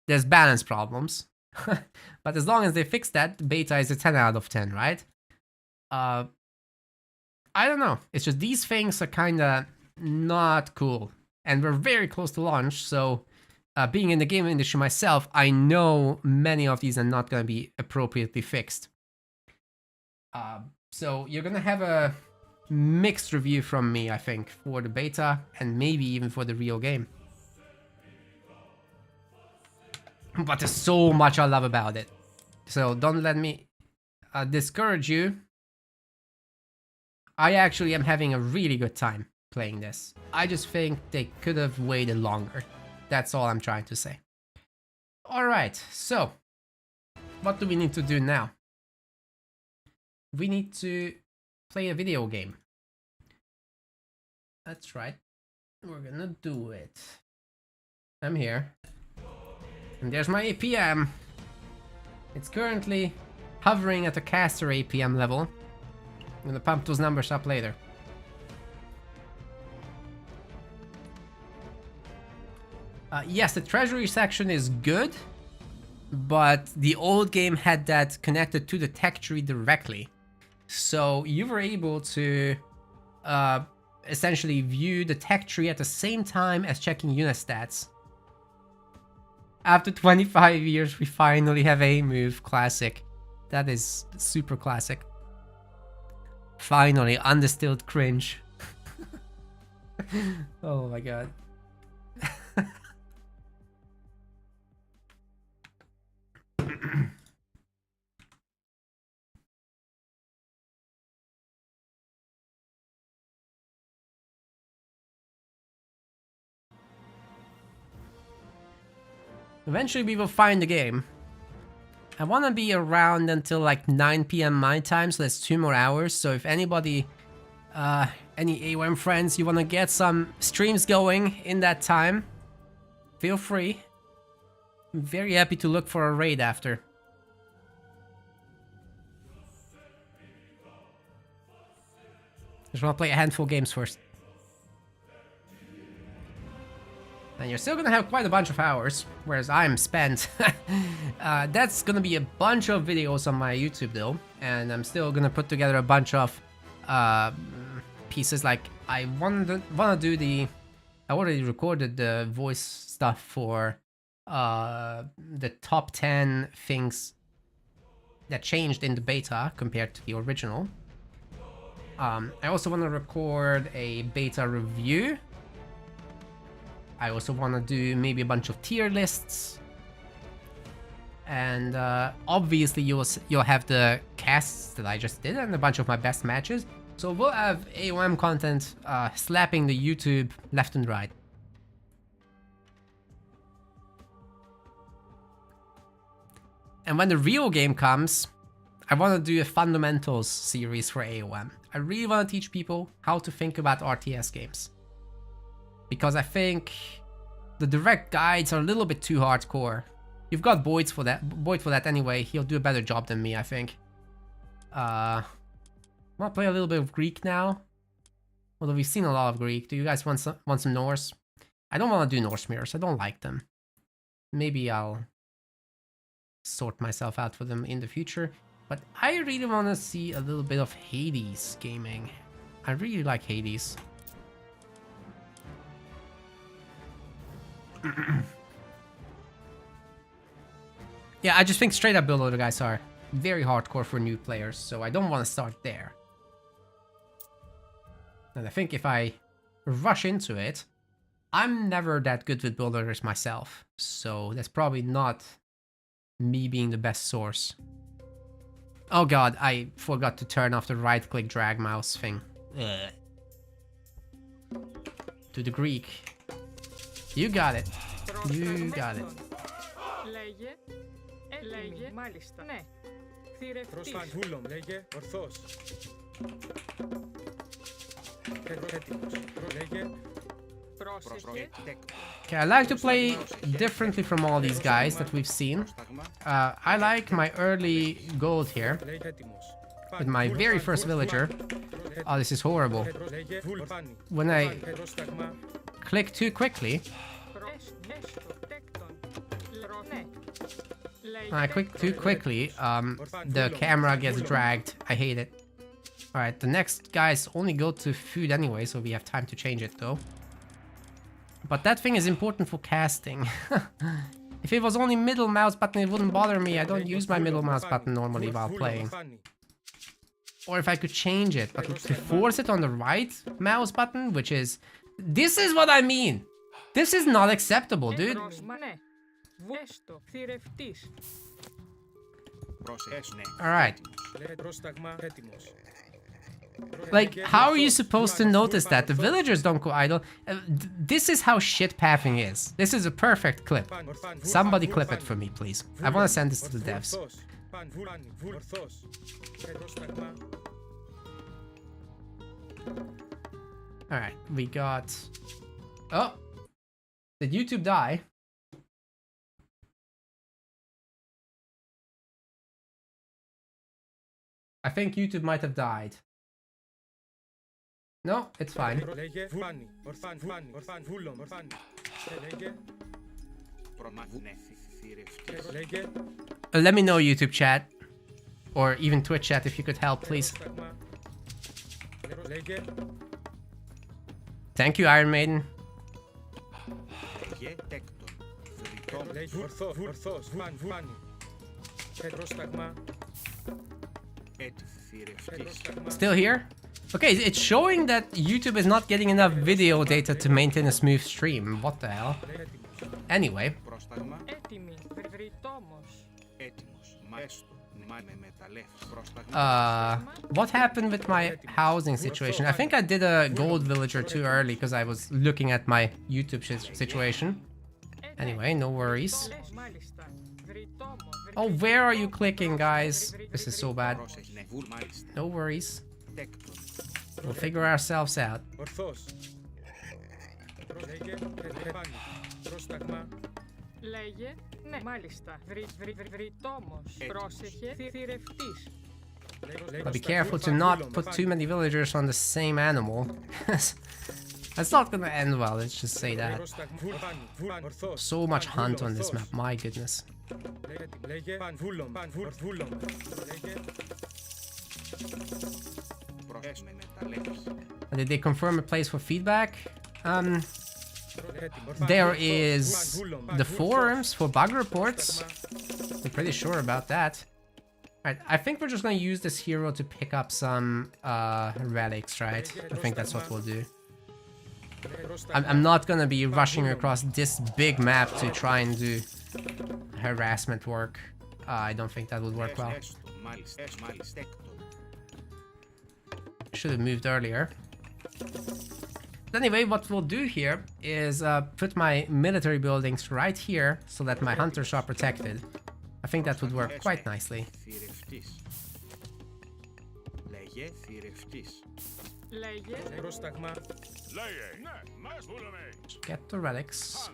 There's balance problems. But as long as they fix that, beta is a 10 out of 10, right? I don't know. It's just these things are kind of not cool. And we're very close to launch, so being in the game industry myself, I know many of these are not going to be appropriately fixed. So you're going to have a mixed review from me, I think, for the beta and maybe even for the real game. But there's so much I love about it. So don't let me discourage you. I actually am having a really good time playing this. I just think they could have waited longer. That's all I'm trying to say. Alright, so what do we need to do now? We need to play a video game. That's right. We're gonna do it. I'm here. And there's my APM. It's currently hovering at the caster APM level. I'm gonna pump those numbers up later. Yes, the treasury section is good, but the old game had that connected to the tech tree directly. So you were able to essentially view the tech tree at the same time as checking unit stats. After 25 years, we finally have a move. Classic. That is super classic. Finally, undistilled cringe. Oh my god. Eventually we will find the game. I want to be around until like 9 PM my time, so that's 2 more hours. So if anybody, any AOM friends, you want to get some streams going in that time, feel free. I'm very happy to look for a raid after. Just want to play a handful of games first. And you're still gonna have quite a bunch of hours, whereas I'm spent. That's gonna be a bunch of videos on my YouTube though, and I'm still gonna put together a bunch of pieces. Like I wanna do the... I already recorded the voice stuff for the top 10 things that changed in the beta compared to the original. I also wanna record a beta review. I also want to do maybe a bunch of tier lists, and obviously you'll have the casts that I just did and a bunch of my best matches. So we'll have AOM content slapping the YouTube left and right. And when the real game comes, I want to do a fundamentals series for AOM. I really want to teach people how to think about RTS games. Because I think the direct guides are a little bit too hardcore. You've got Boyd for that anyway. He'll do a better job than me, I think. I want to play a little bit of Greek now. Although we've seen a lot of Greek. Do you guys want some Norse? I don't want to do Norse mirrors. I don't like them. Maybe I'll sort myself out for them in the future. But I really want to see a little bit of Hades gaming. I really like Hades. Yeah, I just think straight up build loader guys are very hardcore for new players, so I don't want to start there. And I think if I rush into it, I'm never that good with build loaders myself, so that's probably not me being the best source. Oh god, I forgot to turn off the right-click drag mouse thing. Ugh. To the Greek. You got it. You got it. Okay, I like to play differently from all these guys that we've seen. I like my early gold here with my very first villager. Oh, this is horrible. When I click too quickly, the camera gets dragged. I hate it. Alright, the next guys only go to food anyway, so we have time to change it though. But that thing is important for casting. If it was only middle mouse button, it wouldn't bother me. I don't use my middle mouse button normally while playing. Or if I could change it, but to force it on the right mouse button, which is... This is what I mean! This is not acceptable, dude. Alright. Like, how are you supposed to notice that? The villagers don't go idle. This is how shit pathing is. This is a perfect clip. Somebody clip it for me, please. I want to send this to the devs. Alright, we got... Oh! Did YouTube die? I think YouTube might have died. No, it's fine. Let me know, YouTube chat. Or even Twitch chat if you could help, please. Thank you, Iron Maiden. Still here? Okay, it's showing that YouTube is not getting enough video data to maintain a smooth stream. What the hell? Anyway. What happened with my housing situation? I think I did a gold villager too early because I was looking at my YouTube situation. Anyway, no worries. Oh, where are you clicking, guys? This is so bad. No worries. We'll figure ourselves out. But be careful to not put too many villagers on the same animal. That's not gonna end well, let's just say that. So much hunt on this map, my goodness. Did they confirm a place for feedback? There is the forums for bug reports. I'm pretty sure about that. Alright, I think we're just gonna use this hero to pick up some relics, right? I think that's what we'll do. I'm not gonna be rushing across this big map to try and do harassment work. I don't think that would work well. Should have moved earlier. But anyway, what we'll do here is put my military buildings right here so that my hunters are protected. I think that would work quite nicely. Get the relics.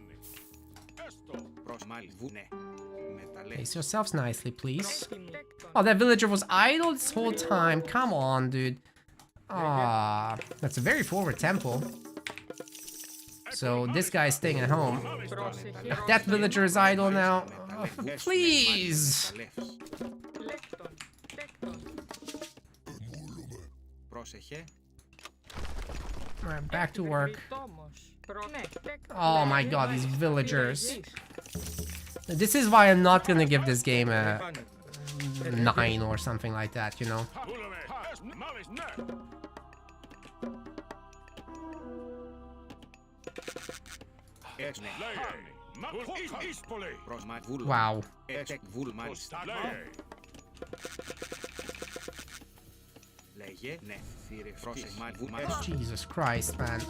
Place yourselves nicely, please. Oh, that villager was idle this whole time. Come on, dude. Ah, that's a very forward temple. So this guy's staying at home. That villager is idle now. Oh, please. Alright, back to work. Oh my god, these villagers. This is why I'm not gonna give this game a 9 or something like that, you know? Wow. Jesus Christ, man.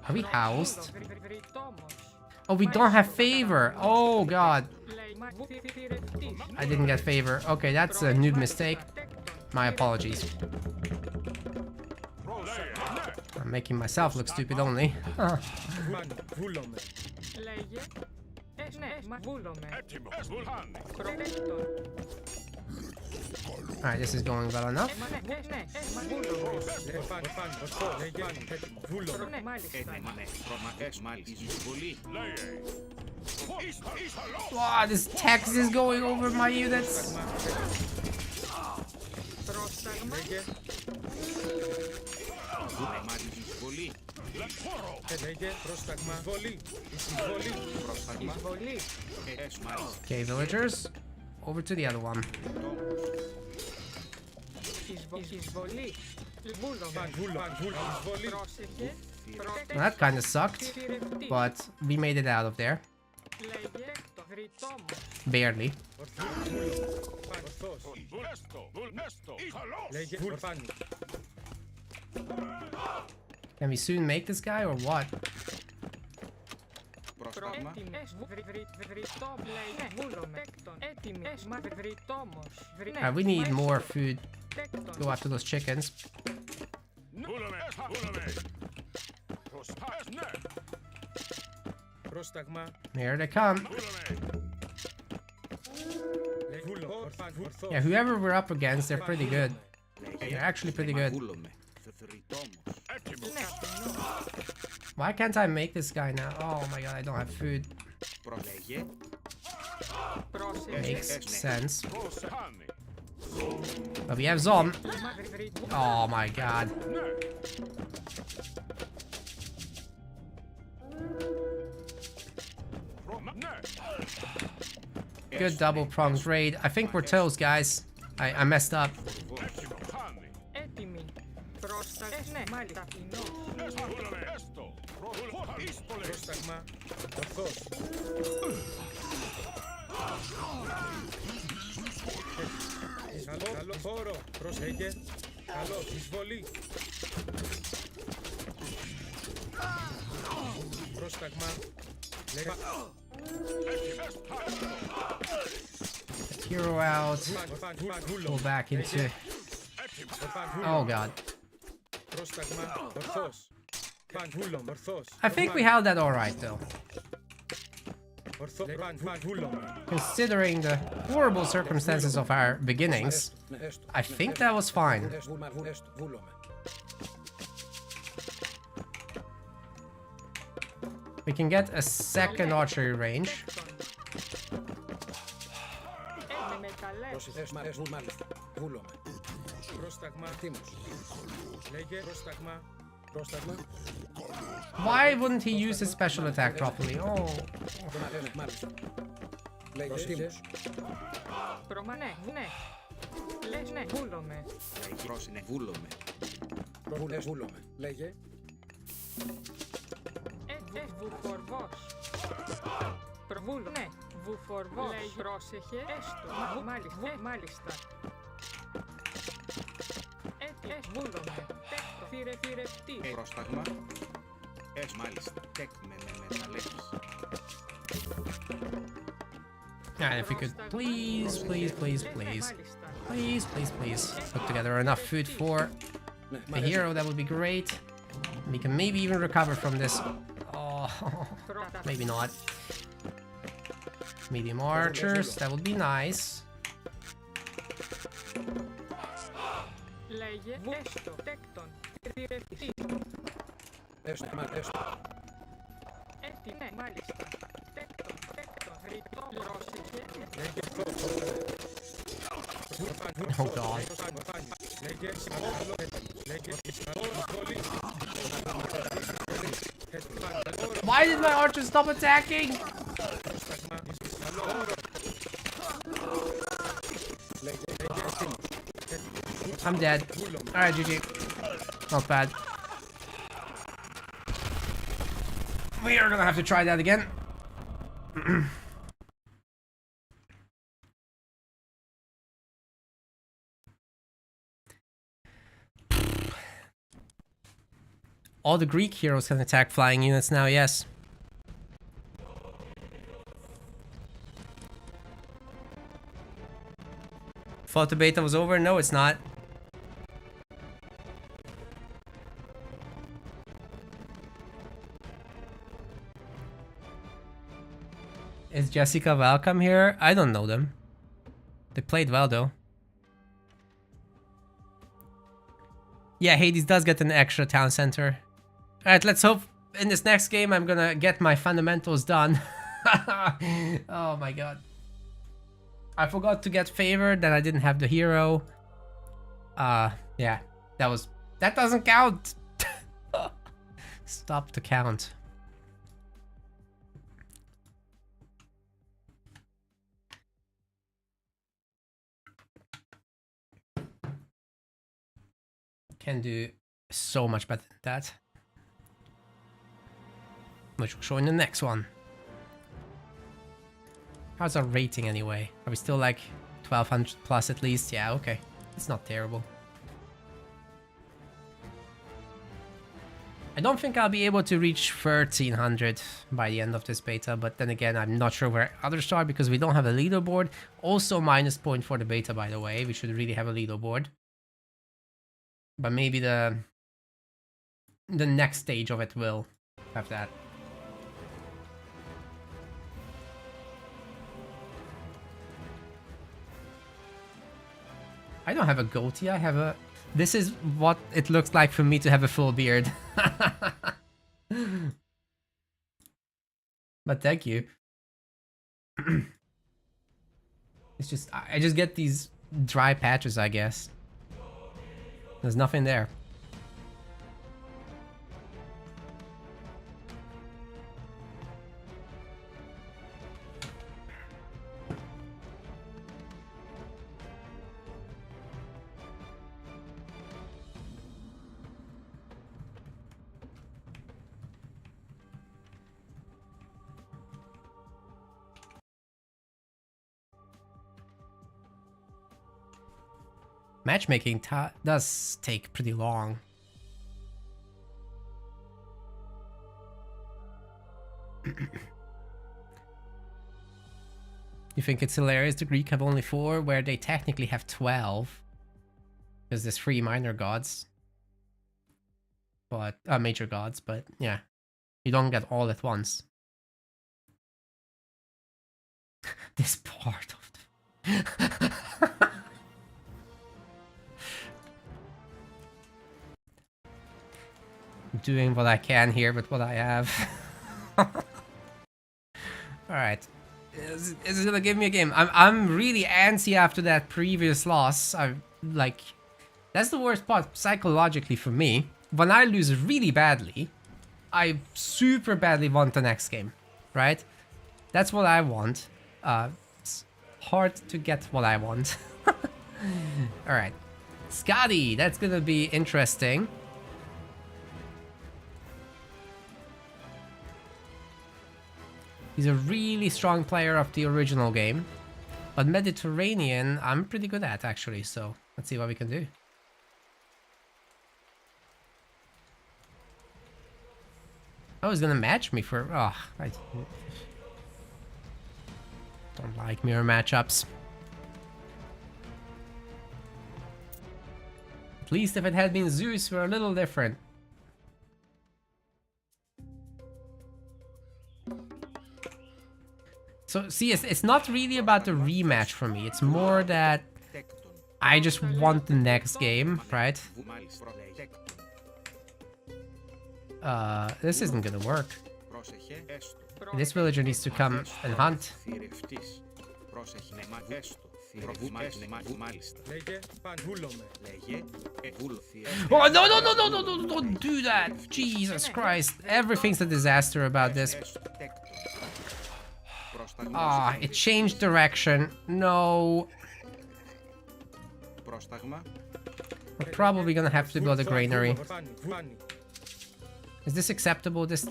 Are we housed? Oh, we don't have favor. Oh, God. I didn't get favor. Okay, that's a noob mistake. My apologies. I'm making myself look stupid only. Alright, this is going well enough. Wow, this text is going over my units. Okay, villagers, over to the other one. That kind of sucked, but we made it out of there. Barely. Can we soon make this guy or what? We need more food. Go after those chickens. Here they come. Yeah, whoever we're up against, they're pretty good. They're actually pretty good. Why can't I make this guy now? Oh my god, I don't have food. Makes sense. But we have Zom. Oh my god. Good double pronged raid. I think we're toast, guys. I messed up. Hero out. Go back into. Oh god. I think we held that alright though. Considering the horrible circumstances of our beginnings, I think that was fine. We can get a second archery range. Why wouldn't he use his special attack properly? Oh. Yeah, if we could please put together enough food for a hero, that would be great. We can maybe even recover from this. Oh. Maybe not. Medium archers, that would be nice. Oh god. Why did my archer stop attacking? I'm dead. Alright, GG. Not bad. We are gonna have to try that again. All the Greek heroes can attack flying units now, yes. Thought the beta was over? No, it's not. Is Jessica welcome here? I don't know them. They played well though. Yeah, Hades does get an extra town center. Alright, let's hope in this next game I'm gonna get my fundamentals done. Oh my god. I forgot to get favored, then I didn't have the hero. Yeah, that doesn't count. Stop the count. Can do so much better than that. Which we'll show in the next one. How's our rating anyway? Are we still like 1200 plus at least? Yeah, okay. It's not terrible. I don't think I'll be able to reach 1300 by the end of this beta, but then again, I'm not sure where others are because we don't have a leaderboard. Also minus point for the beta, by the way. We should really have a leaderboard. But maybe the next stage of it will have that. I don't have a goatee, I have a... This is what it looks like for me to have a full beard. But thank you. It's just... I just get these dry patches, I guess. There's nothing there. Matchmaking does take pretty long. You think it's hilarious the Greek have only 4 where they technically have 12? Because there's 3 minor gods. But major gods, but yeah. You don't get all at once. This part of the doing what I can here with what I have. Alright. Is it gonna give me a game? I'm really antsy after that previous loss. That's the worst part psychologically for me. When I lose really badly, I super badly want the next game, right? That's what I want. It's hard to get what I want. Alright. Scotty, that's gonna be interesting. He's a really strong player of the original game. But Mediterranean, I'm pretty good at actually, so let's see what we can do. Oh, he's gonna match me for... Oh, I don't like mirror matchups. At least if it had been Zeus, we're a little different. So, see, it's not really about the rematch for me. It's more that I just want the next game, right? This isn't gonna work. This villager needs to come and hunt. Oh, no, don't do that! Jesus Christ, everything's a disaster about this. Ah, it changed direction. No. We're probably gonna have to build a granary. Is this acceptable? This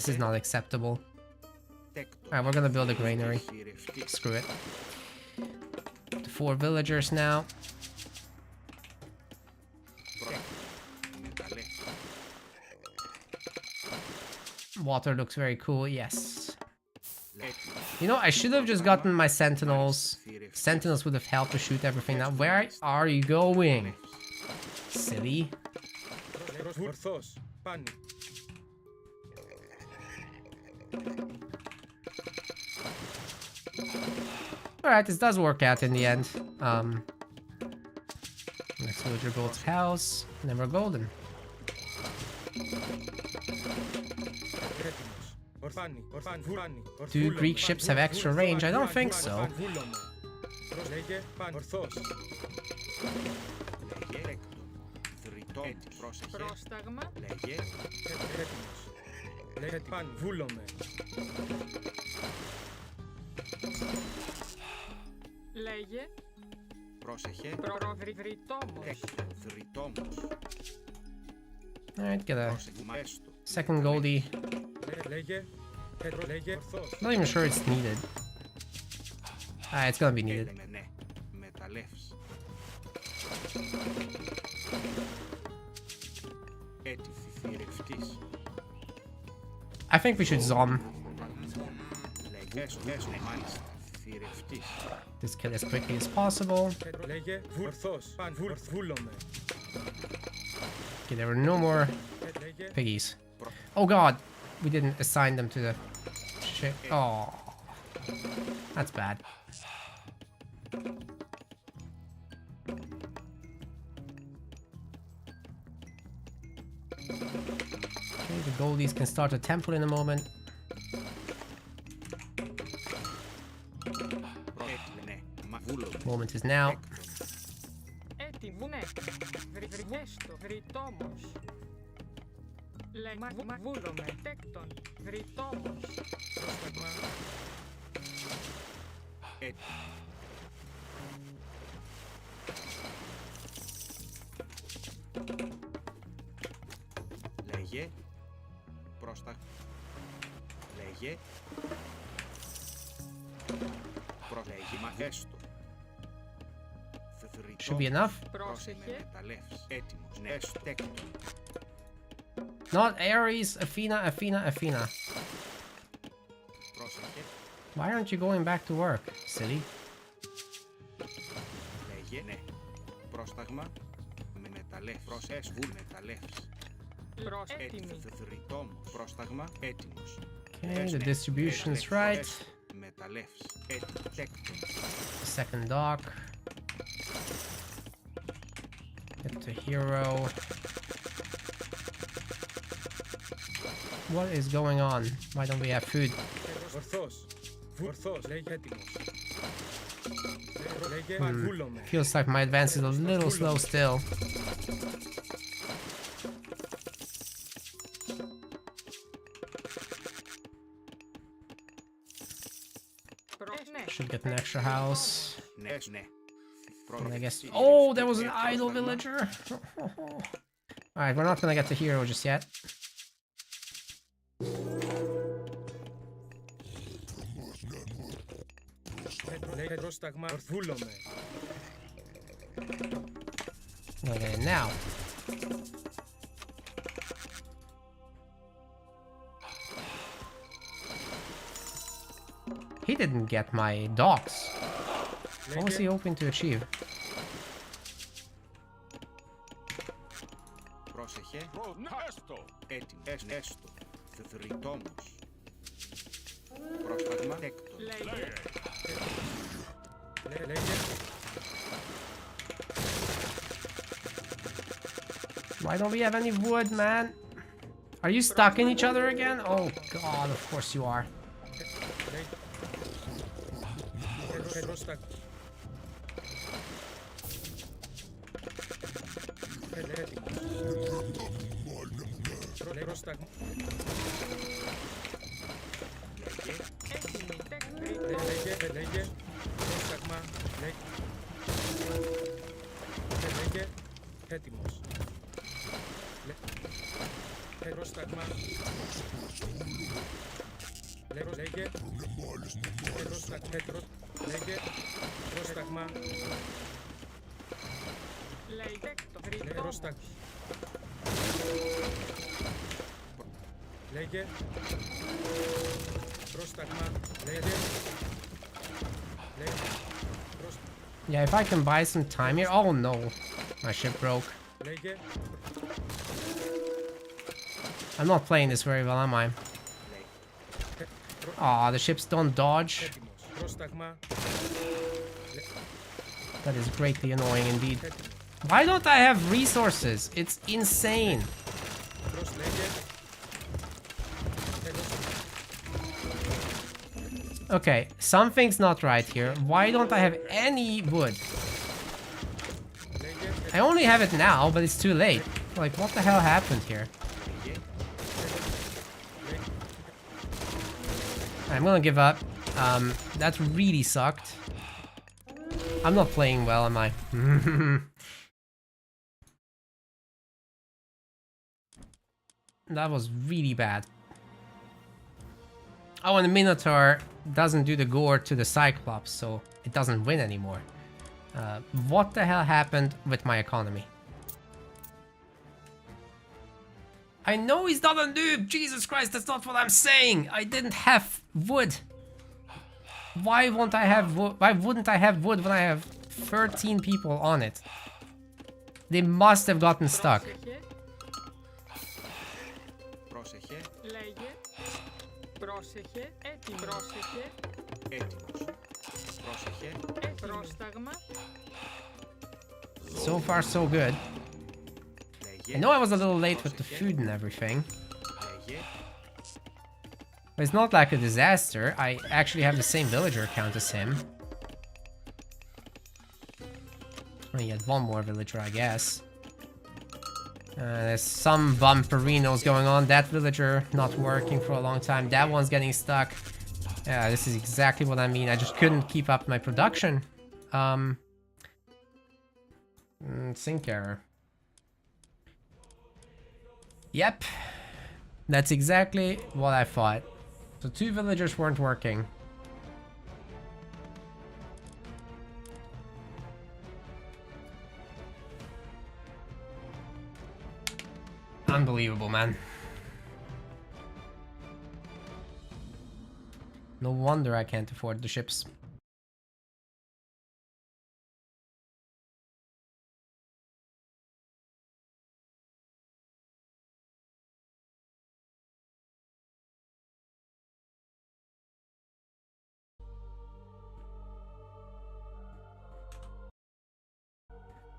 is not acceptable. Alright, we're gonna build a granary. Screw it. 4 villagers now. Water looks very cool, yes. You know, I should have just gotten my sentinels. Sentinels would have helped to shoot everything now. Where are you going? Silly. Alright, this does work out in the end. Next villager builds house, and then we're golden. Do Greek ships have extra range? I don't think so. Λέγε. Πρόσεχε. Θρητόμος. Alright, get a second Goldie. Not even sure it's needed. It's gonna be needed. I think we should zom. This kill as quickly as possible. Okay, there were no more piggies. Oh god, we didn't assign them to the ship. Oh, that's bad. Okay, the goldies can start a temple in a moment. Moment is now. Λέγε. Πρόστα. Λέγε. Πρόσεχε. Μαθέστο. Should be enough. Πρόσεχε. Έτοιμος. Νέστεκτο. Not Ares, Athena, Athena, Athena. Πρόσεχε. Why aren't you going back to work, silly? Λέγε. Ναι. Πρόσταγμα. Με μεταλλεύς. Προσές. Βουλ μεταλλεύς. Πρόσταγμα. Έτοιμος. Okay, the distribution's right. Μεταλλεύς. Second dock. Get to hero. What is going on? Why don't we have food? Feels like my advance is a little slow still. Should get an extra house. And I guess. Oh, there was an idle villager. Alright, we're not gonna get the hero just yet. Gonna get it now. He didn't get my docks. What was he hoping to achieve? Πρόσταγμα έκτον. Why don't we have any wood, man? Are you stuck in each other again? Oh god, of course you are. Έτοιμος. Πρόσταγμα. Λέγε. Λέγε. Πρόσταγμα. Πρόσταγμα. Λέγε. Πρόσταγμα. Λέγε. Yeah, if I can buy some time here. Oh no, my ship broke. I'm not playing this very well, am I? Aw, the ships don't dodge. That is greatly annoying indeed. Why don't I have resources? It's insane. Okay, something's not right here. Why don't I have any wood? I only have it now, but it's too late. Like, what the hell happened here? I'm gonna give up. That really sucked. I'm not playing well, am I? That was really bad. Oh, and the Minotaur doesn't do the gore to the Cyclops, so it doesn't win anymore. What the hell happened with my economy? I know he's not a noob! Jesus Christ, that's not what I'm saying! I didn't have wood! Why won't I have wood? Why wouldn't I have wood when I have 13 people on it? They must have gotten stuck. So far, so good. I know I was a little late with the food and everything. But it's not like a disaster. I actually have the same villager count as him. Well, he had one more villager, I guess. There's some bumperinos going on. That villager not working for a long time. That one's getting stuck. Yeah, this is exactly what I mean. I just couldn't keep up my production. Sync error. Yep. That's exactly what I thought. So 2 villagers weren't working. Unbelievable, man. No wonder I can't afford the ships.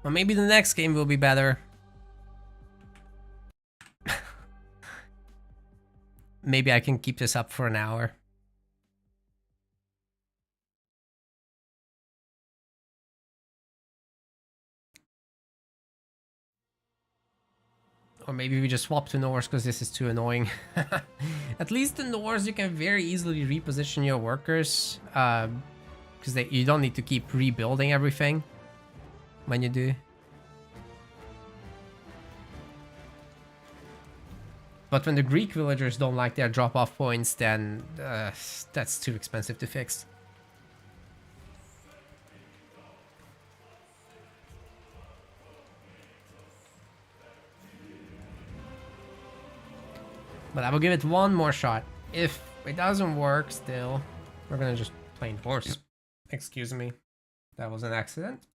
Well, maybe the next game will be better. Maybe I can keep this up for an hour. Or maybe we just swap to Norse because this is too annoying. At least in Norse you can very easily reposition your workers. Because you don't need to keep rebuilding everything when you do. But when the Greek villagers don't like their drop-off points, then that's too expensive to fix. But I will give it one more shot. If it doesn't work still, we're gonna just play horse. Excuse me. That was an accident.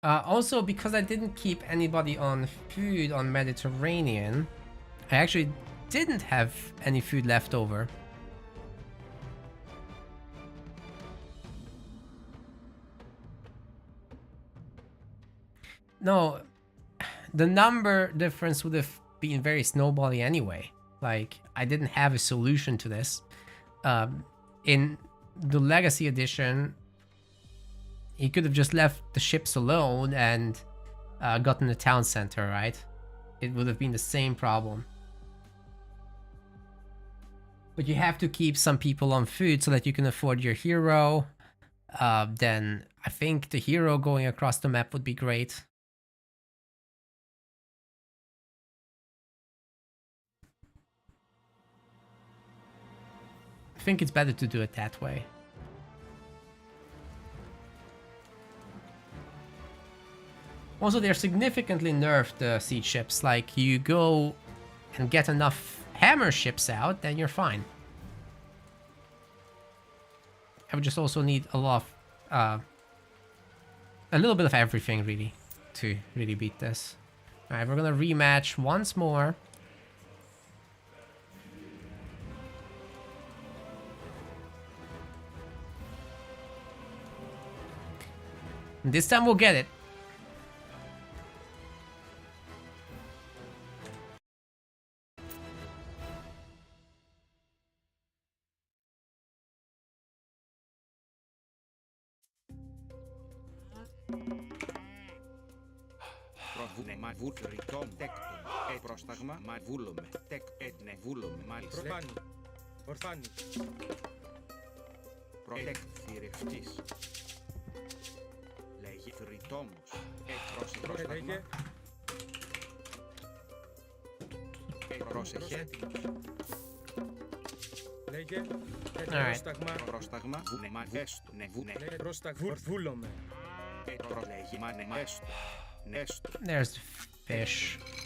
Also, because I didn't keep anybody on food on Mediterranean, I actually didn't have any food left over. No, the number difference would have been very snowbally anyway. Like, I didn't have a solution to this. In the Legacy Edition, he could have just left the ships alone and gotten the town center, right? It would have been the same problem. But you have to keep some people on food so that you can afford your hero. Then I think the hero going across the map would be great. I think it's better to do it that way. Also, they're significantly nerfed, the siege ships. Like, you go and get enough hammer ships out, then you're fine. I would just also need a lot of, a little bit of everything, really, to really beat this. Alright, we're gonna rematch once more. And this time we'll get it. Μα βουλριτών τέκτον. Πρόσταγμα μα βούλομε. Ναι βούλομε μάλιστα. Προφάνη. Ορφάνη. Προτεκθηρευτής. Λέγε θρητόμος. Πρόσταγμα. Λέγε. Πρόσεχε. Λέγε. Alright. Πρόσταγμα βουνε μα έστω. Ναι βουνε. Λέγε πρόσταγμα. Βούλομε. Προλέγει μα ναι έστω. There's the fish.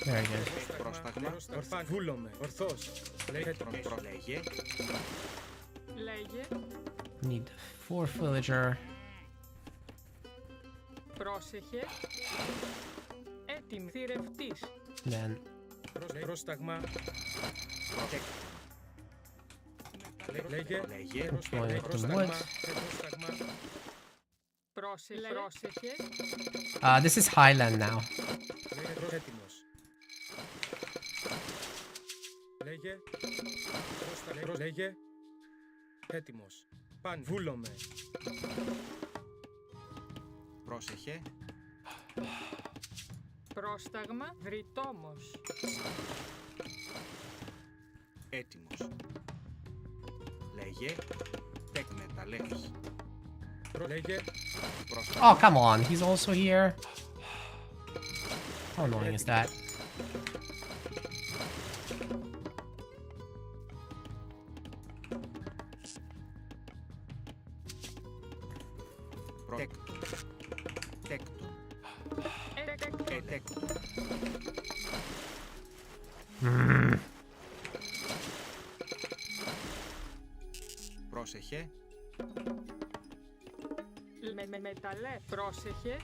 Very good. Πρόσταγμα. Ορφάνη. Βούλομε. Ορθός. Λέγε. Προλέγε. Λέγε. Need 4 villager. Πρόσεχε. Έτοιμη. Θηρευτής. Then Πρόσταγμα. Λέγε. Λέγε. deploy the Πρόσταγμα. wood. Πρόσταγμα. Πρόσεχε. Πρόσεχε. This is Highland now. Λέγε. Έτοιμος. Λέγε. Πρόσταγμα. Λέγε. Έτοιμος. Παν. Βούλομε. Πρόσεχε. Πρόσταγμα. Δρυτόμος. Έτοιμος. Λέγε. Τεκμεταλλεύς. Λέγε. Oh, come on. He's also here. How annoying is that? Τέκτον. Τέκτον. Πρόσεχε. Μεταλλέ. Πρόσεχε.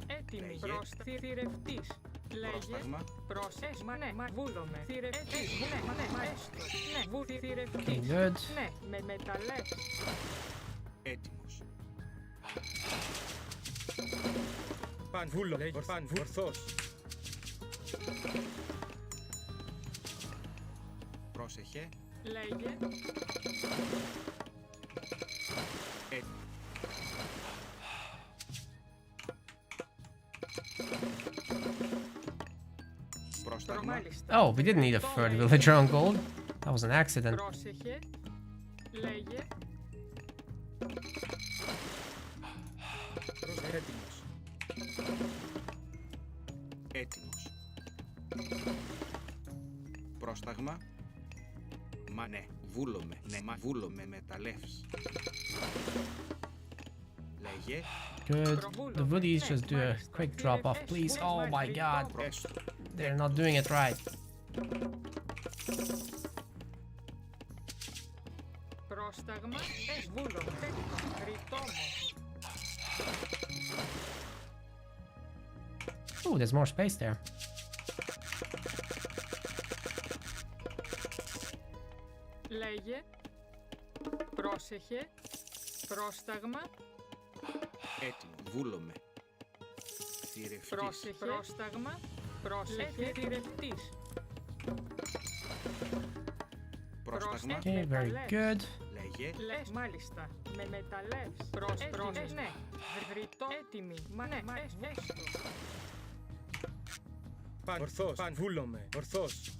Έτοιμη. Θηρευτής. Λέγε. Πρόσταγμα. Πρόσεσμα. Ναι. Μα βούλομε. Θηρευτής. Ναι. Μα έστω. Ναι. Βου Okay, θηρευτής. good. Ναι. Με μεταλλέ. Έτοιμος. Παν. Βούλο. Λέγε. Παν. Ορθός. Πρόσεχε. Λέγε. Πρόσταγμα. Oh, we didn't need a third villager on gold. That was an accident. Πρόσεχε. Λέγε. Έτοιμος. Έτοιμος. Πρόσταγμα. Μα ναι, βούλομε. Ναι, μα βούλομε μεταλλεύς. Λέγε. Good. The woodies just do a quick drop off, please. Oh my god. Έστω. They're not doing it right. Πρόσταγμα. Βούλομε. Δρυτόμος. Ooh, there's more space there. Λέγε. Πρόσεχε. Πρόσταγμα. Έτοιμο. Βούλομαι. Θηρευτής. Πρόσεχε. Πρόσταγμα. Πρόσεχε. Θηρευτής. Πρόσταγμα. Okay, very good. Λέγε. Λες, μάλιστα. Με μεταλλεύς. Πρόσεχε. Ναι. Βρυτό. Έτοιμη. Μα ναι, μα έστω. Παν, ορθός, παν, βούλομαι, ορθός.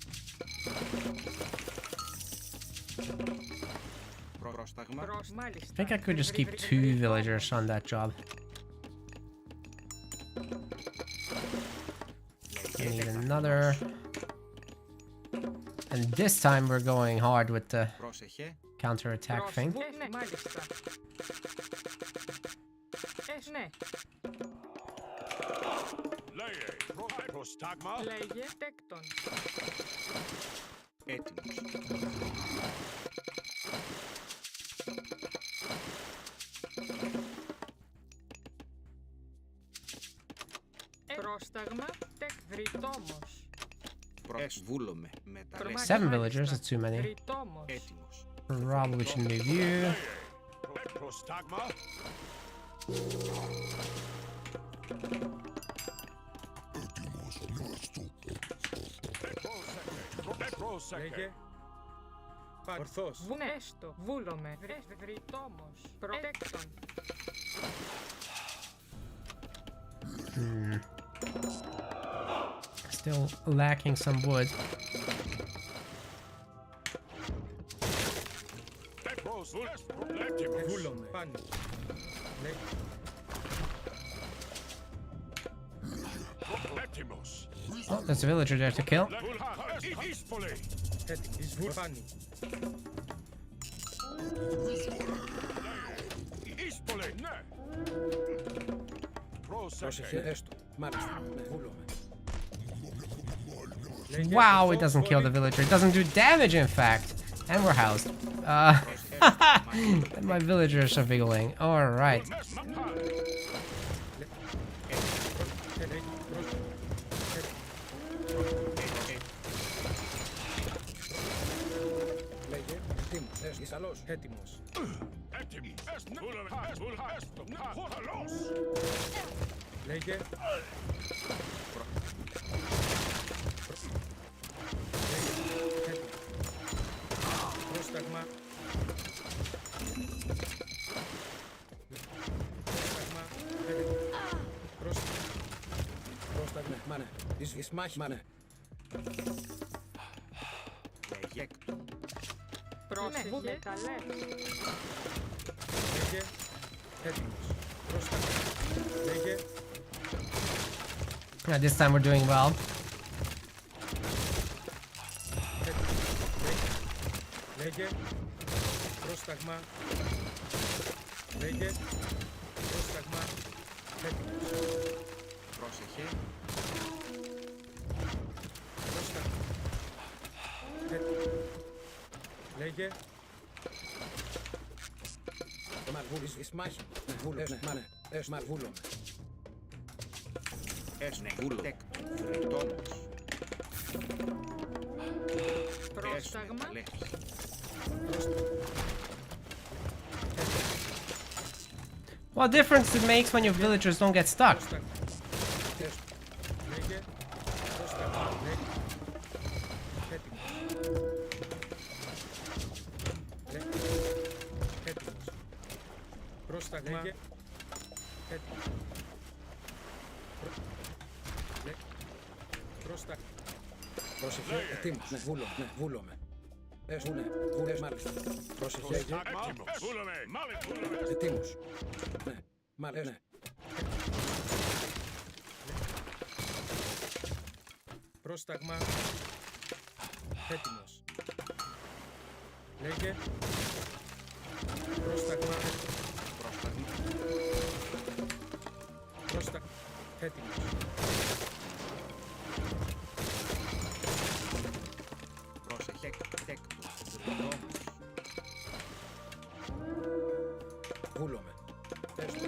Πρόσταγμα. Μάλιστα. I think I could just keep 2 villagers on that job. I need another. And this time we're going hard with the Πρόσεχε. counter-attack thing. Ναι, μάλιστα. Ναι. Λέγε. Τέκτον. Έτοιμος. Πρόσταγμα. Βρυτόμος. Βούλομαι. Μεταλλεύς. 7 villagers, that's too many. Βρυτόμος. Έτοιμος. Probably shouldn't be you. Λέγε. Παν, ορθός. Έστω. Βούλομαι. Βρυτόμος. Προτέκτον. Still lacking some wood. Βούλομαι. Παν. Λέγε. Oh, there's a villager there to kill. Έτοιμη. Εις βούλ, πάνι. Πρόσεχε, έστω. Μάλιστα. Ναι, βούλομαι. Λέγε, Wow, it ορθός, doesn't kill the βόλι. villager. It doesn't do damage, in fact. And we're housed. My villagers are wiggling. Alright. Λέγε, έτοιμος. Έστω. Ισαλός, έτοιμος. Λέγε. Πρόσταγμα. Πρόσταγμα. Πρόσταγμα. Μάνε. Εις μάχη. Μάνε. Λέγε. Πρόσεχε. Μεταλλεύς. Λέγε. Έτοιμος. Πρόσταγμα. Λέγε. Yeah, this time we're doing well. Λέγε. Πρόσταγμα. Λέγε. Πρόσταγμα. Έτοιμος. Πρόσεχε. Πρόσταγμα. Έτοιμος. Λέγε. Μαρβούλης εις μάχη. Βούλος, μάνε. Μαρβούλομαι. Έστω. Βούλομαι. Βρυτόμος. Πρόσταγμα. Μεταλλεύς. What difference it makes when your villagers don't get stuck? Πρόσταγμα. Λέγε. Πρόσταγμα. Λέγε. Έτοιμος. Έτοιμος. Πρόσταγμα. Λέγε. Έτοιμος. Πρόσταγμα. Πρόσεχε. Έτοιμος. Ναι, βούλομαι. Ναι, βούλομαι. Ναι, βούλες μάλιστα. Πρόσεχε. Έτοιμος. Ναι, μάλιστα. Ναι. Πρόσταγμα. Έτοιμος. Λέγε. Πρόσταγμα. Πρόσταγμα. Πρόσταγμα. Έτοιμος. Πρόσεχε. Τέκτο. Βρυτόμος. Βούλομαι. Έστω.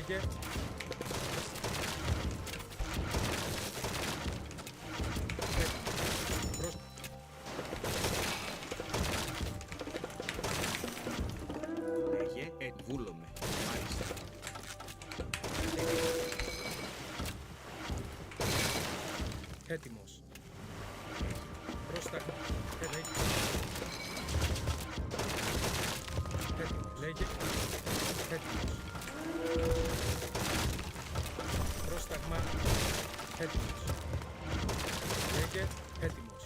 Λέγε. Λέγε, βούλομαι. Μάλιστα. Έτοιμος. Πρόσταγμα. Έτοιμος. Λέγε. Έτοιμος. Πρόσταγμα. Έτοιμος. Λέγε. Έτοιμος.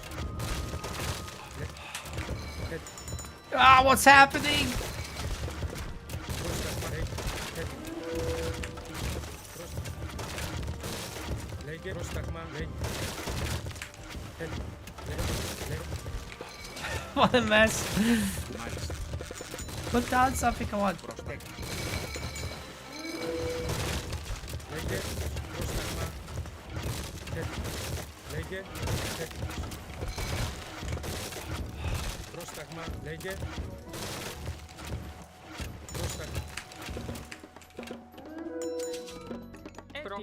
Ah, what's happening? Πρόσταγμα. Λέγε. Πρόσταγμα. Λέγε. What a mess. Μάλιστα. Put down something I want. Προστέκτη. Λέγε. Πρόσταγμα. Έτοιμος. Λέγε. Έτοιμος. Πρόσταγμα. Λέγε. Πρόσταγμα.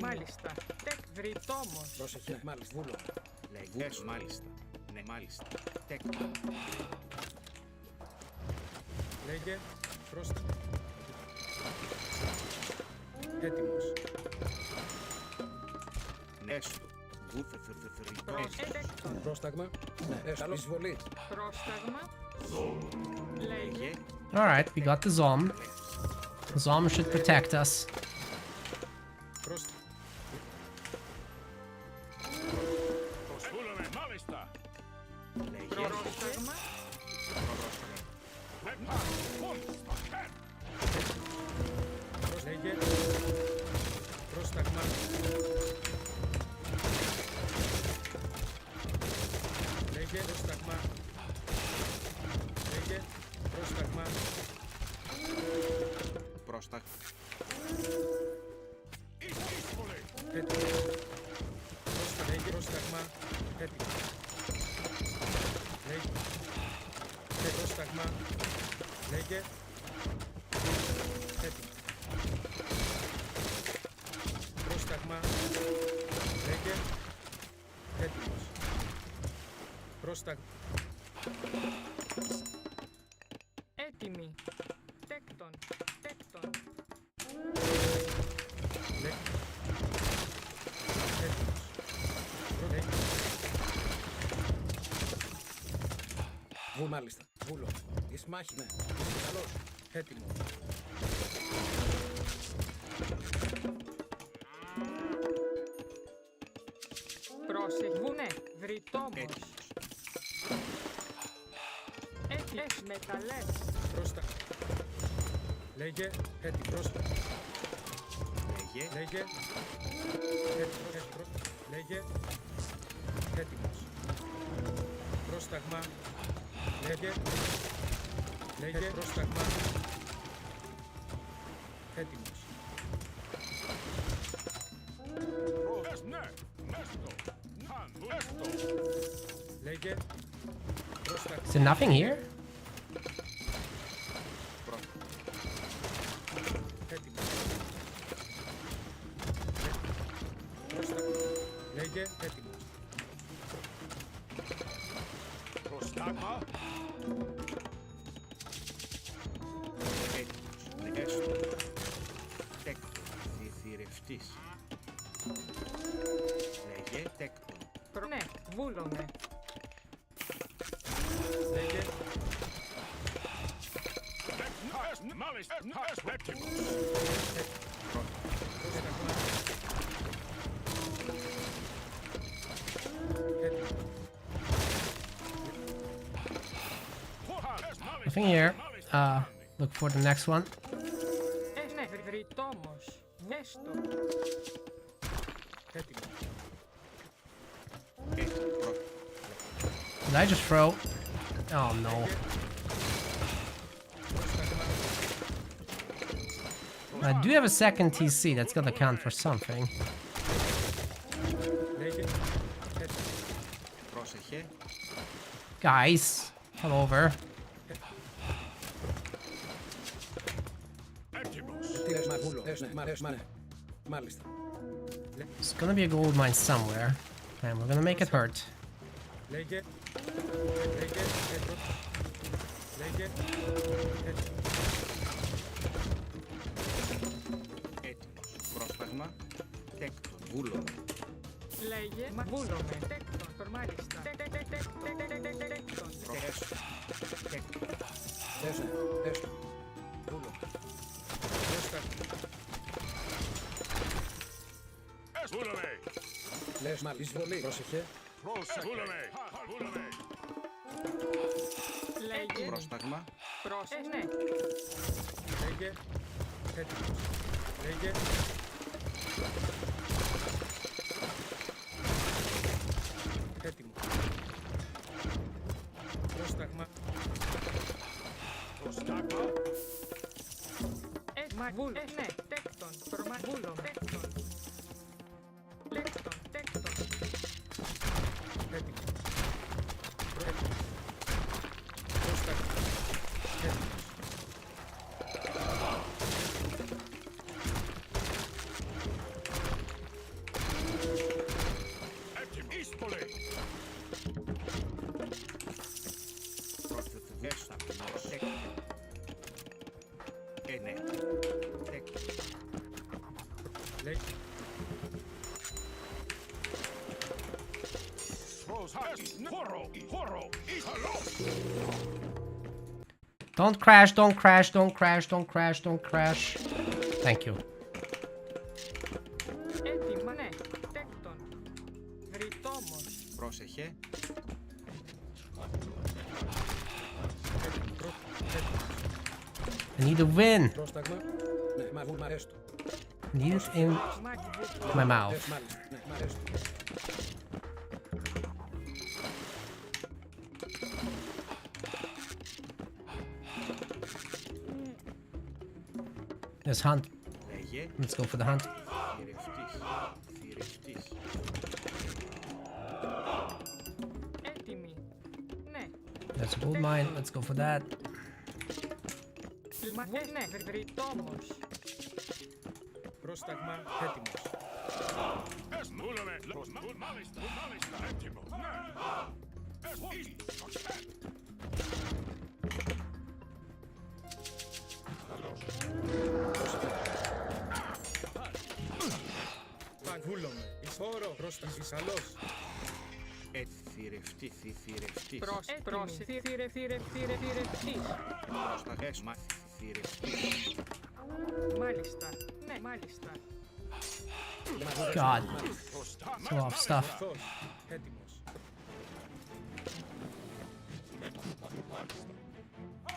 Μάλιστα. Τεκ βρυτόμος. Πρόσεχε. Μάλιστα. Βούλο. Λέγε, μάλιστα. Ναι, μάλιστα. Τεκ. Λέγε. Πρόσταγμα. Έτοιμος. Νέστο. Προσέκτον. Πρόσταγμα. Έστω. Εισβολή. Πρόσταγμα. Λέγε. Λέγε. Alright, we got the Zom. The Zom should protect us. Πρόσταγμα. Προσβούλομαι, μάλιστα. Λέγε. Πρόσταγμα. Λέγε. Πρόσταγμα. Λέγε. Πρόσταγμα. Λέγε. Πρόσταγμα. Πρόσταγμα. Έτοιμο. Πρόσταγμα. Λέγε. Πρόσταγμα. Έτοιμο. Λέγε. Πρόσταγμα. Λέγε. Έτοιμο. Πρόσταγμα. Λέγε. Έτοιμος. Πρόσταγμα. Έτοιμη. Τέκτον. Τέκτον. Λέγε. Έτοιμος. Λέγε. Μάλιστα. Βούλο. Εις μάχη, ναι. Καλώς. Έτοιμο. Πρόσεχε. Βουνέ. Βρυτόμος. Έτοιμος. Μεταλλεύς. Πρόσταγμα. Λέγε. Έτοιμο. Πρόσταγμα. Λέγε. Λέγε. Έτοιμος. Λέγε. Έτοιμος. Πρόσταγμα. Λέγε. Λέγε. Πρόσταγμα. Έτοιμος. Ναι, νέστο. Νέστο. Λέγε. Πρόσταγμα. Is there nothing here? Έτοιμος. Πρόσταγμα. Λέγε. Έτοιμος. Προστάγμα. Έτοιμος. Νέστο. Τέκτο. Διθυρευτής. Λέγε. Τέκτο. Ναι. Βούλομαι. Λέγε. Μάλιστα, έτοιμος. Πρόσταγμα. Έτοιμος. Nothing here. Look for the next one. Ναι. Βρυτόμος. Νέστο. Έτοιμος. Did I just throw? Oh no. I do have a second TC. That's gonna count for something. Λέγε. Έτοιμος. Πρόσεχε. Guys, come over. Έτοιμος. Τήρες μαγούλο. Ναι. Μάλιστα. It's gonna be a gold mine somewhere, and we're gonna make it hurt. Λέγε. Έτοιμος. Πρόσταγμα. Τέκτον. Βούλο. Λέγε. Βούλομαι. Τέκτον. Μάλιστα. Τέκτον. Προσέσου. Τέκτον. Έστω. Βούλο. Πρόσταγμα. Βούλομαι. Λες μα εισβολή. Πρόσεχε. Βούλομαι. Βούλομαι. Λέγε. Πρόσταγμα. Ναι. Λέγε. Έτοιμος. Λέγε. Έτοιμο. Πρόσταγμα. Προστάγμα. Βούλο. Ναι. Τέκτον. Βούλομαι. Τέκτον. Τέκτον. Έτοιμο. Πρόσταγμα. Έτοιμος. Έτοιμο. Ίσπολε. Πρόσταγμα. Τέκτον. Ναι. Τέκτον. Λέγε. Χώρο. Don't crash, don't crash, don't crash, don't crash, don't crash. Thank you. Έτοιμα. Ναι. Τέκτον. Βρυτόμος. Πρόσεχε. I need to win. Πρόσταγμα. Ναι, μ' αρέσει το. I need it in my mouth. Μάλιστα. Ναι, μ' αρέσει το. Let's hunt. Λέγε. Let's go for the hunt. Θηρευτής. Έτοιμη. Ναι. That's a gold mine. Let's go for that. Ναι. Βρυτόμος. Πρόσταγμα. Έτοιμος. Βούλομαι. Μάλιστα. Έτοιμο. Βούλομαι. Ισόρο. Πρόσταγμα. Ισαλός. Θηρευτής. Θηρευτής. Πρόσταγμα. Θηρευτής. Μάλιστα. Ναι, μάλιστα. God. So off stuff. Αθός. Έτοιμος.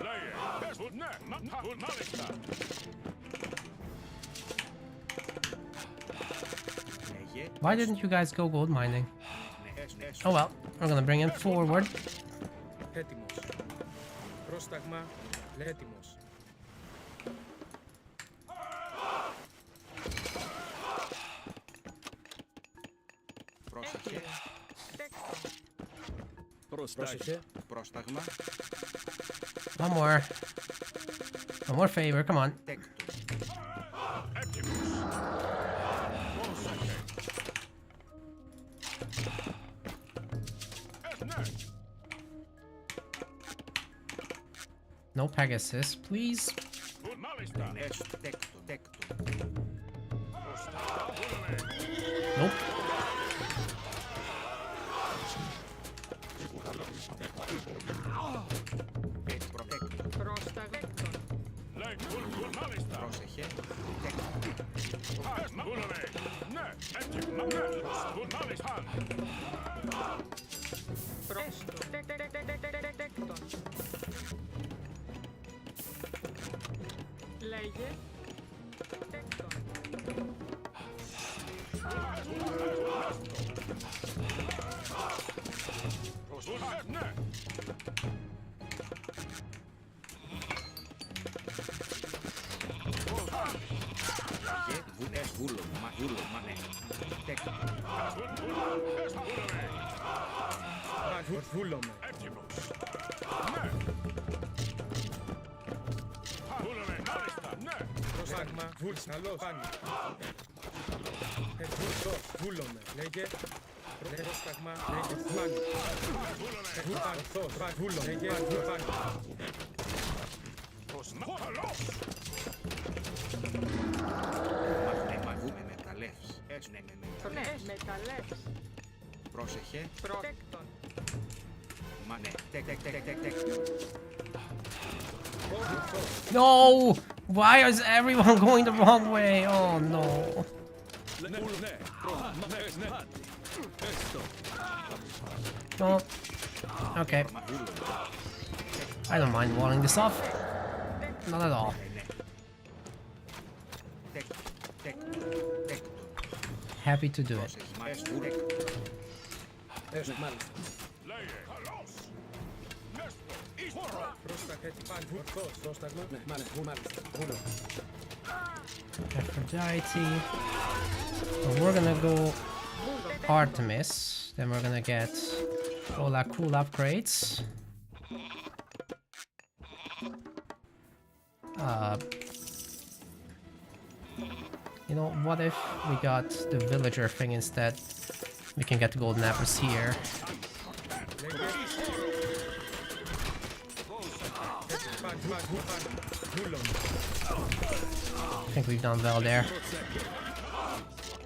Λέγε. Ναι. Μάλιστα. Λέγε. Why didn't you guys go gold mining? Oh well, we're gonna bring him forward. Έτοιμος. Πρόσταγμα. Έτοιμος. Πρόσεχε. Τέκτον. Πρόσεχε. Πρόσταγμα. One more. One more favor, come on. Τέκτον. No Pegasus, please. Μάλιστα. Τέκτον. Nope. Πρόσταγμα. Λέγε. Μάλιστα. Πρόσεχε. Βούλομαι. Ναι. Έτοιμο. Μάλιστα. Πρόστο. Τέκτον. Λέγε. Τέκτον. Ναι. Βούλωμα. Ναι. Τέκτον. Βούλομαι. Έτοιμος. Ναι. Βούλομαι. Μάλιστα. Ναι. Πρόσταγμα, καλό πάνω. Βούλομαι, λέγε. Πρόσταγμα, λέγε πάνω. Βούλω, λέγε πάνω. Με μεταλλεύς. Έτσι, ναι. Ναι, μεταλλεύς. Πρόσεχε. Προτέκτον. Μα ναι. Τεκ. No! Why is everyone going the wrong way? Oh no. Well, okay. I don't mind walling this off. Not at all. Τεκ. Happy to do it. Έσου, μάλιστα. Πρόσταγμα, ναι, μάλιστα. Βούλω. Aphrodite. Well, we're gonna go Artemis. Then we're gonna get all our cool upgrades. You know, what if we got the villager thing instead? We can get the golden apples here. I think we've done well there.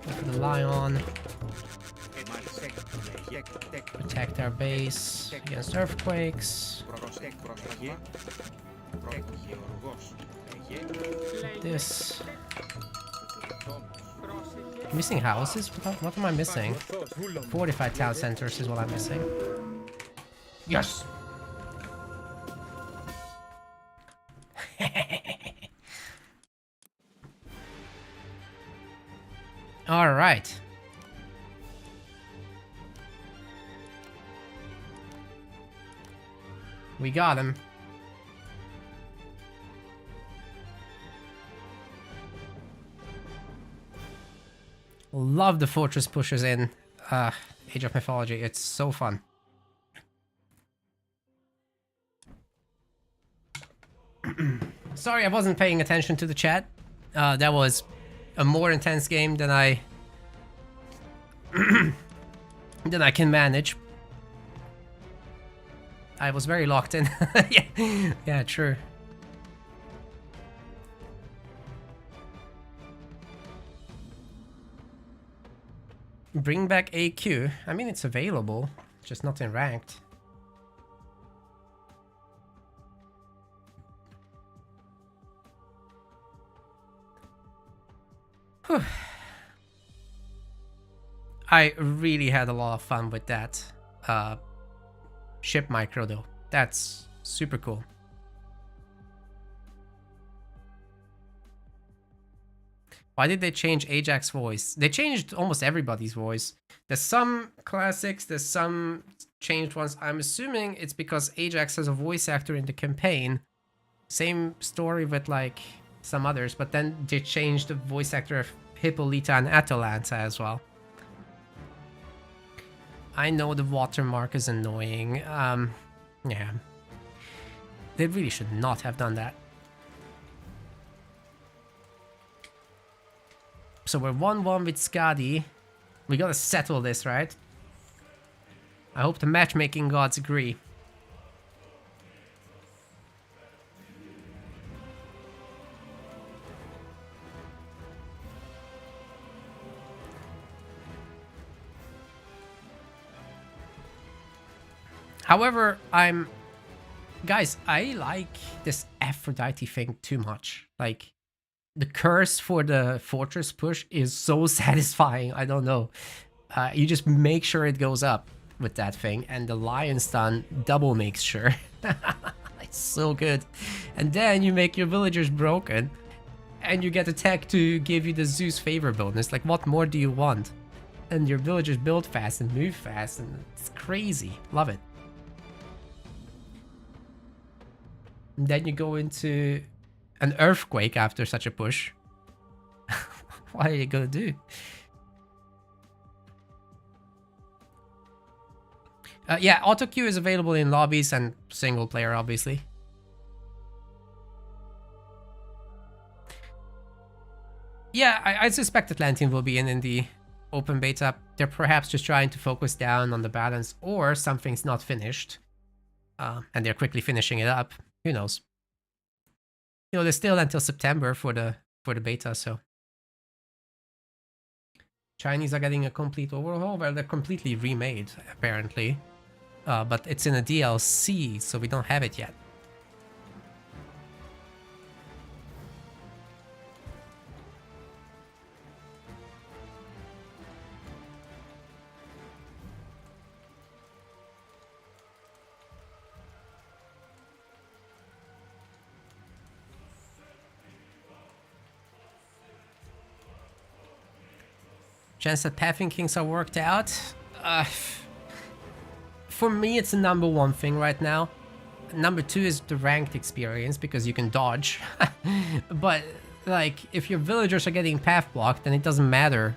Go for the lion. Protect our base against earthquakes. This. Missing houses? What am I missing? Fortified town centers is what I'm missing. Yes! Alright. We got him. Love the fortress pushes in Age of Mythology. It's so fun. Sorry, I wasn't paying attention to the chat. That was a more intense game than I can manage. I was very locked in. Yeah, true. Bring back AQ. I mean, it's available, just not in ranked. Whew. I really had a lot of fun with that ship micro though. That's super cool. Why did they change Ajax's voice? They changed almost everybody's voice. There's some classics, there's some changed ones. I'm assuming it's because Ajax has a voice actor in the campaign. Same story with like some others, but then they changed the voice actor of Hippolyta and Atalanta as well. I know the watermark is annoying. Yeah. They really should not have done that. So we're 1-1 with Skadi. We gotta settle this, right? I hope the matchmaking gods agree. However, guys, I like this Aphrodite thing too much. Like, the curse for the fortress push is so satisfying. I don't know. You just make sure it goes up with that thing, and the lion stun double makes sure. It's so good. And then you make your villagers broken, and you get a tech to give you the Zeus favor bonus. Like, what more do you want? And your villagers build fast and move fast, and it's crazy. Love it. And then you go into an earthquake after such a push. What are you gonna do? Yeah, auto queue is available in lobbies and single player, obviously. Yeah, I suspect Atlantean will be in the open beta. They're perhaps just trying to focus down on the balance, or something's not finished, and they're quickly finishing it up. Who knows? You know, there's still until September for the beta, so Chinese are getting a complete overhaul. Well, they're completely remade apparently, but it's in a DLC, so we don't have it yet. Chance that Pathing Kings are worked out? For me, it's the number one thing right now. Number two is the ranked experience, because you can dodge. But, like, if your villagers are getting path blocked, then it doesn't matter.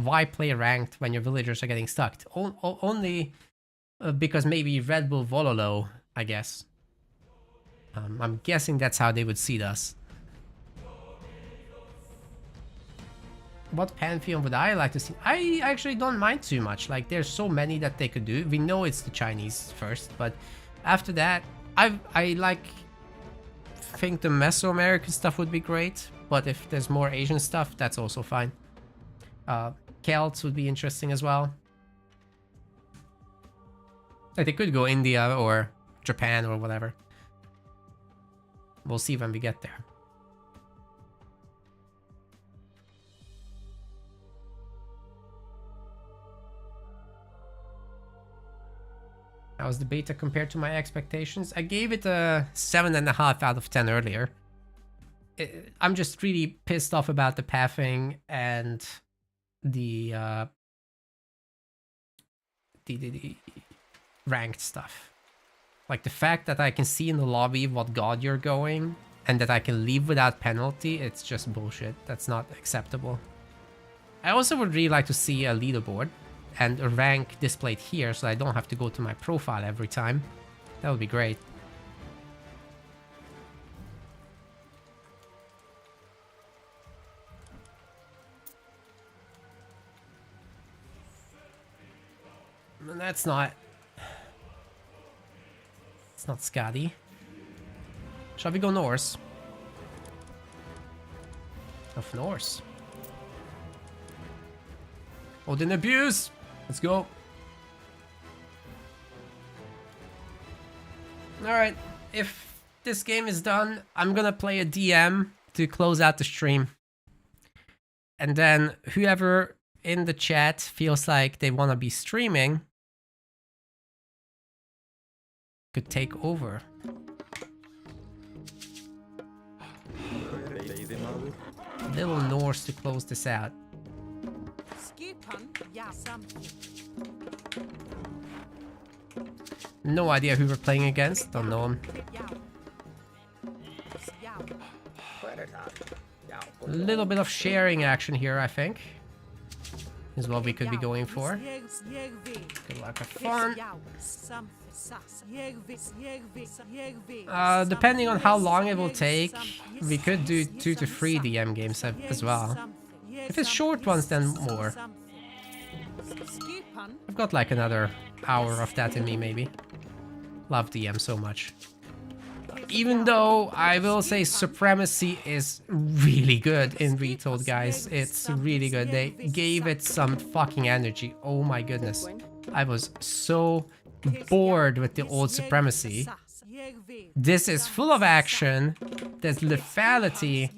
Why play ranked when your villagers are getting stuck? Only because maybe Red Bull Vololo, I guess. I'm guessing that's how they would seed us. What Pantheon would I like to see? I actually don't mind too much. Like, there's so many that they could do. We know it's the Chinese first, but after that, I think the Mesoamerican stuff would be great. But if there's more Asian stuff, that's also fine. Celts would be interesting as well. Like, they could go India or Japan or whatever. We'll see when we get there. How was the beta compared to my expectations? I gave it a 7.5 out of 10 earlier. I'm just really pissed off about the pathing and the ranked stuff. Like, the fact that I can see in the lobby what god you're going and that I can leave without penalty, it's just bullshit. That's not acceptable. I also would really like to see a leaderboard and a rank displayed here, so I don't have to go to my profile every time. That would be great. And that's not... It's not Scotty. Shall we go Norse? Of Norse. Odin abuse! Let's go. Alright, if this game is done, I'm gonna play a DM to close out the stream. And then whoever in the chat feels like they want to be streaming could take over. Little Norse to close this out. No idea who we're playing against, don't know him. A little bit of sharing action here, I think, is what we could be going for. Good luck, have fun. Depending on how long it will take, we could do 2 to 3 DM games as well. If it's short ones, then more. I've got like another hour of that in me, maybe. Love DM so much. Even though I will say Supremacy is really good in Retold, guys. It's really good. They gave it some fucking energy. Oh my goodness. I was so bored with the old Supremacy. This is full of action. There's lethality.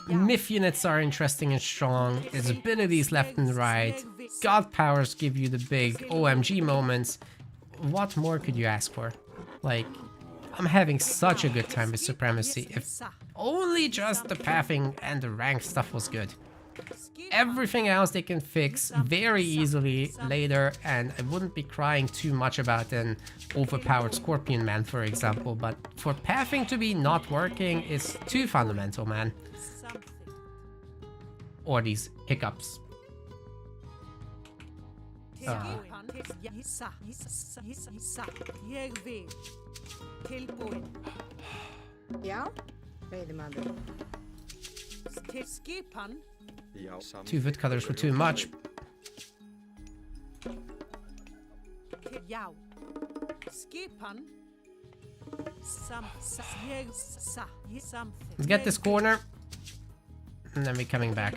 Myth units are interesting and strong. There's abilities left and right. God powers give you the big OMG moments. What more could you ask for? Like, I'm having such a good time with Supremacy. If only just the pathing and the rank stuff was good. Everything else they can fix very easily later, and I wouldn't be crying too much about an overpowered Scorpion Man, for example, but for pathing to be not working is too fundamental, man. Or these hiccups. Ja? Veiðimaður. Til skipan. 2 woodcutters were too much. Já. Skipan. Ég something. Let's get this corner. And then we're coming back.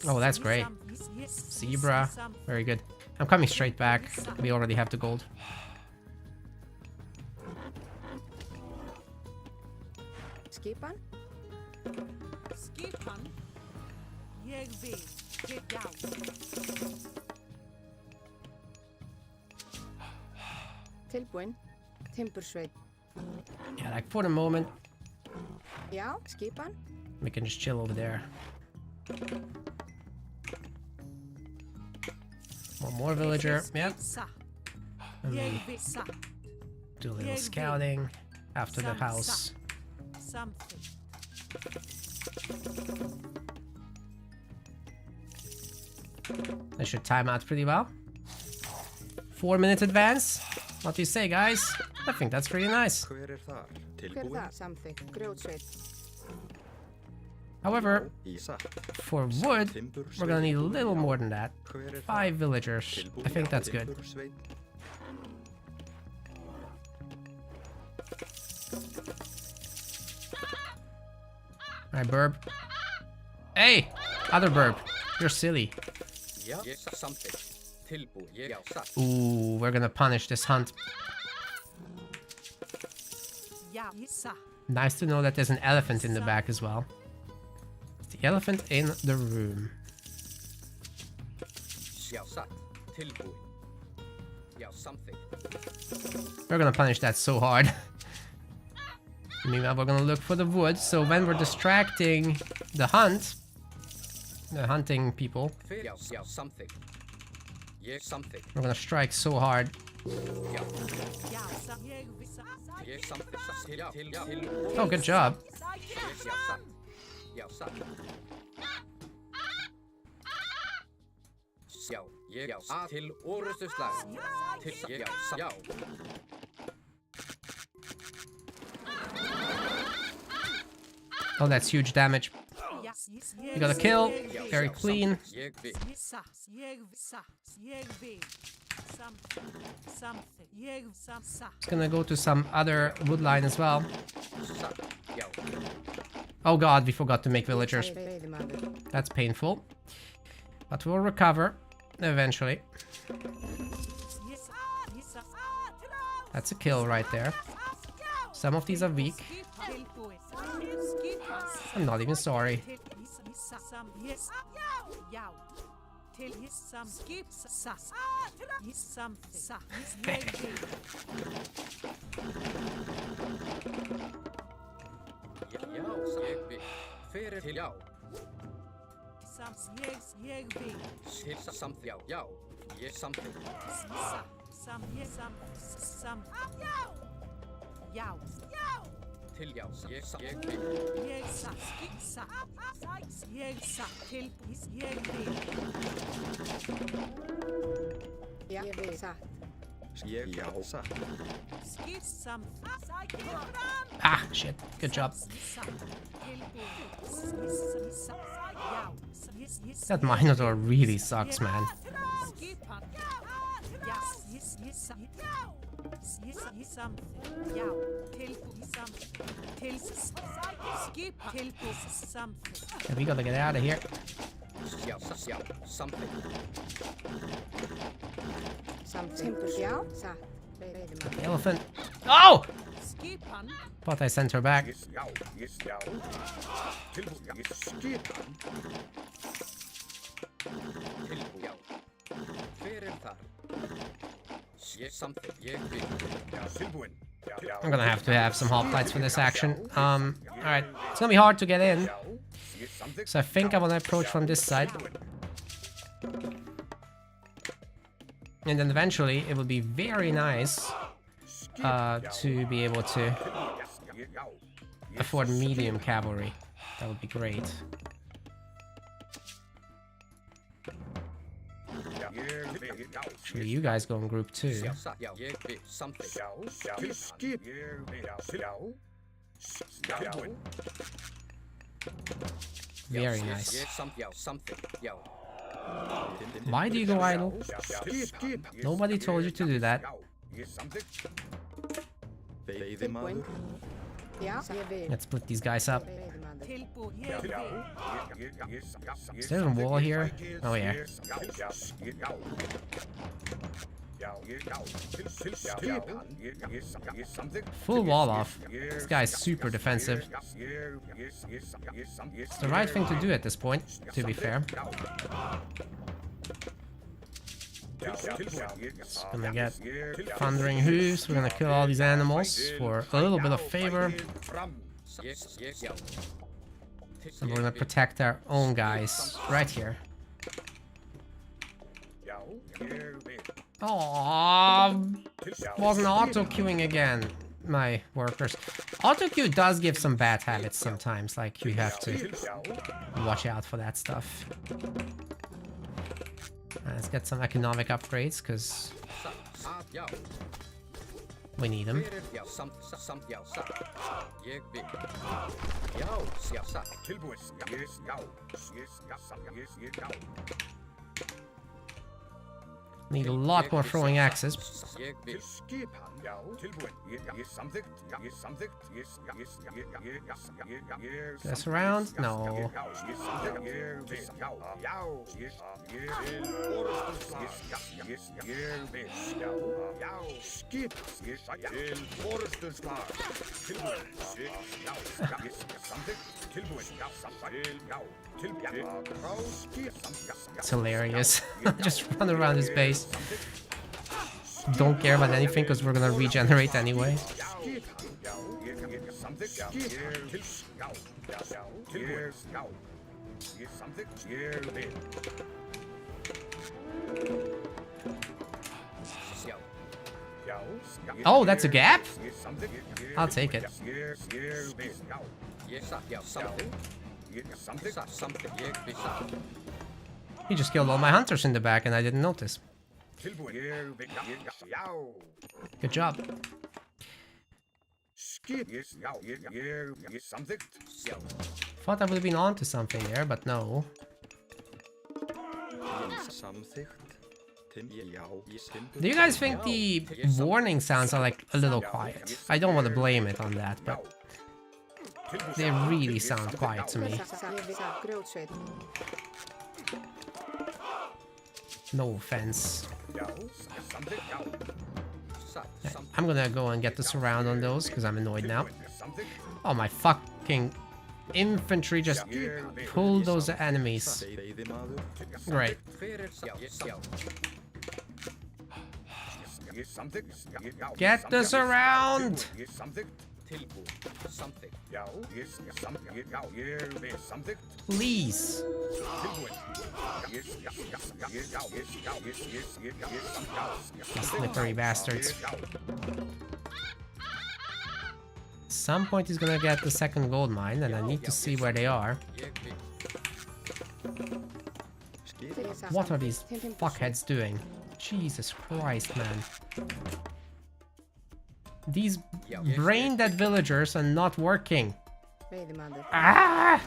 Oh, that's great. Zebra. Very good. I'm coming straight back. We already have the gold. Skipan. Skipan. Ég vil. Já. Tilbúin. Timbursveit. Yeah, like for the moment, Já, skipan. we can just chill over there. One more villager. Yep. And we do a little scouting after the house. Something. That should time out pretty well. 4 minutes advance. What do you say, guys? I think that's pretty nice. Hver er það? Samþykk. Grjótsveit. However, for wood, we're gonna need a little more than that. 5 villagers. I think that's good. Alright, Burb. Hey! Other Burb. You're silly. Ooh, we're gonna punish this hunt. Nice to know that there's an elephant in the back as well. It's the elephant in the room. We're gonna punish that so hard. Meanwhile, we're gonna look for the wood, so when we're distracting the hunting people, we're gonna strike so hard. Oh, good job. Oh, that's huge damage. You got a kill. Very clean. It's gonna go to some other wood line as well. Oh god, we forgot to make villagers. That's painful. But we'll recover eventually. That's a kill right there. Some of these are weak. I'm not even sorry. Ah, shit. Good job. That Minotaur really sucks, man. Yeah, we gotta get out of here. The elephant. Oh! Thought I sent her back. I'm gonna have to have some hoplites for this action. Alright. It's gonna be hard to get in. So I think I wanna approach from this side. And then eventually it will be very nice to be able to afford medium cavalry. That would be great. Actually, you guys go in group 2. Jeg vil something. Skip. Very nice. Something. Why do you go idle? Nobody told you to do that. Tilbúin. Já, ég vil. Let's split these guys up. Veiðimaður. Tilbúin. Ég vil. Is there a wall here? Oh yeah. Full wall off. This guy's super defensive. It's the right thing to do at this point, to be fair. It's gonna get thundering hooves. We're gonna kill all these animals for a little bit of favor. And we're gonna protect our own guys right here. Aww, wasn't auto-queuing again, my workers. Auto-queue does give some bad habits sometimes, like you have to watch out for that stuff. Let's get some economic upgrades, because we need them. Need a lot more throwing axes. This around? No. It's hilarious. Just run around his base. Don't care about anything because we're gonna regenerate anyway. Oh, that's a gap? I'll take it. He just killed all my hunters in the back and I didn't notice. Good job. Thought I would have been onto something there, but no. Do you guys think the warning sounds are like a little quiet? I don't want to blame it on that, but they really sound quiet to me. Ég vil grjótsveit. No offense. I'm gonna go and get the surround on those because I'm annoyed now. Oh, my fucking infantry just pulled those enemies. Great. Get the surround! Please. Slippery bastards. At some point he's gonna get the second gold mine, and I need to see where they are. What are these fuckheads doing? Jesus Christ, man. These brain-dead villagers are not working. Veiðimaður. Ah!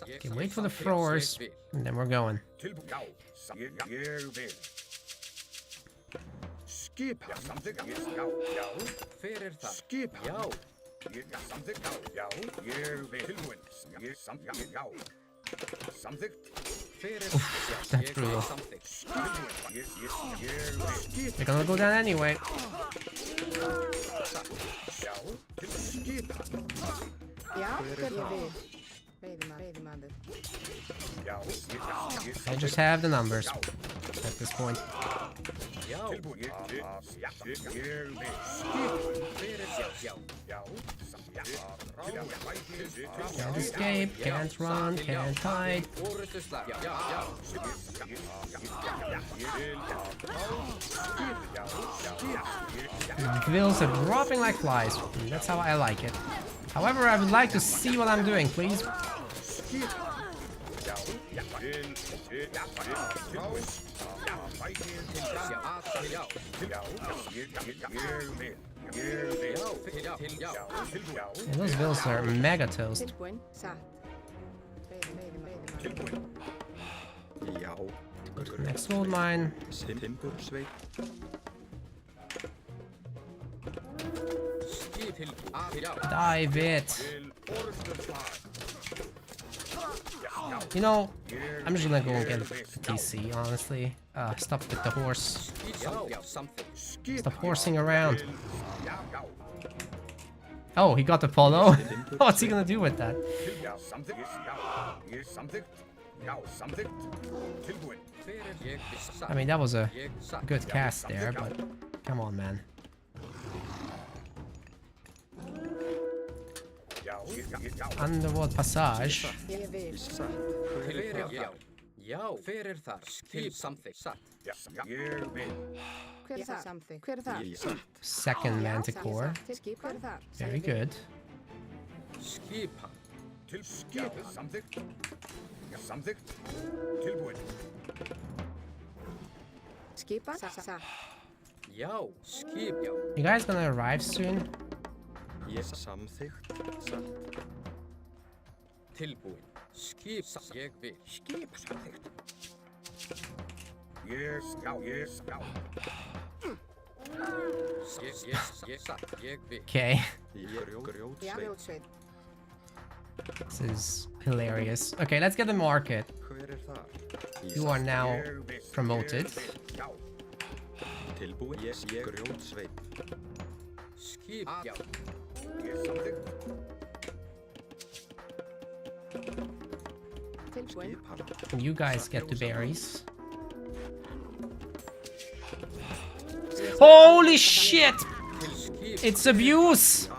Okay, wait for the throwers, and then we're going. Oof, that's brutal. They're gonna go down anyway. Já, ég vil. Veiðimaður. I just have the numbers at this point. Já. Tilbúin. Já. Ég vil. Hver er það? Já. Já. Can't escape, can't run, can't hide. Orustuslag. Já. The vills are dropping like flies. And that's how I like it. However, I would like to see what I'm doing, please. Yeah, those vills are mega toast. Tilbúin. Satt. Veiðimaður. Já. Next gold mine. Timbursveit. Dive it. You know, I'm just gonna go and get the TC, honestly. Stop with the horse. Stop horsing around. Oh, he got the polo. What's he gonna do with that? I mean, that was a good cast there, but come on, man. Underworld passage. Ég vil. Já, hver er þar? Skip something. Satt. Hver er það? Something. Hver er það? Second manticore. Skip. Hver er það? Very good. Skipa. Skipa. Satt. Já, skip. Já. You guys gonna arrive soon? Ég samþykkt. Satt. Tilbúin. Skip. Ég vil. Skip samþykkt. Ég ská. Ég satt. Ég vil. Okay, Já, Grjótsveit. grjótsveit. this is hilarious. Okay, let's get the market. Hver er þar? You are now promoted. Tilbúin. Ég grjótsveit. Skip. Já. Tilbúin. Skipar. You guys get the berries. Ég- Holy shit! Til skip. It's abuse!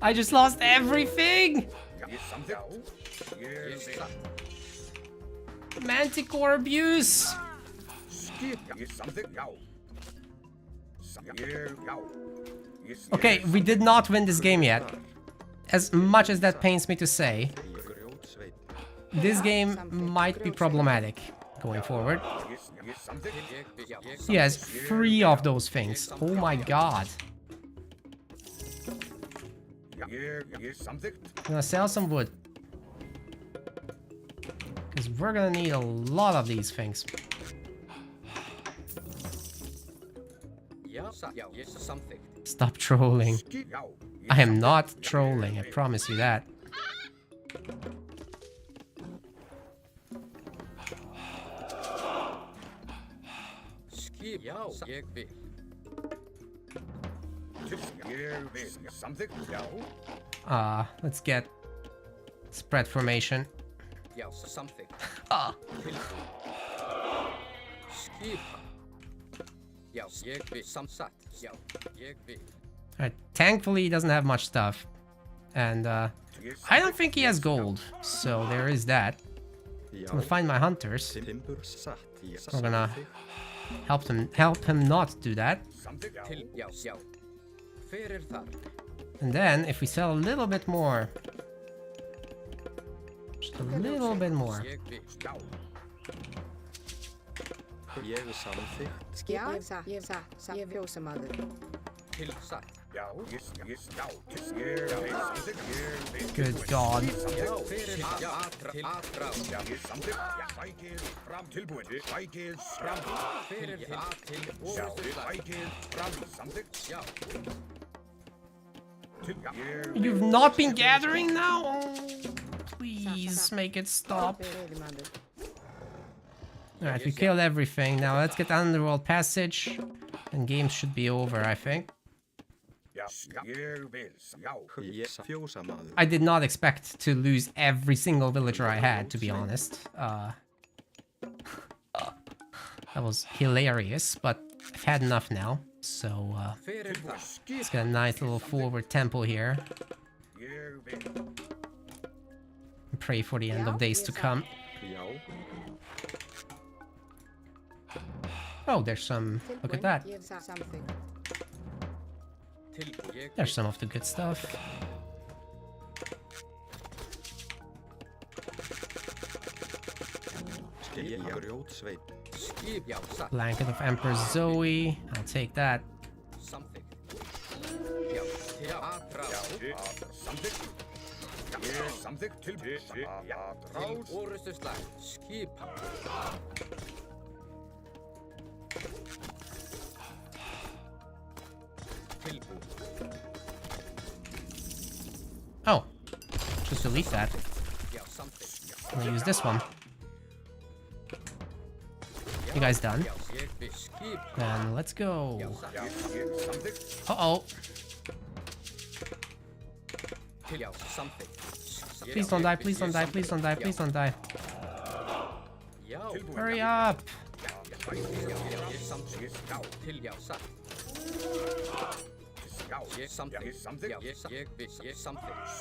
I just lost everything! Ég satt. Manticore abuse! Okay, we did not win this game yet. As much as that pains me to say, Grjótsveit. this game might be problematic going forward. He has 3 of those things. Oh my god. I'm gonna sell some wood. Because we're gonna need a lot of these things. Já, satt. Já. Ég something. Stop trolling. I am not trolling, I promise you that. Skip. Já. Ég vil. Let's get spread formation. Já, something. Ah, Tilbúin. Skip. Já, ég vil. Satt. Já. Ég vil. alright. Thankfully, he doesn't have much stuff. And I don't think he has gold. So there is that. I'm gonna find my hunters. Timburs. Satt. Ég We're gonna samþykkt. help him not do that. Til. Já. Já. Hver er þar? And then if we sell a little bit more, just a little bit more. Ég vil. Ég samþykkt. Skip. Já, satt. Ég satt. Ég fjósamaður. Til. Satt. Good god. Já, hver er þar? Til. Atrá. Hver er þar? Til. Orustuslag. Já. You've not been gathering now? Oh, please make it stop. Veiðimaður. Alright, we killed everything. Now let's get Underworld Passage. And games should be over, I think. Ég fjósamaður. I did not expect to lose every single villager I had, to be honest. That was hilarious, but I've had enough now. So Fyrir það. let's get a nice little forward tempo here. Ég vil. And pray for the end of days to come. Já. Oh, there's some. Look at that. Give something. Tilbúið. Ég There's some of the good stuff. Skip grjótsveit. skip. Já, satt. Blanket of Emperor Zoe. I'll take that. Samþykkt. Já, til atrás. Samþykkt. Ég samþykkt til. Til Atrás. orustu slag. Skipa. Tilbúið. Oh, just delete that. Já, samþykkt. I'm gonna use this one. You guys done? Já, ég vil skipa. Then let's go. Já, satt. Ég samþykkt. Uh-oh. Til já, samþykkt. Please don't die, please don't die, please don't die, please don't die. Já, Hurry up. ég samþykkt. Já, til já, satt. Já, Ég samþykkt. ég samþykkt. Já, ég vil samþykkt.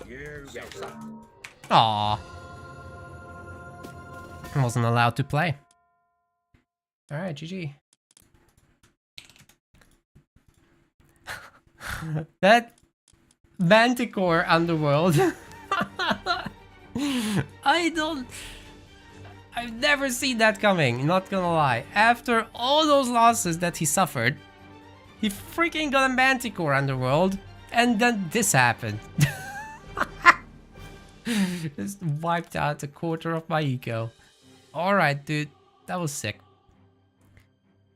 Ég Já, vil. satt. Aw. I wasn't allowed to play. Alright, GG. That Manticore Underworld. I've never seen that coming, not gonna lie. After all those losses that he suffered, he freaking got a Manticore Underworld, and then this happened. Just wiped out a quarter of my ego. Alright, dude, that was sick.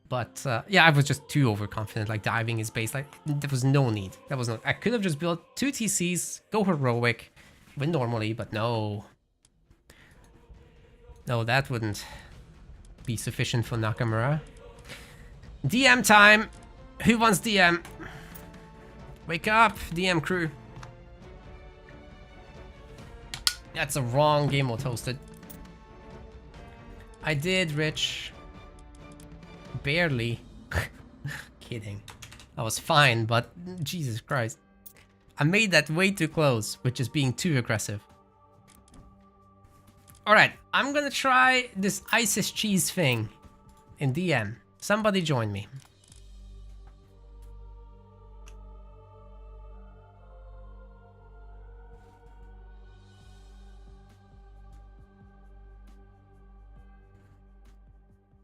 But yeah, I was just too overconfident, like diving his base. Like, there was no need. That was not. I could have just built 2 TCs, go heroic, win normally, but no. No, that wouldn't be sufficient for Nakamura. DM time! Who wants DM? Wake up, DM crew. That's a wrong game mode hosted. I did, Rich. Barely. Kidding. I was fine, but Jesus Christ. I made that way too close, with just being too aggressive. Alright, I'm gonna try this ISIS cheese thing in DM. Somebody join me.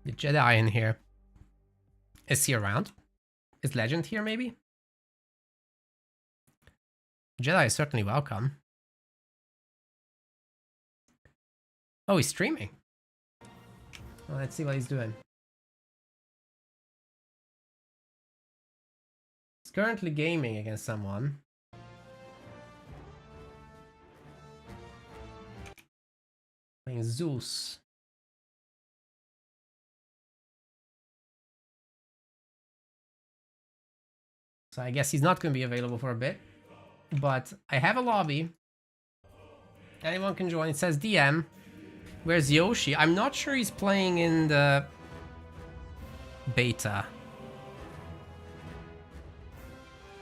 The Jedi in here. Is he around? Is Legend here, maybe? Jedi is certainly welcome. Oh, he's streaming. Well, let's see what he's doing. He's currently gaming against someone. Playing Zeus. So I guess he's not going to be available for a bit. But I have a lobby. Anyone can join. It says DM. Where's Yoshi? I'm not sure he's playing in the beta.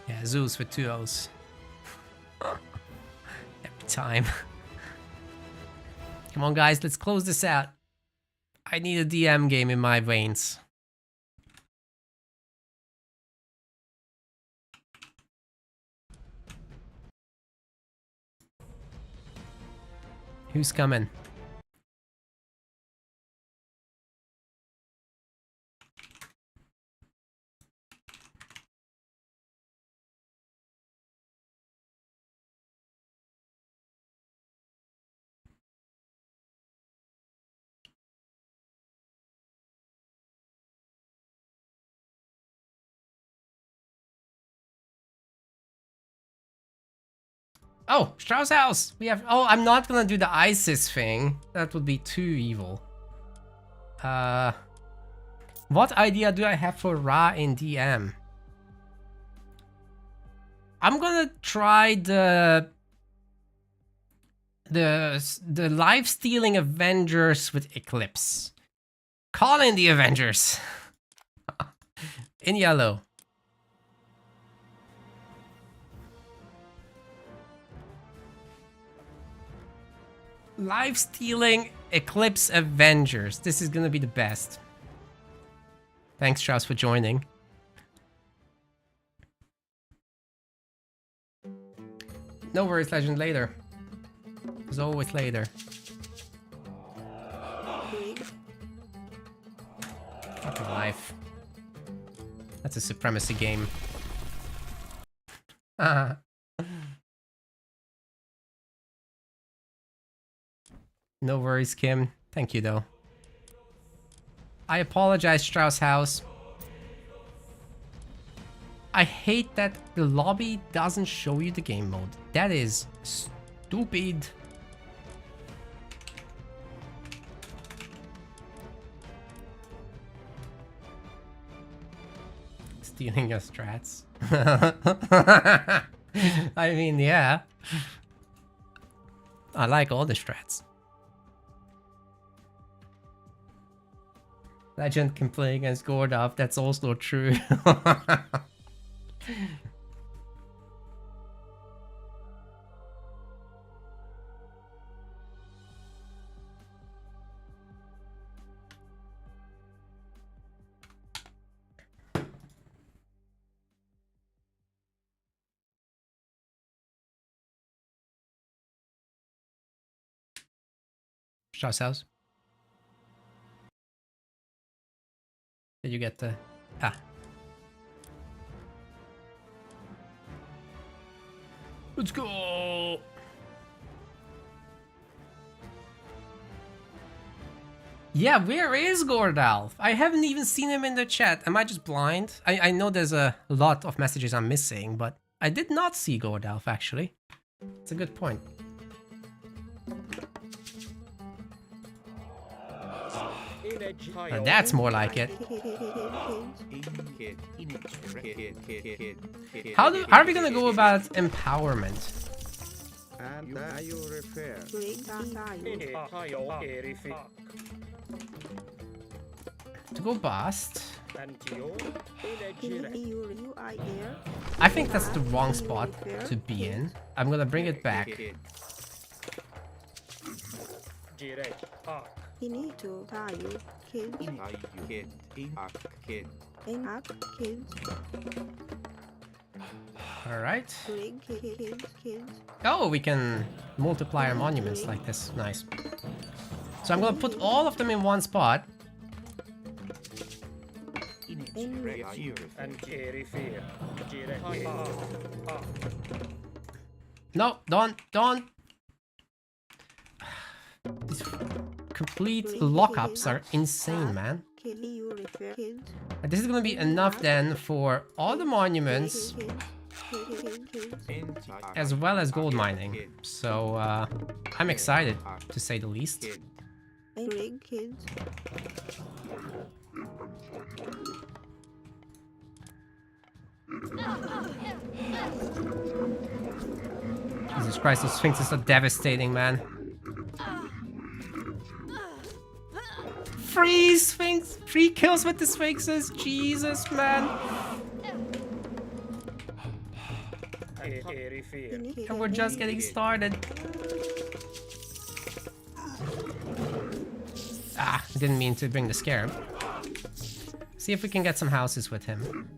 Yeah, Zeus with 2 O's. Every time. Come on, guys. Let's close this out. I need a DM game in my veins. Who's coming? Oh, Strauss House! We have. Oh, I'm not gonna do the ISIS thing. That would be too evil. What idea do I have for Ra in DM? I'm gonna try the life stealing Avengers with Eclipse. Call in the Avengers. In yellow. Live stealing Eclipse Avengers. This is gonna be the best. Thanks, Strauss, for joining. No worries, Legend. Later. There's always later. Fucking life. That's a supremacy game. No worries, Kim. Thank you, though. I apologize, Strauss House. I hate that the lobby doesn't show you the game mode. That is stupid. Stealing your strats. I mean, yeah. I like all the strats. Legend can play against Gordov, that's also true. Strauss House. Did you get the... Ah. Let's go! Yeah, where is Gordalf? I haven't even seen him in the chat. Am I just blind? I know there's a lot of messages I'm missing, but I did not see Gordalf, actually. It's a good point. That's more like it. How are we gonna go about empowerment? To go bust. I think that's the wrong spot to be in. I'm gonna bring it back. Alright. Oh, we can multiply our monuments like this. Nice. So I'm gonna put all of them in one spot. No, don't. These complete lockups are insane, man. This is gonna be enough then for all the monuments as well as gold mining. So I'm excited, to say the least. Jesus Christ, those sphinxes are devastating, man. Free sphinx! Free kills with the sphinxes! Jesus, man! And we're just getting started. Ah, I didn't mean to bring the scarab. See if we can get some houses with him.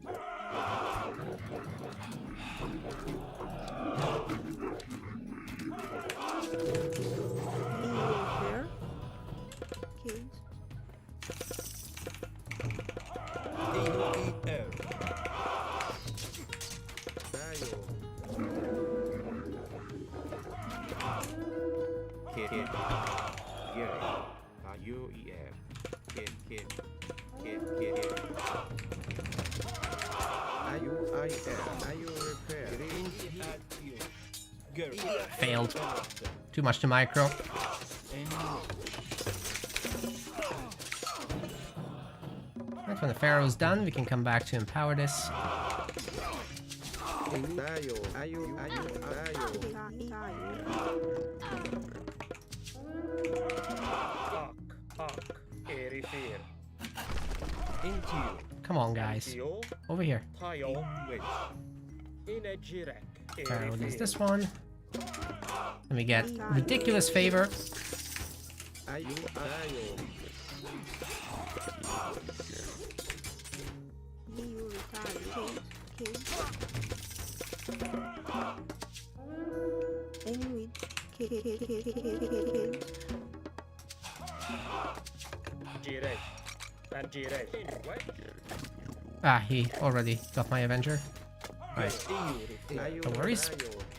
Failed. Too much to micro. And when the Pharaoh's done, we can come back to empower this. Into you. Come on, guys. Over here. In which? Alright, we'll use this one. Let me get ridiculous favor. Ah, he already got my Avenger. Right. No worries.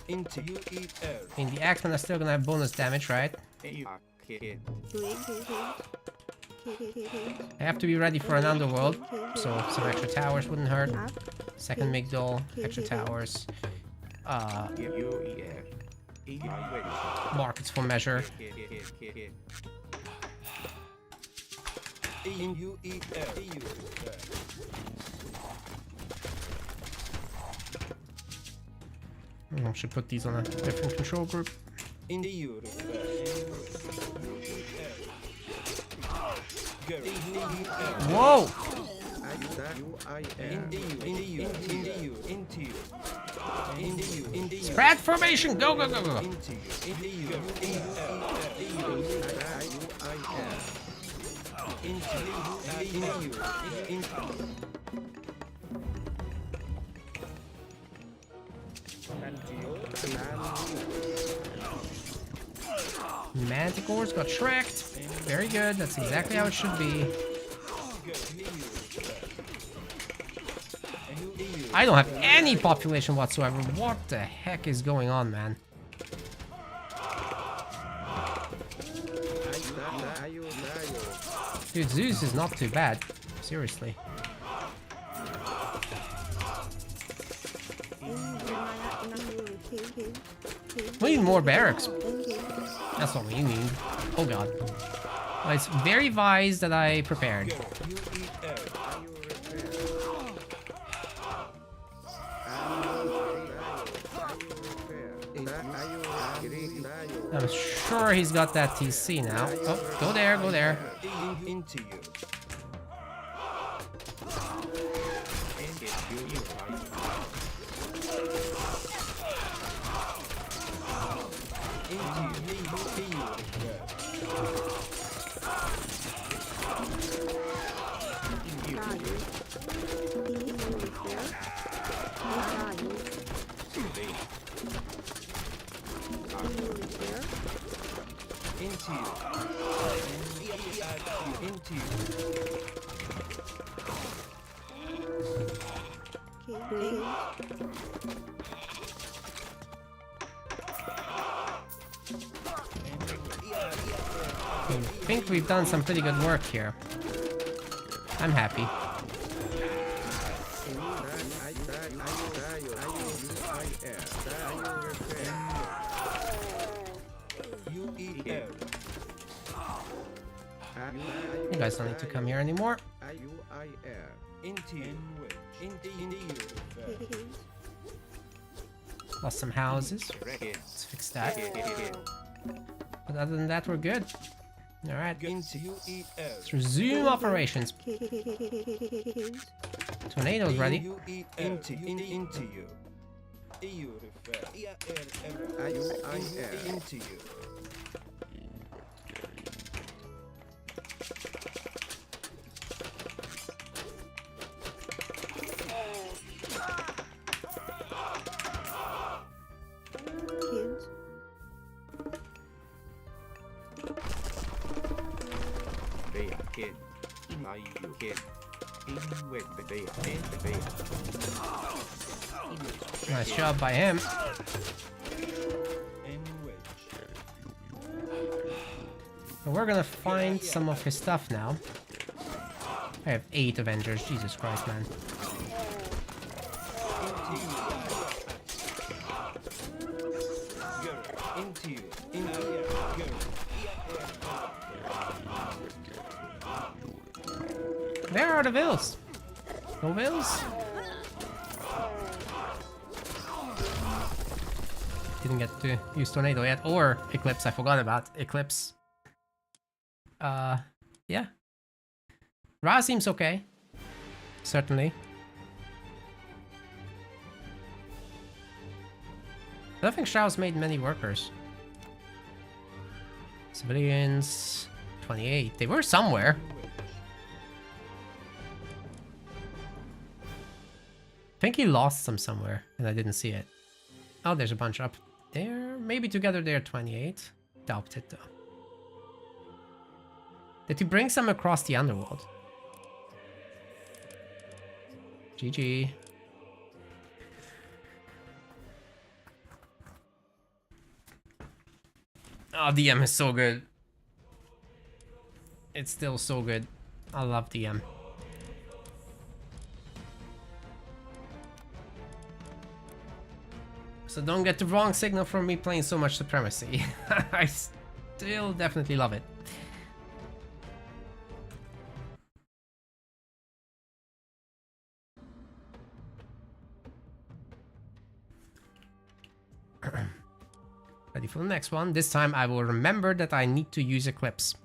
Into you eat air. I mean, the Axemen are still gonna have bonus damage, right? I have to be ready for an underworld, so some extra towers wouldn't hurt. Second Migdol, extra towers. Markets for measure. You eat air. I should put these on a different control group. Into you. Whoa! Spread formation! Go, go, go, go! Manticores got shreked. Very good. That's exactly how it should be. I don't have any population whatsoever. What the heck is going on, man? Dude, Zeus is not too bad. Seriously. We need more barracks. That's what we need. Oh god. Well, it's very wise that I prepared. I'm sure he's got that TC now. Oh, go there, go there. Into you. I think we've done some pretty good work here. I'm happy. You guys don't need to come here anymore. Lost some houses. Let's fix that. But other than that, we're good. Alright. Let's resume operations. Tornado's ready. Into you. Into you. Nice job by him. So we're gonna find some of his stuff now. I have 8 Avengers. Jesus Christ, man. Where are the vills? No vills? Didn't get to use Tornado yet. Or Eclipse, I forgot about Eclipse. Yeah. Ra seems okay. Certainly. I don't think Shao's made many workers. Civilians, 28. They were somewhere. I think he lost some somewhere, and I didn't see it. Oh, there's a bunch up there. Maybe together they're 28. Doubt it, though. Did he bring some across the underworld? GG. Oh, DM is so good. It's still so good. I love DM. So don't get the wrong signal from me playing so much Supremacy. I still definitely love it. Ready for the next one. This time I will remember that I need to use Eclipse.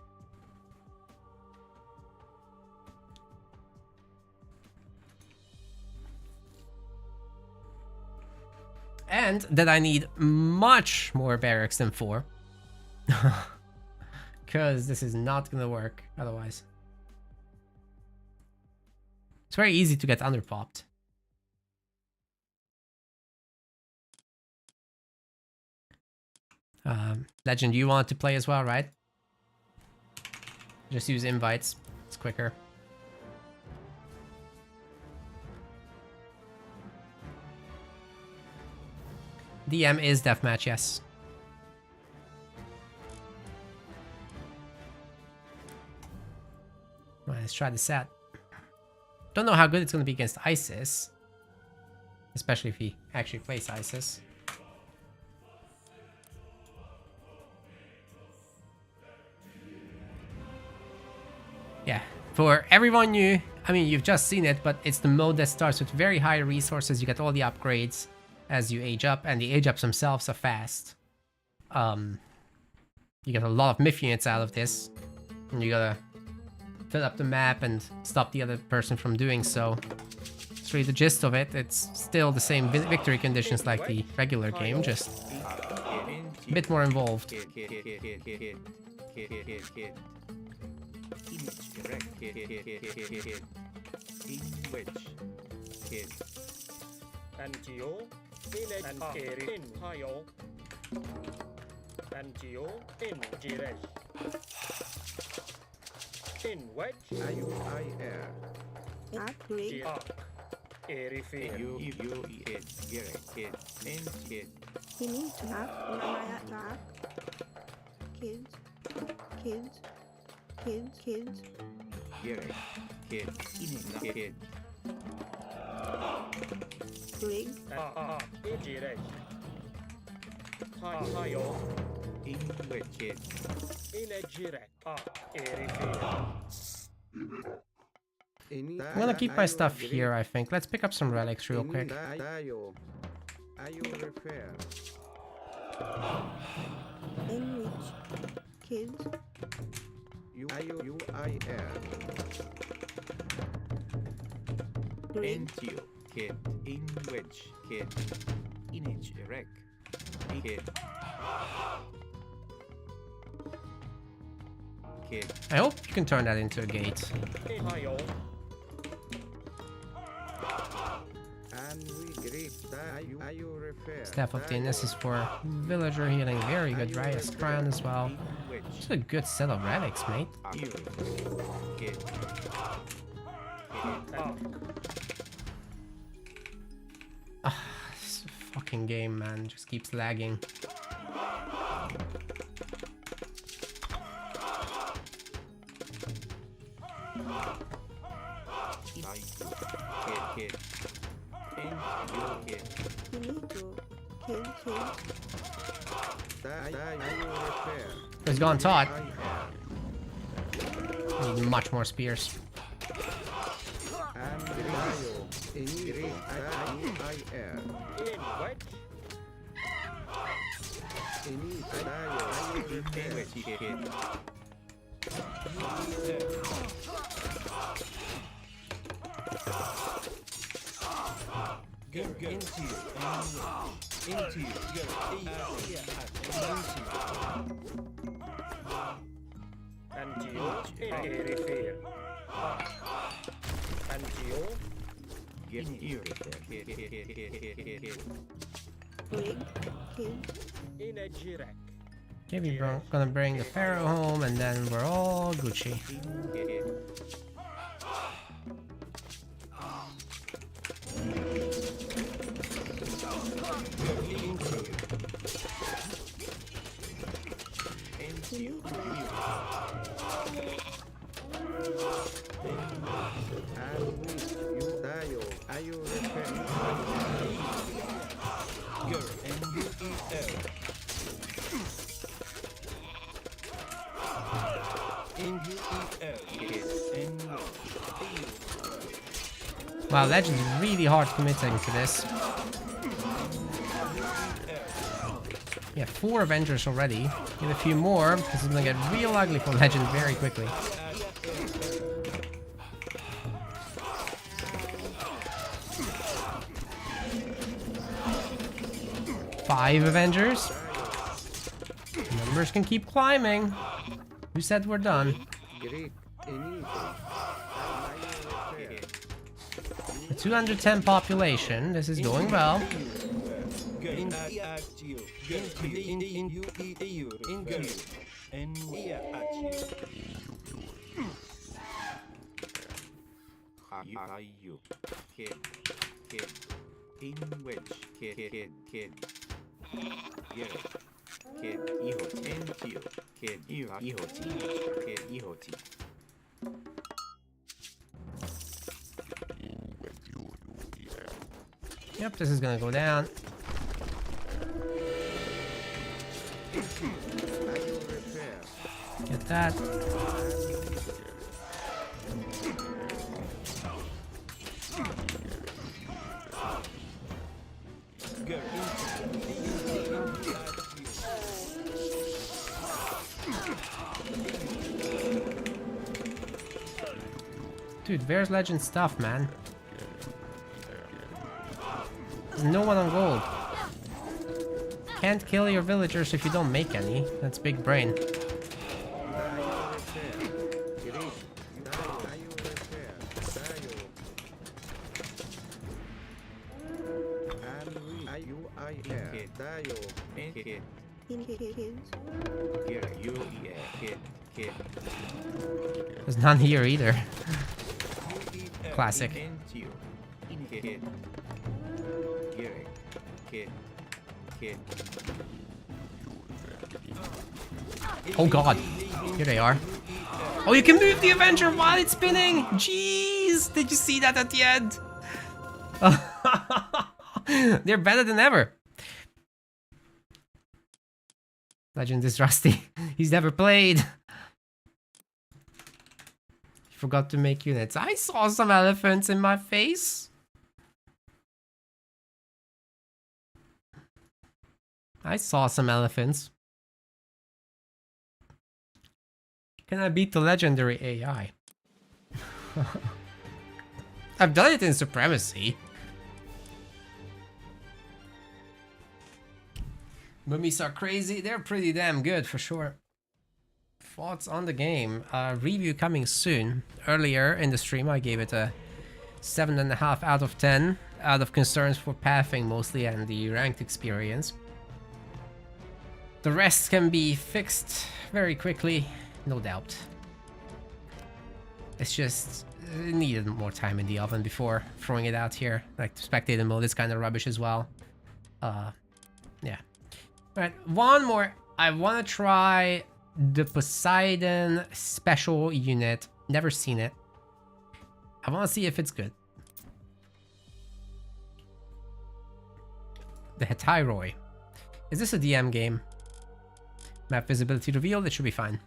And that I need much more barracks than 4. Because this is not gonna work otherwise. It's very easy to get underpopped. Legend, you want to play as well, right? Just use invites. It's quicker. DM is deathmatch, yes. Right, let's try this out. Don't know how good it's going to be against Isis. Especially if he actually plays Isis. Yeah, for everyone new, I mean, you've just seen it, but it's the mode that starts with very high resources. You get all the upgrades as you age up, and the age ups themselves are fast. You get a lot of myth units out of this, and you gotta fill up the map and stop the other person from doing so. It's really the gist of it. It's still the same victory conditions like the regular game, just a bit more involved. NGO, in Kerin, Hayo. NGO, in Jiresh. In Wedge, IUIR. Upgrade. Jirak. Erifin. You kid. He needs to have kids. Kid. Brig. Jiresh. Hayo. In kid. In Jirek. Erifin. I'm gonna keep my stuff here, I think. Let's pick up some relics real quick. Enrich. Kids. IUIR. Brig. Kid. In which kid. Inage erect. Kid. I hope you can turn that into a gate. Hayo. And we greet Staff of Dinas is for villager healing. Very good. Riot's Crown as well. It's a good set of relics, mate. This fucking game, man, just keeps lagging. He's gone taut. Need much more spears. into you. Into you. Antio erifir. Antio Get you. Rig. Kids. inegirec. Okay, we're gonna bring the pharaoh home, and then we're all Gucci. Wow, Legend's really hard committing to this. Yeah, 4 Avengers already. Get a few more, because it's gonna get real ugly for Legend very quickly. Five Avengers. Numbers can keep climbing. Who said we're done? A 210 population. This is going well. Yep, this is gonna go down. Get that. Dude, where's Legend stuff, man? There's no one on gold. Can't kill your villagers if you don't make any. That's big brain. There's none here either. Classic. Oh god. Here they are. Oh, you can move the Avenger while it's spinning! Jeez! Did you see that at the end? They're better than ever. Legend is rusty. He's never played. Forgot to make units. I saw some elephants in my face. I saw some elephants. Can I beat the legendary AI? I've done it in Supremacy. Mummies are crazy. They're pretty damn good for sure. Thoughts on the game. Review coming soon. Earlier in the stream I gave it a 7.5 out of 10 out of concerns for pathing mostly and the ranked experience. The rest can be fixed very quickly, no doubt. It's just it needed more time in the oven before throwing it out here. Like spectator mode is kind of rubbish as well. Yeah. Alright, one more. I want to try the Poseidon special unit. Never seen it. I want to see if it's good. The Hetyroi. Is this a DM game? Map visibility revealed. It should be fine.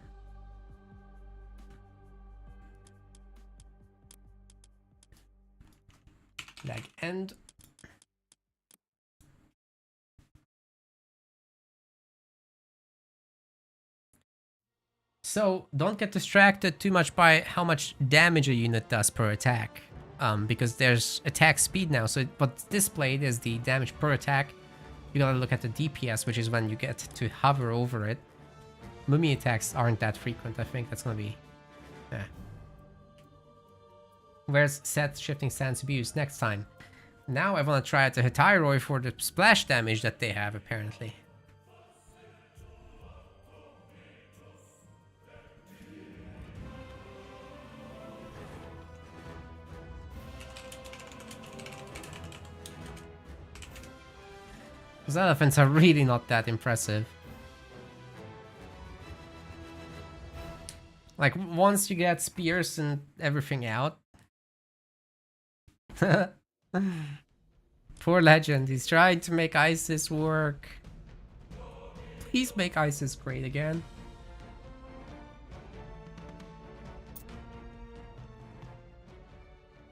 Lag end. So don't get distracted too much by how much damage a unit does per attack. because there's attack speed now. So what's displayed is the damage per attack. You gotta look at the DPS, which is when you get to hover over it. Mummy attacks aren't that frequent. I think that's gonna be... yeah. Where's set shifting stance abuse next time? Now I want to try out the Hetairoi for the splash damage that they have, apparently. Those elephants are really not that impressive. Like, once you get spears and everything out... Poor legend, he's trying to make Isis work. Please make Isis great again.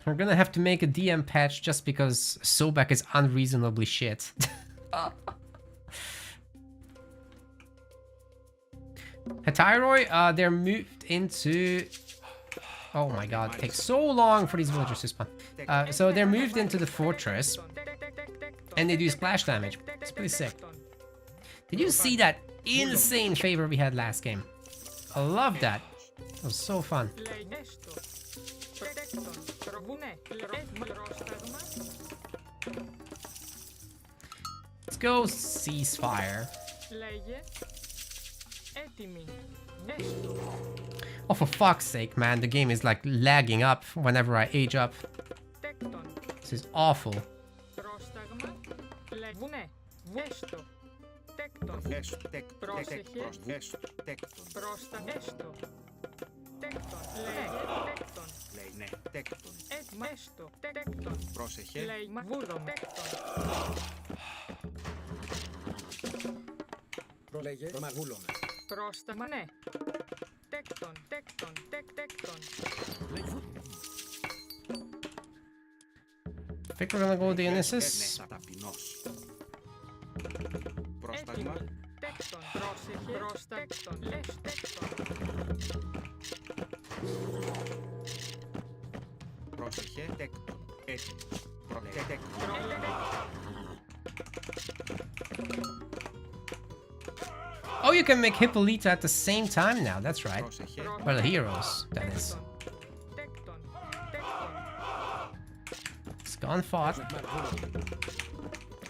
We're gonna have to make a DM patch just because Sobek is unreasonably shit. Hetairoi, they're moved into... oh my god, it takes so long for these villagers to spawn. So they're moved into the fortress, and they do splash damage. It's pretty sick. Did you see that insane favor we had last game? I love that. It was so fun. Let's go ceasefire. Oh, for fuck's sake, man, the game is like lagging up whenever I age up. This is awful. Πρόσταγμα, ναι. Τέκτον, τέκτον, τέκτον. I think we're gonna go with the Dionysus. Πρόσταγμα. Τέκτον, πρόσεχε, πρόστακτον, λες τέκτον. Πρόσεχε, τέκτον. Έτοιμος. Τέκτον. Oh, you can make Hippolyta at the same time now. That's right. Well, the heroes, that is. It's gone fought.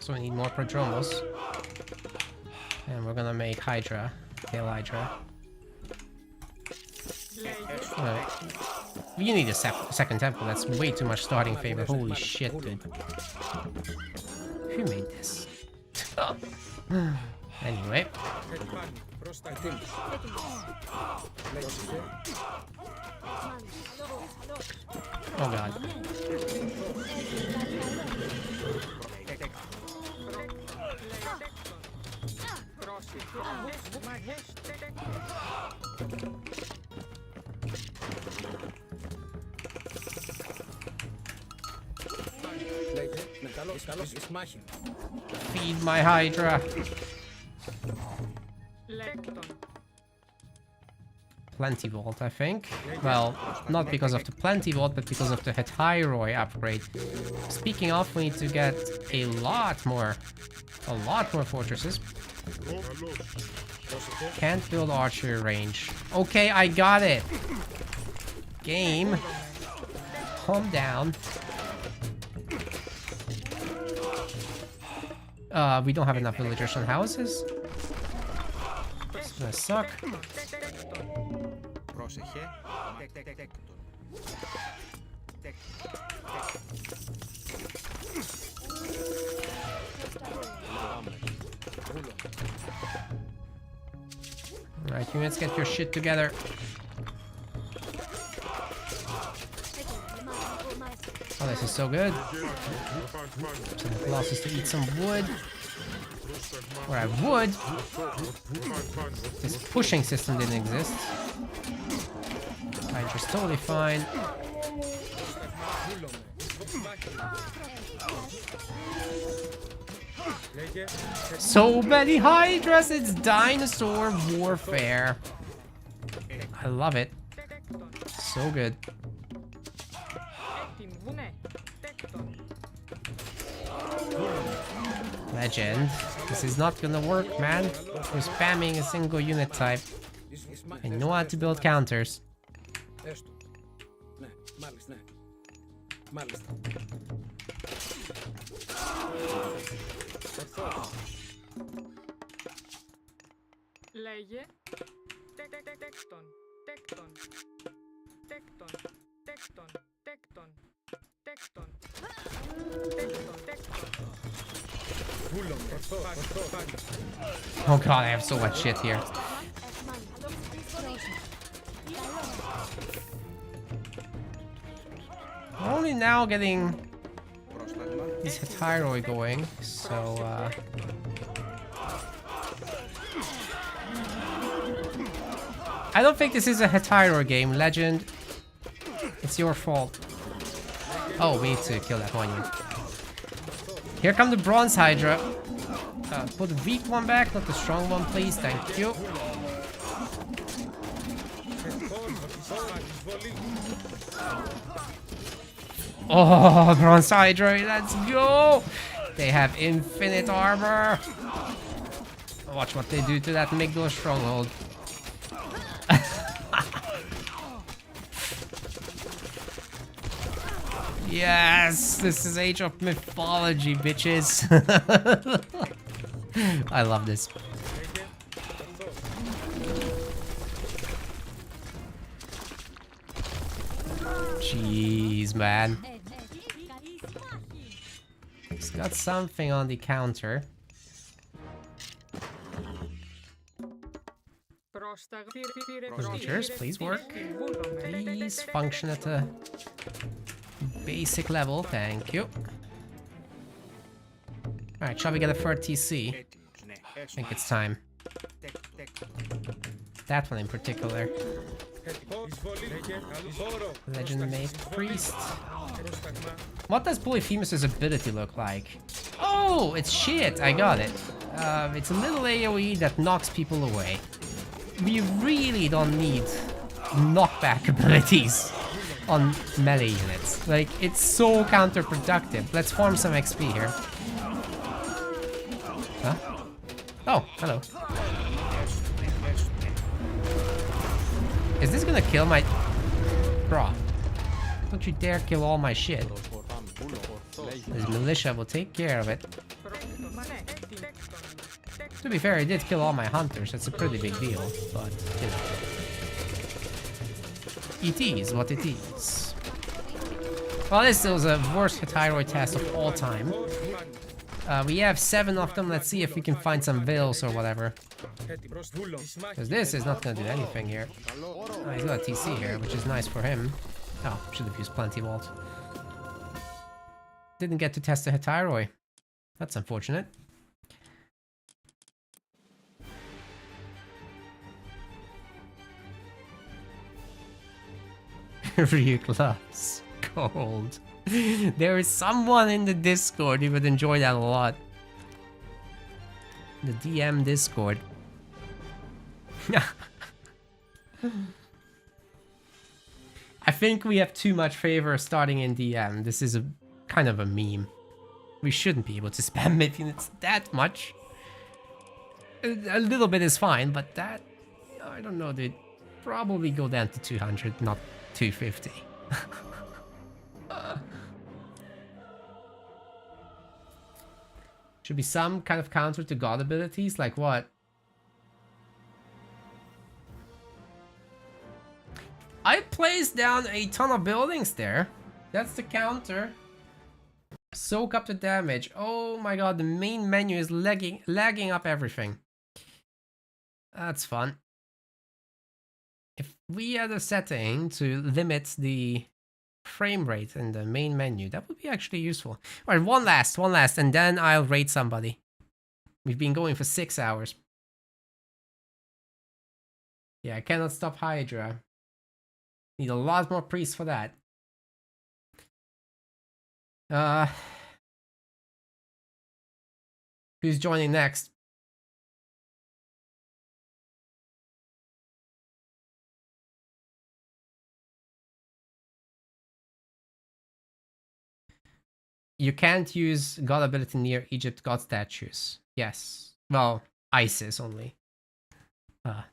So we need more Prodromos. And we're gonna make Hydra. Tail Hydra. You need a second temple. That's way too much starting favor. Holy shit, dude. Who made this? Anyway. Oh god. Feed my Hydra. Plenty Vault, I think. Well, not because of the Plenty Vault, but because of the Hetairoi upgrade. Speaking of, we need to get a lot more fortresses. Can't build archer range. Okay, I got it. Game. Calm down. We don't have enough villagers and houses. It's gonna suck. Alright, units, get your shit together. Oh, this is so good. Send the Colossus to eat some wood. Or I would. This pushing system didn't exist. Hydra's totally fine. So many Hydras, it's dinosaur warfare. I love it. So good. βουνέ, τέκτον. Legend. This is not gonna work, man. We're spamming a single unit type. I know how to build counters. Έστω. Ναι, μάλιστα, ναι. Μάλιστα. Ορθώς. Λέγε. Τέκτον. Τέκτον. Τέκτον. Τέκτον. Τέκτον. Τέκτον. Τέκτον. Τέκτον. Βούλομαι. Ορθώς, ορθώς. Oh god, I have so much shit here. We're only now getting Πρόσταγμα. this Hetairoi going, so I don't think this is a Hetairoi game, Legend. It's your fault. Oh, we need to kill that one unit. Here come the Bronze Hydra. Put the weak one back, not the strong one, please. Thank you. Oh, Bronze Hydra, let's go! They have infinite armor. Watch what they do to that Migdal stronghold. Yes, this is Age of Mythology, bitches. I love this. Jeez, man. He's got something on the counter. Villagers, please work. Please function at a basic level. Thank you. Alright, shall we get a third TC? Έτοιμος, ναι. I think it's time. That one in particular. Legend Mage Priest. What does Polyphemus' ability look like? Oh, it's shit! I got it. It's a little AoE that knocks people away. We really don't need knockback abilities on melee units. Like, it's so counterproductive. Let's farm some XP here. Huh? Oh, hello. Is this gonna kill my... Bruh. Don't you dare kill all my shit. This militia will take care of it. To be fair, it did kill all my hunters. That's a pretty big deal, but, you know. It is what it is. Well, this was the worst Hetairoi test of all time. We have 7 of them. Let's see if we can find some veils or whatever. Because this is not going to do anything here. Oh, he's got a TC here, which is nice for him. Oh, should have used Plenty Vault. Didn't get to test the Hetairoi. That's unfortunate. Ryuk loves gold. There is someone in the Discord who would enjoy that a lot. The DM Discord. I think we have too much favor starting in DM. This is a kind of a meme. We shouldn't be able to spam mid units that much. A little bit is fine, but that... I don't know, dude. Probably go down to 200, not 250. Should be some kind of counter to god abilities, like what? I placed down a ton of buildings there. That's the counter. Soak up the damage. Oh my god, the main menu is lagging up everything. That's fun. If we had a setting to limit the frame rate in the main menu, that would be actually useful. Alright, one last, and then I'll raid somebody. We've been going for 6 hours. Yeah, I cannot stop Hydra. Need a lot more priests for that. Who's joining next? You can't use god ability near Egypt god statues. Yes. Well, Isis only.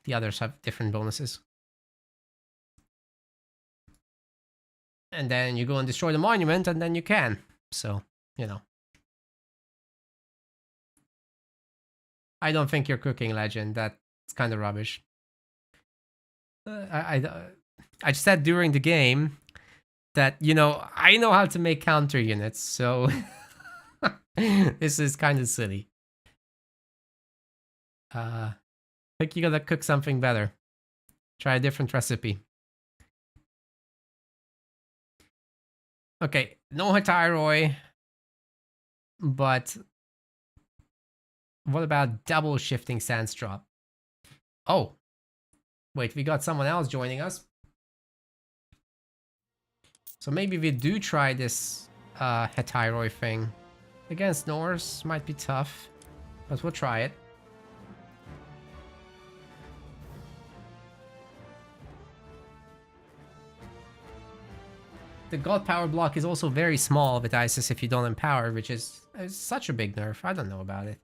The others have different bonuses. And then you go and destroy the monument, and then you can. So, you know. I don't think you're cooking, Legend. That's kind of rubbish. I just said during the game that, you know, I know how to make counter units, so this is kind of silly. I think you gotta cook something better. Try a different recipe. Okay, no Hetairoi, but what about double shifting sands drop? Oh, wait, we got someone else joining us. So maybe we do try this Hetairoi thing. Against Norse, might be tough, but we'll try it. The god power block is also very small with Isis if you don't empower, which is such a big nerf. I don't know about it.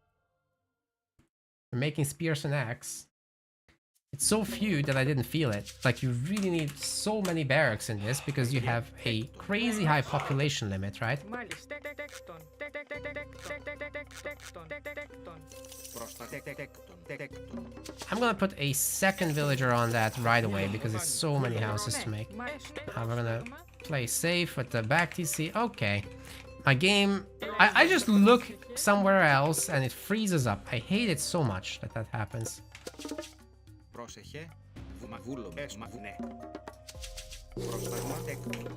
You're making spears and axe. It's so few that I didn't feel it. Like, you really need so many barracks in this because you have a crazy high population limit, right? I'm gonna put a second villager on that right away because it's so many houses to make. We're gonna play safe with the back TC. Okay. My game... I just look somewhere else and it freezes up. I hate it so much that that happens. Πρόσεχε, βούλομαι, ναι. Πρόσταγμα, τέκτον.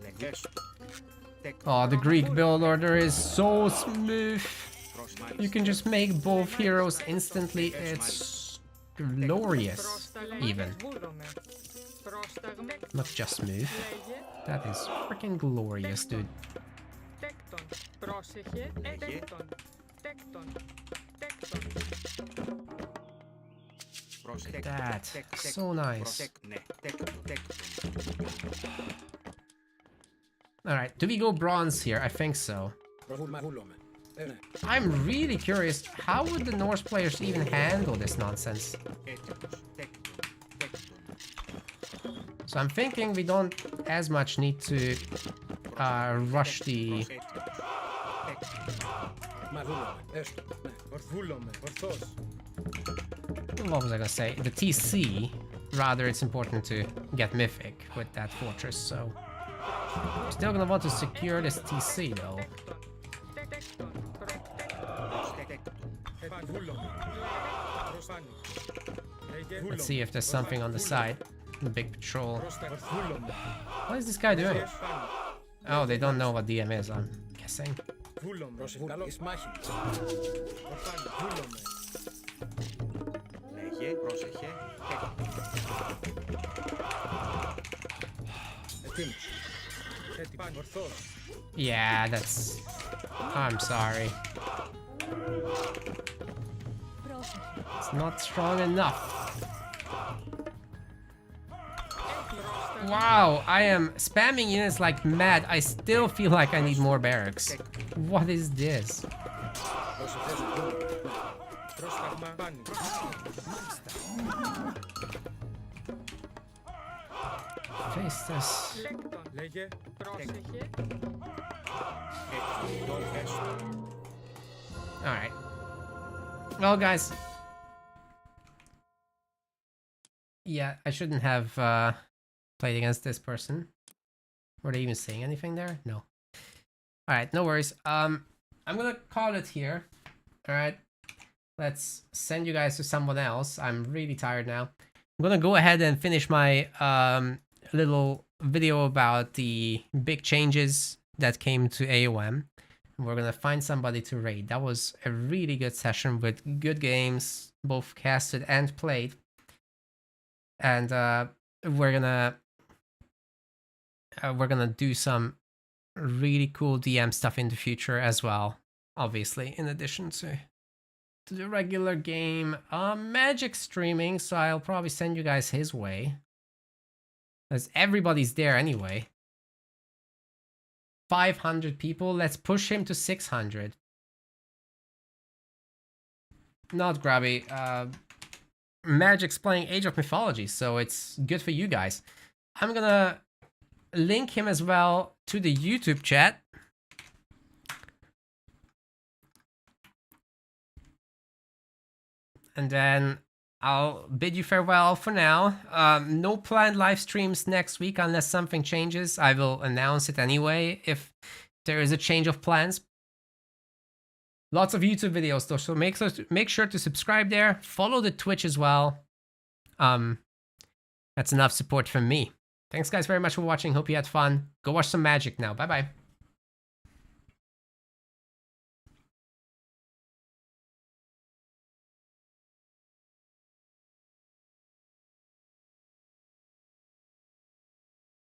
Λεγές του. Oh, the Greek build order is so smooth. You can just make both heroes instantly. It's glorious, even. Not just smooth. That is freaking glorious, dude. That. So nice. Alright, do we go bronze here? I think so. I'm really curious, how would the Norse players even handle this nonsense? So I'm thinking we don't as much need to rush the... What was I gonna say? The TC. Rather, it's important to get Mythic with that fortress, so... Still gonna want to secure this TC, though. Let's see if there's something on the side. The big patrol. What is this guy doing? Oh, they don't know what DM is, I'm guessing. Yeah, that's... I'm sorry. It's not strong enough. Wow, I am spamming units like mad. I still feel like I need more barracks. What is this? Face this. Alright. Well, guys. Yeah, I shouldn't have played against this person. Were they even saying anything there? No. Alright, no worries. I'm gonna call it here. Alright. Let's send you guys to someone else. I'm really tired now. I'm gonna go ahead and finish my little video about the big changes that came to AOM. We're gonna find somebody to raid. That was a really good session with good games, both casted and played. And we're gonna do some really cool DM stuff in the future as well. Obviously, in addition to the regular game. Magic streaming, so I'll probably send you guys his way. As everybody's there anyway. 500 people. Let's push him to 600. Not Grubby. Magic's playing Age of Mythology, so it's good for you guys. I'm gonna link him as well to the YouTube chat. And then I'll bid you farewell for now. No planned live streams next week unless something changes. I will announce it anyway if there is a change of plans. Lots of YouTube videos though, so make sure to subscribe there. Follow the Twitch as well. That's enough support from me. Thanks guys very much for watching. Hope you had fun. Go watch some Magic now. Bye bye.